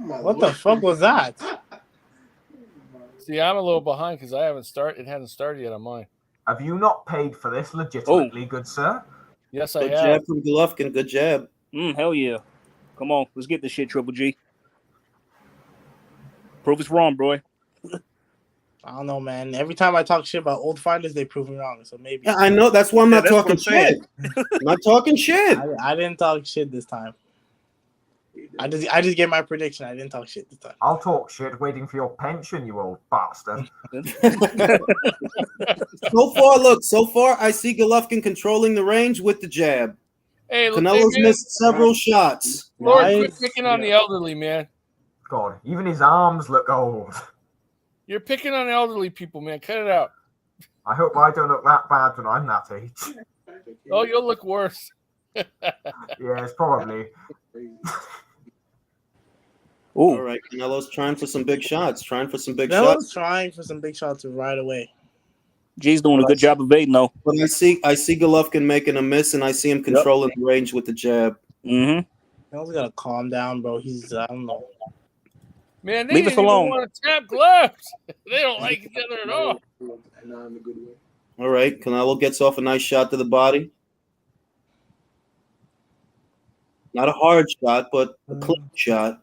What the fuck was that? See, I'm a little behind because I haven't started. It hasn't started yet on mine. Have you not paid for this legitimately, good sir? Yes, I Good have. jab from Golovkin. Good jab. Hell yeah. Come on, let's get this shit, Triple G. Prove us wrong, bro. I don't know, man. Every time I talk shit about old fighters, they prove me wrong. So maybe. Yeah, I know. That's why I'm not talking shit. I'm not talking shit. I didn't talk shit this time. I just gave my prediction. I didn't talk shit this time. I'll talk shit waiting for your pension, you old bastard. So far, I see Golovkin controlling the range with the jab. Hey, Canelo's missed several shots. Lord, quit picking on the elderly, man. God, even his arms look old. You're picking on elderly people, man. Cut it out. I hope I don't look that bad when I'm that age. Oh, you'll look worse. Yes, probably. All right, Canelo's trying for some big shots. Trying for some big shots right away. G's doing a good job of evading, though. But I see Golovkin making a miss, and I see him controlling the range with the jab. Mm-hmm. He's gotta calm down, bro. I don't know. Man, they Leave us didn't even alone. want to tap gloves. They don't like each other at all. All right, Canelo gets off a nice shot to the body. Not a hard shot, but a clean shot.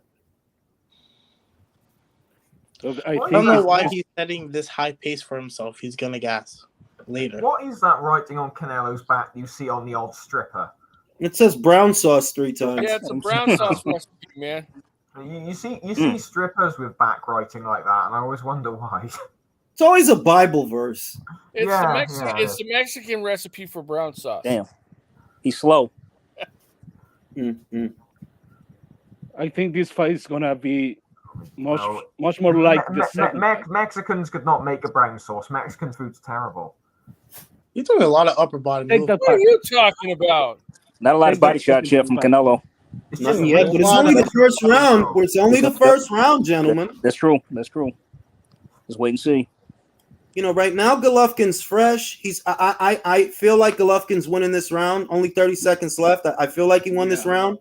I don't know why he's setting this high pace for himself. He's gonna gas later. What is that writing on Canelo's back you see on the odd stripper? It says brown sauce 3 times. Yeah, it's a brown sauce recipe, man. You see strippers with back writing like that, and I always wonder why. It's always a Bible verse. It's the Mexican recipe for brown sauce. Damn, he's slow. Mm-hmm. I think this fight is gonna be much more like the second. Mexicans could not make a brown sauce. Mexican food's terrible. You're doing a lot of upper body movement. What are you talking about? Not a lot of body shots yet from Canelo. Not yet, but it's only the first round. It's only the first round, gentlemen. That's true. That's true. Let's wait and see. You know, right now Golovkin's fresh. I feel like Golovkin's winning this round. Only 30 seconds left. I feel like he won this round.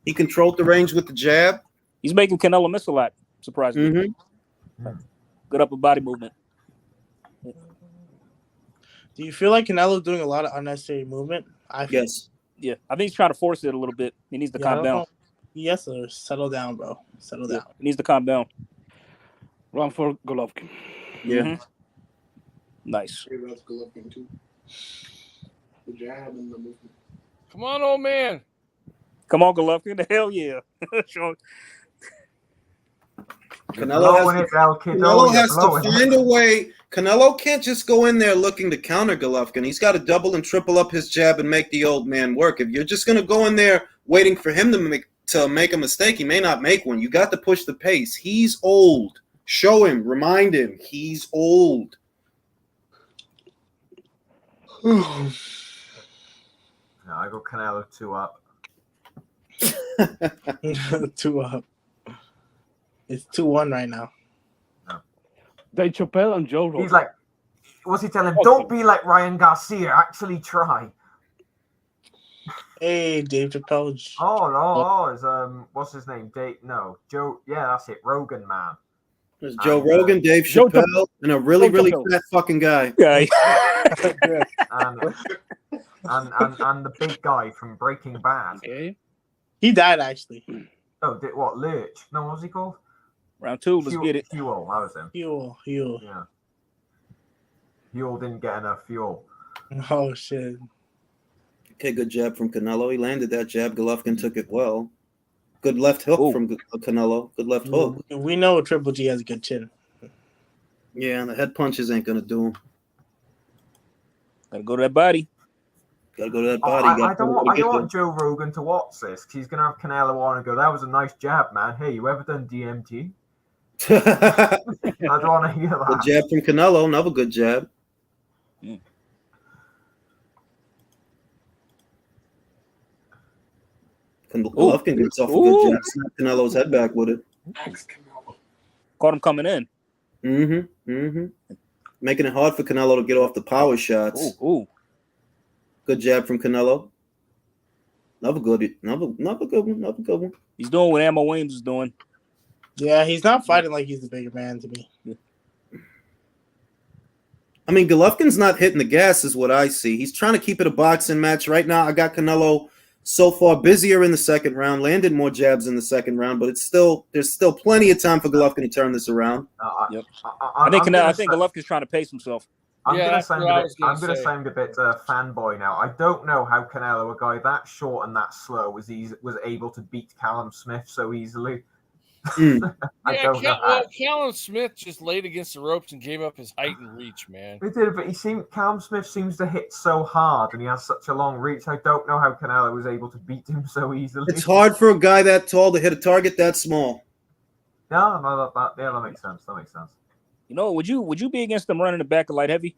He controlled the range with the jab. He's making Canelo miss a lot, surprisingly. Good upper body movement. Do you feel like Canelo's doing a lot of unnecessary movement? Yes. Yeah, I think he's trying to force it a little bit. He needs to calm down. Yes, sir. Settle down, bro. Settle down. He needs to calm down. Run for Golovkin. Yeah. Mm-hmm. Nice. Golovkin too. The jab and the movement. Come on, old man. Come on, Golovkin. Hell yeah. Sure. Canelo has to find a way. Canelo can't just go in there looking to counter Golovkin. He's got to double and triple up his jab and make the old man work. If you're just going to go in there waiting for him to make a mistake, he may not make one. You got to push the pace. He's old. Show him. Remind him. He's old. No, I got Canelo 2 up. 2 up. It's 2-1 right now. Dave Chappelle and Joe Rogan. He's like, what's he telling him? Don't be like Ryan Garcia. Actually try. Hey, Dave Chappelle. It's what's his name? Joe. Yeah, that's it. Rogan, man. There's Joe Rogan, Dave Chappelle, and a really fat fucking guy. and the big guy from Breaking Bad. Okay. He died actually. Oh, what? Lurch? No, what was he called? Round 2. Let's get it. Fuel. That was him. Fuel. Yeah. Fuel didn't get enough fuel. Oh shit. Okay, good jab from Canelo. He landed that jab. Golovkin took it well. Good left hook from Canelo. Good left hook. We know Triple G has a good chin. Yeah, and the head punches ain't gonna do him. Gotta go to that body. Gotta go to that body. I don't want Joe Rogan to watch this because he's gonna have Canelo on and go, "That was a nice jab, man. Hey, you ever done DMT?" I don't want to hear that. Good jab from Canelo. Another good jab. Golovkin gets off a good jab. Snap Canelo's head back with it. Caught him coming in. Making it hard for Canelo to get off the power shots. Good jab from Canelo. Another good one. He's doing what Ammo Williams is doing. Yeah, he's not fighting like he's the bigger man to me. I mean, Golovkin's not hitting the gas is what I see. He's trying to keep it a boxing match. Right now, I got Canelo so far busier in the second round, landed more jabs in the second round, but there's still plenty of time for Golovkin to turn this around. I think Golovkin's trying to pace himself. I'm gonna sound a bit fanboy now. I don't know how Canelo, a guy that short and that slow, was able to beat Callum Smith so easily. Callum Smith just laid against the ropes and gave up his height and reach, man. He did, but Callum Smith seems to hit so hard and he has such a long reach. I don't know how Canelo was able to beat him so easily. It's hard for a guy that tall to hit a target that small. That makes sense. That makes sense. You know, would you be against them running the back of light heavy?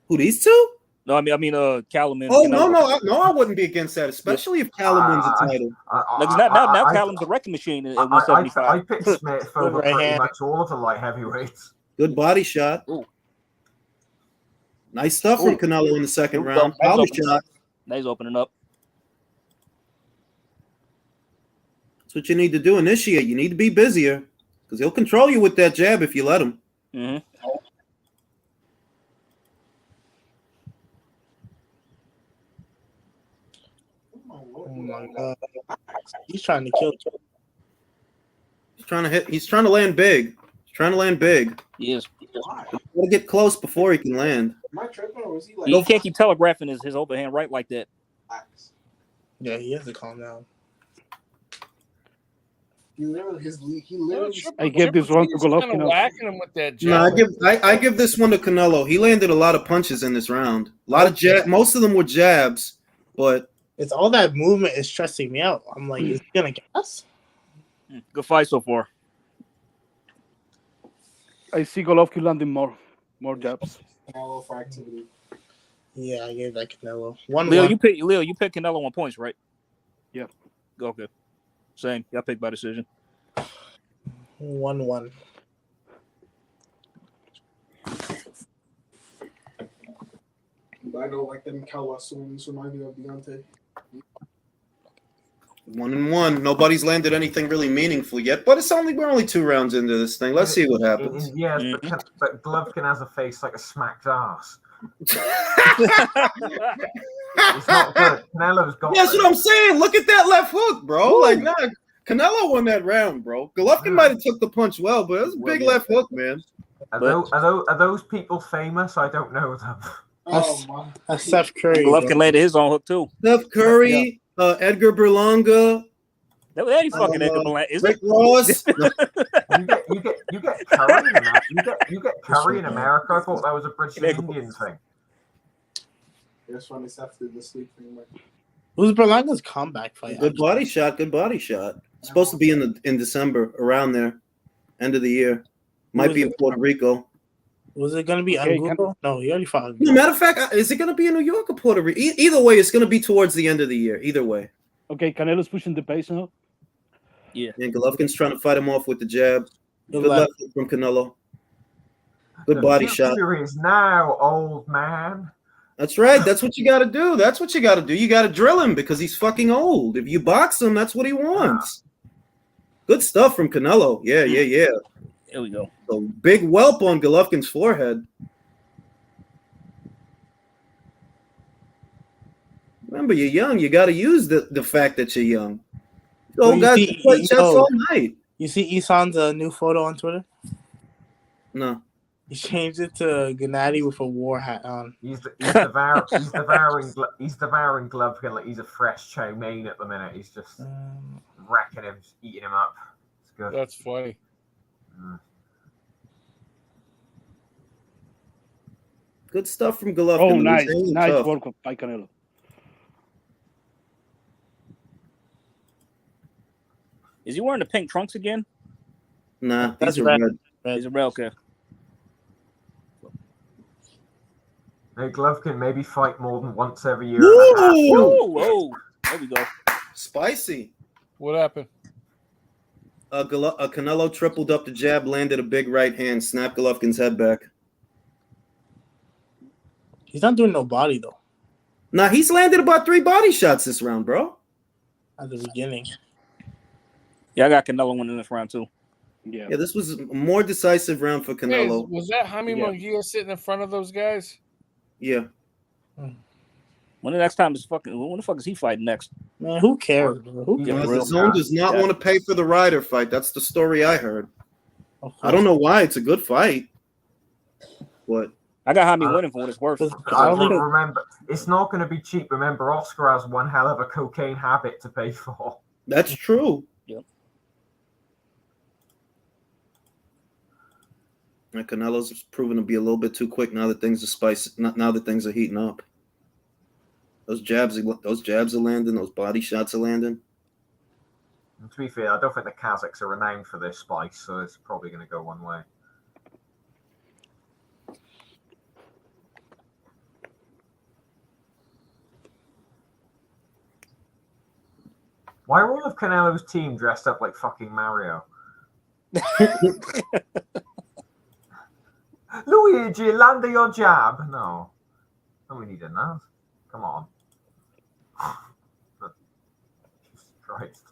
Who, these two? No, I mean, Callum. And No, I wouldn't be against that, especially if Callum wins the title. Now Callum's a wrecking machine at 175. I picked Smith over pretty much all of the light heavyweights. Good body shot. Nice stuff from Canelo in the second round. Body shot. Now he's opening up. That's what you need to do. Initiate. You need to be busier because he'll control you with that jab if you let him. Oh my god. He's trying to kill. He's trying to hit. He's trying to land big. He's trying to land big. He is. He's got to get close before he can land. Am I tripping or is he like? He can't keep telegraphing his overhand right like that. Yeah, he has to calm down. He literally. I gave this one to Golovkin. Whacking him with that No, jab. I give this one to Canelo. He landed a lot of punches in this round. A lot of jab. Most of them were jabs, but it's all that movement is stressing me out. I'm like, is he gonna gas? Good fight so far. I see Golovkin landing more jabs. Canelo for activity. Yeah, I gave that Canelo. Leo, you pick Canelo on points, right? Yeah. Okay. Same. Y'all picked by decision. 1-1. I know, like them Kawasoons remind me of Deontay. 1-1. Nobody's landed anything really meaningful yet, but we're only 2 rounds into this thing. Let's see what happens. Yes, but Golovkin has a face like a smacked ass. It's not good. Canelo's got. That's what I'm saying. Look at that left hook, bro. Ooh. Like, nah, Canelo won that round, bro. Golovkin might have took the punch well, but it was a big left hook, man. Are those people famous? I don't know them. That's Steph Curry. Golovkin landed his own hook too. Steph Curry, Edgar Berlanga. That ain't fucking Edgar Berlanga, is Rick it? Ross. You get Curry in America. You get Curry in America. I thought that was a British and Indian thing. That's why they after the sleep thing. Who's Berlanga's comeback fight? Good body shot. Good body shot. Supposed to be in December, around there, end of the year. Might be in Puerto Rico. Was it gonna be Angulo? No, he already fought. No, matter of fact, is it gonna be in New York or Puerto Rico? Either way, it's gonna be towards the end of the year. Either way. Okay, Canelo's pushing the pace now. Yeah. And Golovkin's trying to fight him off with the jab. Good left hook from Canelo. Good body shot. Future is now, old man. That's right. That's what you got to do. That's what you got to do. You got to drill him because he's fucking old. If you box him, that's what he wants. Good stuff from Canelo. Yeah. There we go. So big whelp on Golovkin's forehead. Remember, you're young. You got to use the fact that you're young. Oh, guys, play chess all night. You see Isan's new photo on Twitter? No. He changed it to Gennady with a war hat on. He's devouring Golovkin like he's a fresh chow mein at the minute. He's just wrecking him, just eating him up. It's good. That's funny. Good stuff from Golovkin. Oh, nice work by Canelo. Is he wearing the pink trunks again? Nah, That's these are red. red. He's a red, okay. Hey, Golovkin maybe fight more than once every year. Whoa! There we go. Spicy. What happened? Canelo tripled up the jab, landed a big right hand, snapped Golovkin's head back. He's not doing no body though. Nah, he's landed about 3 body shots this round, bro. At the beginning. Yeah, I got Canelo winning this round too. Yeah, this was a more decisive round for Canelo. Was that Jaime Munguia sitting in front of those guys? Yeah. When the fuck is he fighting next? Man, who cares? Bro? Who cares? The zone does not want to pay for the Ryder fight. That's the story I heard. I don't know why. It's a good fight. But I got Jaime winning for what it's worth. Remember, it's not going to be cheap. Remember, Oscar has one hell of a cocaine habit to pay for. That's true. Yep. And Canelo's proven to be a little bit too quick now that things are spicy. Now that things are heating up. Those jabs are landing. Those body shots are landing. And to be fair, I don't think the Kazakhs are renowned for their spice, so it's probably going to go one way. Why are all of Canelo's team dressed up like fucking Mario? Luigi, land your jab. No. We need that. Come on. Jesus Christ.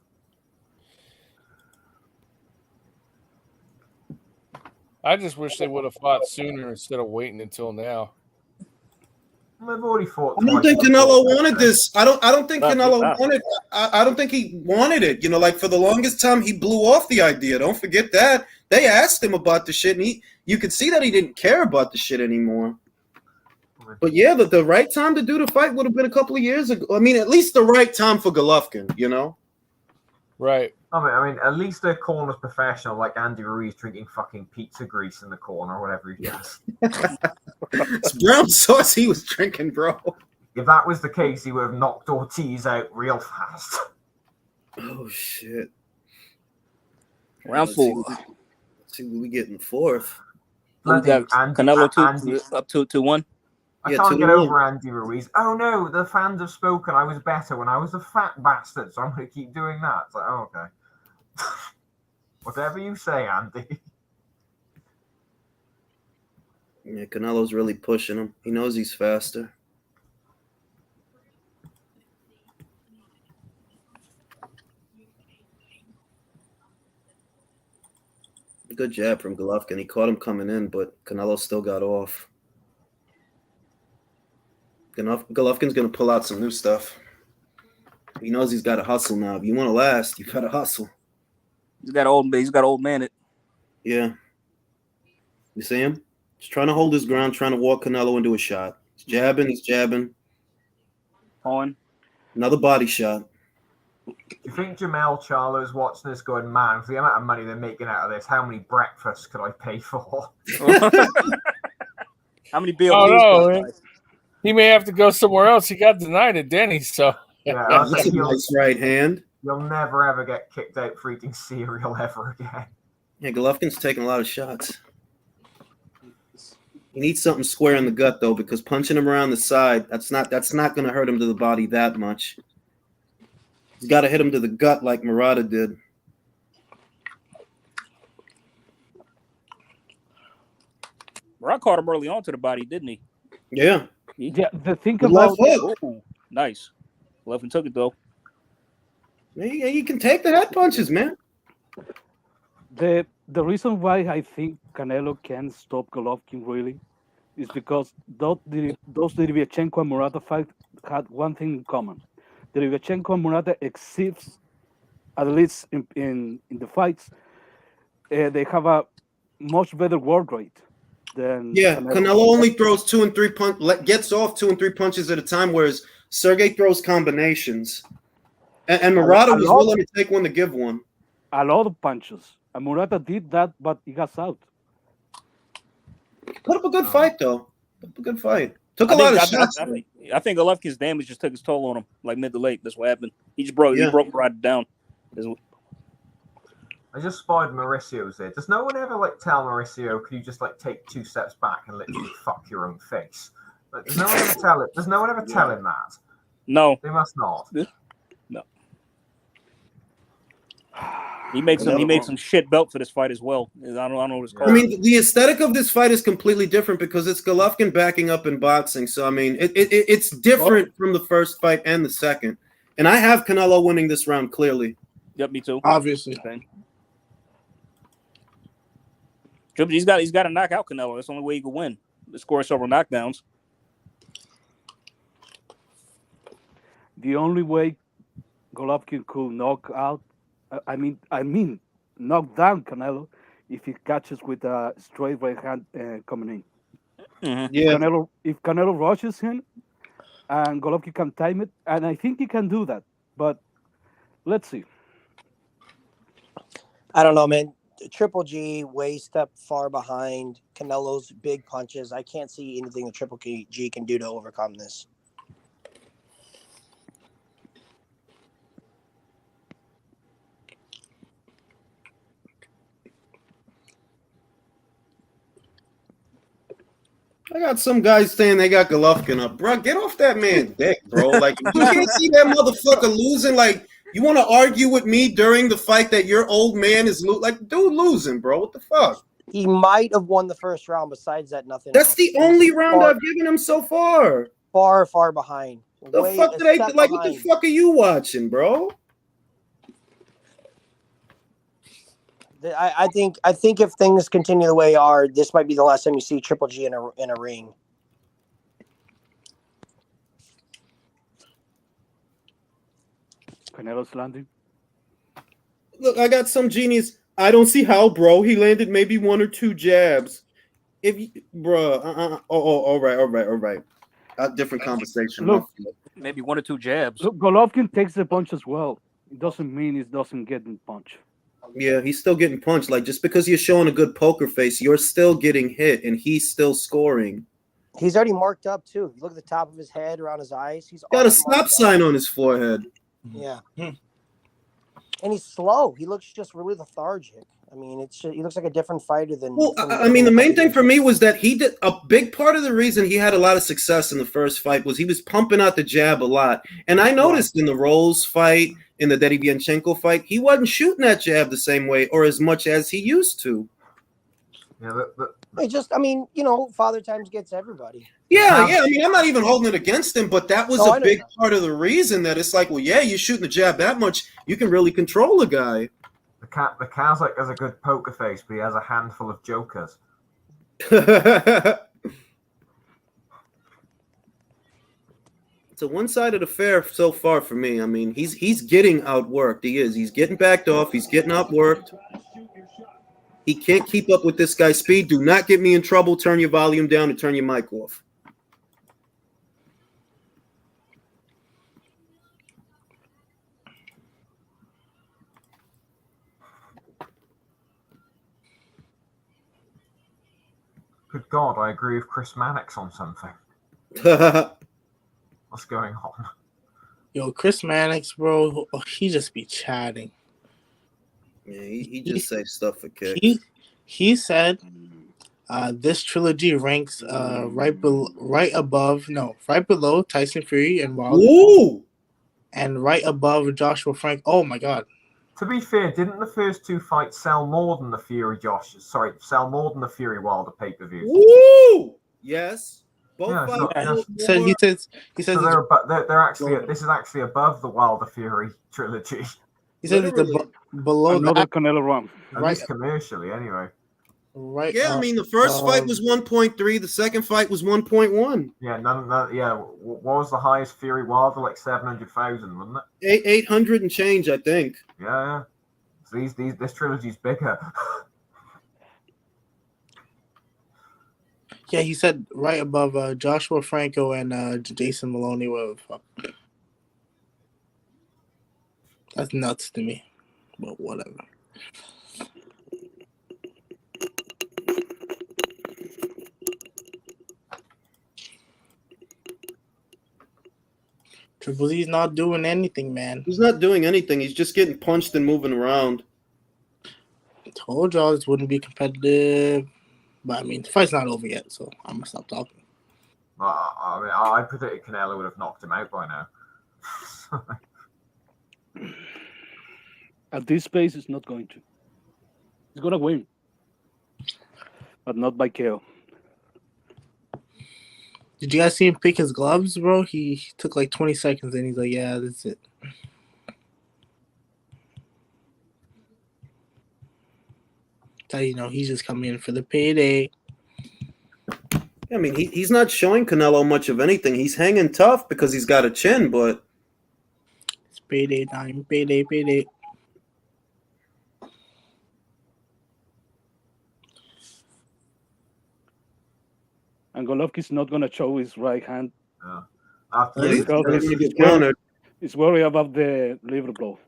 I just wish they would have fought sooner instead of waiting until now. They've already fought I don't twice think before. Canelo wanted this. I don't think Canelo Wow. wanted. I don't think he wanted it. You know, like for the longest time, he blew off the idea. Don't forget that they asked him about the shit, and you could see that he didn't care about the shit anymore. But yeah, the right time to do the fight would have been a couple of years ago. I mean, at least the right time for Golovkin. You know, right? I mean, at least their corner's professional, like Andy Ruiz drinking fucking pizza grease in the corner or whatever he does. It's brown sauce he was drinking, bro. If that was the case, he would have knocked Ortiz out real fast. Oh shit! Round 4. Let's see what we get in the fourth. We got Canelo up 2-1. I can't get over Andy Ruiz. Oh no, the fans have spoken. I was better when I was a fat bastard, so I'm going to keep doing that. It's like, oh, okay. Whatever you say, Andy. Yeah, Canelo's really pushing him. He knows he's faster. Good jab from Golovkin. He caught him coming in, but Canelo still got off. Golovkin's going to pull out some new stuff. He knows he's got to hustle now. If you want to last, you got to hustle. He's got old man it. Yeah. You see him? He's trying to hold his ground, trying to walk Canelo into a shot. He's jabbing. On. Another body shot. Do you think Jamel Charlo's watching this going, man, for the amount of money they're making out of this, how many breakfasts could I pay for? How many bills? Oh, no, he may have to go somewhere else. He got denied at Denny's, so. Yeah, that's a nice right hand. You'll never, ever get kicked out for eating cereal ever again. Yeah, Golovkin's taking a lot of shots. He needs something square in the gut, though, because punching him around the side, that's not going to hurt him to the body that much. He's got to hit him to the gut like Murata did. Murata caught him early on to the body, didn't he? Yeah. Yeah, the thing The about left hook. Ooh, nice. Golovkin took it, though. Yeah, you can take the head punches, man. the reason why I think Canelo can stop Golovkin really is because those Derevyanchenko and Murata fight had one thing in common. Derevyanchenko and Murata exceeds, at least in the fights, they have a much better work rate than Canelo only throws 2 and 3 gets off 2 and 3 punches at a time, whereas Sergey throws combinations. And Murata was willing to take one to give one. A lot of punches. And Murata did that, but he got out. Put up a good fight, though. Put up a good fight. Took a lot of shots. I think Golovkin's damage just took its toll on him, like mid to late. That's what happened. He broke Murata down. I just spotted Mauricio's there. Does no one ever tell Mauricio, could you just take 2 steps back and literally fuck your own face? Does no one ever tell it? Does no one ever tell him that? No. They must not. No. He made some shit belt for this fight as well. I don't know what it's called. I mean, the aesthetic of this fight is completely different because it's Golovkin backing up in boxing. So I mean, it's different from the first fight and the second. And I have Canelo winning this round clearly. Yep, me too. Obviously. Okay. He's got to knock out Canelo. That's the only way he can win. Score several knockdowns. The only way Golovkin could knock down Canelo if he catches with a straight right hand coming in. Mm-hmm. Yeah. If Canelo rushes him and Golovkin can time it, and I think he can do that, but let's see. I don't know, man. Triple G way step far behind Canelo's big punches. I can't see anything that Triple G can do to overcome this. I got some guys saying they got Golovkin up. Bro, get off that man's dick, bro. Like, you can't see that motherfucker losing. Like, you want to argue with me during the fight that your old man is dude losing, bro. What the fuck? He might have won the first round. Besides that, nothing. That's else. the only round I've given him so far. Far behind. What the fuck what the fuck are you watching, bro? I think if things continue the way they are, this might be the last time you see Triple G in a ring. Canelo's landing? Look, I got some genius. I don't see how, bro. He landed maybe 1 or 2 jabs. If you, bro, all right. A different conversation. Look, maybe 1 or 2 jabs. Look, Golovkin takes the punch as well. It doesn't mean he doesn't get the punch. Yeah, he's still getting punched. Like, just because you're showing a good poker face, you're still getting hit, and he's still scoring. He's already marked up too. You look at the top of his head, around his eyes. He's got a stop sign on his forehead. Yeah, and he's slow. He looks just really lethargic. I mean, it's just, he looks like a different fighter than. Well, I mean, the main thing for me was that he did a big part of the reason he had a lot of success in the first fight was he was pumping out the jab a lot. And I noticed in the Rolls fight, in the Derevyanchenko fight, he wasn't shooting that jab the same way or as much as he used to. Yeah, I mean, Father Times gets everybody. Yeah. I mean, I'm not even holding it against him, but that was a big part of the reason that it's like, well, yeah, you're shooting the jab that much, you can really control a guy. The Kazakh has a good poker face, but he has a handful of jokers. It's a one-sided affair so far for me. I mean, he's getting outworked. He is. He's getting backed off. He's getting outworked. He can't keep up with this guy's speed. Do not get me in trouble. Turn your volume down and turn your mic off. Good God, I agree with Chris Mannix on something. What's going on? Yo, Chris Mannix, bro, he just be chatting. Yeah, he just says stuff for kicks. He said this trilogy ranks right below Tyson Fury and Wilder. Ooh! And right above Joshua Frank. Oh my God. To be fair, didn't the first 2 fights sell more than the Fury Wilder pay-per-view? Woo! Yes. Both fights. He says so they're actually this is actually above the Wilder Fury trilogy. He says it's below another that. Canelo run. At least commercially, anyway. Right. Yeah, I mean the first fight was 1.3, the second fight was 1.1. Yeah, what was the highest Fury Wilder? Like 700,000, wasn't it? 800 and change, I think. Yeah. So this trilogy's bigger. Yeah, he said right above Joshua Franco and Jason Maloney. That's nuts to me, but whatever. Triple Z's not doing anything, man. He's not doing anything. He's just getting punched and moving around. I told y'all this wouldn't be competitive. But, I mean, the fight's not over yet, so I'm going to stop talking. I mean, I predicted Canelo would have knocked him out by now. At this pace, it's not going to. He's going to win. But not by KO. Did you guys see him pick his gloves, bro? He took like 20 seconds and he's like, yeah, that's it. So, he's just coming in for the payday. I mean, he's not showing Canelo much of anything. He's hanging tough because he's got a chin, but... It's payday time. Payday. And Golovkin's not going to show his right hand. He's worried about the liver blow.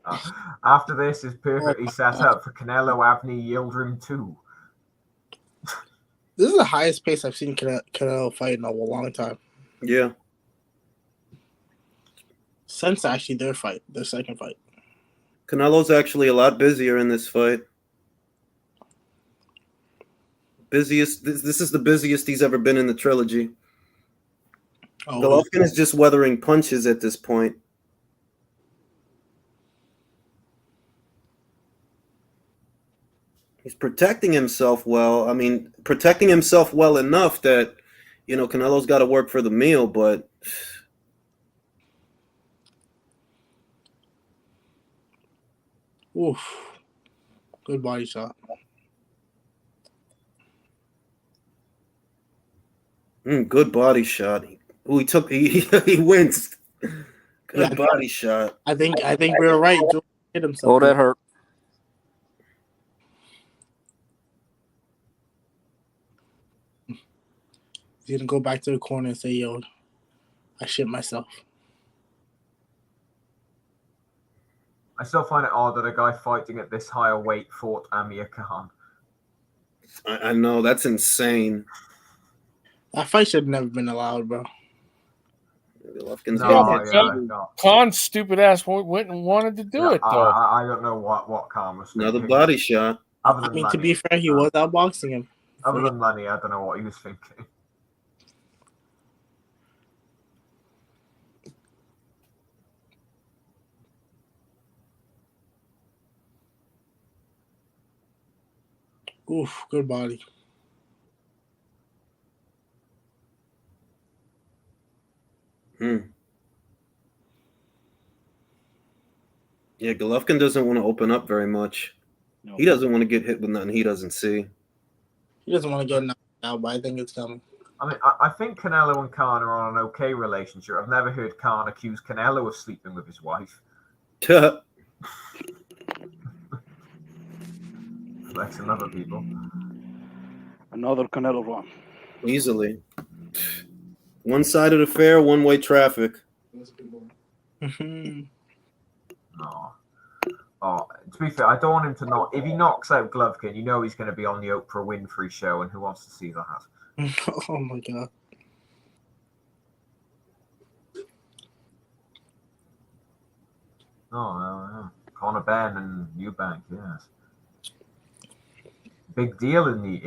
After this is perfectly set up for Canelo Avni Yildirim 2. This is the highest pace I've seen Canelo fight in a long time. Yeah. Since actually their second fight. Canelo's actually a lot busier in this fight. This is the busiest he's ever been in the trilogy. Golovkin is just weathering punches at this point. He's protecting himself well. I mean, protecting himself well enough that, Canelo's got to work for the meal, but... Oof. Good body shot. Good body shot. He winced. Good body shot. I think we were right. Joe hit himself. Oh, that hurt. He's gonna go back to the corner and say, "Yo, I shit myself." I still find it odd that a guy fighting at this higher weight fought Amir Khan. I know, that's insane. That fight should have never been allowed, bro. Khan's stupid ass went and wanted to do it though. I don't know what Khan was thinking. Another body shot. Other than I mean, money, to be fair, he was outboxing him. Other than money, I don't know what he was thinking. Oof, good body. Yeah, Golovkin doesn't want to open up very much. No. He doesn't want to get hit with nothing he doesn't see. He doesn't want to get knocked out, but I think it's coming. I mean, I think Canelo and Khan are on an okay relationship. I've never heard Khan accuse Canelo of sleeping with his wife. Like some other people. Another Canelo run. Easily. One-sided affair, one-way traffic. Oh, to be fair, I don't want him to knock. If he knocks out Golovkin, you know he's going to be on the Oprah Winfrey show, and who wants to see that? Oh my god. Oh, Conor Ben and Eubank, yes. Big deal in the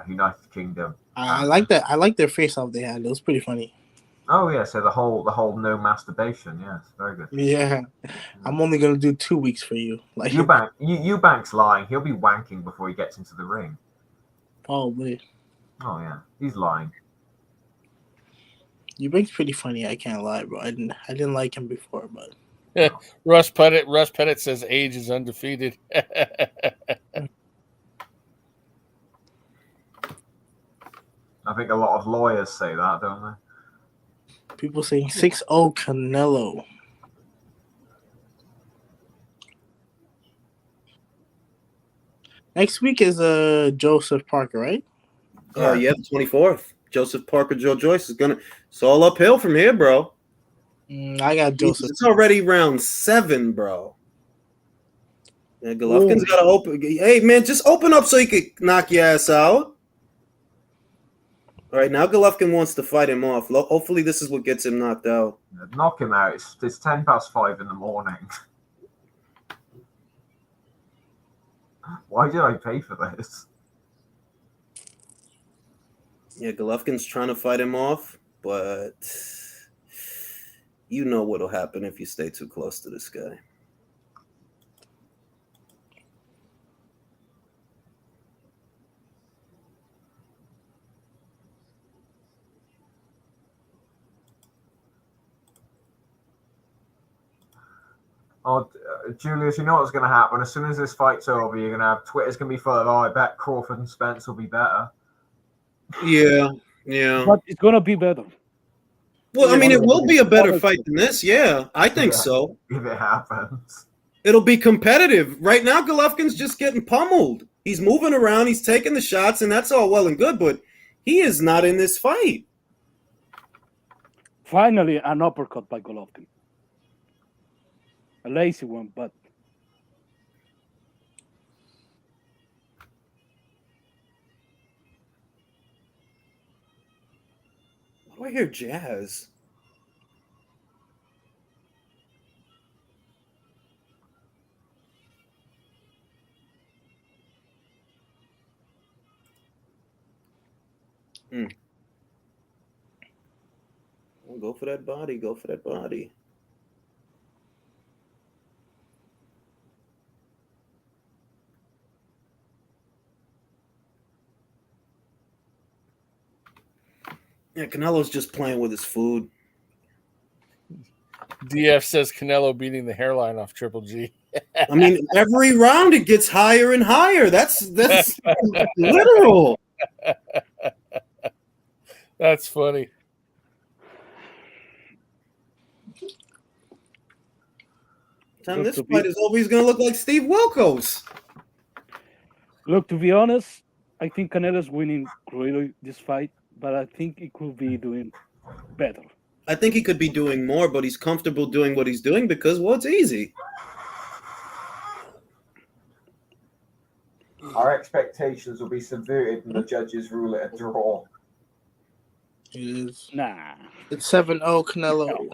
United Kingdom. I like that. I like their face off they had. It was pretty funny. Oh yeah, so the whole no masturbation, yes, very good. Yeah, I'm only gonna do 2 weeks for you. Like Eubank's lying. He'll be wanking before he gets into the ring. Probably. Oh yeah, he's lying. Eubank's pretty funny. I can't lie, bro. I didn't like him before, but Russ Pettit says age is undefeated. I think a lot of lawyers say that, don't they? People saying 6-0 Canelo. Next week is Joseph Parker, right? Yeah, the 24th. Joseph Parker, Joe Joyce is gonna. It's all uphill from here, bro. I got Joseph. It's already round 7, bro. Yeah, Golovkin's got to open. Hey, man, just open up so he could knock your ass out. All right, now Golovkin wants to fight him off. Hopefully, this is what gets him knocked out. Knock him out. It's 5:10 in the morning. Why did I pay for this? Yeah, Golovkin's trying to fight him off, but you know what'll happen if you stay too close to this guy. Oh, Julius, you know what's going to happen. As soon as this fight's over, you're going to have Twitter's going to be full of, I bet Crawford and Spence will be better. Yeah. But it's going to be better. Well, I mean, it will be a better fight than this. Yeah, I think so. If it happens. It'll be competitive. Right now, Golovkin's just getting pummeled. He's moving around. He's taking the shots, and that's all well and good, but he is not in this fight. Finally, an uppercut by Golovkin. A lazy one, but why do I hear jazz? Well, go for that body. Go for that body. Yeah, Canelo's just playing with his food. DF says Canelo beating the hairline off Triple G. I mean, every round it gets higher and higher. That's literal. That's funny. Time this fight is over, he's gonna look like Steve Wilkos. Look, to be honest, I think Canelo's winning really this fight, but I think he could be doing better. I think he could be doing more, but he's comfortable doing what he's doing because, well, it's easy. Our expectations will be subverted and the judges rule it a draw. It is. Nah. It's 7-0 Canelo.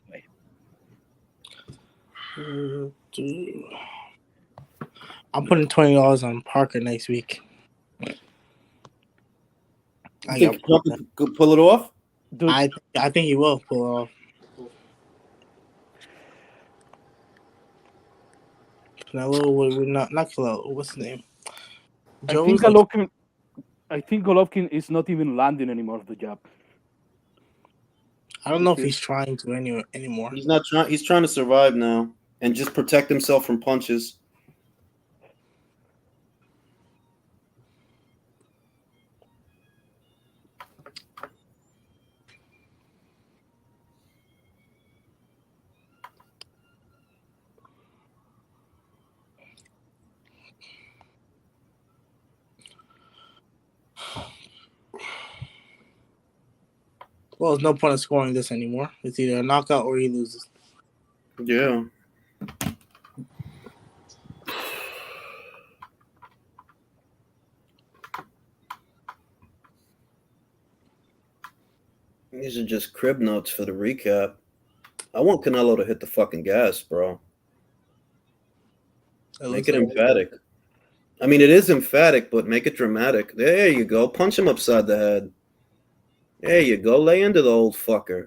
I'm putting $20 on Parker next week. You think Parker could pull it off? I think he will pull it off. Canelo would not Canelo. What's his name? I think Golovkin is not even landing anymore the jab. I don't know if he's trying to anymore. He's not trying. He's trying to survive now and just protect himself from punches. Well, there's no point in scoring this anymore. It's either a knockout or he loses. Yeah. These are just crib notes for the recap. I want Canelo to hit the fucking gas, bro. Make it emphatic. I mean, it is emphatic, but make it dramatic. There you go. Punch him upside the head. There you go. Lay into the old fucker.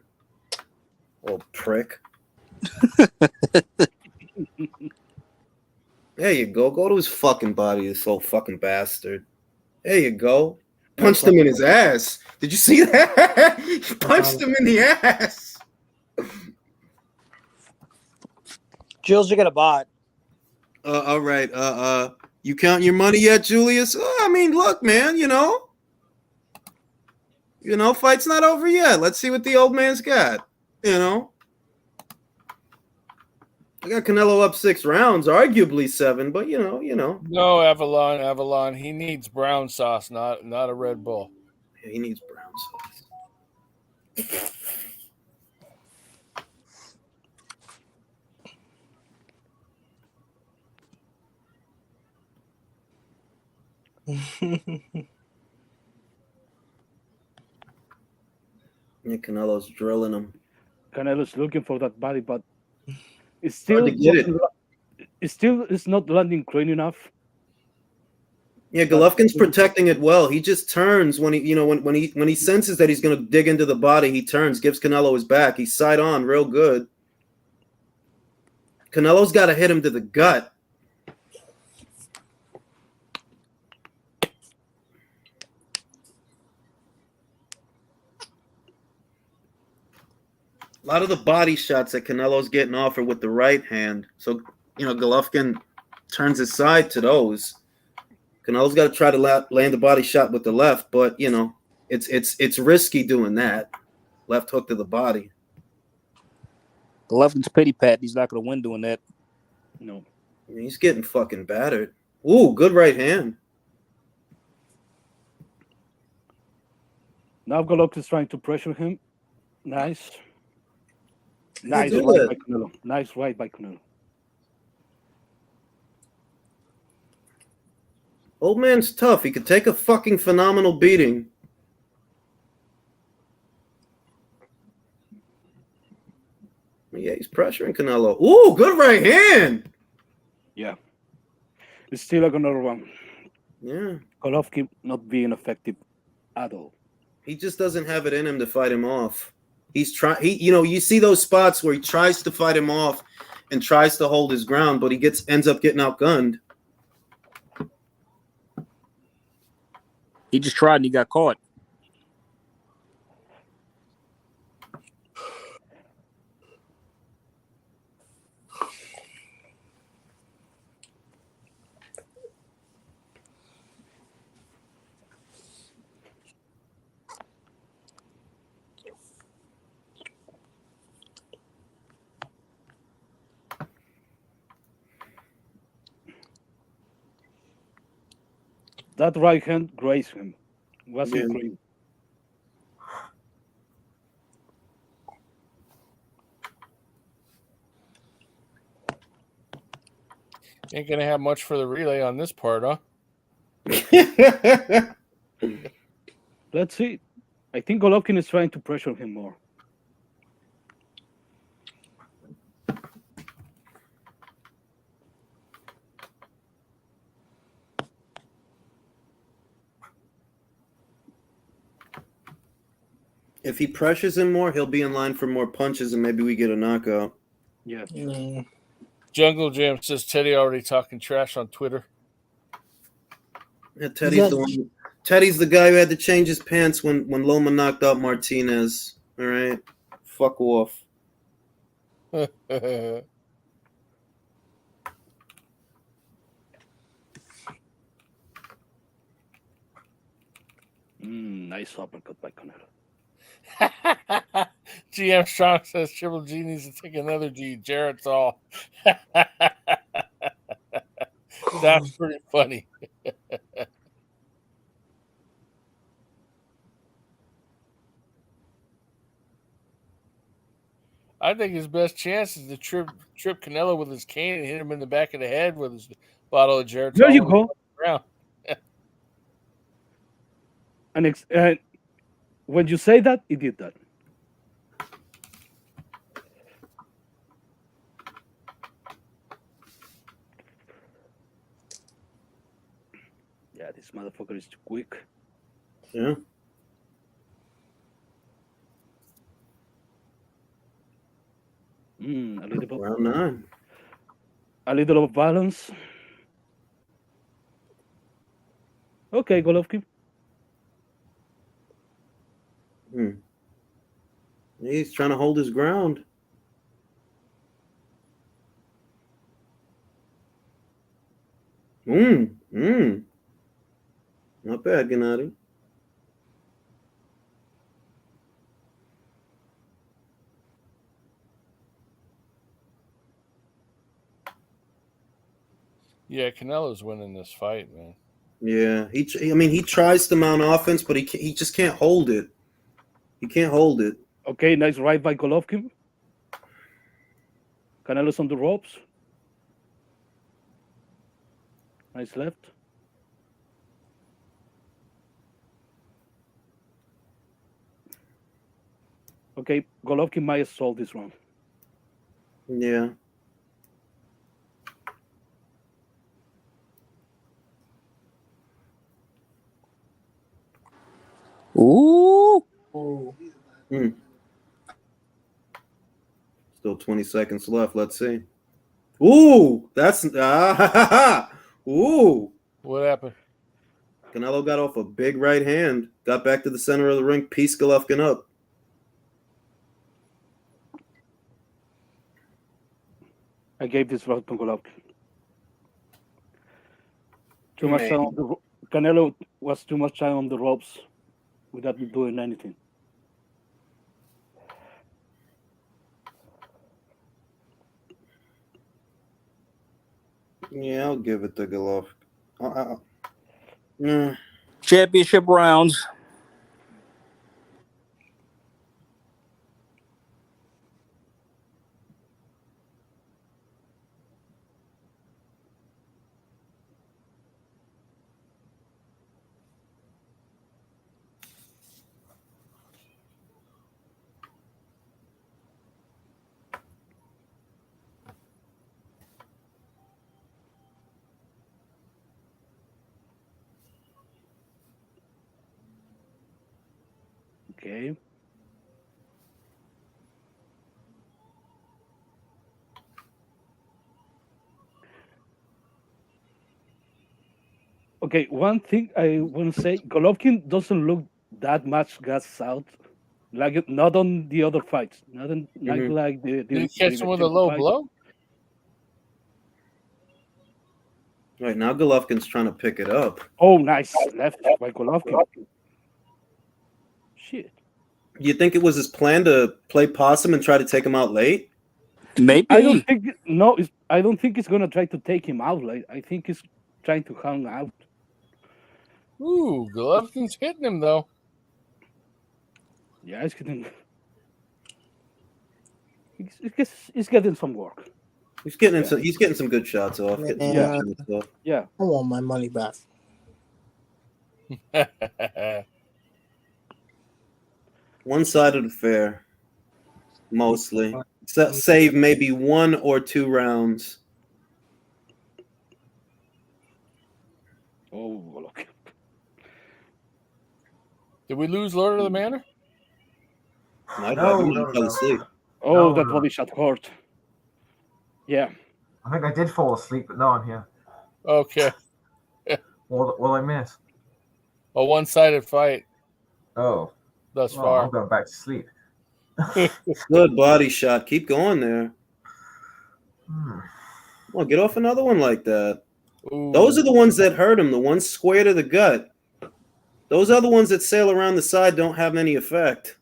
Old prick. There you go. Go to his fucking body, this old fucking bastard. There you go. Punched him in his ass. Did you see that? He punched him in the ass. Jules, you got a bot. All right. You counting your money yet, Julius? I mean, look, man, you know, fight's not over yet. Let's see what the old man's got. You know, I got Canelo up 6 rounds, arguably 7, but you know. No, Avalon. He needs brown sauce, not a Red Bull. Yeah, he needs brown sauce. Yeah, Canelo's drilling him. Canelo's looking for that body, but it's Hard still to get it. It's not landing clean enough. Yeah, Golovkin's protecting it well. He just turns when he senses that he's going to dig into the body. He turns, gives Canelo his back. He's side on real good. Canelo's got to hit him to the gut. A lot of the body shots that Canelo's getting off are with the right hand. So, Golovkin turns his side to those. Canelo's got to try to land the body shot with the left, but, it's risky doing that. Left hook to the body. Golovkin's pity pat. He's not going to win doing that. No. He's getting fucking battered. Ooh, good right hand. Now Golovkin's trying to pressure him. Nice. Nice do right that? by Canelo. Nice right by Canelo. Old man's tough. He could take a fucking phenomenal beating. Yeah, he's pressuring Canelo. Ooh, good right hand. Yeah. It's still another one. Yeah. Golovkin not being effective at all. He just doesn't have it in him to fight him off. He's trying. You see those spots where he tries to fight him off and tries to hold his ground, but he ends up getting outgunned. He just tried and he got caught. that right hand grazed him. Wasn't Yeah. clean. Ain't gonna have much for the relay on this part, huh? Let's see. I think Golovkin is trying to pressure him more. If he pressures him more, he'll be in line for more punches, and maybe we get a knockout. Yeah. Jungle Jam says Teddy already talking trash on Twitter. Yeah, Teddy's the guy who had to change his pants when Loma knocked out Martinez. All right, fuck off. Nice uppercut by Canelo. GM Strong says Triple G needs to take another G. Jarrett's all. That's pretty funny. I think his best chance is to trip Canelo with his cane and hit him in the back of the head with his bottle of Jarrett's. There you go. And when you say that, he did that. Yeah, this motherfucker is too quick. Yeah. A little bit. Round 9. A little of balance. Okay, Golovkin. He's trying to hold his ground. Not bad, Gennady. Yeah, Canelo's winning this fight, man. Yeah, he tries to mount offense, but he just can't hold it. He can't hold it. Okay, nice right by Golovkin. Canelo's on the ropes. Nice left. Okay, Golovkin might have solved this round. Yeah. Ooh. Still 20 seconds left. Let's see. Ooh, that's ooh. What happened? Canelo got off a big right hand, got back to the center of the ring, pieced Golovkin up. I gave this round to Golovkin. Too much time on the Canelo was too much time on the ropes without doing anything. Yeah, I'll give it to Golovkin. Championship rounds. Okay. Okay, one thing I want to say, Golovkin doesn't look that much gas out. Like not on the other fights. Not like the Did he catch him with a low blow? Right now, Golovkin's trying to pick it up. Oh, nice left by Golovkin. Shit. Do you think it was his plan to play possum and try to take him out late? Maybe. I don't think I don't think he's gonna try to take him out. Like I think he's trying to hang out. Ooh, Golovkin's hitting him though. Yeah, he's getting. He's getting some work. He's getting some good shots off. Getting some Man, good shots off. Yeah. I want my money back. One-sided affair, mostly. Save maybe 1 or 2 rounds. Oh, look. Did we lose Lord of the Manor? Might have. You might fell asleep. Oh, that body shot hurt. Yeah. I think I did fall asleep, but no, I'm here. Okay. What will I miss? A one-sided fight. Oh. Thus Well, far. I'm going back to sleep. Good body shot. Keep going there. Hmm. Well, get off another one like that. Ooh. Those are the ones that hurt him, the ones square to the gut. Those other ones that sail around the side don't have any effect.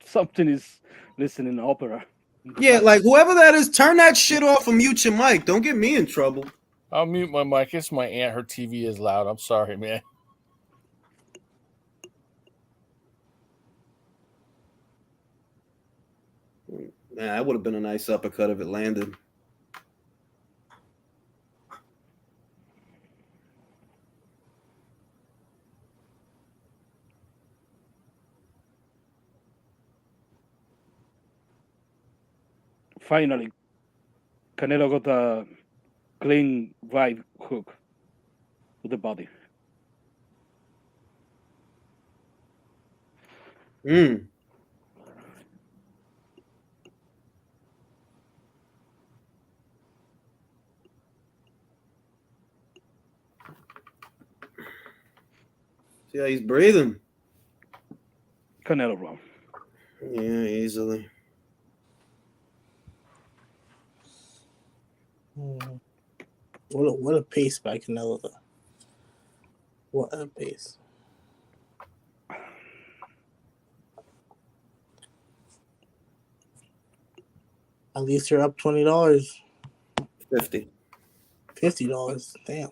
Something is listening opera. Yeah, like whoever that is, turn that shit off and mute your mic. Don't get me in trouble. I'll mute my mic. It's my aunt. Her TV is loud. I'm sorry, man. Nah, that would have been a nice uppercut if it landed. Finally, Canelo got a clean right hook to the body. Mm. See how he's breathing. Canelo wrong. Yeah, easily. What a pace by Canelo, though. What a pace. At least you're up $20. 50. $50. Damn.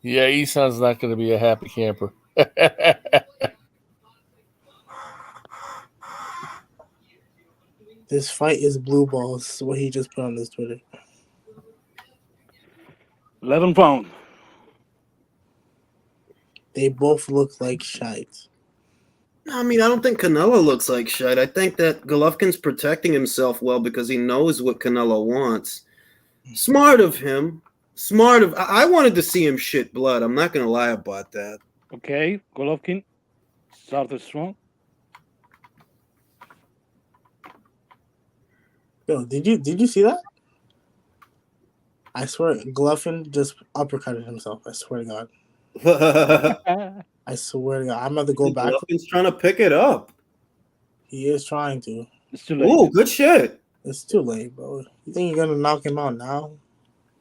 Yeah, Eson's not going to be a happy camper. This fight is blue balls. What he just put on his Twitter. 11 pound. They both look like shite. I mean, I don't think Canelo looks like shit. I think that Golovkin's protecting himself well because he knows what Canelo wants. Smart of him. I wanted to see him shit blood. I'm not going to lie about that. Okay, Golovkin started strong. Yo, did you see that? I swear, Golovkin just uppercutted himself. I swear to God. I swear to God. I'm about to go back. Golovkin's trying to pick it up. He is trying to. It's too late. Ooh, good shit. It's too late, bro. You think you're gonna knock him out now?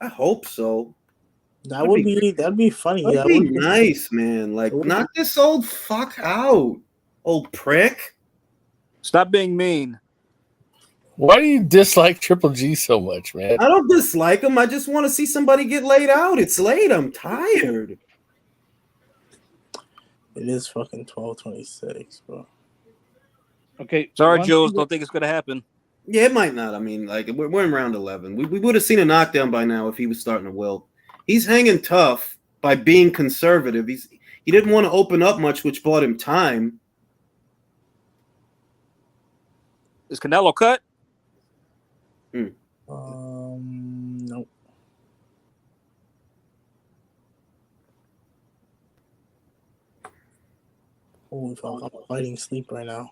I hope so. That'd be funny. That'd Yeah, be nice, man. Like, knock this old fuck out, old prick. Stop being mean. Why do you dislike Triple G so much, man? I don't dislike him. I just want to see somebody get laid out. It's late. I'm tired. It is fucking 12:26, bro. Okay. Sorry, Jules. Don't think it's gonna happen. Yeah, it might not. I mean, like we're in round 11. We would have seen a knockdown by now if he was starting to wilt. He's hanging tough by being conservative. He didn't want to open up much, which bought him time. Is Canelo cut? No. Holy fuck! I'm fighting sleep right now.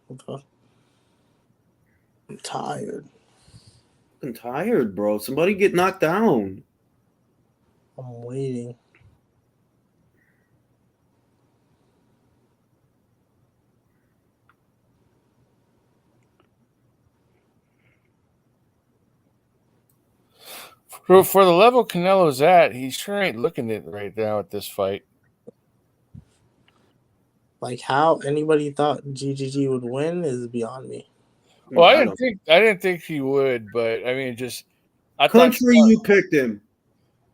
What the fuck? I'm tired. I'm tired, bro. Somebody get knocked down. I'm waiting. For the level Canelo's at, he sure ain't looking it right now at this fight. Like how anybody thought GGG would win is beyond me. Well, I didn't think he would, but I mean, I Country, you picked him.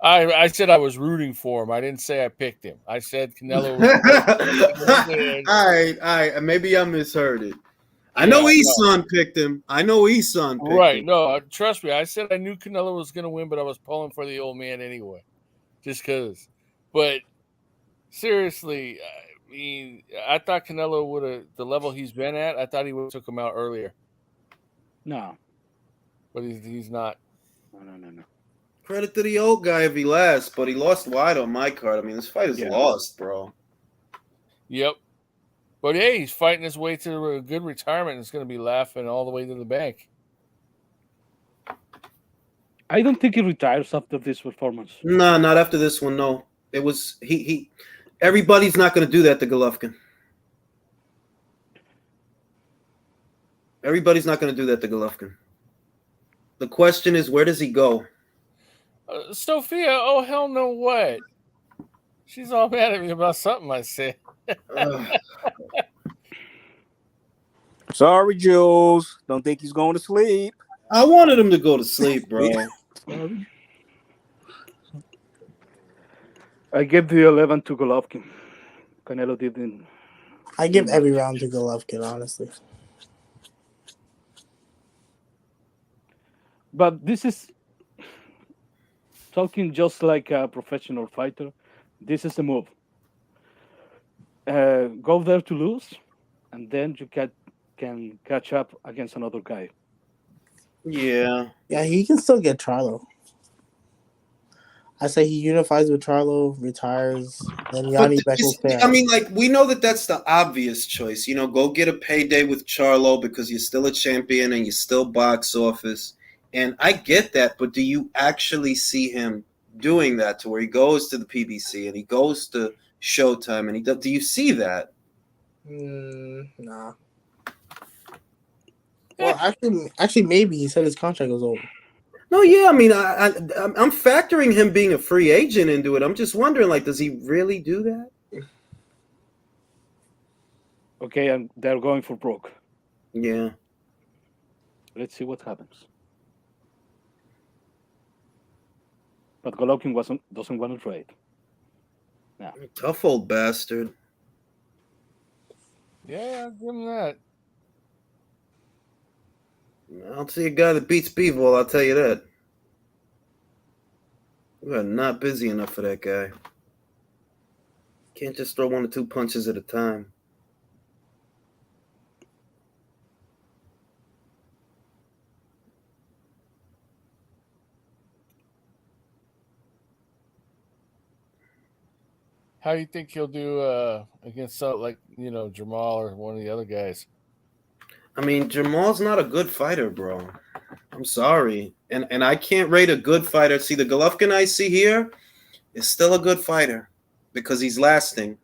I said I was rooting for him. I didn't say I picked him. I said Canelo was gonna win. All right. Maybe I misheard it. I know Eson picked him. Right. No, trust me. I said I knew Canelo was going to win, but I was pulling for the old man anyway. Just because. But seriously, I mean, I thought Canelo would have, the level he's been at, I thought he would have took him out earlier. No. But he's not. No. Credit to the old guy if he lasts, but he lost wide on my card. I mean, this fight is lost, bro. Yep. But hey, he's fighting his way to a good retirement. It's going to be laughing all the way to the bank. I don't think he retires after this performance. No, not after this one. No, it was he. Everybody's not going to do that to Golovkin. Everybody's not going to do that to Golovkin. The question is, where does he go? Sophia, oh hell no, what? She's all mad at me about something I said. Sorry, Jules. Don't think he's going to sleep. I wanted him to go to sleep, bro. I gave the 11 to Golovkin. Canelo didn't. I give every round to Golovkin, honestly. But this is talking just like a professional fighter. This is a move. Go there to lose, and then you can catch up against another guy. Yeah, he can still get Charlo. I say he unifies with Charlo, retires, then Yanni Beckles. I mean, like, we know that that's the obvious choice. You know, go get a payday with Charlo because you're still a champion and you're still box office. And I get that, but do you actually see him doing that to where he goes to the PBC and he goes to Showtime and he does? Do you see that? Nah. Well, actually, maybe he said his contract was over. No, yeah, I mean, I'm factoring him being a free agent into it. I'm just wondering, like, does he really do that? Okay, and they're going for broke. Yeah. Let's see what happens. But Golovkin doesn't want to trade. Yeah. Tough old bastard. Yeah, I'll give him that. I don't see a guy that beats Bivol, I'll tell you that. We are not busy enough for that guy. Can't just throw 1 or 2 punches at a time. How do you think he'll do against Jamal or one of the other guys? I mean, Jamal's not a good fighter, bro. I'm sorry. And I can't rate a good fighter. See, the Golovkin I see here is still a good fighter because he's lasting.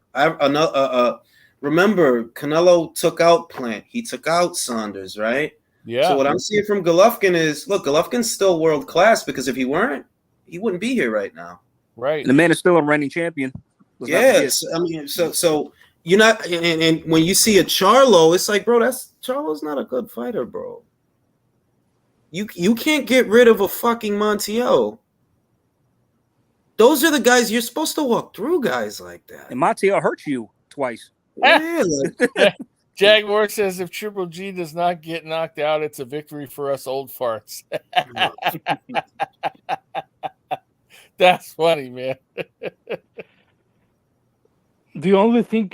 Remember, Canelo took out Plant. He took out Saunders, right? Yeah. So what I'm seeing from Golovkin is, look, Golovkin's still world class because if he weren't, he wouldn't be here right now. Right. And the man is still a reigning champion. Yes. I mean, so you're not, and when you see a Charlo, it's like, bro, Charlo's not a good fighter, bro. You can't get rid of a fucking Montiel. Those are the guys you're supposed to walk through, guys like that. And Montiel hurt you twice. Yeah, Jaguar says if Triple G does not get knocked out, it's a victory for us old farts. That's funny, man. The only thing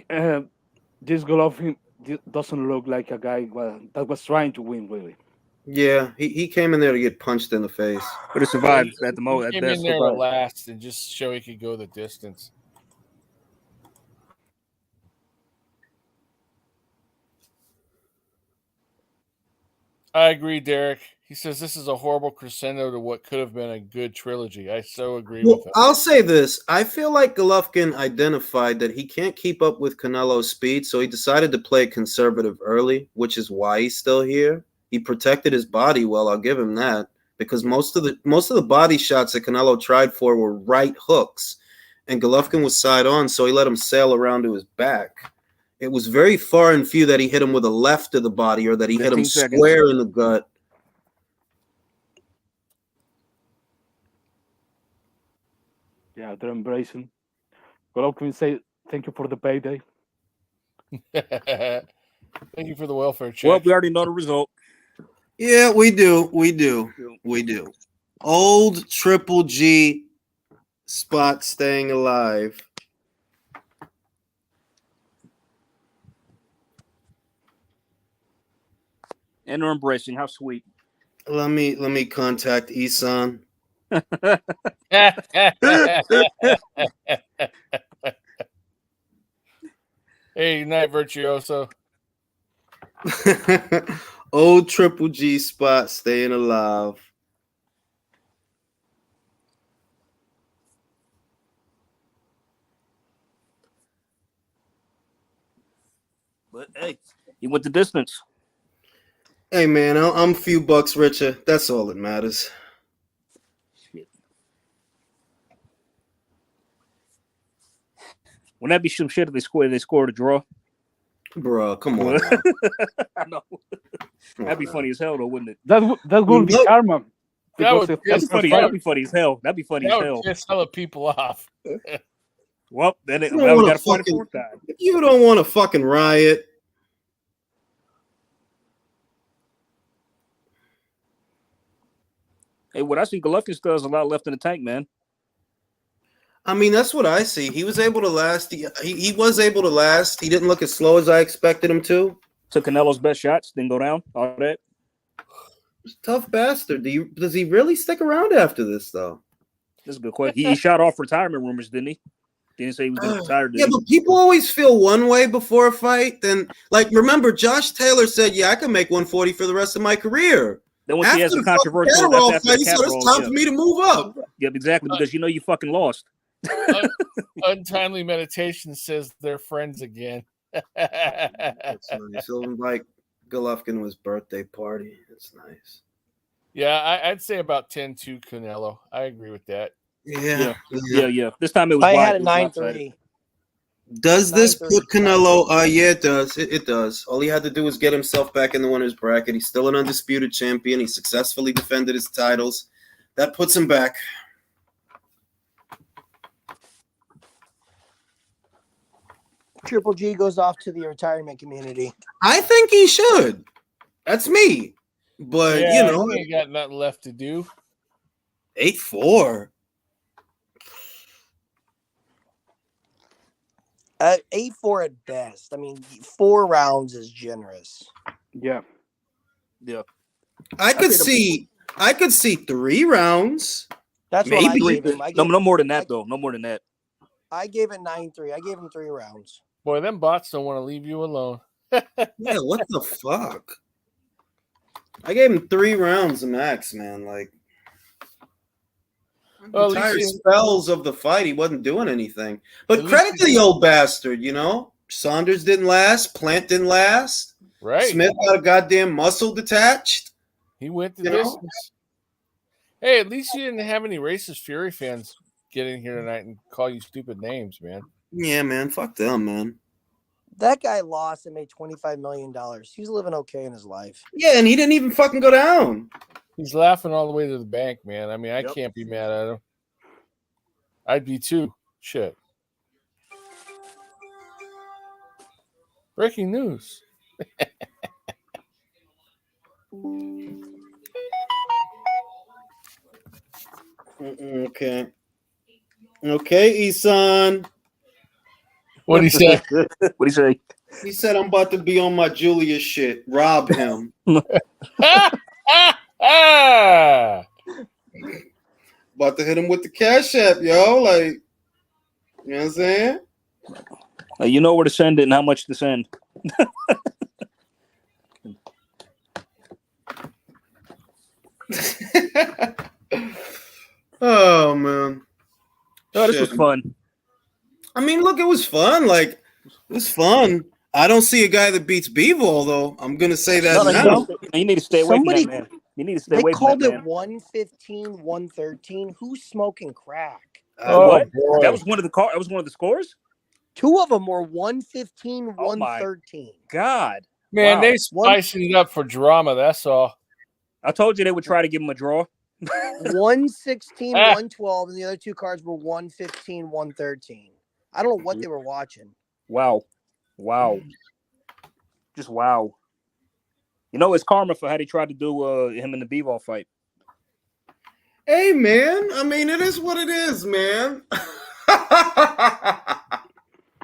this Golovkin doesn't look like a guy that was trying to win, really. Yeah, he came in there to get punched in the face. But it survived at the moment. He came in there to last and just show he could go the distance. I agree, Derek. He says this is a horrible crescendo to what could have been a good trilogy. I so agree with him. I'll say this. I feel like Golovkin identified that he can't keep up with Canelo's speed, so he decided to play conservative early, which is why he's still here. He protected his body well, I'll give him that, because most of the body shots that Canelo tried for were right hooks, and Golovkin was side on, so he let him sail around to his back. It was very far and few that he hit him with a left of the body or that he hit him square in the gut. Yeah, they're embracing. Golovkin say thank you for the payday. Thank you for the welfare check. Well, we already know the result. Yeah, we do. Old Triple G spot staying alive. And they're embracing. How sweet. Let me contact Isan. Hey, night virtuoso. Old Triple G spot staying alive. But hey, he went the distance. Hey man, I'm a few bucks richer. That's all that matters. Shit. Wouldn't that be some shit if they scored a draw? Bro, come on. I know. That'd be funny as hell, though, wouldn't it? That would be karma. That'd be funny as hell. That'd be funny as hell. That would piss hella people off. Well, then we You got to fight a fourth time. You don't want to fucking riot. Hey, what I see, Golovkin still has a lot left in the tank, man. I mean, that's what I see. He was able to last. He was able to last. He didn't look as slow as I expected him to. Took Canelo's best shots, didn't go down. All that. Tough bastard. Does he really stick around after this, though? That's a good question. He shot off retirement rumors, didn't he? Didn't say he was going to retire. Yeah, but people always feel one way before a fight. Then, like, remember, Josh Taylor said, "Yeah, I can make 140 for the rest of my career." Then once he has a controversial fight, he said, "It's time for me to move up." Yep, exactly, because you fucking lost. Untimely meditation says they're friends again. That's nice. He'll invite Golovkin to his birthday party. It's nice. Yeah, I'd say about 10-2 Canelo. I agree with that. Yeah. This time it was. I wide. had a 9-3. Does this put Canelo? Yeah, it does. It does. All he had to do was get himself back in the winner's bracket. He's still an undisputed champion. He successfully defended his titles. That puts him back. Triple G goes off to the retirement community. I think he should. That's me. But, he ain't got nothing left to do. 8-4. 8-4 at best. I mean, 4 rounds is generous. Yeah. I could see 3 rounds. That's maybe. what I gave him. No more than that, though. No more than that. I gave it 9-3. I gave him 3 rounds. Boy, them bots don't want to leave you alone. Yeah, what the fuck? I gave him 3 rounds max, man. Like, well, entire spells of the fight, he wasn't doing anything. But credit to the old bastard, Saunders didn't last. Plant didn't last. Right. Smith got a goddamn muscle detached. He went the distance. Hey, at least you didn't have any racist Fury fans get in here tonight and call you stupid names, man. Yeah, man. Fuck them, man. That guy lost and made $25 million. He's living okay in his life. Yeah, and he didn't even fucking go down. He's laughing all the way to the bank, man. I mean, I can't be mad at him. I'd be too. Shit. Breaking news. Okay. Okay, Isan. What'd he say? What'd he say? He said, "I'm about to be on my Julius shit. Rob him." About to hit him with the cash app, yo. Like, you know what I'm saying? You know where to send it and how much to send. Oh, man. Oh, this was fun. I mean, look, it was fun. Like, it was fun. I don't see a guy that beats Bivol, though. I'm gonna say that now. You need to stay away from that, man. You need to stay They away from called that, it man. 115, 113. Who's smoking crack? What? boy. That was one of the scores? Two of them were 115, Oh my 113. God. Man, Wow. they spicing it up for drama. That's all. I told you they would try to give him a draw. 116, Ah. 112, and the other two cards were 115, 113. I don't know what they were watching. Wow. Just wow. You know, it's karma for how they tried to do him in the Bivol fight. Hey, man. I mean, it is what it is, man.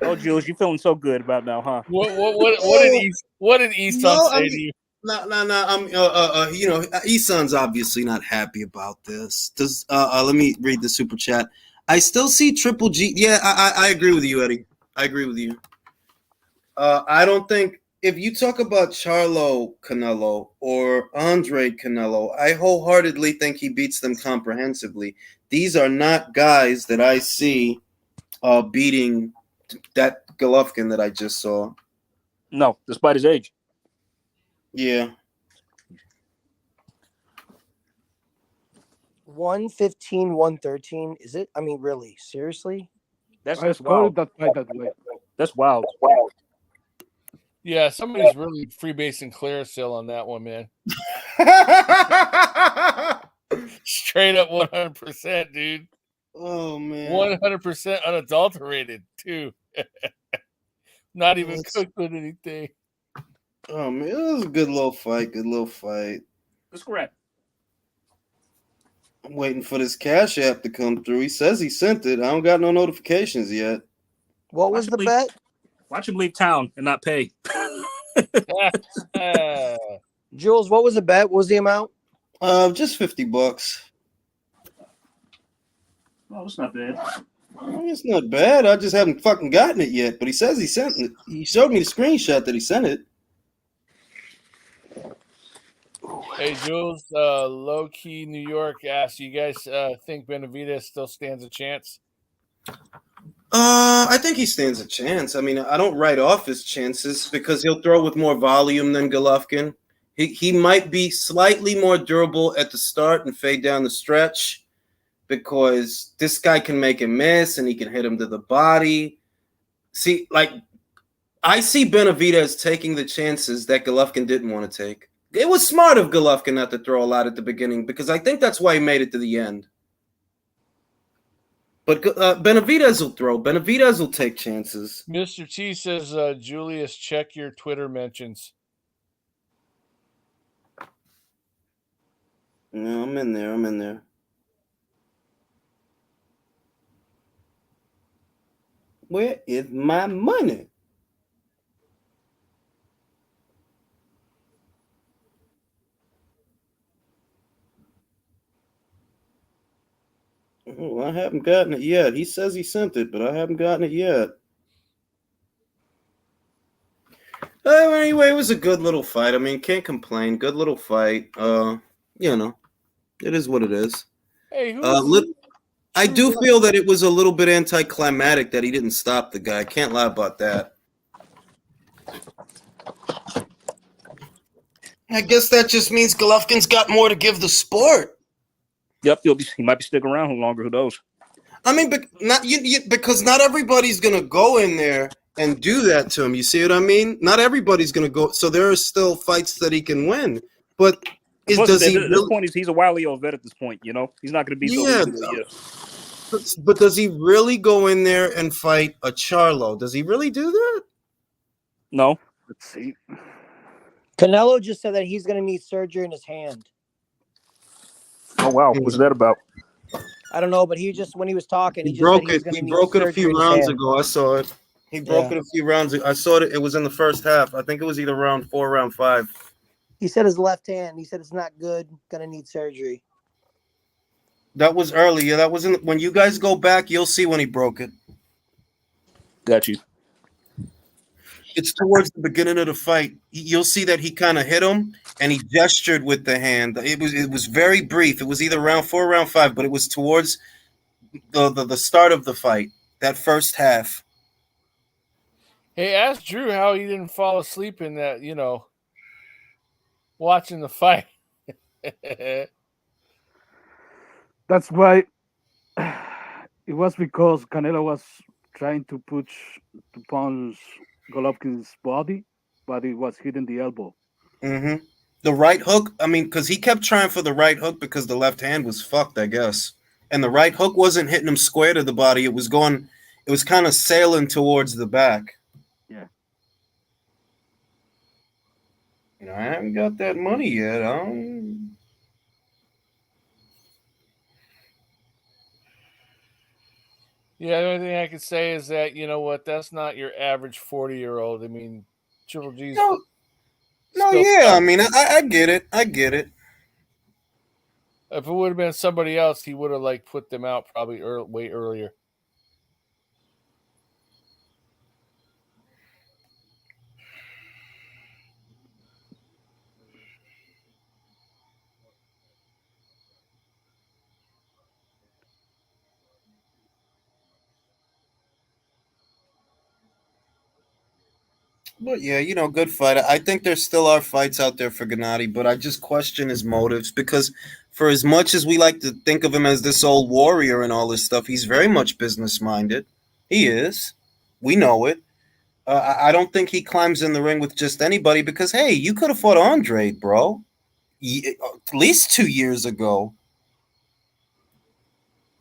Oh, Jules, you feeling so good about now, huh? What did Easton say to you? No. I'm, you know, Isan's obviously not happy about this. Let me read the super chat. I still see Triple G. Yeah, I agree with you, Eddie. I agree with you. I don't think if you talk about Charlo Canelo or Andre Canelo, I wholeheartedly think he beats them comprehensively. These are not guys that I see beating that Golovkin that I just saw. No, despite his age. Yeah. 115, 113. Is it? I mean, really? Seriously? That's wild. That fight that way. That's wild. Yeah, somebody's really freebasing Clearasil on that one, man. Straight up 100%, dude. Oh man. 100% unadulterated too. Not even cooked with anything. Oh man, it was a good little fight. That's correct. I'm waiting for this Cash App to come through. He says he sent it. I don't got no notifications yet. What was the bet? Watch him leave town and not pay. Jules, what was the bet? What was the amount? Just $50. Oh, it's not bad. It's not bad. I just haven't fucking gotten it yet. But he says he sent it. He showed me the screenshot that he sent it. Hey, Jules, low key New York asks, you guys think Benavidez still stands a chance? I think he stands a chance. I mean, I don't write off his chances because he'll throw with more volume than Golovkin. He might be slightly more durable at the start and fade down the stretch because this guy can make him miss and he can hit him to the body. See, like, I see Benavidez taking the chances that Golovkin didn't want to take. It was smart of Golovkin not to throw a lot at the beginning because I think that's why he made it to the end. But Benavidez will throw. Benavidez will take chances. Mr. T says, Julius, check your Twitter mentions. No, I'm in there. Where is my money? Oh, I haven't gotten it yet. He says he sent it, but I haven't gotten it yet. Anyway, it was a good little fight. I mean, can't complain. Good little fight. You know, it is what it is. Hey, I do feel that it was a little bit anticlimactic that he didn't stop the guy. Can't lie about that. I guess that just means Golovkin's got more to give the sport. Yep, he might be sticking around longer. Who knows? I mean, because not everybody's gonna go in there and do that to him. You see what I mean? Not everybody's gonna go. So there are still fights that he can win. But At this point, he's a wily old vet at this point. You know, he's not going to be so easy. But does he really go in there and fight a Charlo? Does he really do that? No. Let's see. Canelo just said that he's going to need surgery in his hand. Oh wow, what's that about? I don't know, but he just when he was talking, he broke it. He broke it a few rounds ago. I saw it. He broke it a few rounds ago. I saw it. It was in the first half. I think it was either round 4 or round 5. He said his left hand. He said it's not good. Going to need surgery. That was early. Yeah, that wasn't. When you guys go back, you'll see when he broke it. Got you. It's towards the beginning of the fight. You'll see that he kind of hit him and he gestured with the hand. It was very brief. It was either round 4 or round 5, but it was towards the start of the fight. That first half. Hey, ask Drew how he didn't fall asleep in that, watching the fight. That's why it was because Canelo was trying to punch Golovkin's body, but it was hitting the elbow. Mm-hmm. The right hook, I mean, because he kept trying for the right hook because the left hand was fucked, I guess. And the right hook wasn't hitting him square to the body. It was kind of sailing towards the back. Yeah. I haven't got that money yet. Yeah, the only thing I could say is that, you know what, that's not your average 40-year-old. I mean, Triple G's. No, yeah, I mean, I get it. I get it. If it would have been somebody else, he would have put them out probably way earlier. But yeah, good fight. I think there still are fights out there for Gennady, but I just question his motives because for as much as we like to think of him as this old warrior and all this stuff, he's very much business minded. He is. We know it. I don't think he climbs in the ring with just anybody because, hey, you could have fought Andre, bro. At least 2 years ago.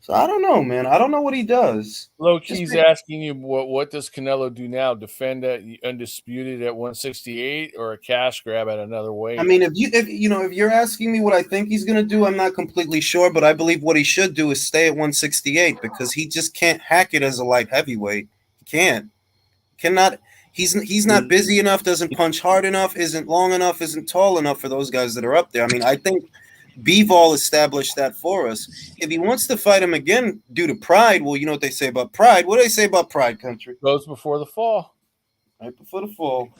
So I don't know, man. I don't know what he does. Low-key's asking you, what does Canelo do now? Defend at undisputed at 168 or a cash grab at another weight? I mean, if you're asking me what I think he's going to do, I'm not completely sure, but I believe what he should do is stay at 168 because he just can't hack it as a light heavyweight. He cannot. He's not busy enough, doesn't punch hard enough, isn't long enough, isn't tall enough for those guys that are up there. I mean, I think Bivol established that for us. If he wants to fight him again due to pride, well, you know what they say about pride. What do they say about pride, country? Goes before the fall. Right before the fall.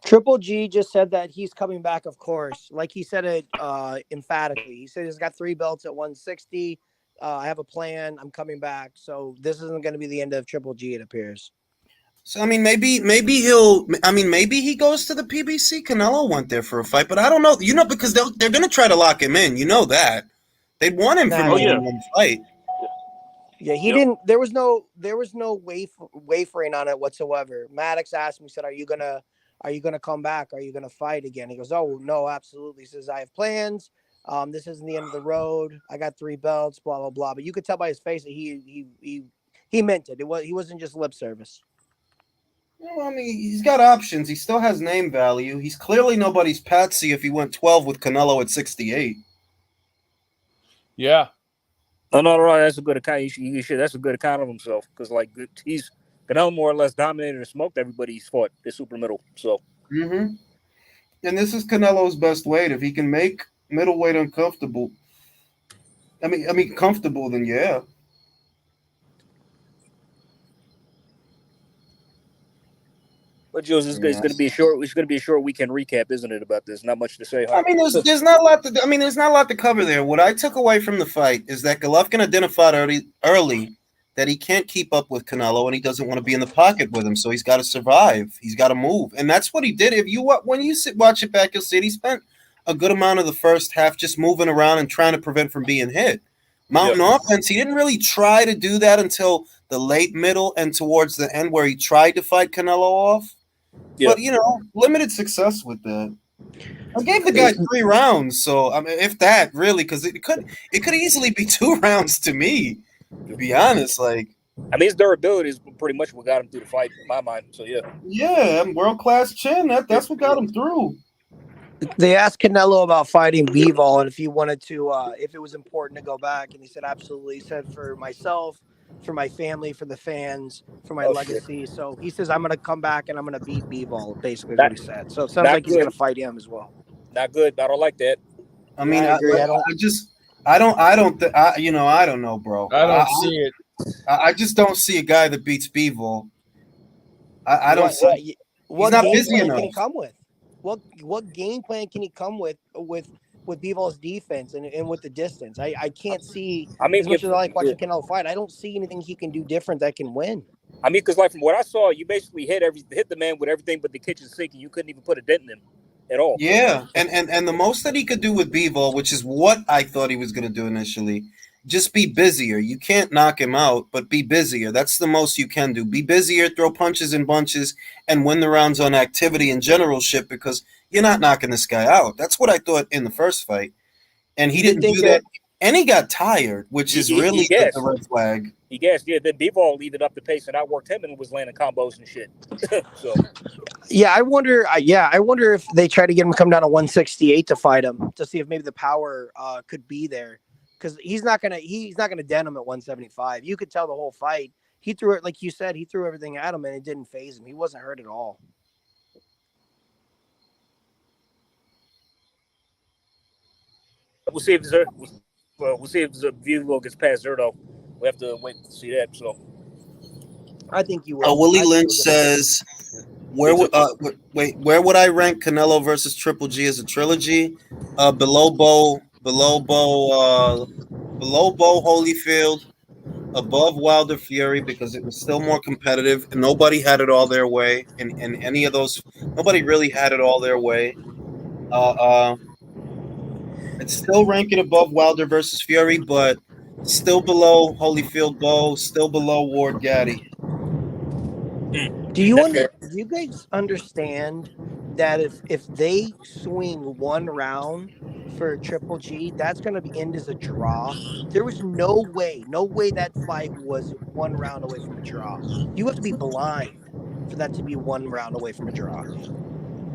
Triple G just said that he's coming back, of course. Like he said it emphatically. He said he's got 3 belts at 160. I have a plan. I'm coming back. So this isn't going to be the end of Triple G, it appears. So I mean, maybe he goes to the PBC. Canelo went there for a fight, but I don't know. Because they're going to try to lock him in. You know that they want him for more than one fight. Yeah, he didn't. There was no wavering on it whatsoever. Maddox asked me, said, "Are you gonna come back? Are you gonna fight again?" He goes, "Oh no, absolutely." He says, "I have plans. This isn't the end of the road. I got 3 belts, blah blah blah." But you could tell by his face that he meant it. He wasn't just lip service. Well, I mean, he's got options. He still has name value. He's clearly nobody's patsy if he went 12 with Canelo at 68. Yeah. No. That's a good account. That's a good account of himself because, he's Canelo more or less dominated and smoked everybody he's fought. The super middle. So. Mm-hmm. And this is Canelo's best weight. If he can make middleweight uncomfortable, comfortable, then yeah. But Jules, it's going to be a short. It's going to be a short weekend recap, isn't it? About this, not much to say. I mean, there's not a lot. There's not a lot to cover there. What I took away from the fight is that Golovkin identified early that he can't keep up with Canelo, and he doesn't want to be in the pocket with him. So he's got to survive. He's got to move, and that's what he did. When you watch it back, you'll see he spent a good amount of the first half just moving around and trying to prevent from being hit. Mountain offense. He didn't really try to do that until the late middle and towards the end, where he tried to fight Canelo off. But limited success with that. I gave the guy 3 rounds, so I mean, if that really, because it could easily be 2 rounds to me, to be honest. His durability is pretty much what got him through the fight, in my mind. So world class chin. That's what got him through. They asked Canelo about fighting Bivol and if he wanted to, if it was important to go back, and he said absolutely. He said, for myself, for my family, for the fans, for my legacy. Shit. So he says, I'm going to come back and I'm going to beat Bivol, basically is what he said. So it sounds like he's going to fight him as well. Not good. I don't like that. I mean, I don't know, bro. I don't see it. I just don't see a guy that beats Bivol. I don't see. He's not busy enough. Can he come with? What game plan can he come with Bivol's defense and with the distance? I can't see. As much as I like watching Canelo fight, I don't see anything he can do different that can win. I mean, because from what I saw, you basically hit the man with everything but the kitchen sink, and you couldn't even put a dent in him. at all. Yeah, and the most that he could do with Bivol, which is what I thought he was going to do initially, just be busier. You can't knock him out, but be busier. That's the most you can do. Be busier, throw punches in bunches, and win the rounds on activity and general shit because you're not knocking this guy out. That's what I thought in the first fight, and he Do you didn't think do that. And he got tired, which is He really the gassed. red flag. He gassed. Yeah, then Bivol leaded up the pace and outworked him and was landing combos and shit. So Yeah, I wonder. I wonder if they try to get him to come down to 168 to fight him to see if maybe the power could be there because he's not gonna dent him at 175. You could tell the whole fight. He threw it like you said. He threw everything at him and it didn't phase him. He wasn't hurt at all. we'll see if Bivol gets past Zerto. We have to wait to see that. So I think you will. Willie Lynch says, where would I rank Canelo versus Triple G as a trilogy? Below Bo, Holyfield, above Wilder Fury because it was still more competitive and nobody had it all their way in any of those. Nobody really had it all their way. It's still ranking above Wilder versus Fury, but still below Holyfield Bo, still below Ward Gaddy. Do you guys understand that if they swing one round for Triple G, that's going to end as a draw? There was no way that fight was one round away from a draw. You have to be blind for that to be one round away from a draw.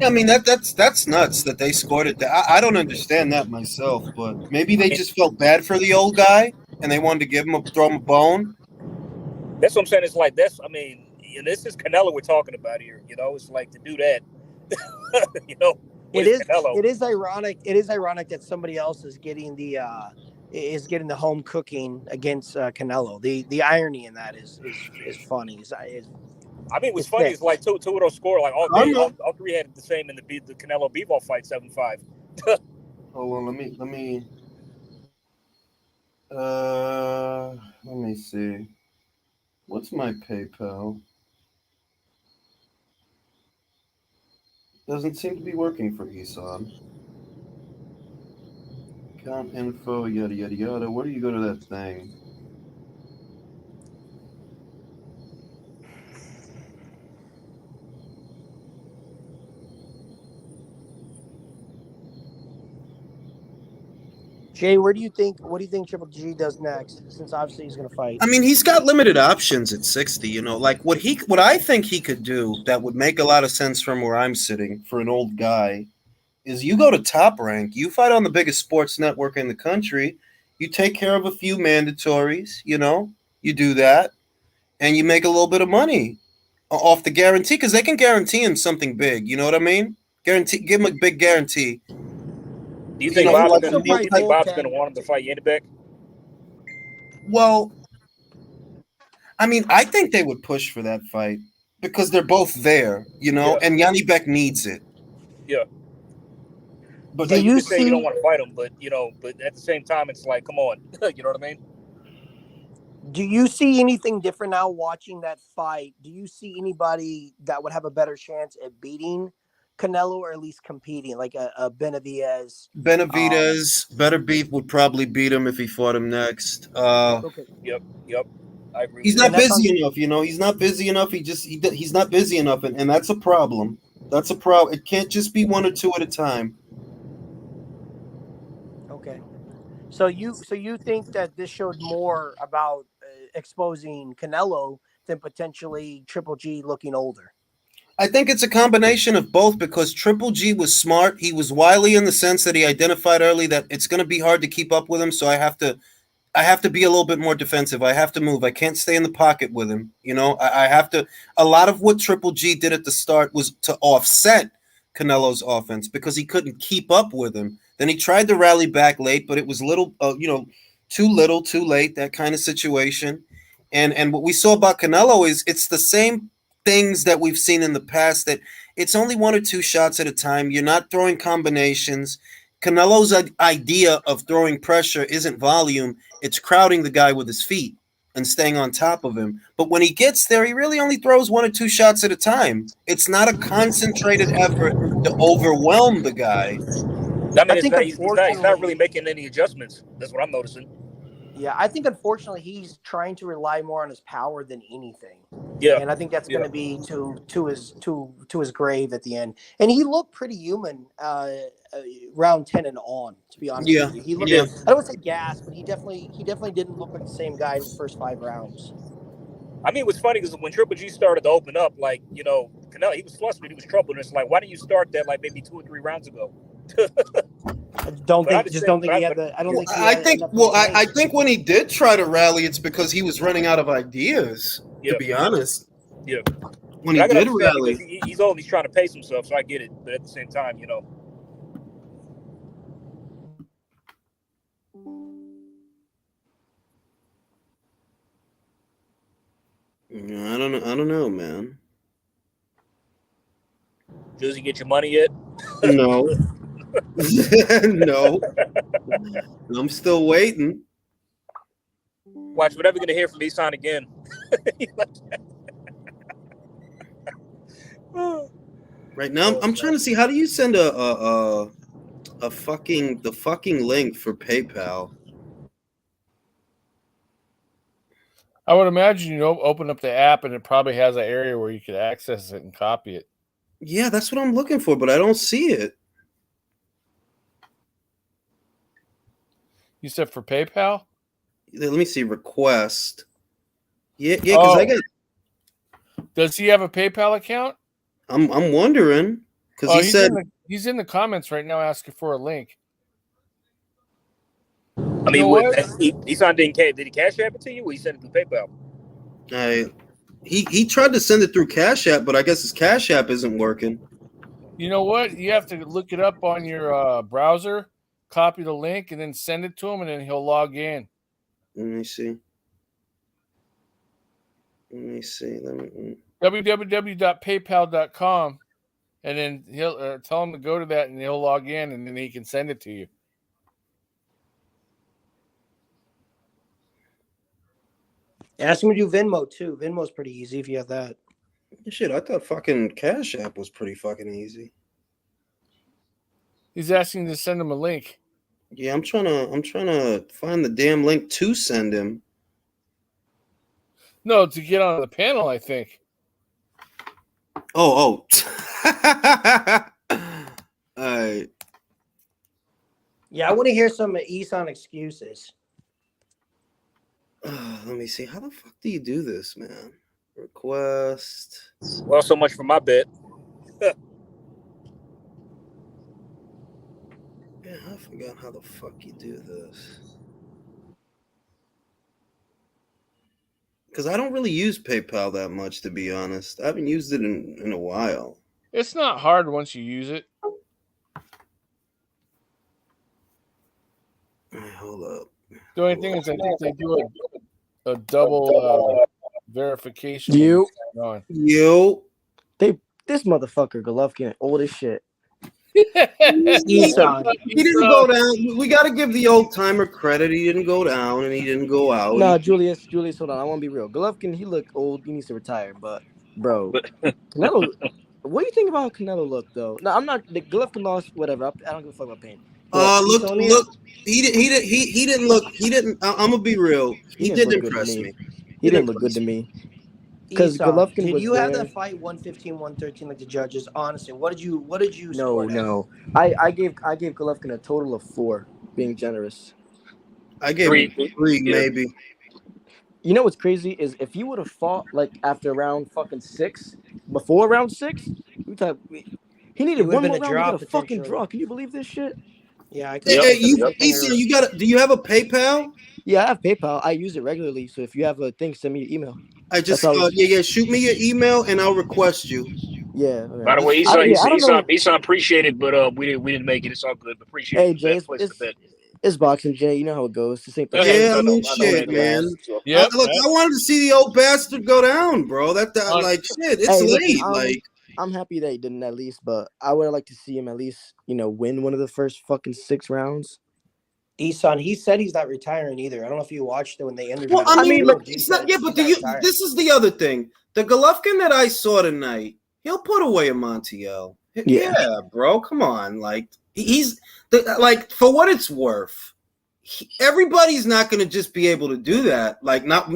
I mean that's nuts that they scored it. I don't understand that myself, but maybe they just felt bad for the old guy and they wanted to throw him a bone. that's what I'm saying. It's like I mean, this is Canelo we're talking about here. It's like to do that. It is ironic. It is ironic that somebody else is getting the home cooking against Canelo. The irony in that is funny. I mean, what's funny is like two of those score like all three had the same in the Canelo Bivol fight 7-5. Hold on, let me see. What's my PayPal? Doesn't seem to be working for Esau. Account info, yada yada yada. Where do you go to that thing? Jay, what do you think Triple G does next? Since obviously he's going to fight. I mean, he's got limited options at 60. Like what I think he could do that would make a lot of sense from where I'm sitting for an old guy is you go to Top Rank, you fight on the biggest sports network in the country, you take care of a few mandatories, you do that, and you make a little bit of money off the guarantee because they can guarantee him something big. You know what I mean? Give him a big guarantee. Do you think Bob's going to want him to fight Yannick? Well, I mean, I think they would push for that fight because they're both there, and Yanni Beck needs it. Yeah. But you say you don't want to fight him, but but at the same time, it's like, come on, you know what I mean? Do you see anything different now watching that fight? Do you see anybody that would have a better chance at beating Canelo or at least competing, like a Benavidez? Better beef would probably beat him if he fought him next. Okay. Yep. I agree. He's not busy enough, He's not busy enough. He's not busy enough, and that's a problem. That's a problem. It can't just be one or two at a time. Okay. So you think that this showed more about exposing Canelo than potentially Triple G looking older? I think it's a combination of both because Triple G was smart. He was wily in the sense that he identified early that it's going to be hard to keep up with him. So I have to be a little bit more defensive. I have to move. I can't stay in the pocket with him. I have to. A lot of what Triple G did at the start was to offset Canelo's offense because he couldn't keep up with him. Then he tried to rally back late, but it was too little, too late, that kind of situation. And what we saw about Canelo is it's the same things that we've seen in the past, that it's only one or two shots at a time. You're not throwing combinations. Canelo's idea of throwing pressure isn't volume. It's crowding the guy with his feet. and staying on top of him. But when he gets there, he really only throws 1 or 2 shots at a time. It's not a concentrated effort to overwhelm the guy. I mean, he's not really making any adjustments. That's what I'm noticing. Yeah, I think unfortunately he's trying to rely more on his power than anything. Yeah, and I think that's going to be to his grave at the end. And he looked pretty human round 10 and on. To be honest with you, he looked. I don't want to say gas, but he definitely didn't look like the same guy in his first 5 rounds. I mean, it was funny because when Triple G started to open up, like, you know, Canelo, he was flustered, he was troubled. And it's like, why didn't you start that like maybe 2 or 3 rounds ago? I don't think he had the. I don't think. I think when he did try to rally, it's because he was running out of ideas. To be honest. Yeah. When he did rally, he's old, he's trying to pace himself, so I get it. But at the same time, you know. I don't know, man. Does he get your money yet? No. No. I'm still waiting. Watch, we're never gonna hear from Isan again. Right now, I'm trying to see, how do you send the fucking link for PayPal? I would imagine you open up the app and it probably has an area where you could access it and copy it. Yeah, that's what I'm looking for, but I don't see it. You said for PayPal? Let me see, request. Yeah, because I got. Does he have a PayPal account? I'm wondering because he said he's in the comments right now asking for a link. I mean, Isan did he cash app it to you, or he sent it through PayPal? He tried to send it through Cash App, but I guess his Cash App isn't working. You know what? You have to look it up on your browser, copy the link, and then send it to him, and then he'll log in. Let me see. www.paypal.com, and then he'll tell him to go to that, and he'll log in, and then he can send it to you. Ask him to do Venmo too. Venmo's pretty easy if you have that. Shit, I thought fucking Cash App was pretty fucking easy. He's asking to send him a link. Yeah, I'm trying to find the damn link to send him. No, to get on the panel, I think. Oh. All right. Yeah, I want to hear some Isan excuses. Let me see. How the fuck do you do this, man? Request. Well, so much for my bet. Yeah, I forgot how the fuck you do this. Because I don't really use PayPal that much, to be honest. I haven't used it in a while. It's not hard once you use it. Hold up. The only thing is, I think they do a double verification. You. This motherfucker Golovkin old as shit. He didn't go down. We got to give the old timer credit. He didn't go down and he didn't go out. No, Julius, hold on. I want to be real. Golovkin, he look old. He needs to retire. But bro, Canelo, what do you think about how Canelo look though? No, I'm not. The Golovkin lost. Whatever. I don't give a fuck about pain. Look. He didn't look. He didn't. I'm gonna be real. He didn't impress me. He didn't look good to me. Because Golovkin did you have that fight 115, 113 like the judges? Honestly, what did you score? No. I gave Golovkin a total of 4, being generous. I gave him 3 maybe. You know what's crazy is if he would have fought like after round fucking 6, before round 6, he needed one more round to get a fucking draw. Can you believe this shit? Yeah, I can. Do you have a PayPal? Yeah, I have PayPal. I use it regularly. So if you have a thing, send me your email. Shoot me your email and I'll request you. Yeah. By the way, Isan appreciated, but we didn't make it. It's all good. But appreciate it. Hey, Jay, it's boxing, Jay. You know how it goes. The same thing. Yeah, I mean, shit, man. I wanted to see the old bastard go down, bro. Shit. It's late. I'm happy that he didn't at least, but I would like to see him at least, win one of the first fucking 6 rounds. Eson, he said he's not retiring either. I don't know if you watched it when they interviewed Well, him. I mean, it's not, yeah, but this is the other thing. The Golovkin that I saw tonight, he'll put away a Montiel. Yeah. Yeah, bro, come on. Like like for what it's worth, everybody's not going to just be able to do that. Like not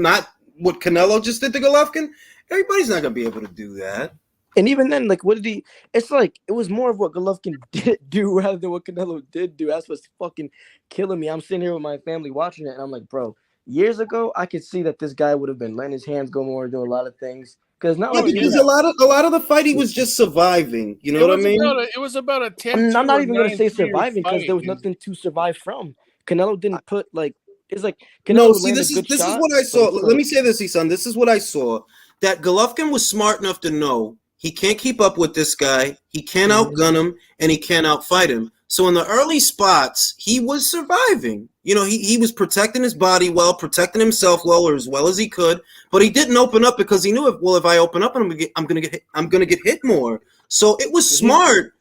what Canelo just did to Golovkin. Everybody's not going to be able to do that. And even then, like, what did he? It's like it was more of what Golovkin didn't do rather than what Canelo did do. That's what's fucking killing me. I'm sitting here with my family watching it, and I'm like, bro, years ago, I could see that this guy would have been letting his hands go more, doing a lot of things. Because not only because a lot of the fight he was just surviving. You know what I mean? It was about a 10. I'm not even gonna say surviving because there was nothing to survive from. Canelo didn't put like it's like Canelo No, see, landed this a good is shot, what I but saw. it's Let me like- say this, Isan. This is what I saw. That Golovkin was smart enough to know he can't keep up with this guy. He can't outgun him, and he can't outfight him. So in the early spots, he was surviving. You know, he was protecting his body well, protecting himself well, or as well as he could. But he didn't open up because he knew if I open up, I'm gonna get hit more. So it was smart.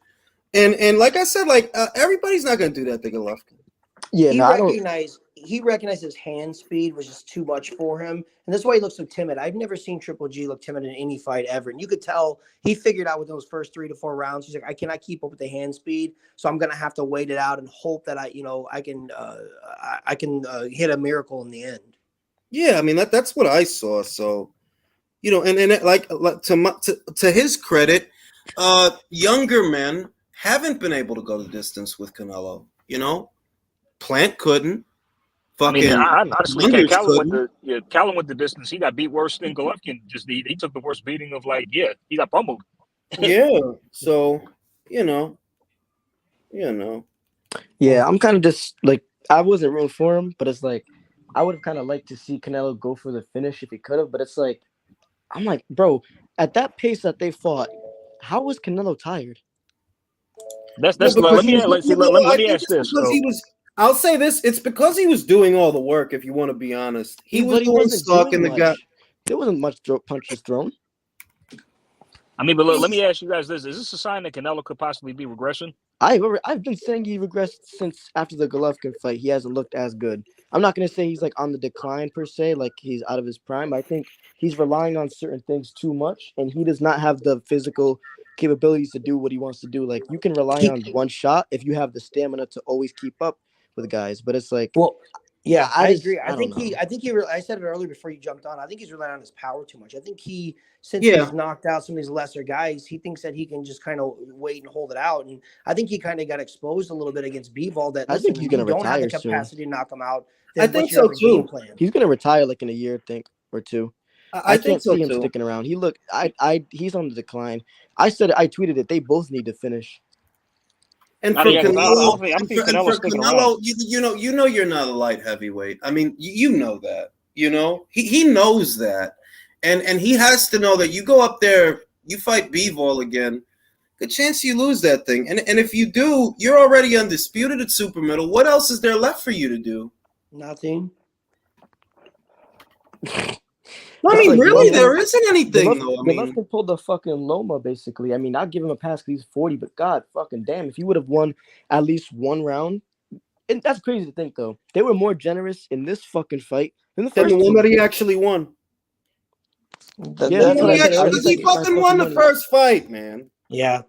And like I said, everybody's not gonna do that to Golovkin. Yeah, he recognized his hand speed was just too much for him, and that's why he looks so timid. I've never seen Triple G look timid in any fight ever, and you could tell he figured out with those first 3 to 4 rounds. He's like, I cannot keep up with the hand speed, so I'm gonna have to wait it out and hope that I can hit a miracle in the end. Yeah, I mean that's what I saw. So, you know, and to his credit, younger men haven't been able to go the distance with Canelo. You know, Plant couldn't. Fucking, I honestly can't. Callum went the distance. He got beat worse than Golovkin. He took the worst beating of he got pummeled. Yeah. So, you know. Yeah, I'm kind of just like I wasn't rooting for him, but it's like I would have kind of liked to see Canelo go for the finish if he could have. But it's like I'm like, bro, at that pace that they fought, how was Canelo tired? Let me ask this. I'll say this: it's because he was doing all the work. If you want to be honest, he wasn't stalking the guy. There wasn't much punches thrown. I mean, but let me ask you guys this: is this a sign that Canelo could possibly be regressing? I've been saying he regressed since after the Golovkin fight. He hasn't looked as good. I'm not gonna say he's like on the decline per se, like he's out of his prime. I think he's relying on certain things too much, and he does not have the physical capabilities to do what he wants to do. Like you can rely on one shot if you have the stamina to always keep up with guys. But it's like, yeah, I agree. I don't think know. I said it earlier before you jumped on. I think he's relying on his power too much. I think since he's knocked out some of these lesser guys, he thinks that he can just kind of wait and hold it out. And I think he kind of got exposed a little bit against Bivol. That I think he's gonna don't have the retire soon. capacity to knock him out. I think so too. He's gonna retire like in a year, or two. I can't see him sticking around. He's on the decline. I tweeted it. They both need to finish. And for Canelo, you know you're not a light heavyweight. I mean, you know that. You know he knows that, and he has to know that you go up there, you fight Bivol again. Good chance you lose that thing, and if you do, you're already undisputed at super middle. What else is there left for you to do? Nothing. I mean, really, there isn't anything. Golovkin pulled the fucking Loma, basically. I mean, I'll give him a pass because he's 40, but god fucking damn, if he would have won at least one round, and that's crazy to think, though. They were more generous in this fucking fight than the first one two. that he actually won. He fucking won the first fight, man. Yeah.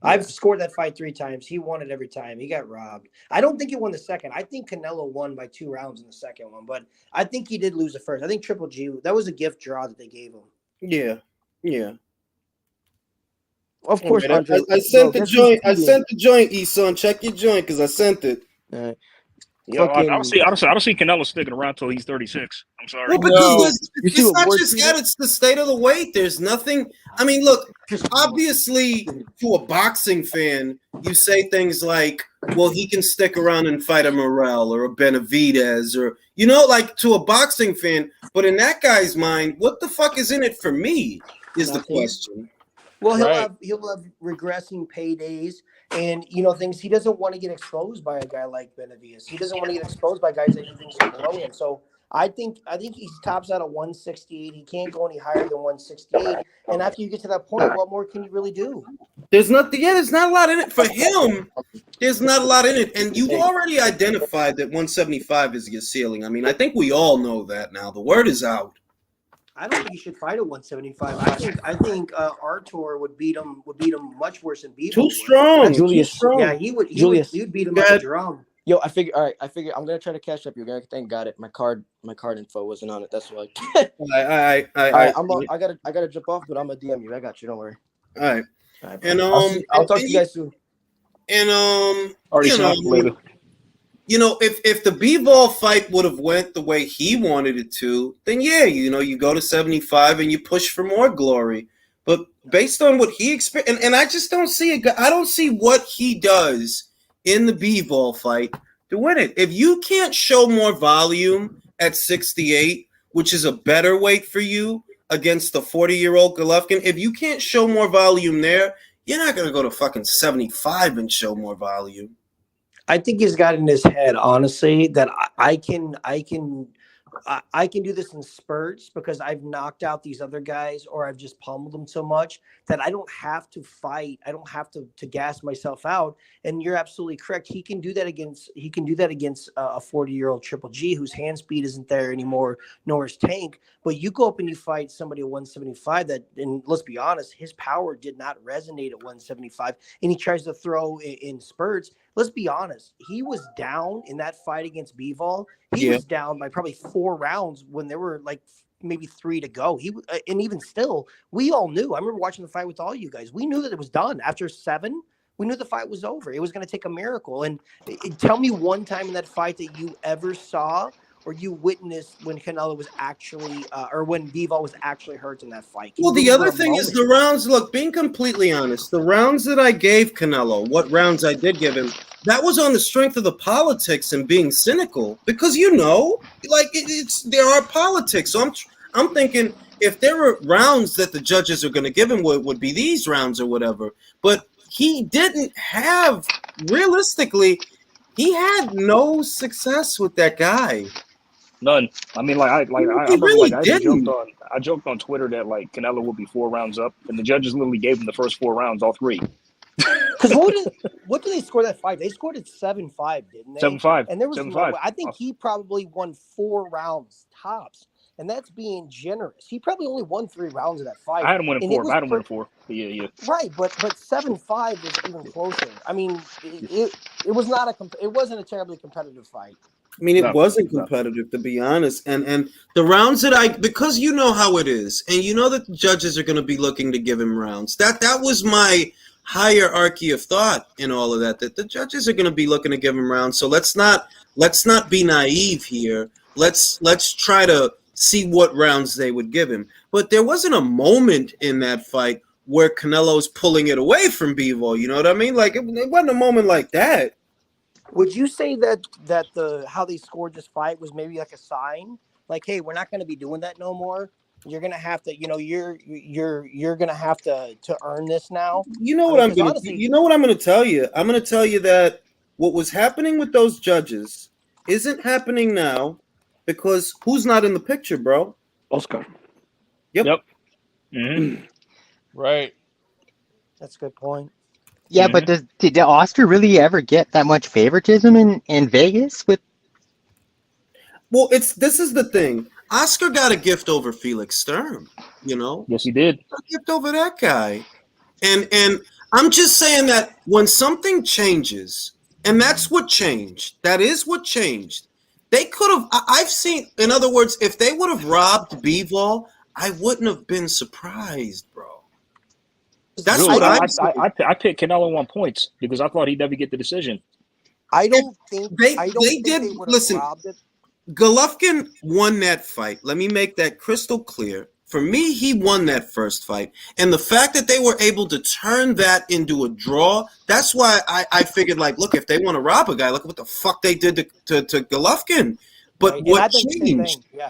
I've scored that fight 3 times. He won it every time. He got robbed. I don't think he won the second. I think Canelo won by 2 rounds in the second one, but I think he did lose the first. I think Triple G, that was a gift draw that they gave him. Yeah. Of course, Andre. I sent the joint. I sent the joint, E-son. Check your joint because I sent it. Yeah, I don't see Canelo sticking around till he's 36. I'm sorry. Well, because it's not just that; it's the state of the weight. There's nothing. I mean, look. Obviously, to a boxing fan, you say things like, "Well, he can stick around and fight a Morel or a Benavidez," or like to a boxing fan. But in that guy's mind, what the fuck is in it for me? Is the question. Well, he'll have regressing paydays, And things he doesn't want to get exposed by a guy like Benavidez. He doesn't want to get exposed by guys that he thinks are below him. So I think he tops out at 168. He can't go any higher than 168. And after you get to that point, what more can you really do? There's nothing. Yeah, there's not a lot in it for him. There's not a lot in it, and you've already identified that 175 is your ceiling. I mean, I think we all know that now. The word is out. I don't think he should fight at 175. I think Artur would beat him much worse than Bivol. Too strong. Julius. Too strong. Yeah, he would beat him like a drum. Yo, I figure I'm gonna try to catch up. You guys, thank got it. My card info wasn't on it. That's why. I gotta jump off, but I'm gonna DM you. I got you. Don't worry. All right. And I'll talk to you guys soon. And later. If the Bivol fight would have went the way he wanted it to, then yeah, you go to 75 and you push for more glory. But based on what he experienced, and I just don't see it. I don't see what he does in the Bivol fight to win it. If you can't show more volume at 68, which is a better weight for you against the 40-year-old Golovkin, if you can't show more volume there, you're not going to go to fucking 75 and show more volume. I think he's got in his head, honestly, that I can do this in spurts because I've knocked out these other guys or I've just pummeled them so much that I don't have to fight. I don't have to gas myself out. And you're absolutely correct. He can do that against a 40-year-old Triple G whose hand speed isn't there anymore, nor his tank. But you go up and you fight somebody at 175 and let's be honest, his power did not resonate at 175, and he tries to throw in spurts. Let's be honest. He was down in that fight against Bivol. He was down by probably 4 rounds when there were like maybe 3 to go. And even still, we all knew. I remember watching the fight with all you guys. We knew that it was done. After 7, we knew the fight was over. It was going to take a miracle. And tell me one time in that fight that you ever saw or you witnessed when Canelo was actually, or when Bivol was actually hurt in that fight. Well, the other thing is the rounds. Look, being completely honest, the rounds that I gave Canelo, what rounds I did give him, that was on the strength of the politics and being cynical. Because there are politics. So I'm thinking if there were rounds that the judges are going to give him, would be these rounds or whatever. But he didn't have, realistically, he had no success with that guy. None. I mean, I joked on Twitter that like Canelo would be 4 rounds up, and the judges literally gave him the first 4 rounds, all 3. Because what did they score that fight? They scored it 7-5, didn't they? 7-5. And there was 7-5. I think he probably won 4 rounds tops, and that's being generous. He probably only won 3 rounds of that fight. I had him winning 4. I had him winning 4. Yeah. Right, but 7-5 was even closer. I mean, it wasn't a terribly competitive fight. I mean, it wasn't competitive, to be honest. And the rounds that because you know how it is, and you know that the judges are going to be looking to give him rounds. That was my hierarchy of thought in all of that the judges are going to be looking to give him rounds. So let's not be naive here. Let's try to see what rounds they would give him. But there wasn't a moment in that fight where Canelo's pulling it away from Bivol. You know what I mean? Like it wasn't a moment like that. Would you say that how they scored this fight was maybe like a sign, like, hey, we're not going to be doing that no more? You're going to have to, you're going to have to earn this now. You know what I'm going to tell you? I'm going to tell you that what was happening with those judges isn't happening now because who's not in the picture, bro? Oscar. Yep. Mm-hmm. Right. That's a good point. Yeah, but did Oscar really ever get that much favoritism in Vegas? Well, this is the thing. Oscar got a gift over Felix Sturm, Yes, he did. A gift over that guy. And I'm just saying that when something changes, and that's what changed. That is what changed. They could have, I've seen, in other words, if they would have robbed Bivol, I wouldn't have been surprised, bro. That's what I picked Canelo on points because I thought he'd never get the decision. I don't think they did. Listen, Golovkin won that fight. Let me make that crystal clear. For me, he won that first fight. And the fact that they were able to turn that into a draw, that's why I figured, like, look, if they want to rob a guy, look what the fuck they did to Golovkin. But right. What changed? Yeah.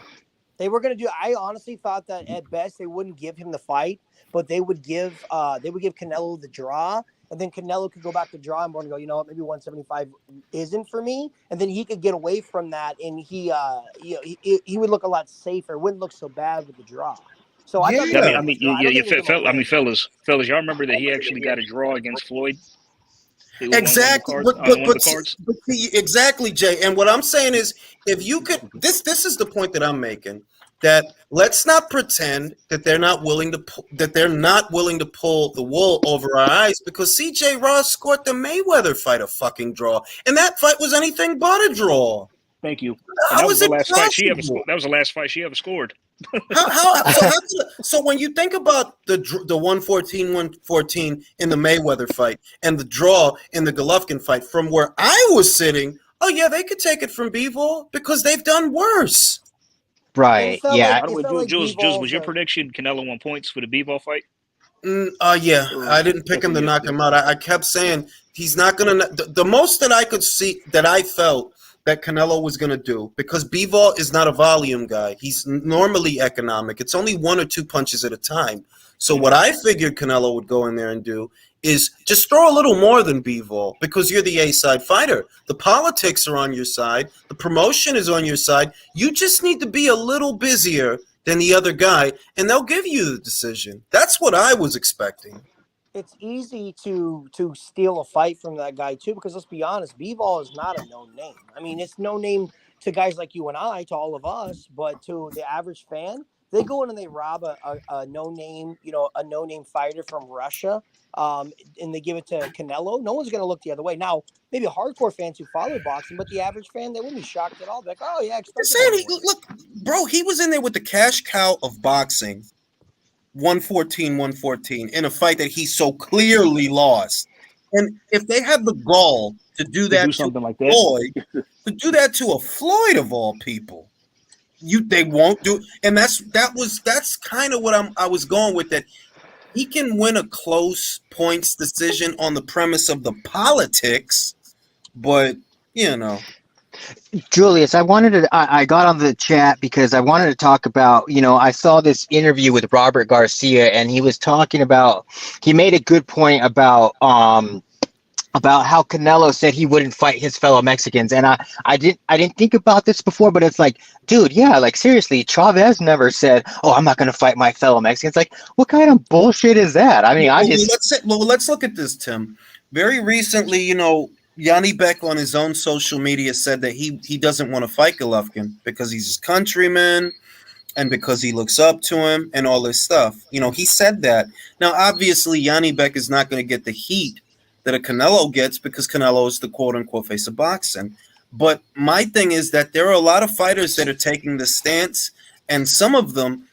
They were going to do. I honestly thought that at best they wouldn't give him the fight, but they would give Canelo the draw, and then Canelo could go back to drawing board and go, you know what, maybe 175 isn't for me, and then he could get away from that, and he would look a lot safer, wouldn't look so bad with the draw. So I thought the I fight mean, was draw. I don't think it was gonna win. fellas, y'all remember that he actually got a draw against Floyd? He was one of the Exactly, cards, but one of the see, cards. exactly, Jay. And what I'm saying is, if you could, this is the point that I'm making. That let's not pretend that they're not willing to pull the wool over our eyes, because C.J. Ross scored the Mayweather fight a fucking draw, and that fight was anything but a draw. Thank you. How And that was is the it last fight she ever possible? That was the last fight she ever scored. So when you think about the 114 in the Mayweather fight and the draw in the Golovkin fight, from where I was sitting, oh yeah, they could take it from Bivol because they've done worse. Right. Yeah. By the way, Jules, was your prediction Canelo won points for the Bivol fight? Yeah, I didn't pick him to knock him out. I kept saying he's not gonna. The most that I could see, that I felt that Canelo was gonna do, because Bivol is not a volume guy. He's normally economic. It's only 1 or 2 punches at a time. So what I figured Canelo would go in there and do is just throw a little more than Bivol, because you're the A-side fighter. The politics are on your side. The promotion is on your side. You just need to be a little busier than the other guy, and they'll give you the decision. That's what I was expecting. It's easy to steal a fight from that guy too, because let's be honest, Bivol is not a known name. I mean, it's no name to guys like you and I, to all of us, but to the average fan, they go in and they rob a no name, a no name fighter from Russia, and they give it to Canelo. No one's going to look the other way. Now, maybe hardcore fans who follow boxing, but the average fan, they wouldn't be shocked at all. They're like, oh yeah, expect it. Look, bro, he was in there with the cash cow of boxing. 114 in a fight that he so clearly lost. And if they had the gall to do that to something like Floyd, to do that to a Floyd of all people, they won't do. And that's kind of what I was going with, that he can win a close points decision on the premise of the politics, but Julius, I got on the chat because I wanted to talk about, I saw this interview with Robert Garcia, and he was talking about, he made a good point about how Canelo said he wouldn't fight his fellow Mexicans. And I didn't think about this before, but it's like, dude, yeah, like seriously, Chavez never said, oh, I'm not going to fight my fellow Mexicans. Like, what kind of bullshit is that? I mean, let's look at this, Tim. Very recently, Yanni Beck on his own social media said that he doesn't want to fight Golovkin because he's his countryman and because he looks up to him and all this stuff. He said that. Now, obviously, Yanni Beck is not going to get the heat that a Canelo gets because Canelo is the quote-unquote face of boxing. But my thing is that there are a lot of fighters that are taking the stance, and some of them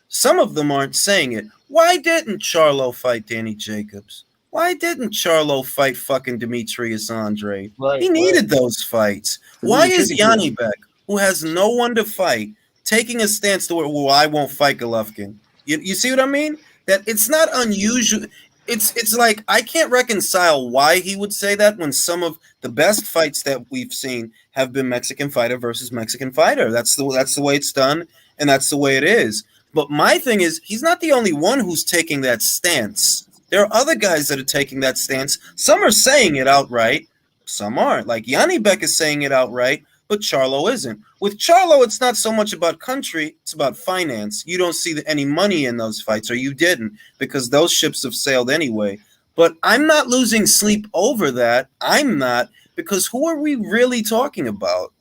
aren't saying it. Why didn't Charlo fight Danny Jacobs? Why didn't Charlo fight fucking Demetrius Andrade? He needed those fights. Why is Yanni Beck, who has no one to fight, taking a stance to where, well, I won't fight Golovkin? You see what I mean? That it's not unusual. It's like I can't reconcile why he would say that when some of the best fights that we've seen have been Mexican fighter versus Mexican fighter. That's the way it's done, and that's the way it is. But my thing is, he's not the only one who's taking that stance. There are other guys that are taking that stance. Some are saying it outright. Some aren't. Like Yanni Beck is saying it outright, but Charlo isn't. With Charlo, it's not so much about country, it's about finance. You don't see any money in those fights, or you didn't, because those ships have sailed anyway. But I'm not losing sleep over that. I'm not, because who are we really talking about?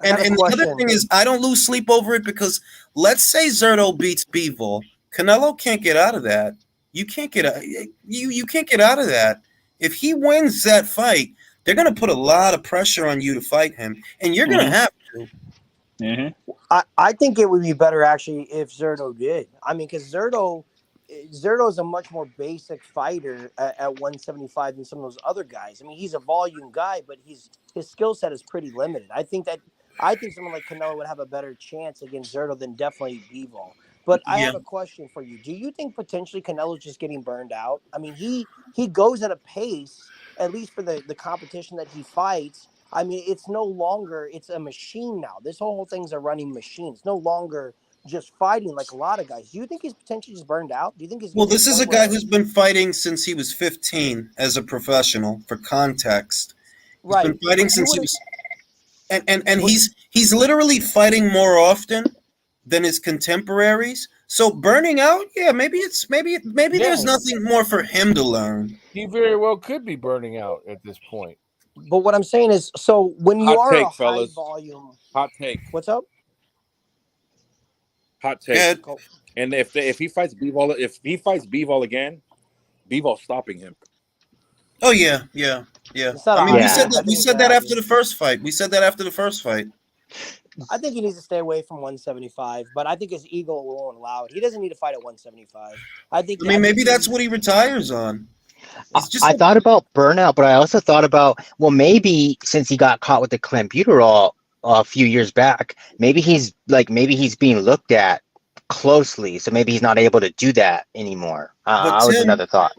And the other thing is, I don't lose sleep over it because let's say Zerto beats Bivol. Canelo can't get out of that. You can't get you can't get out of that. If he wins that fight, they're going to put a lot of pressure on you to fight him, and you're going to have to. I think it would be better actually if Zerto did. I mean, because Zerto is a much more basic fighter at 175 than some of those other guys. I mean, he's a volume guy, but his skill set is pretty limited. I think someone like Canelo would have a better chance against Zerto than definitely Bivol. But I have a question for you. Do you think potentially Canelo's just getting burned out? I mean, he goes at a pace, at least for the competition that he fights. I mean, it's no longer, it's a machine now. This whole thing's a running machine. It's no longer just fighting like a lot of guys. Do you think he's potentially just burned out? Do you think he's Well, getting this to the is a point guy where, who's been fighting since he was 15 as a professional. For context, he's been right? fighting But you since he would, was, and but he's literally fighting more often than his contemporaries. So burning out, yeah, maybe there's Yeah, nothing more for him to learn. he very well could be burning out at this point. but what I'm saying is, so when you Hot are a take, high fellas. volume, Hot take. what's up? Hot take. Good. Go. And if he fights Bivol again, Bivol's stopping him. Oh yeah. It's not I a mean, hot we said take. that. I We think it's said gonna that happen. after the first fight. I think he needs to stay away from 175, but I think his ego won't allow it. He doesn't need to fight at 175. I think Maybe that's what he retires on. I thought about burnout, but I also thought about, well, maybe since he got caught with the clenbuterol a few years back, maybe he's being looked at closely, so maybe he's not able to do that anymore. But I was Tim, another thought.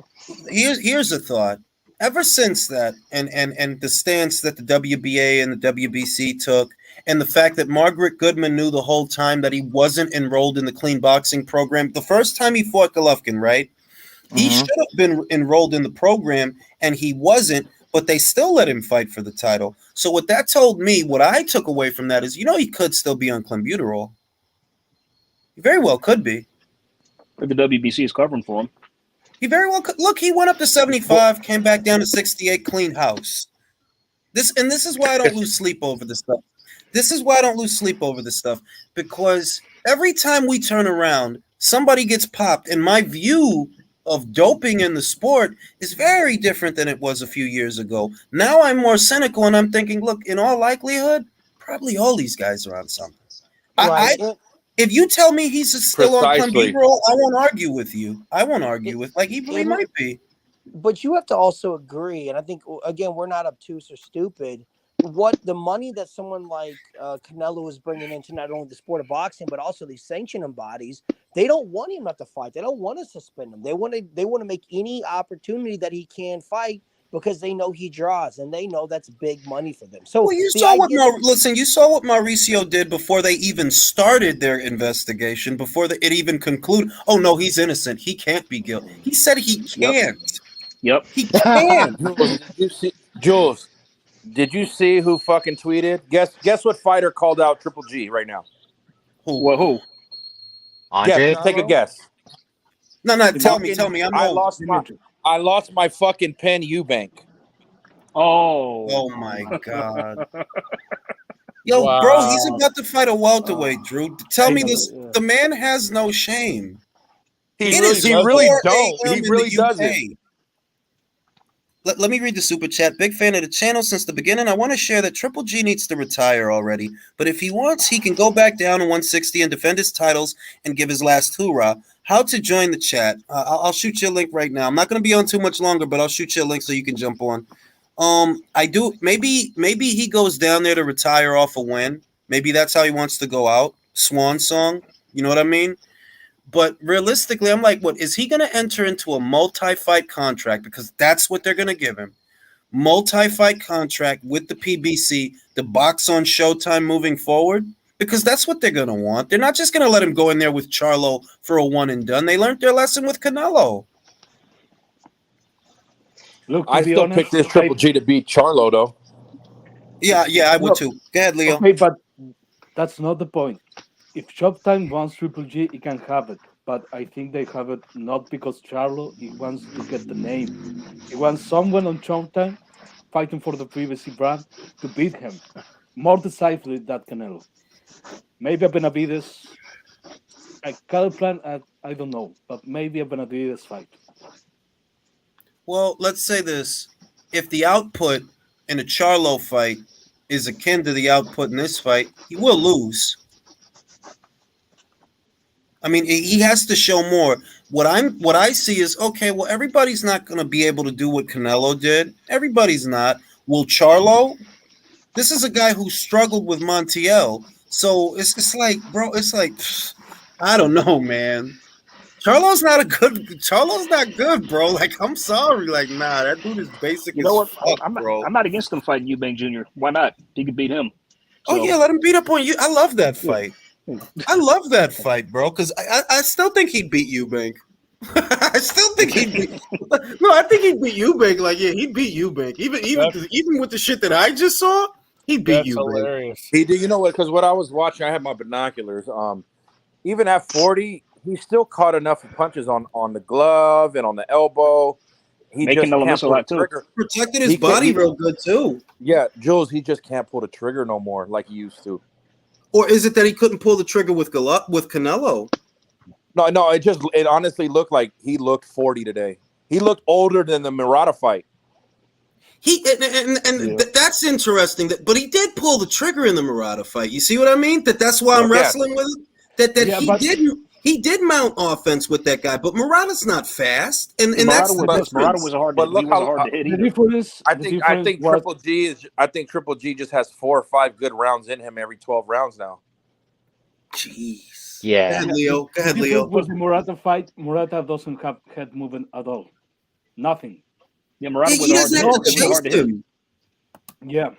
here's a thought. Ever since that, and the stance that the WBA and the WBC took, and the fact that Margaret Goodman knew the whole time that he wasn't enrolled in the clean boxing program. The first time he fought Golovkin, right? He should have been enrolled in the program, and he wasn't, but they still let him fight for the title. So what that told me, what I took away from that is, he could still be on clenbuterol. He very well could be. If the WBC is covering for him. He very well could. Look, he went up to 75, came back down to 68, clean house. This is why I don't lose sleep over this stuff. Because every time we turn around, somebody gets popped, and my view of doping in the sport is very different than it was a few years ago. Now I'm more cynical, and I'm thinking, look, in all likelihood, probably all these guys are on something. Right. If you tell me he's still on Precisely. clenbuterol, I won't argue with you. He really might be. But you have to also agree, and I think again we're not obtuse or stupid. What the money that someone like Canelo is bringing into not only the sport of boxing but also these sanctioning bodies, they don't want him not to fight. They don't want to suspend him. They want to make any opportunity that he can fight because they know he draws and they know that's big money for them. So Well, you saw what Mauricio did before they even started their investigation, before it even concluded. Oh no, he's innocent. He can't be guilty. He said he can't. Yep. He can't. Jules, did you see who fucking tweeted? Guess what fighter called out Triple G right now? Who? Well, who? Andre? Guess, take a guess. No, tell me. I lost my fucking pen Eubank. Oh my God. Yo, Wow. bro, he's about to fight a welterweight, Drew. Tell me this. The man has no shame. He It really, is he really 4 don't. a.m. He in really the doesn't. UK. Let me read the super chat. Big fan of the channel since the beginning. I want to share that Triple G needs to retire already. But if he wants, he can go back down to 160 and defend his titles and give his last hoorah. How to join the chat? I'll shoot you a link right now. I'm not going to be on too much longer, but I'll shoot you a link so you can jump on. I do. Maybe he goes down there to retire off a win. Maybe that's how he wants to go out. Swan song. You know what I mean? But realistically, I'm like, what is he going to enter into a multi-fight contract? Because that's what they're going to give him. Multi-fight contract with the PBC, the box on Showtime moving forward. Because that's what they're going to want. They're not just going to let him go in there with Charlo for a one and done. They learned their lesson with Canelo. Look, I still pick this Triple G to beat Charlo, though. Yeah, I would too. Go ahead, Leo. Okay, but that's not the point. If Showtime wants Triple G, he can have it. But I think they have it not because Charlo, he wants to get the name. He wants someone on Showtime fighting for the PBC brand to beat him. More decisively than Canelo. Maybe a Benavides. A cattle plan, I don't know. But maybe a Benavides fight. Well, let's say this. If the output in a Charlo fight is akin to the output in this fight, he will lose. I mean, he has to show more. What I see is, okay, well, everybody's not going to be able to do what Canelo did. Everybody's not. Will Charlo? This is a guy who struggled with Montiel. So it's like, bro, it's like, I don't know, man. Charlo's not good, bro. Like, I'm sorry. Like, nah, that dude is basic You know as what? fuck, bro. I'm not against him fighting Eubank Jr. Why not? He could beat him. Oh, yeah, let him beat up on you. I love that fight. I love that fight, bro, because I still think he'd beat Eubank. I still think he'd beat. No, I think he'd beat Eubank. Like, yeah, he'd beat Eubank. Even with the shit that I just saw, he'd beat Eubank. Hilarious. He did. You know what? Because what I was watching, I had my binoculars. Even at 40, he still caught enough punches on the glove and on the elbow. He Making just Canelo can't miss a pull the lot too. trigger. Protected his body real good too. Yeah, Jules, he just can't pull the trigger no more like he used to. Or is it that he couldn't pull the trigger with Canelo? No, it honestly looked like he looked 40 today. He looked older than the Murata fight. That's interesting. But he did pull the trigger in the Murata fight. You see what I mean? That's why I'm wrestling with it. He did mount offense with that guy, but Murata's not fast, and that's the difference. Murata was hard. He wasn't hard to hit either. I think Triple G just has 4 or 5 good rounds in him every 12 rounds now. Jeez. Yeah. Go ahead, Leo. Go ahead, Leo. Was the Murata fight? Murata doesn't have head movement at all. Nothing. Yeah, Murata he doesn't have to chase him. Yeah.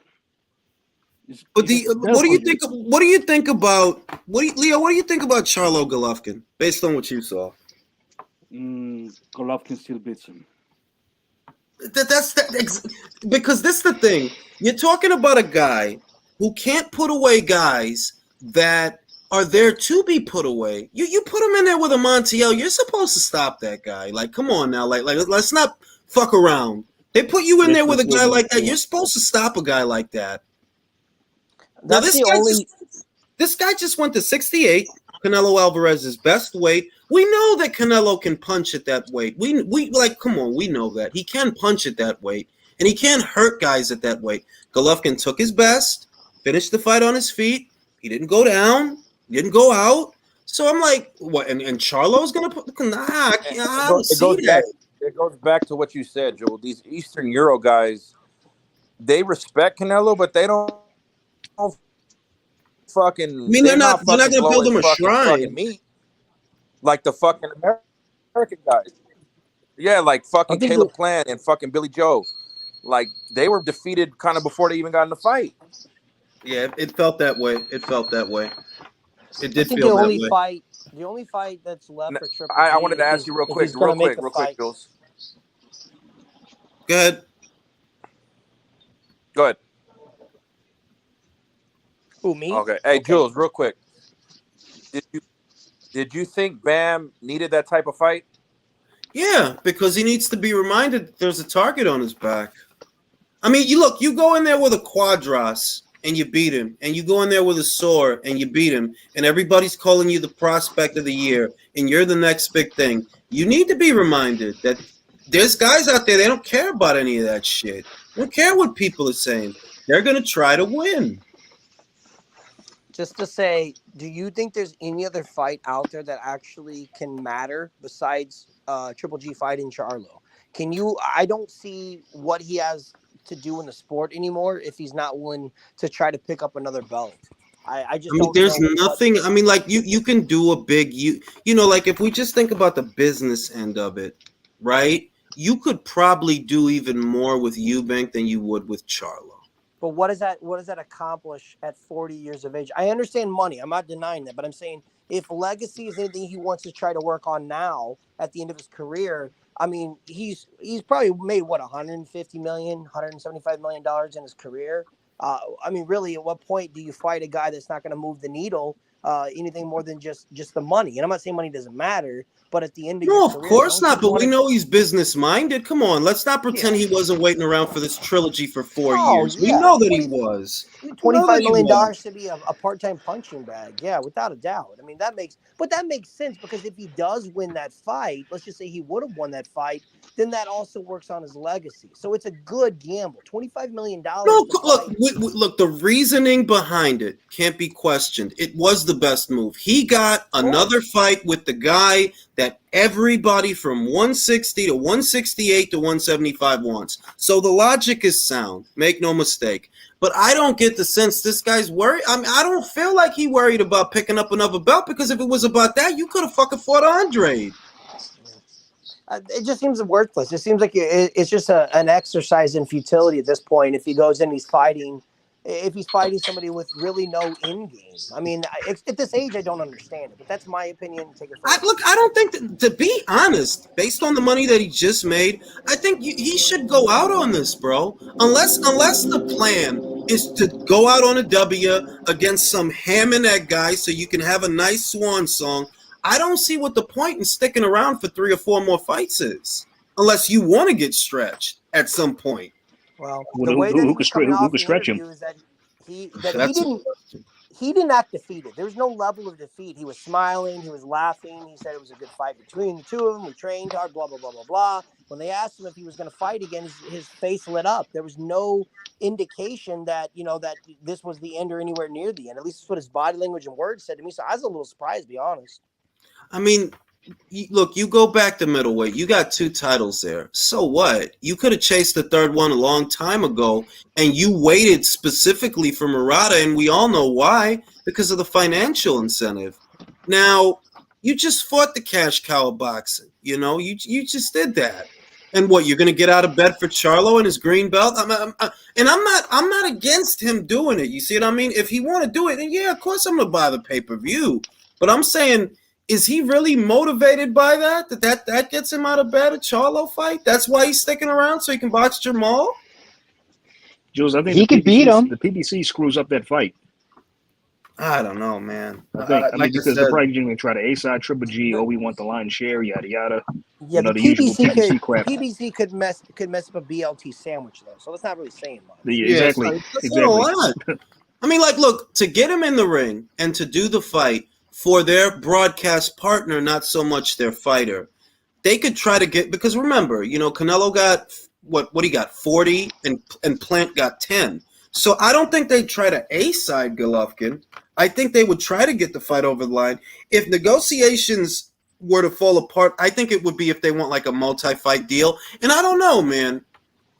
But what do you think? What do you think about Leo? What do you think about Charlo Golovkin, based on what you saw? Golovkin still beats him. Because this is the thing. You're talking about a guy who can't put away guys that are there to be put away. You put him in there with a Montiel, you're supposed to stop that guy. Like, come on now. Like let's not fuck around. They put you in there with a guy like that. You're supposed to stop a guy like that. Now, this guy just went to 68. Canelo Alvarez's best weight. We know that Canelo can punch at that weight. We like, come on, we know that. He can punch at that weight, and he can hurt guys at that weight. Golovkin took his best, finished the fight on his feet. He didn't go down, didn't go out. So I'm like, what? And Charlo's gonna put It goes back to what you said, Joel. These Eastern Euro guys, they respect Canelo, but they don't fucking. I mean, they're not gonna build him a shrine. Meat, like the fucking American guys. Yeah, like fucking Caleb Plant and fucking Billy Joe. Like, they were defeated kind of before they even got in the fight. Yeah, it felt that way. It felt that way. It did feel that way. The only fight that's left for Triple G. I wanted to ask you real quick, Jules. Go ahead. Who, me? Okay. Hey, Jules, real quick. Did you think Bam needed that type of fight? Yeah, because he needs to be reminded that there's a target on his back. I mean, you go in there with a Quadras and you beat him, and you go in there with a Soar and you beat him, and everybody's calling you the prospect of the year, and you're the next big thing. You need to be reminded that there's guys out there, they don't care about any of that shit. They don't care what people are saying. They're going to try to win. Just to say, do you think there's any other fight out there that actually can matter besides Triple G fighting Charlo? I don't see what he has to do in the sport anymore if he's not willing to try to pick up another belt. I mean, there's nothing. I mean, like you can do a big like if we just think about the business end of it, right? You could probably do even more with Eubank than you would with Charlo. But what does that accomplish at 40 years of age? I understand money. I'm not denying that, but I'm saying if legacy is anything he wants to try to work on now at the end of his career, I mean, he's probably made what, 150 million, 175 million dollars in his career. I mean, really, at what point do you fight a guy that's not going to move the needle anything more than just the money? And I'm not saying money doesn't matter, but at the end of your career, of course not. But we know he's business minded. Come on, let's not pretend he wasn't waiting around for this trilogy for 4 years. We know that he was. $25 million to be a part-time punching bag. Yeah, without a doubt. I mean, that makes sense, because if he does win that fight, let's just say he would have won that fight, then that also works on his legacy. So it's a good gamble. $25 million. No, look, the reasoning behind it can't be questioned. It was the best move. He got another fight with the guy that everybody from 160 to 168 to 175 wants. So the logic is sound. Make no mistake. But I don't get the sense this guy's worried. I mean, I don't feel like he worried about picking up another belt, because if it was about that, you could have fucking fought Andre. It just seems worthless. It seems like it's just an exercise in futility at this point. If he goes in, he's fighting, if he's fighting somebody with really no in game. I mean, at this age, I don't understand it, but that's my opinion. Take it further. I don't think that, to be honest, based on the money that he just made, I think he should go out on this, bro. Unless the plan is to go out on a W against some ham and egg guy so you can have a nice swan song. I don't see what the point in sticking around for 3 or 4 more fights is, unless you want to get stretched at some point. Well, the way that he was coming off the interview is that he didn't act defeated. There was no level of defeat. He was smiling. He was laughing. He said it was a good fight between the two of them. We trained hard, blah, blah, blah, blah, blah. When they asked him if he was going to fight again, his face lit up. There was no indication that, that this was the end or anywhere near the end. At least that's what his body language and words said to me. So I was a little surprised, to be honest. I mean, look, you go back to middleweight. You got 2 titles there. So what? You could have chased the 3rd one a long time ago, and you waited specifically for Murata, and we all know why, because of the financial incentive. Now, you just fought the cash cow of boxing. You just did that. And what? You're going to get out of bed for Charlo and his green belt? I'm not against him doing it. You see what I mean? If he want to do it, then yeah, of course I'm going to buy the pay-per-view. But I'm saying, is he really motivated by that? That gets him out of bed, a Charlo fight? That's why he's sticking around, so he can box Jamal? Jules, I think he could beat him. The PBC screws up that fight. I don't know, man. Because they're probably going to try to A-side Triple G, we want the lion's share, yada yada. Yeah, the PBC crap. PBC could mess up a BLT sandwich though, so that's not really saying much. Exactly. That's not a lot. I mean, look, to get him in the ring and to do the fight for their broadcast partner, not so much their fighter, they could try to get, because remember, Canelo got what he got 40 and Plant got 10. So I don't think they'd try to A-side Golovkin. I think they would try to get the fight over the line. If negotiations were to fall apart, I think it would be if they want like a multi-fight deal. And I don't know, man.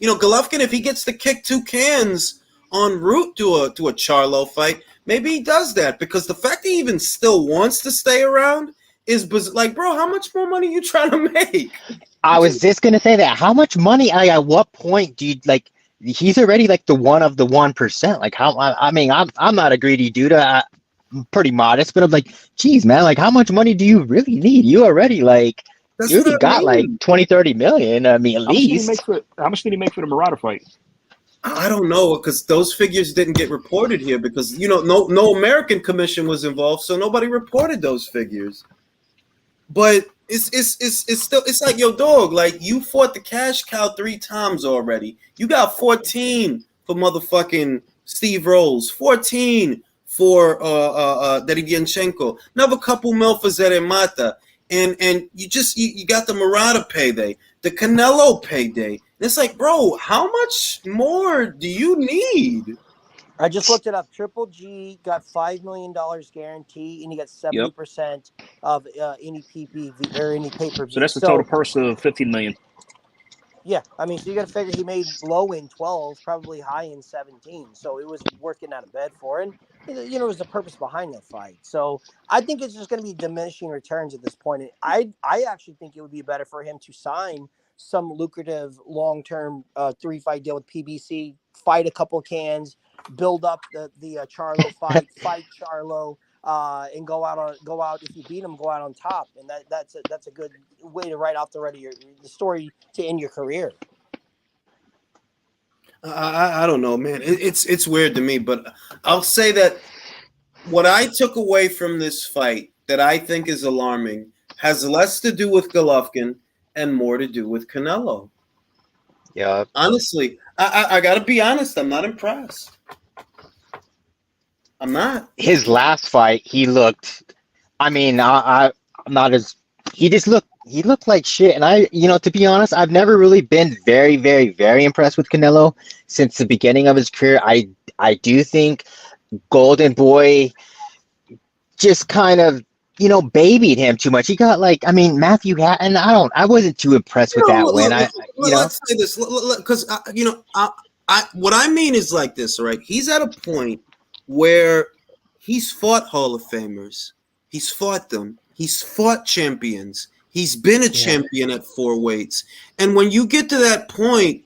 Golovkin, if he gets to kick 2 cans en route to a Charlo fight, maybe he does that, because the fact he even still wants to stay around is like, bro, how much more money are you trying to make? I was just gonna say that. How much money? At what point do you like? He's already like the one of the 1%. Like how? I mean, I'm not a greedy dude. I'm pretty modest, but I'm like, geez, man. Like, how much money do you really need? You already you already got like 20-30 million. I mean, at least. How much did he make for the Murata fight? I don't know, because those figures didn't get reported here, because no American commission was involved, so nobody reported those figures. But it's still, it's like, yo, dog, like, you fought the cash cow 3 times already. You got 14 for motherfucking Steve Rolls, 14 for Derevyanchenko, another couple mil for Zeremata, and you got the Murata payday, the Canelo payday. And it's like, bro, how much more do you need? I just looked it up. Triple G got $5 million guarantee, and he got 70% of any PPV or any pay-per-view. So that's the total purse of $15 million. Yeah, I mean, so you got to figure he made low in 12, probably high in 17. So it was worth getting out of bed for, and it was the purpose behind that fight. So I think it's just going to be diminishing returns at this point. And I actually think it would be better for him to sign some lucrative long-term 3-fight deal with PBC, fight a couple cans, build up the Charlo fight Charlo, and go out. If you beat him, go out on top, and that's a good way to write off the story to end your career. I don't know, man. It's weird to me, but I'll say that what I took away from this fight that I think is alarming has less to do with Golovkin and more to do with Canelo. Yeah. Honestly, I got to be honest. I'm not impressed. I'm not. His last fight, he looked. I mean, I'm not as. He looked like shit. And to be honest, I've never really been very, very, very impressed with Canelo since the beginning of his career. I do think Golden Boy just kind of, babied him too much. He got Matthew Hatton. I wasn't too impressed with that win. Let's say this, because what I mean is like this, right? He's at a point where he's fought Hall of Famers, he's fought them, he's fought champions, he's been a champion at 4 weights, and when you get to that point,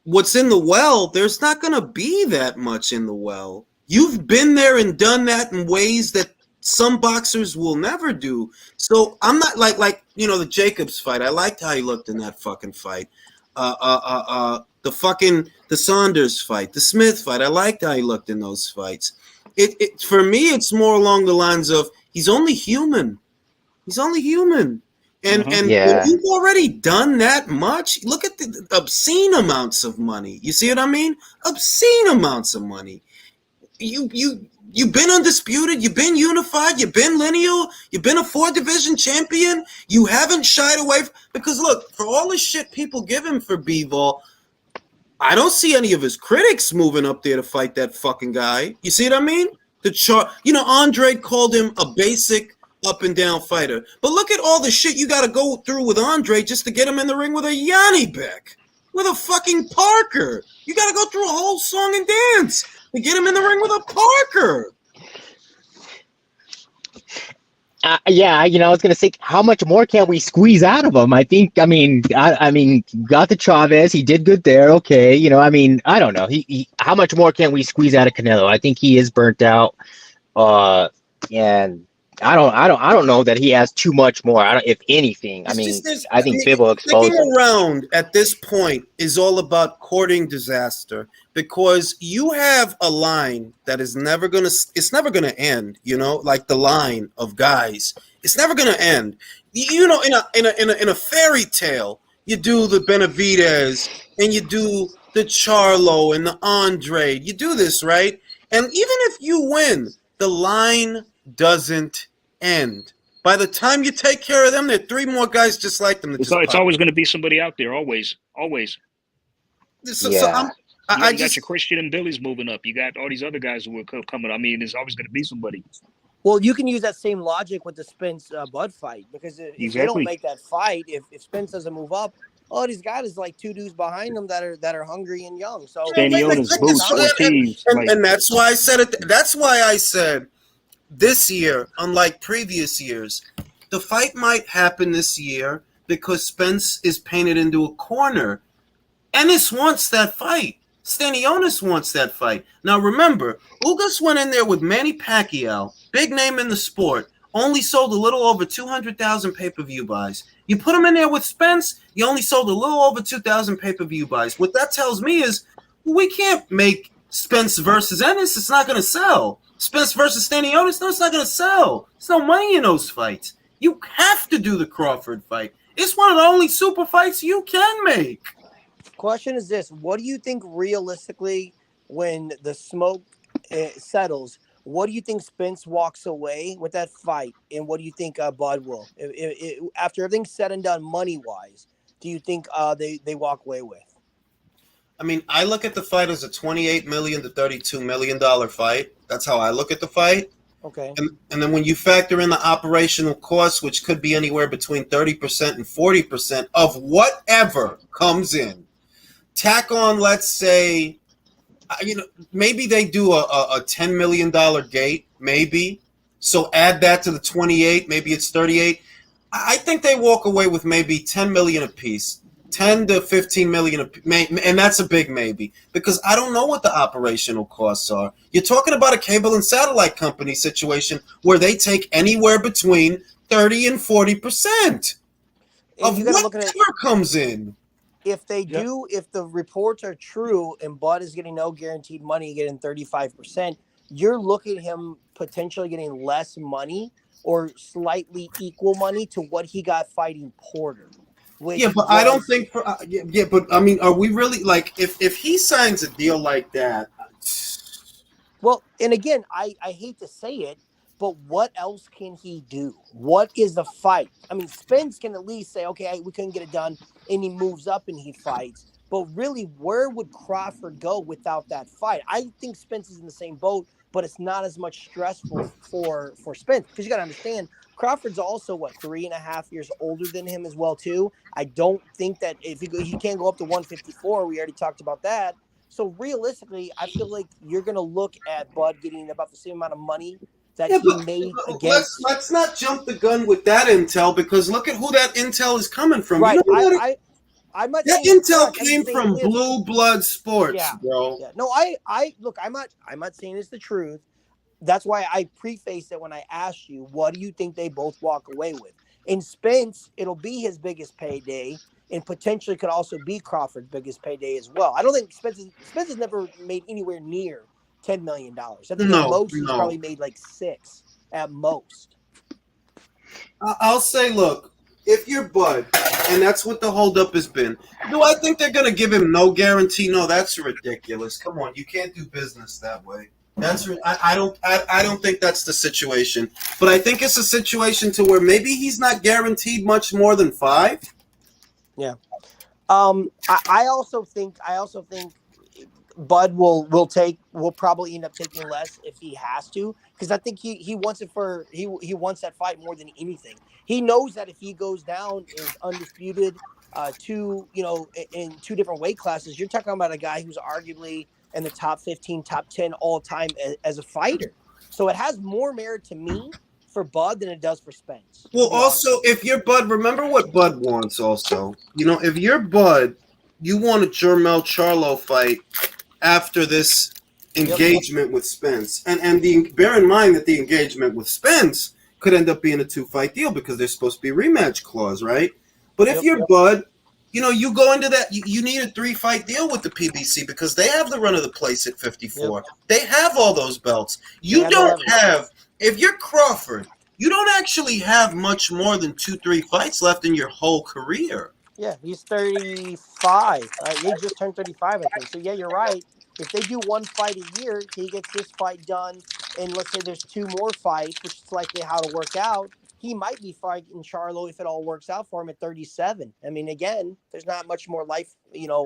what's in the well, there's not going to be that much in the well. You've been there and done that in ways that some boxers will never do. So I'm not like the Jacobs fight. I liked how he looked in that fucking fight. The Saunders fight, the Smith fight. I liked how he looked in those fights. It for me, it's more along the lines of he's only human. He's only human. And when you've already done that much, look at the obscene amounts of money. You see what I mean? Obscene amounts of money. You've been undisputed. You've been unified. You've been lineal. You've been a 4-division champion. You haven't shied away because look, for all the shit people give him for Bivol, I don't see any of his critics moving up there to fight that fucking guy. You see what I mean? Andre called him a basic up and down fighter. But look at all the shit you got to go through with Andre just to get him in the ring with a Yanni Beck, with a fucking Parker. You got to go through a whole song and dance to get him in the ring with a Parker. I was gonna say, how much more can we squeeze out of him? I mean, got the Chavez, he did good there. Okay, I don't know. He how much more can we squeeze out of Canelo? I think he is burnt out, and I don't know that he has too much more. If anything, I think Bivol exposed him. Sticking around at this point is all about courting disaster because you have a line that is never gonna end. Like the line of guys, it's never gonna end. In a fairy tale, you do the Benavidez and you do the Charlo and the Andre. You do this right, and even if you win, the line doesn't end. By the time you take care of them, there are 3 more guys just like them. It's always going to be somebody out there. Always. So you got your Christian and Billy's moving up. You got all these other guys who are coming. I mean, there's always going to be somebody. Well, you can use that same logic with the Spence Bud fight because if they don't make that fight, if Spence doesn't move up, all these guys is like 2 dudes behind them that are hungry and young. So Stanionis, Boots, Ortiz, and that's why I said it. That's why I said this year, unlike previous years, the fight might happen this year because Spence is painted into a corner. Ennis wants that fight. Stanionis wants that fight. Now remember, Ugas went in there with Manny Pacquiao, big name in the sport, only sold a little over 200,000 pay-per-view buys. You put him in there with Spence, you only sold a little over 2,000 pay-per-view buys. What that tells me is we can't make Spence versus Ennis. It's not going to sell. Spence versus Stanionis, no, it's not going to sell. There's no money in those fights. You have to do the Crawford fight. It's one of the only super fights you can make. Question is this: what do you think realistically when the smoke settles? What do you think Spence walks away with that fight, and what do you think Bud will? After everything's said and done, money wise, do you think they walk away with? I mean, I look at the fight as a $28 million to $32 million fight. That's how I look at the fight. Okay. And then when you factor in the operational costs, which could be anywhere between 30% and 40% of whatever comes in, tack on, let's say, maybe they do a $10 million gate, maybe. So add that to the 28, maybe it's 38. I think they walk away with maybe 10 million apiece. 10 to 15 million, and that's a big maybe, because I don't know what the operational costs are. You're talking about a cable and satellite company situation where they take anywhere between 30 and 40% of whatever comes in. If they do, if the reports are true and Bud is getting no guaranteed money, getting 35%, you're looking at him potentially getting less money or slightly equal money to what he got fighting Porter. I don't think. But I mean, are we really if he signs a deal like that? Well, and again, I hate to say it, but what else can he do? What is the fight? I mean, Spence can at least say, okay, we couldn't get it done, and he moves up and he fights. But really, where would Crawford go without that fight? I think Spence is in the same boat, but it's not as much stressful for Spence, because you got to understand, Crawford's also 3.5 years older than him as well too. I don't think that if he can't go up to 154, we already talked about that. So realistically, I feel like you're going to look at Bud getting about the same amount of money that he made against. Let's not jump the gun with that intel, because look at who that intel is coming from. Right. I'm not That saying intel correct. I'm came just saying from if, Blue Blood Sports, yeah, bro. yeah. No, I look. I'm not saying it's the truth. That's why I prefaced it when I asked you, what do you think they both walk away with? In Spence, it'll be his biggest payday, and potentially could also be Crawford's biggest payday as well. I don't think Spence has never made anywhere near $10 million. I think at No, most he's no. probably made like 6 at most. I'll say, look, if you're Bud, and that's what the holdup has been, do I think they're going to give him no guarantee? No, that's ridiculous. Come on, you can't do business that way. I don't think that's the situation. But I think it's a situation to where maybe he's not guaranteed much more than 5. Yeah. I also think Bud will probably end up taking less if he has to, because I think he wants it for he wants that fight more than anything. He knows that if he goes down is undisputed, in 2 different weight classes, you're talking about a guy who's arguably in the top 15, top 10 all time as a fighter. So it has more merit to me for Bud than it does for Spence. Well, also, if you're Bud, remember what Bud wants also. If you're Bud, you want a Jermel Charlo fight after this engagement with Spence. And bear in mind that the engagement with Spence could end up being a 2-fight deal because there's supposed to be a rematch clause, right? But if you're Bud, you go into that, you need a 3-fight deal with the PBC because they have the run of the place at 54. They have all those belts. You don't have, if you're Crawford, you don't actually have much more than 2-3 fights left in your whole career. Yeah, he's 35. He just turned 35, I think. So, yeah, you're right. If they do 1 fight a year, he gets this fight done, and let's say there's 2 more fights, which is likely how to work out, he might be fighting Charlo if it all works out for him at 37. I mean, again, there's not much more life,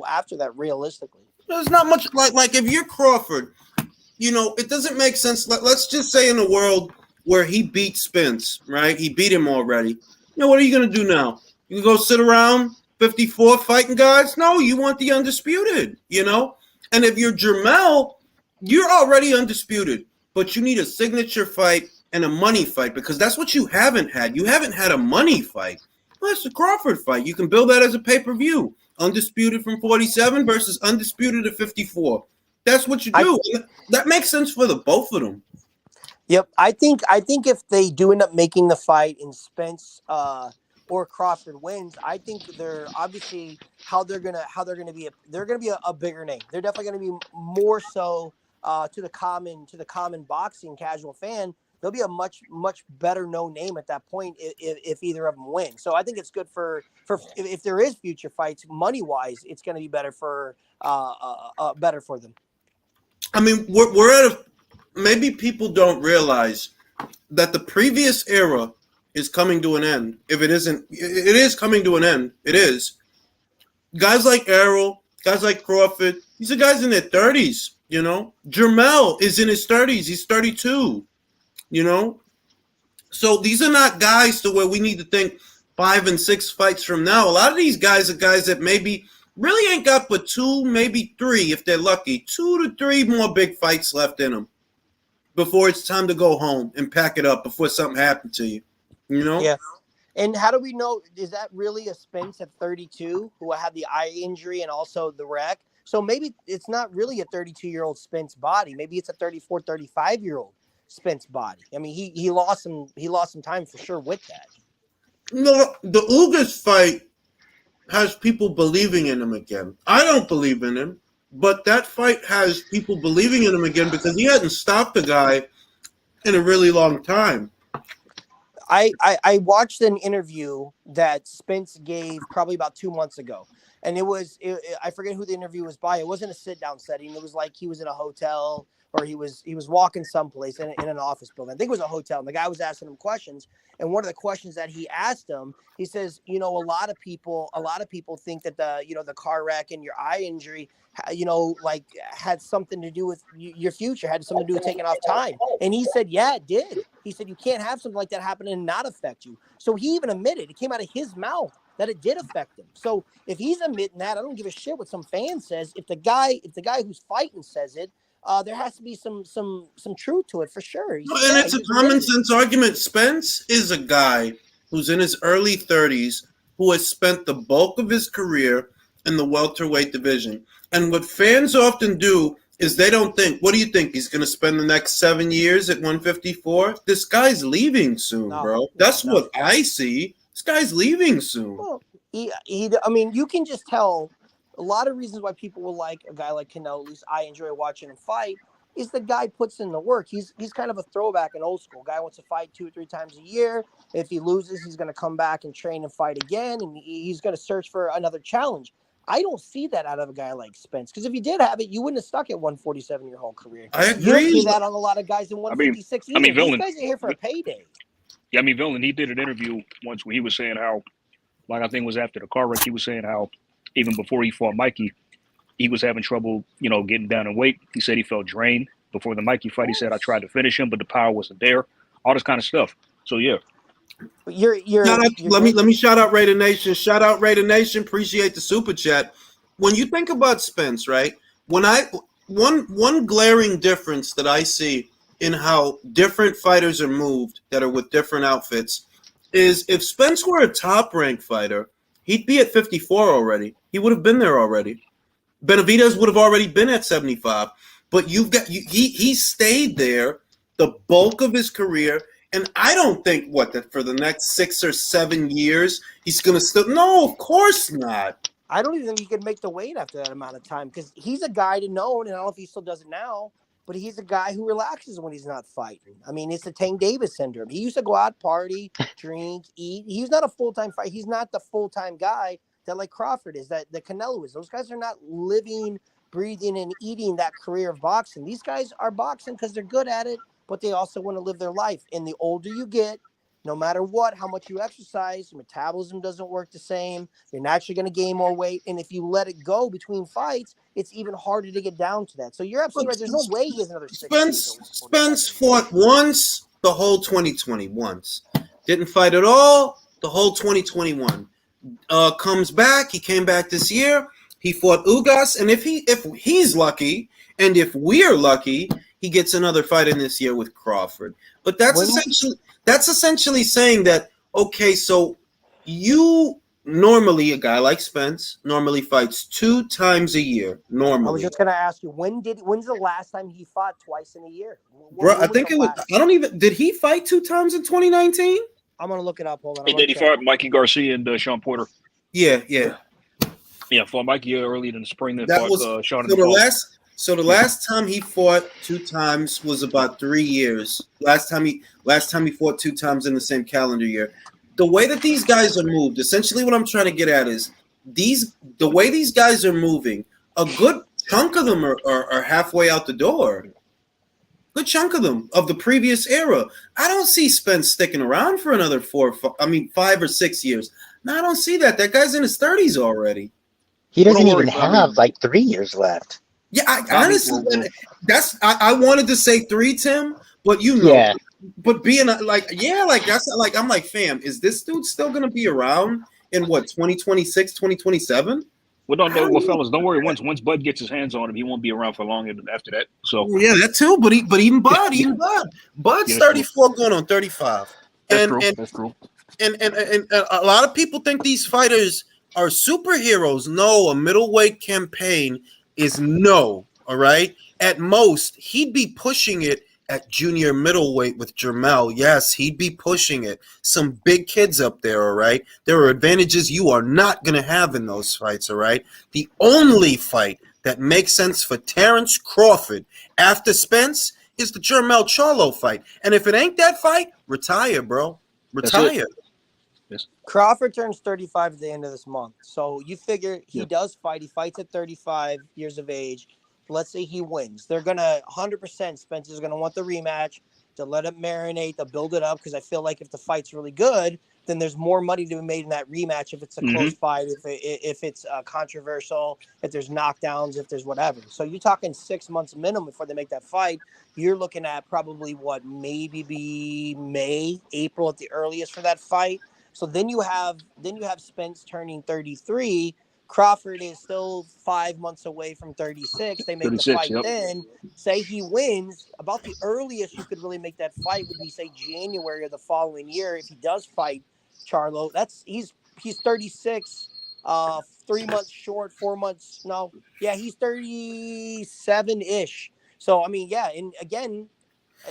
after that, realistically. There's not much like if you're Crawford, it doesn't make sense. Let's just say in a world where he beat Spence, right? He beat him already. What are you going to do now? You go sit around 54 fighting guys? No, you want the undisputed, And if you're Jermel, you're already undisputed, but you need a signature fight and a money fight because that's what you haven't had. You haven't had a money fight. Well, that's the Crawford fight. You can build that as a pay-per-view. Undisputed from 47 versus undisputed at 54. That's what you do. That makes sense for the both of them. Yep, I think if they do end up making the fight and Spence or Crawford wins, I think they're obviously they're gonna be a bigger name. They're definitely gonna be more so to the common boxing casual fan. They'll be a much better known name at that point if either of them win. So I think it's good for if there is future fights money wise, it's going to be better for them. I mean, we're at maybe people don't realize that the previous era is coming to an end. If it isn't, it is coming to an end. It is. Guys like Errol, guys like Crawford, these are guys in their 30s, Jermel is in his 30s. He's 32, So these are not guys to where we need to think 5 and 6 fights from now. A lot of these guys are guys that maybe really ain't got but 2, maybe 3, if they're lucky, 2 to 3 more big fights left in them before it's time to go home and pack it up before something happened to you, Yeah. And how do we know, is that really a Spence at 32 who had the eye injury and also the wreck? So maybe it's not really a 32-year-old Spence body. Maybe it's a 34, 35-year-old Spence body. I mean, he lost some time for sure with that. No, the Ugas fight has people believing in him again. I don't believe in him, but that fight has people believing in him again because he hadn't stopped a guy in a really long time. I watched an interview that Spence gave probably about 2 months ago. And I forget who the interview was by. It wasn't a sit-down setting. It was like he was in a hotel or he was walking someplace in an office building. I think it was a hotel. And the guy was asking him questions. And one of the questions that he asked him, he says, a lot of people think that the car wreck and your eye injury, had something to do with your future, had something to do with taking off time. And he said, yeah, it did. He said, you can't have something like that happen and not affect you. So he even admitted, it came out of his mouth that it did affect him. So if he's admitting that, I don't give a shit what some fan says. If the guy who's fighting says it, there has to be some truth to it for sure. It's a common sense argument. Spence is a guy who's in his early 30s who has spent the bulk of his career in the welterweight division. And what fans often do is they don't think, what do you think? He's going to spend the next 7 years at 154? This guy's leaving soon, bro. That's what I see. This guy's leaving soon. Well, I mean, you can just tell a lot of reasons why people will like a guy like Canelo. At least I enjoy watching him fight. Is the guy puts in the work. He's kind of a throwback, an old school guy. Wants to fight 2 or 3 times a year. If he loses, he's going to come back and train and fight again, and he's going to search for another challenge. I don't see that out of a guy like Spence, because if you did have it, you wouldn't have stuck at 147 your whole career. I agree. You don't see that on a lot of guys in 156 either. These guys are here for a payday. Yeah, I mean, Villain, he did an interview once where he was saying how, like I think it was after the car wreck, he was saying how even before he fought Mikey, he was having trouble, getting down in weight. He said he felt drained before the Mikey fight. He said, I tried to finish him, but the power wasn't there. All this kind of stuff. So, yeah. Let me shout out Raider Nation. Shout out Raider Nation. Appreciate the super chat. When you think about Spence, right? One glaring difference that I see in how different fighters are moved that are with different outfits is if Spence were a top-ranked fighter, he'd be at 54 already. He would have been there already. Benavidez would have already been at 75. But he stayed there the bulk of his career, and I don't think that for the next 6 or 7 years he's going to still. No, of course not. I don't even think he could make the weight after that amount of time, because he's a guy to know, and I don't know if he still does it now, but he's a guy who relaxes when he's not fighting. I mean, it's the Tank Davis syndrome. He used to go out, party, drink, eat. He's not a full-time fighter. He's not the full-time guy that like Crawford is, that Canelo is. Those guys are not living, breathing, and eating that career of boxing. These guys are boxing because they're good at it, but they also want to live their life. And the older you get, no matter how much you exercise, your metabolism doesn't work the same. You're naturally going to gain more weight. And if you let it go between fights, it's even harder to get down to that. So you're absolutely right. There's no way he has another 6 years. Spence fought once the whole 2020 once. Didn't fight at all the whole 2021. Comes back. He came back this year. He fought Ugas. And if he's lucky, and if we're lucky, he gets another fight in this year with Crawford. But that's essentially saying that, okay, so you normally, a guy like Spence, normally fights 2 times a year. Normally. I was just going to ask you, when's the last time he fought twice in a year? Bro, I think it was, did he fight 2 times in 2019? I'm going to look it up. Hold on. Did he fought Mikey Garcia and Sean Porter? Yeah. Yeah, fought Mikey early in the spring. Then That fought was Sean in so the fall. So the last time he fought 2 times was about 3 years. Last time he fought 2 times in the same calendar year. The way that these guys are moved, essentially what I'm trying to get at is the way these guys are moving, a good chunk of them are halfway out the door. Good chunk of them of the previous era. I don't see Spence sticking around for another 5 or 6 years. No, I don't see that. That guy's in his 30s already. He doesn't even have like 3 years left. Yeah, honestly, I wanted to say 3, Tim, but yeah. But being I'm like, fam, is this dude still gonna be around in 2026, 2027? Well, fellas, don't worry. Once Bud gets his hands on him, he won't be around for long after that. So yeah, that too. But even Bud, Bud's 34, going on 35. That's true. And a lot of people think these fighters are superheroes. No, a middleweight campaign is no. All right. At most, he'd be pushing it at junior middleweight with Jermell. Yes, he'd be pushing it. Some big kids up there. All right. There are advantages you are not going to have in those fights. All right. The only fight that makes sense for Terrence Crawford after Spence is the Jermell Charlo fight. And if it ain't that fight, retire, bro. Retire. Yes. Crawford turns 35 at the end of this month. So you figure he does fight. He fights at 35 years of age. Let's say he wins. They're going to 100%. Spencer's going to want the rematch to let it marinate. They'll build it up because I feel like if the fight's really good, then there's more money to be made in that rematch if it's a close fight, if it's controversial, if there's knockdowns, if there's whatever. So you're talking 6 months minimum before they make that fight. You're looking at probably maybe be May, April at the earliest for that fight. So then you have Spence turning 33. Crawford is still 5 months away from 36. They make the fight then. Say he wins, about the earliest you could really make that fight would be, say, January of the following year. If he does fight Charlo, he's 36 3 months short, 4 months. No, yeah, he's 37-ish. So I mean, yeah, and again,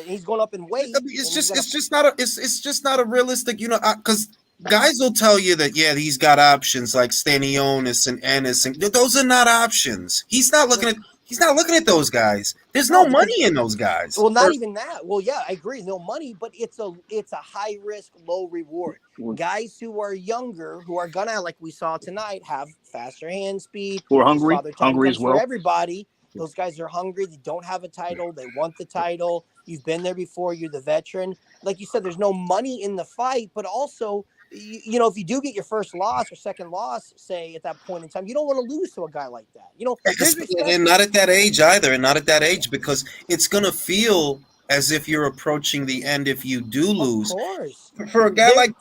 he's going up in weight. It's just not a realistic, because guys will tell you that he's got options like Stanionis and Ennis, and those are not options. He's not looking at those guys. There's no money in those guys. Well, not even that. Well, yeah, I agree, no money, but it's a high risk, low reward. Guys who are younger, who are gonna, like we saw tonight, have faster hand speed. Who are hungry, Father time hungry comes as well. for everybody. Those guys are hungry. They don't have a title. They want the title. You've been there before. You're the veteran. Like you said, there's no money in the fight, but also, you know, if you do get your first loss or second loss, say at that point in time, you don't want to lose to a guy like that. You know, there's respect. And not at that age either, and not at that age, because it's gonna feel as if you're approaching the end if you do lose. Of course. For a guy like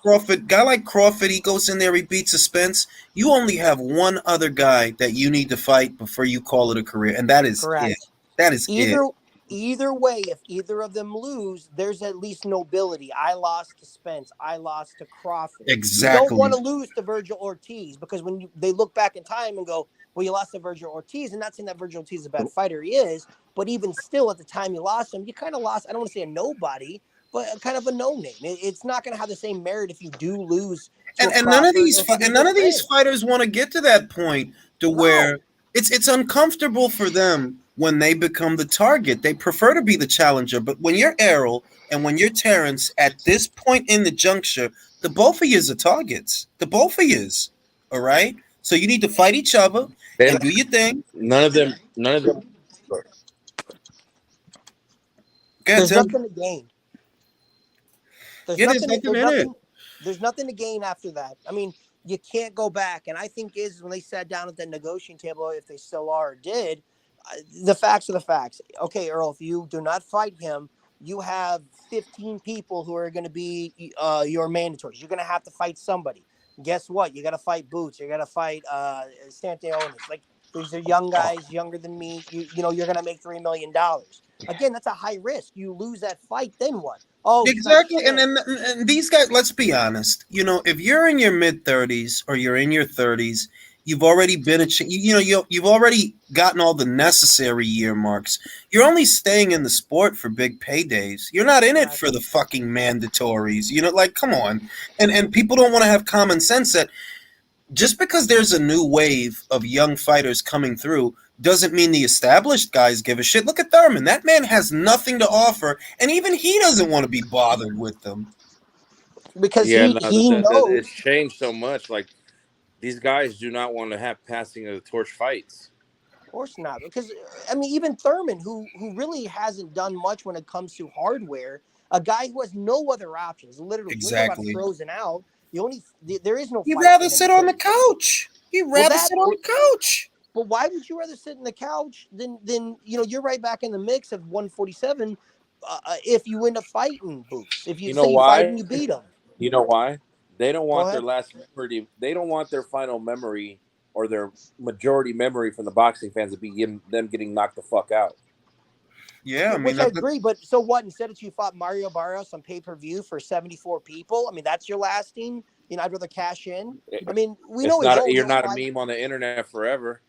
Crawford, he goes in there, he beats a Spence. You only have one other guy that you need to fight before you call it a career, and that is correct. it. That is it. Either way, if either of them lose, there's at least nobility. I lost to Spence. I lost to Crawford. Exactly. You don't want to lose to Virgil Ortiz, because when they look back in time and go, well, you lost to Virgil Ortiz, and not saying that Virgil Ortiz is a bad fighter, he is, but even still, at the time you lost him, you kind of lost, I don't want to say a nobody, but kind of a no-name. It's not going to have the same merit if you do lose. And none of these fighters want to get to that point to where it's uncomfortable for them when they become the target. They prefer to be the challenger. But when you're Errol and when you're Terrence, at this point in the juncture, the both of you are targets. The both of you, all right? So you need to fight each other and do your thing. None of them. There's nothing to gain. There's nothing to gain after that. I mean, you can't go back. And I think when they sat down at the negotiating table, if they still are or did, the facts are the facts. Okay, Earl, if you do not fight him, you have 15 people who are going to be your mandatories. You're going to have to fight somebody. Guess what? You got to fight Boots. You got to fight Stanionis. Like, these are young guys, younger than me. You know, you're going to make $3 million. Again, that's a high risk. You lose that fight, then what? Oh, exactly. And these guys, let's be honest. You know, if you're in your mid-30s or you're in your 30s, you've already been you've already gotten all the necessary year marks. You're only staying in the sport for big paydays. You're not in it for the fucking mandatories. You know, like, come on. And people don't want to have common sense that just because there's a new wave of young fighters coming through doesn't mean the established guys give a shit. Look at Thurman. That man has nothing to offer, and even he doesn't want to be bothered with them. Because he knows. It's changed so much. Like, these guys do not want to have passing of the torch fights. Of course not. Because, I mean, even Thurman, who really hasn't done much when it comes to hardware, a guy who has no other options, literally. Exactly. Frozen out. There is no. He'd rather sit on the couch. He'd rather sit on the couch. But why would you rather sit on the couch than you're right back in the mix of 147 if you end up fighting Boots? If you say you fight and you beat him. You know why? They don't want their last memory. They don't want their final memory or their majority memory from the boxing fans to be them getting knocked the fuck out. Yeah, I mean, which I agree. But so what? Instead of you fought Mario Barrios on pay-per-view for 74 people, I mean, that's your lasting. You know, I'd rather cash in. I mean, you're not a meme on the internet forever.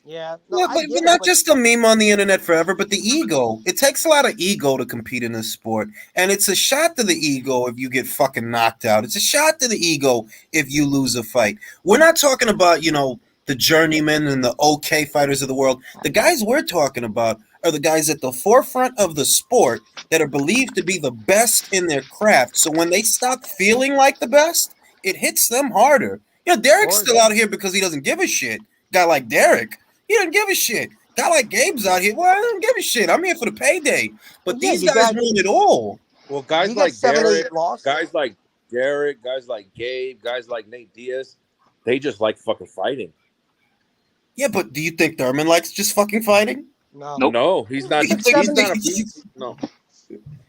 Yeah. No, but not just a meme on the internet forever, but the ego. It takes a lot of ego to compete in this sport. And it's a shot to the ego if you get fucking knocked out. It's a shot to the ego if you lose a fight. We're not talking about, the journeymen and the okay fighters of the world. The guys we're talking about are the guys at the forefront of the sport that are believed to be the best in their craft. So when they stop feeling like the best, it hits them harder. Derek's still out here because he doesn't give a shit. Guy like Derek, he doesn't give a shit. Guy like Gabe's out here, well, I don't give a shit. I'm here for the payday. But these guys want it all. Well, guys like Derek, guys like Derek, guys like Gabe, guys like Nate Diaz, they just like fucking fighting. Yeah, but do you think Thurman likes just fucking fighting? No. Nope. No, he's not. No.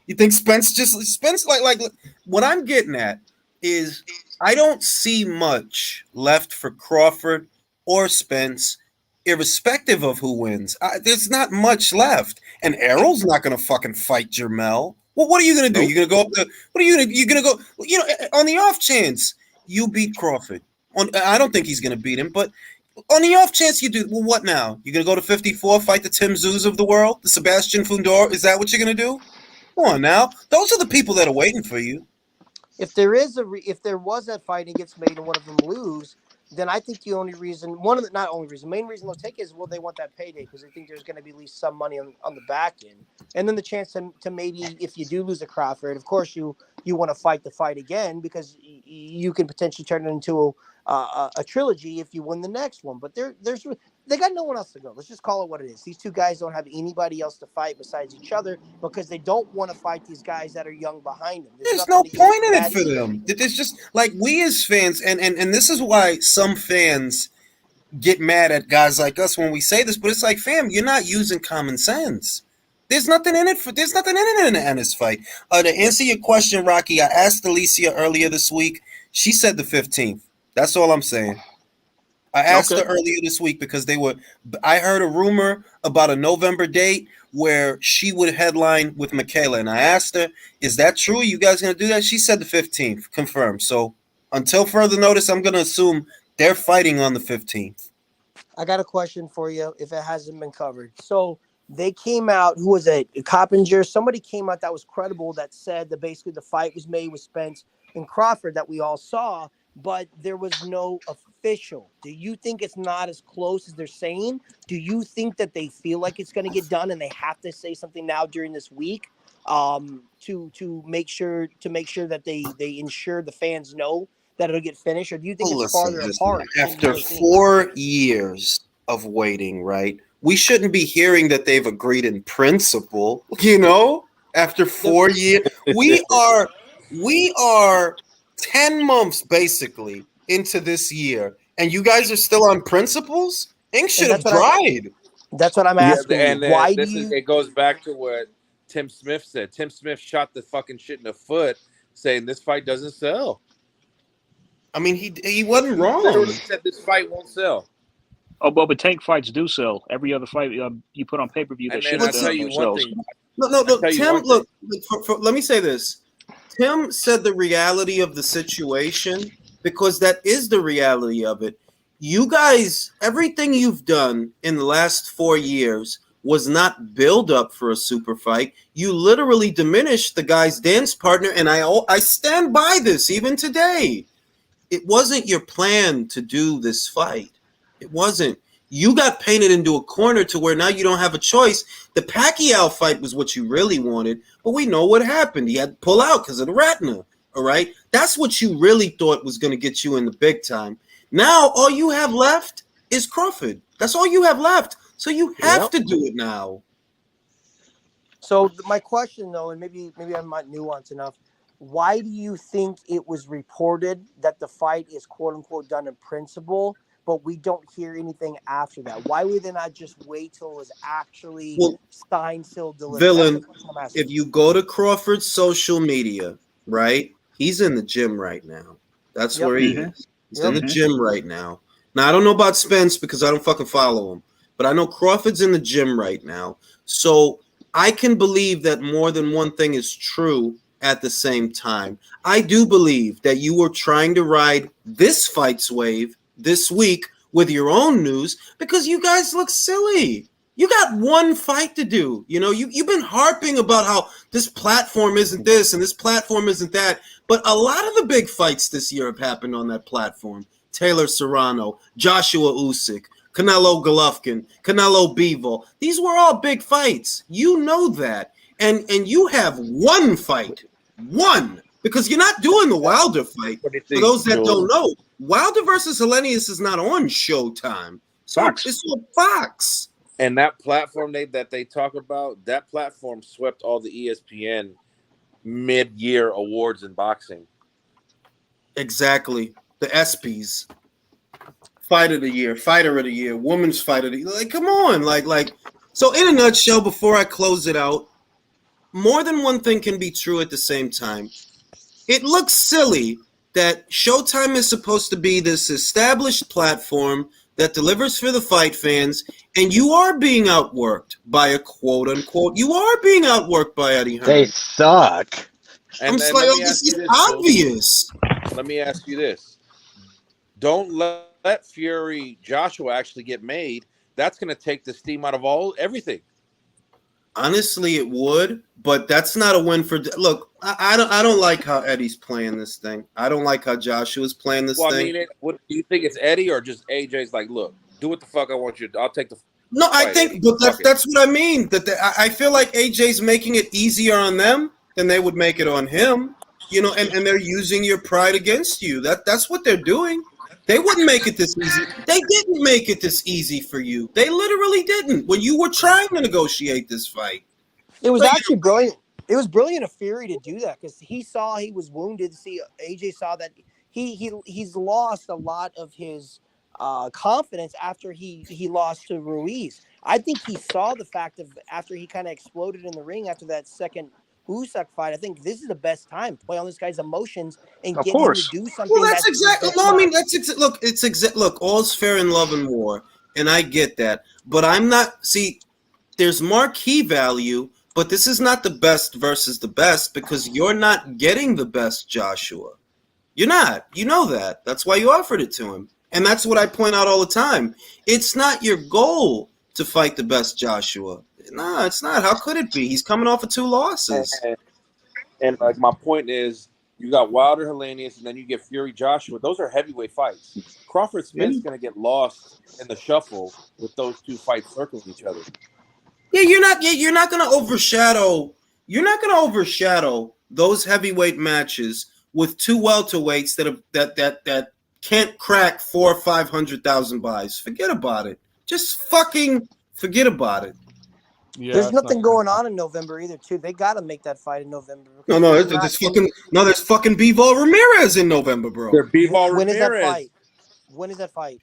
You think Spence like what I'm getting at is I don't see much left for Crawford or Spence, irrespective of who wins. There's not much left, and Errol's not going to fucking fight Jermell. Well, what are you going to do? You're going to go up to what are you going to go? On the off chance you beat Crawford, I don't think he's going to beat him, but on the off chance you do, well, what now? You're going to go to 54, fight the Tim Tszyu of the world, the Sebastian Fundora? Is that what you're going to do? Come on now. Those are the people that are waiting for you. If there was that fight and it gets made and one of them lose, then I think the only reason, main reason they'll take is, well, they want that payday because they think there's going to be at least some money on the back end. And then the chance to maybe, if you do lose a Crawford, of course you want to fight the fight again because you can potentially turn it into a trilogy if you win the next one. But they got no one else to go. Let's just call it what it is. These two guys don't have anybody else to fight besides each other because they don't want to fight these guys that are young behind them. There's no point in it for them. There's just like we as fans, and this is why some fans get mad at guys like us when we say this, but it's like, fam, you're not using common sense. There's nothing in it in the Ennis fight. To answer your question, Rocky, I asked Alicia earlier this week. She said the 15th. That's all I'm saying. I asked her earlier this week because I heard a rumor about a November date where she would headline with Michaela, and I asked her, is that true? You guys going to do that? She said the 15th, confirmed. So until further notice, I'm going to assume they're fighting on the 15th. I got a question for you if it hasn't been covered. So they came out, who was it? Coppinger? Somebody came out that was credible that said that basically the fight was made with Spence and Crawford that we all saw, but there was no official. Do you think it's not as close as they're saying? Do you think that they feel like it's going to get done and they have to say something now during this week to make sure that they ensure the fans know that it'll get finished, or do you think it's farther apart? After 4 years of waiting, right? We shouldn't be hearing that they've agreed in principle, after 4 years. We are 10 months basically into this year, and you guys are still on principles? Ink should have dried. That's what I'm asking. And Why it goes back to what Tim Smith said. Tim Smith shot the fucking shit in the foot saying this fight doesn't sell. I mean, he wasn't wrong. He literally said this fight won't sell. Oh, but tank fights do sell. Every other fight you put on pay-per-view, that shit I'll tell you one thing. No, Tim, look, let me say this. Tim said the reality of the situation because that is the reality of it. You guys, everything you've done in the last 4 years was not build up for a super fight. You literally diminished the guy's dance partner, and I stand by this even today. It wasn't your plan to do this fight. It wasn't. You got painted into a corner to where now you don't have a choice. The Pacquiao fight was what you really wanted, but we know what happened. He had to pull out because of the retina, all right? That's what you really thought was going to get you in the big time. Now all you have left is Crawford. That's all you have left. So you have to do it now. So my question, though, and maybe I'm not nuanced enough, why do you think it was reported that the fight is quote-unquote done in principle, but we don't hear anything after that? Why would they not just wait till it was actually signed, sealed, delivered? Villain, if you go to Crawford's social media, right, he's in the gym right now. That's where he is. He's in the gym right now. Now, I don't know about Spence because I don't fucking follow him, but I know Crawford's in the gym right now. So I can believe that more than one thing is true at the same time. I do believe that you were trying to ride this fight's wave this week with your own news because you guys look silly. You got one fight to do. You've been harping about how this platform isn't this and this platform isn't that, but a lot of the big fights this year have happened on that platform. Taylor Serrano, Joshua Usyk, Canelo Golovkin, Canelo Bivol. These were all big fights. You know that. And you have one fight. One. Because you're not doing the Wilder fight. For those that don't know, Wilder versus Hellenius is not on Showtime. So it's on Fox. And that platform that they talk about, that platform swept all the ESPN mid-year awards in boxing. Exactly. The ESPYs. Fight of the year, fighter of the year, women's fight of the year. Like, come on. Like. So in a nutshell, before I close it out, more than one thing can be true at the same time. It looks silly that Showtime is supposed to be this established platform that delivers for the fight fans, and you are being outworked by a quote-unquote, you are being outworked by Eddie Hearn. They suck. I'm just like, this is obvious. Let me ask you this. Don't let Fury Joshua actually get made. That's going to take the steam out of everything. Honestly, it would, but that's not a win for. Look, I don't like how Eddie's playing this thing. I don't like how Joshua's playing this Well, I thing. mean, what do you think? It's Eddie or just AJ's like, look, do what the fuck I want you to. I'll take the. No, I fight, think, Eddie. but Fuck it. that's what I mean. I feel like AJ's making it easier on them than they would make it on him. You know, and they're using your pride against you. That's what they're doing. They wouldn't make it this easy. They didn't make it this easy for you. They literally didn't when you were trying to negotiate this fight. It was So, actually brilliant. It was brilliant of Fury to do that because he saw he was wounded. See, AJ saw that he's lost a lot of his confidence after he lost to Ruiz. I think he saw the fact of after he kind of exploded in the ring after that second Usyk fight. I think this is the best time to play on this guy's emotions and Of get him to course. do something. Well, that's exactly. No, I mean look. Look. All's fair in love and war, and I get that. But I'm not. See, there's marquee value, but this is not the best versus the best because you're not getting the best Joshua. You're not. You know that. That's why you offered it to him, and that's what I point out all the time. It's not your goal to fight the best Joshua. No, it's not. How could it be? He's coming off of 2 losses. And like my point is, you got Wilder, Helenius, and then you get Fury, Joshua. Those are heavyweight fights. Crawford Smith's going to get lost in the shuffle with those 2 fights circling each other. Yeah, you're not going to overshadow. You're not going to overshadow those heavyweight matches with 2 welterweights that can't crack 400,000 or 500,000 buys. Forget about it. Just fucking forget about it. Yeah, there's nothing going on in November either, too. They got to make that fight in November. No, there's fucking Bivol Ramirez in November, bro. When is that fight? When is that fight?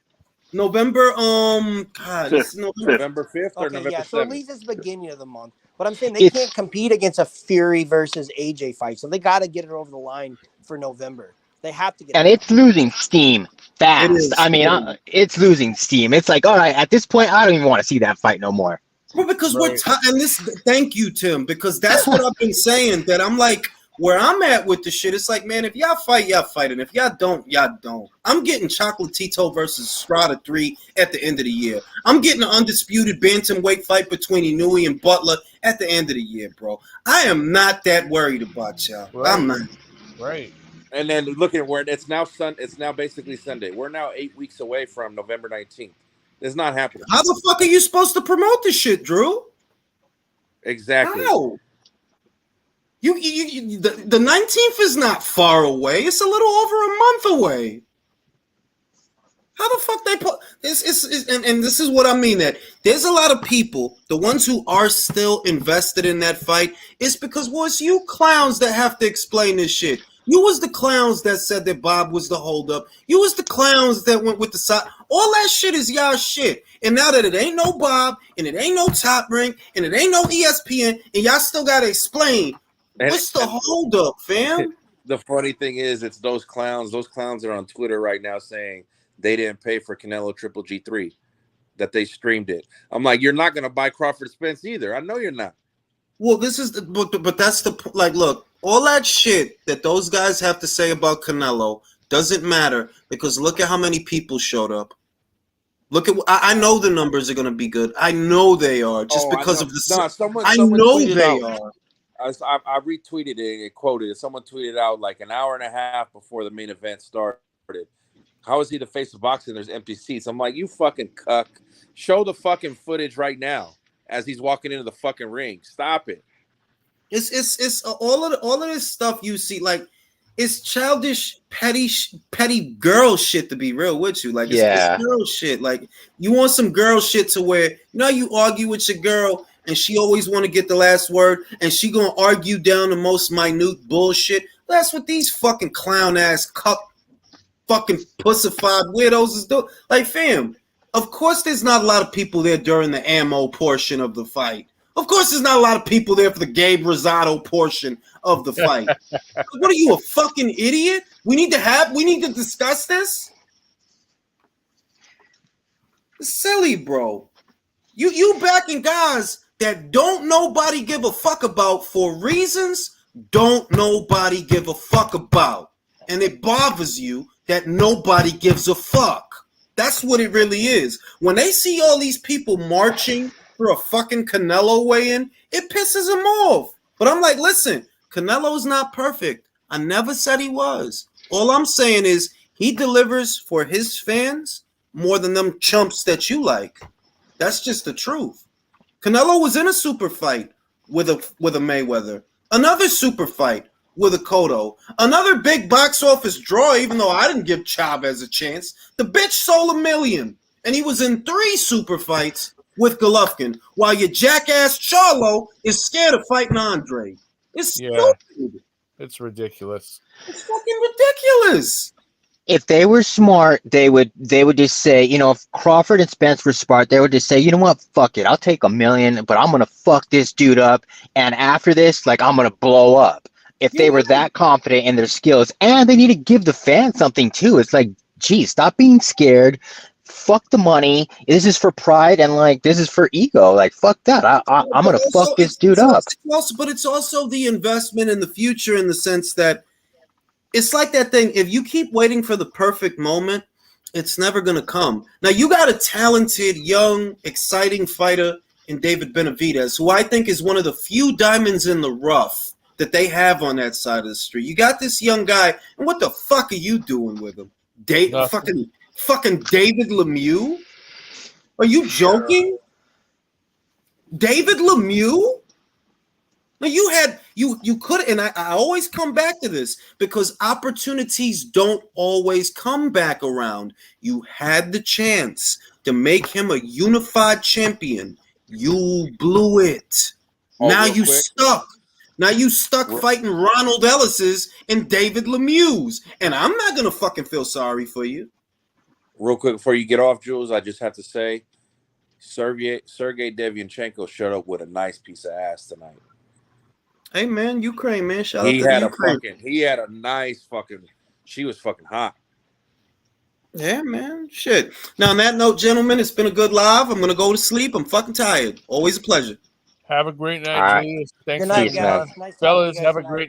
November, God, it's November 5th or Okay, November yeah. 7th. So at least it's the beginning of the month. But I'm saying they can't compete against a Fury versus AJ fight, so they got to get it over the line for November. They have to get. And it's losing steam fast. It's losing steam. It's like, all right, at this point, I don't even want to see that fight no more. Well, because and this. Thank you, Tim, because that's what I've been saying. That I'm like, where I'm at with the shit. It's like, man, if y'all fight, y'all fight, and if y'all don't, y'all don't. I'm getting Chocolatito versus Strada 3 at the end of the year. I'm getting an undisputed bantamweight fight between Inoue and Butler at the end of the year, bro. I am not that worried about y'all. Right. I'm not. Right. And then look at where it's now. It's now basically Sunday. We're now 8 weeks away from November 19th. It's not happening. How the fuck are you supposed to promote this shit, Drew? Exactly. How? The 19th is not far away. It's a little over a month away. How the fuck they put this? And this is what I mean. That there's a lot of people, the ones who are still invested in that fight, it's because it's you clowns that have to explain this shit. You was the clowns that said that Bob was the holdup. You was the clowns that went with the side. All that shit is y'all shit. And now that it ain't no Bob, and it ain't no Top Ring, and it ain't no ESPN, and y'all still gotta explain what's the holdup, fam? The funny thing is, it's those clowns. Those clowns are on Twitter right now saying they didn't pay for Canelo Triple G3, that they streamed it. I'm like, you're not gonna buy Crawford Spence either. I know you're not. Well, this is but that's the look, all that shit that those guys have to say about Canelo doesn't matter because look at how many people showed up. Look at I know the numbers are going to be good. I know they are just because of the. Someone I know tweeted they out, are. I retweeted it and quoted it. Someone tweeted out like an hour and a half before the main event started. How is he the face of boxing? There's empty seats. I'm like, you fucking cuck. Show the fucking footage right now as he's walking into the fucking ring. Stop it. It's all of this stuff you see, like it's childish, petty girl shit. To be real with you, like it's girl shit. Like you want some girl shit to where you argue with your girl and she always want to get the last word and she gonna argue down the most minute bullshit. That's what these fucking clown ass cuck fucking pussified weirdos is doing. Like, fam, of course there's not a lot of people there during the ammo portion of the fight. Of course there's not a lot of people there for the Gabe Rosado portion of the fight. What are you, a fucking idiot? We need to discuss this? It's silly, bro. You backing guys that don't nobody give a fuck about for reasons don't nobody give a fuck about. And it bothers you that nobody gives a fuck. That's what it really is. When they see all these people marching for a fucking Canelo weigh-in, it pisses them off. But I'm like, listen, Canelo's not perfect. I never said he was. All I'm saying is he delivers for his fans more than them chumps that you like. That's just the truth. Canelo was in a super fight with a Mayweather. Another super fight with a Cotto. Another big box office draw, even though I didn't give Chavez a chance. The bitch sold $1 million. And he was in 3 super fights with Golovkin, while your jackass Charlo is scared of fighting Andre. It's stupid. It's ridiculous. It's fucking ridiculous. If they were smart, they would just say, you know, if Crawford and Spence were smart, they would just say, you know what, fuck it, I'll take $1 million, but I'm gonna fuck this dude up, and after this, like, I'm gonna blow up. If they were that confident in their skills, and they need to give the fans something too. It's like, geez, stop being scared. Fuck the money. This is for pride, and like, this is for ego. Like, fuck that. I'm gonna fuck this dude up. But it's also the investment in the future, in the sense that it's like that thing. If you keep waiting for the perfect moment, it's never going to come. Now, you got a talented, young, exciting fighter in David Benavidez, who I think is one of the few diamonds in the rough that they have on that side of the street. You got this young guy, and what the fuck are you doing with him? Fucking David Lemieux? Are you joking? David Lemieux? Now you could, and I always come back to this because opportunities don't always come back around. You had the chance to make him a unified champion. You blew it. Now you stuck. Now you stuck fighting Ronald Ellis's and David Lemieux's, and I'm not gonna fucking feel sorry for you. Real quick before you get off, Jules, I just have to say, Sergey Devianchenko showed up with a nice piece of ass tonight. Hey man, Ukraine, man. Shout out to Ukraine. He had a nice fucking. She was fucking hot. Yeah, man. Shit. Now, on that note, gentlemen, it's been a good live. I'm gonna go to sleep. I'm fucking tired. Always a pleasure. Have a great night, Julius. Thanks, Good night, guys. Nice talking to you fellas. guys Have a tonight. great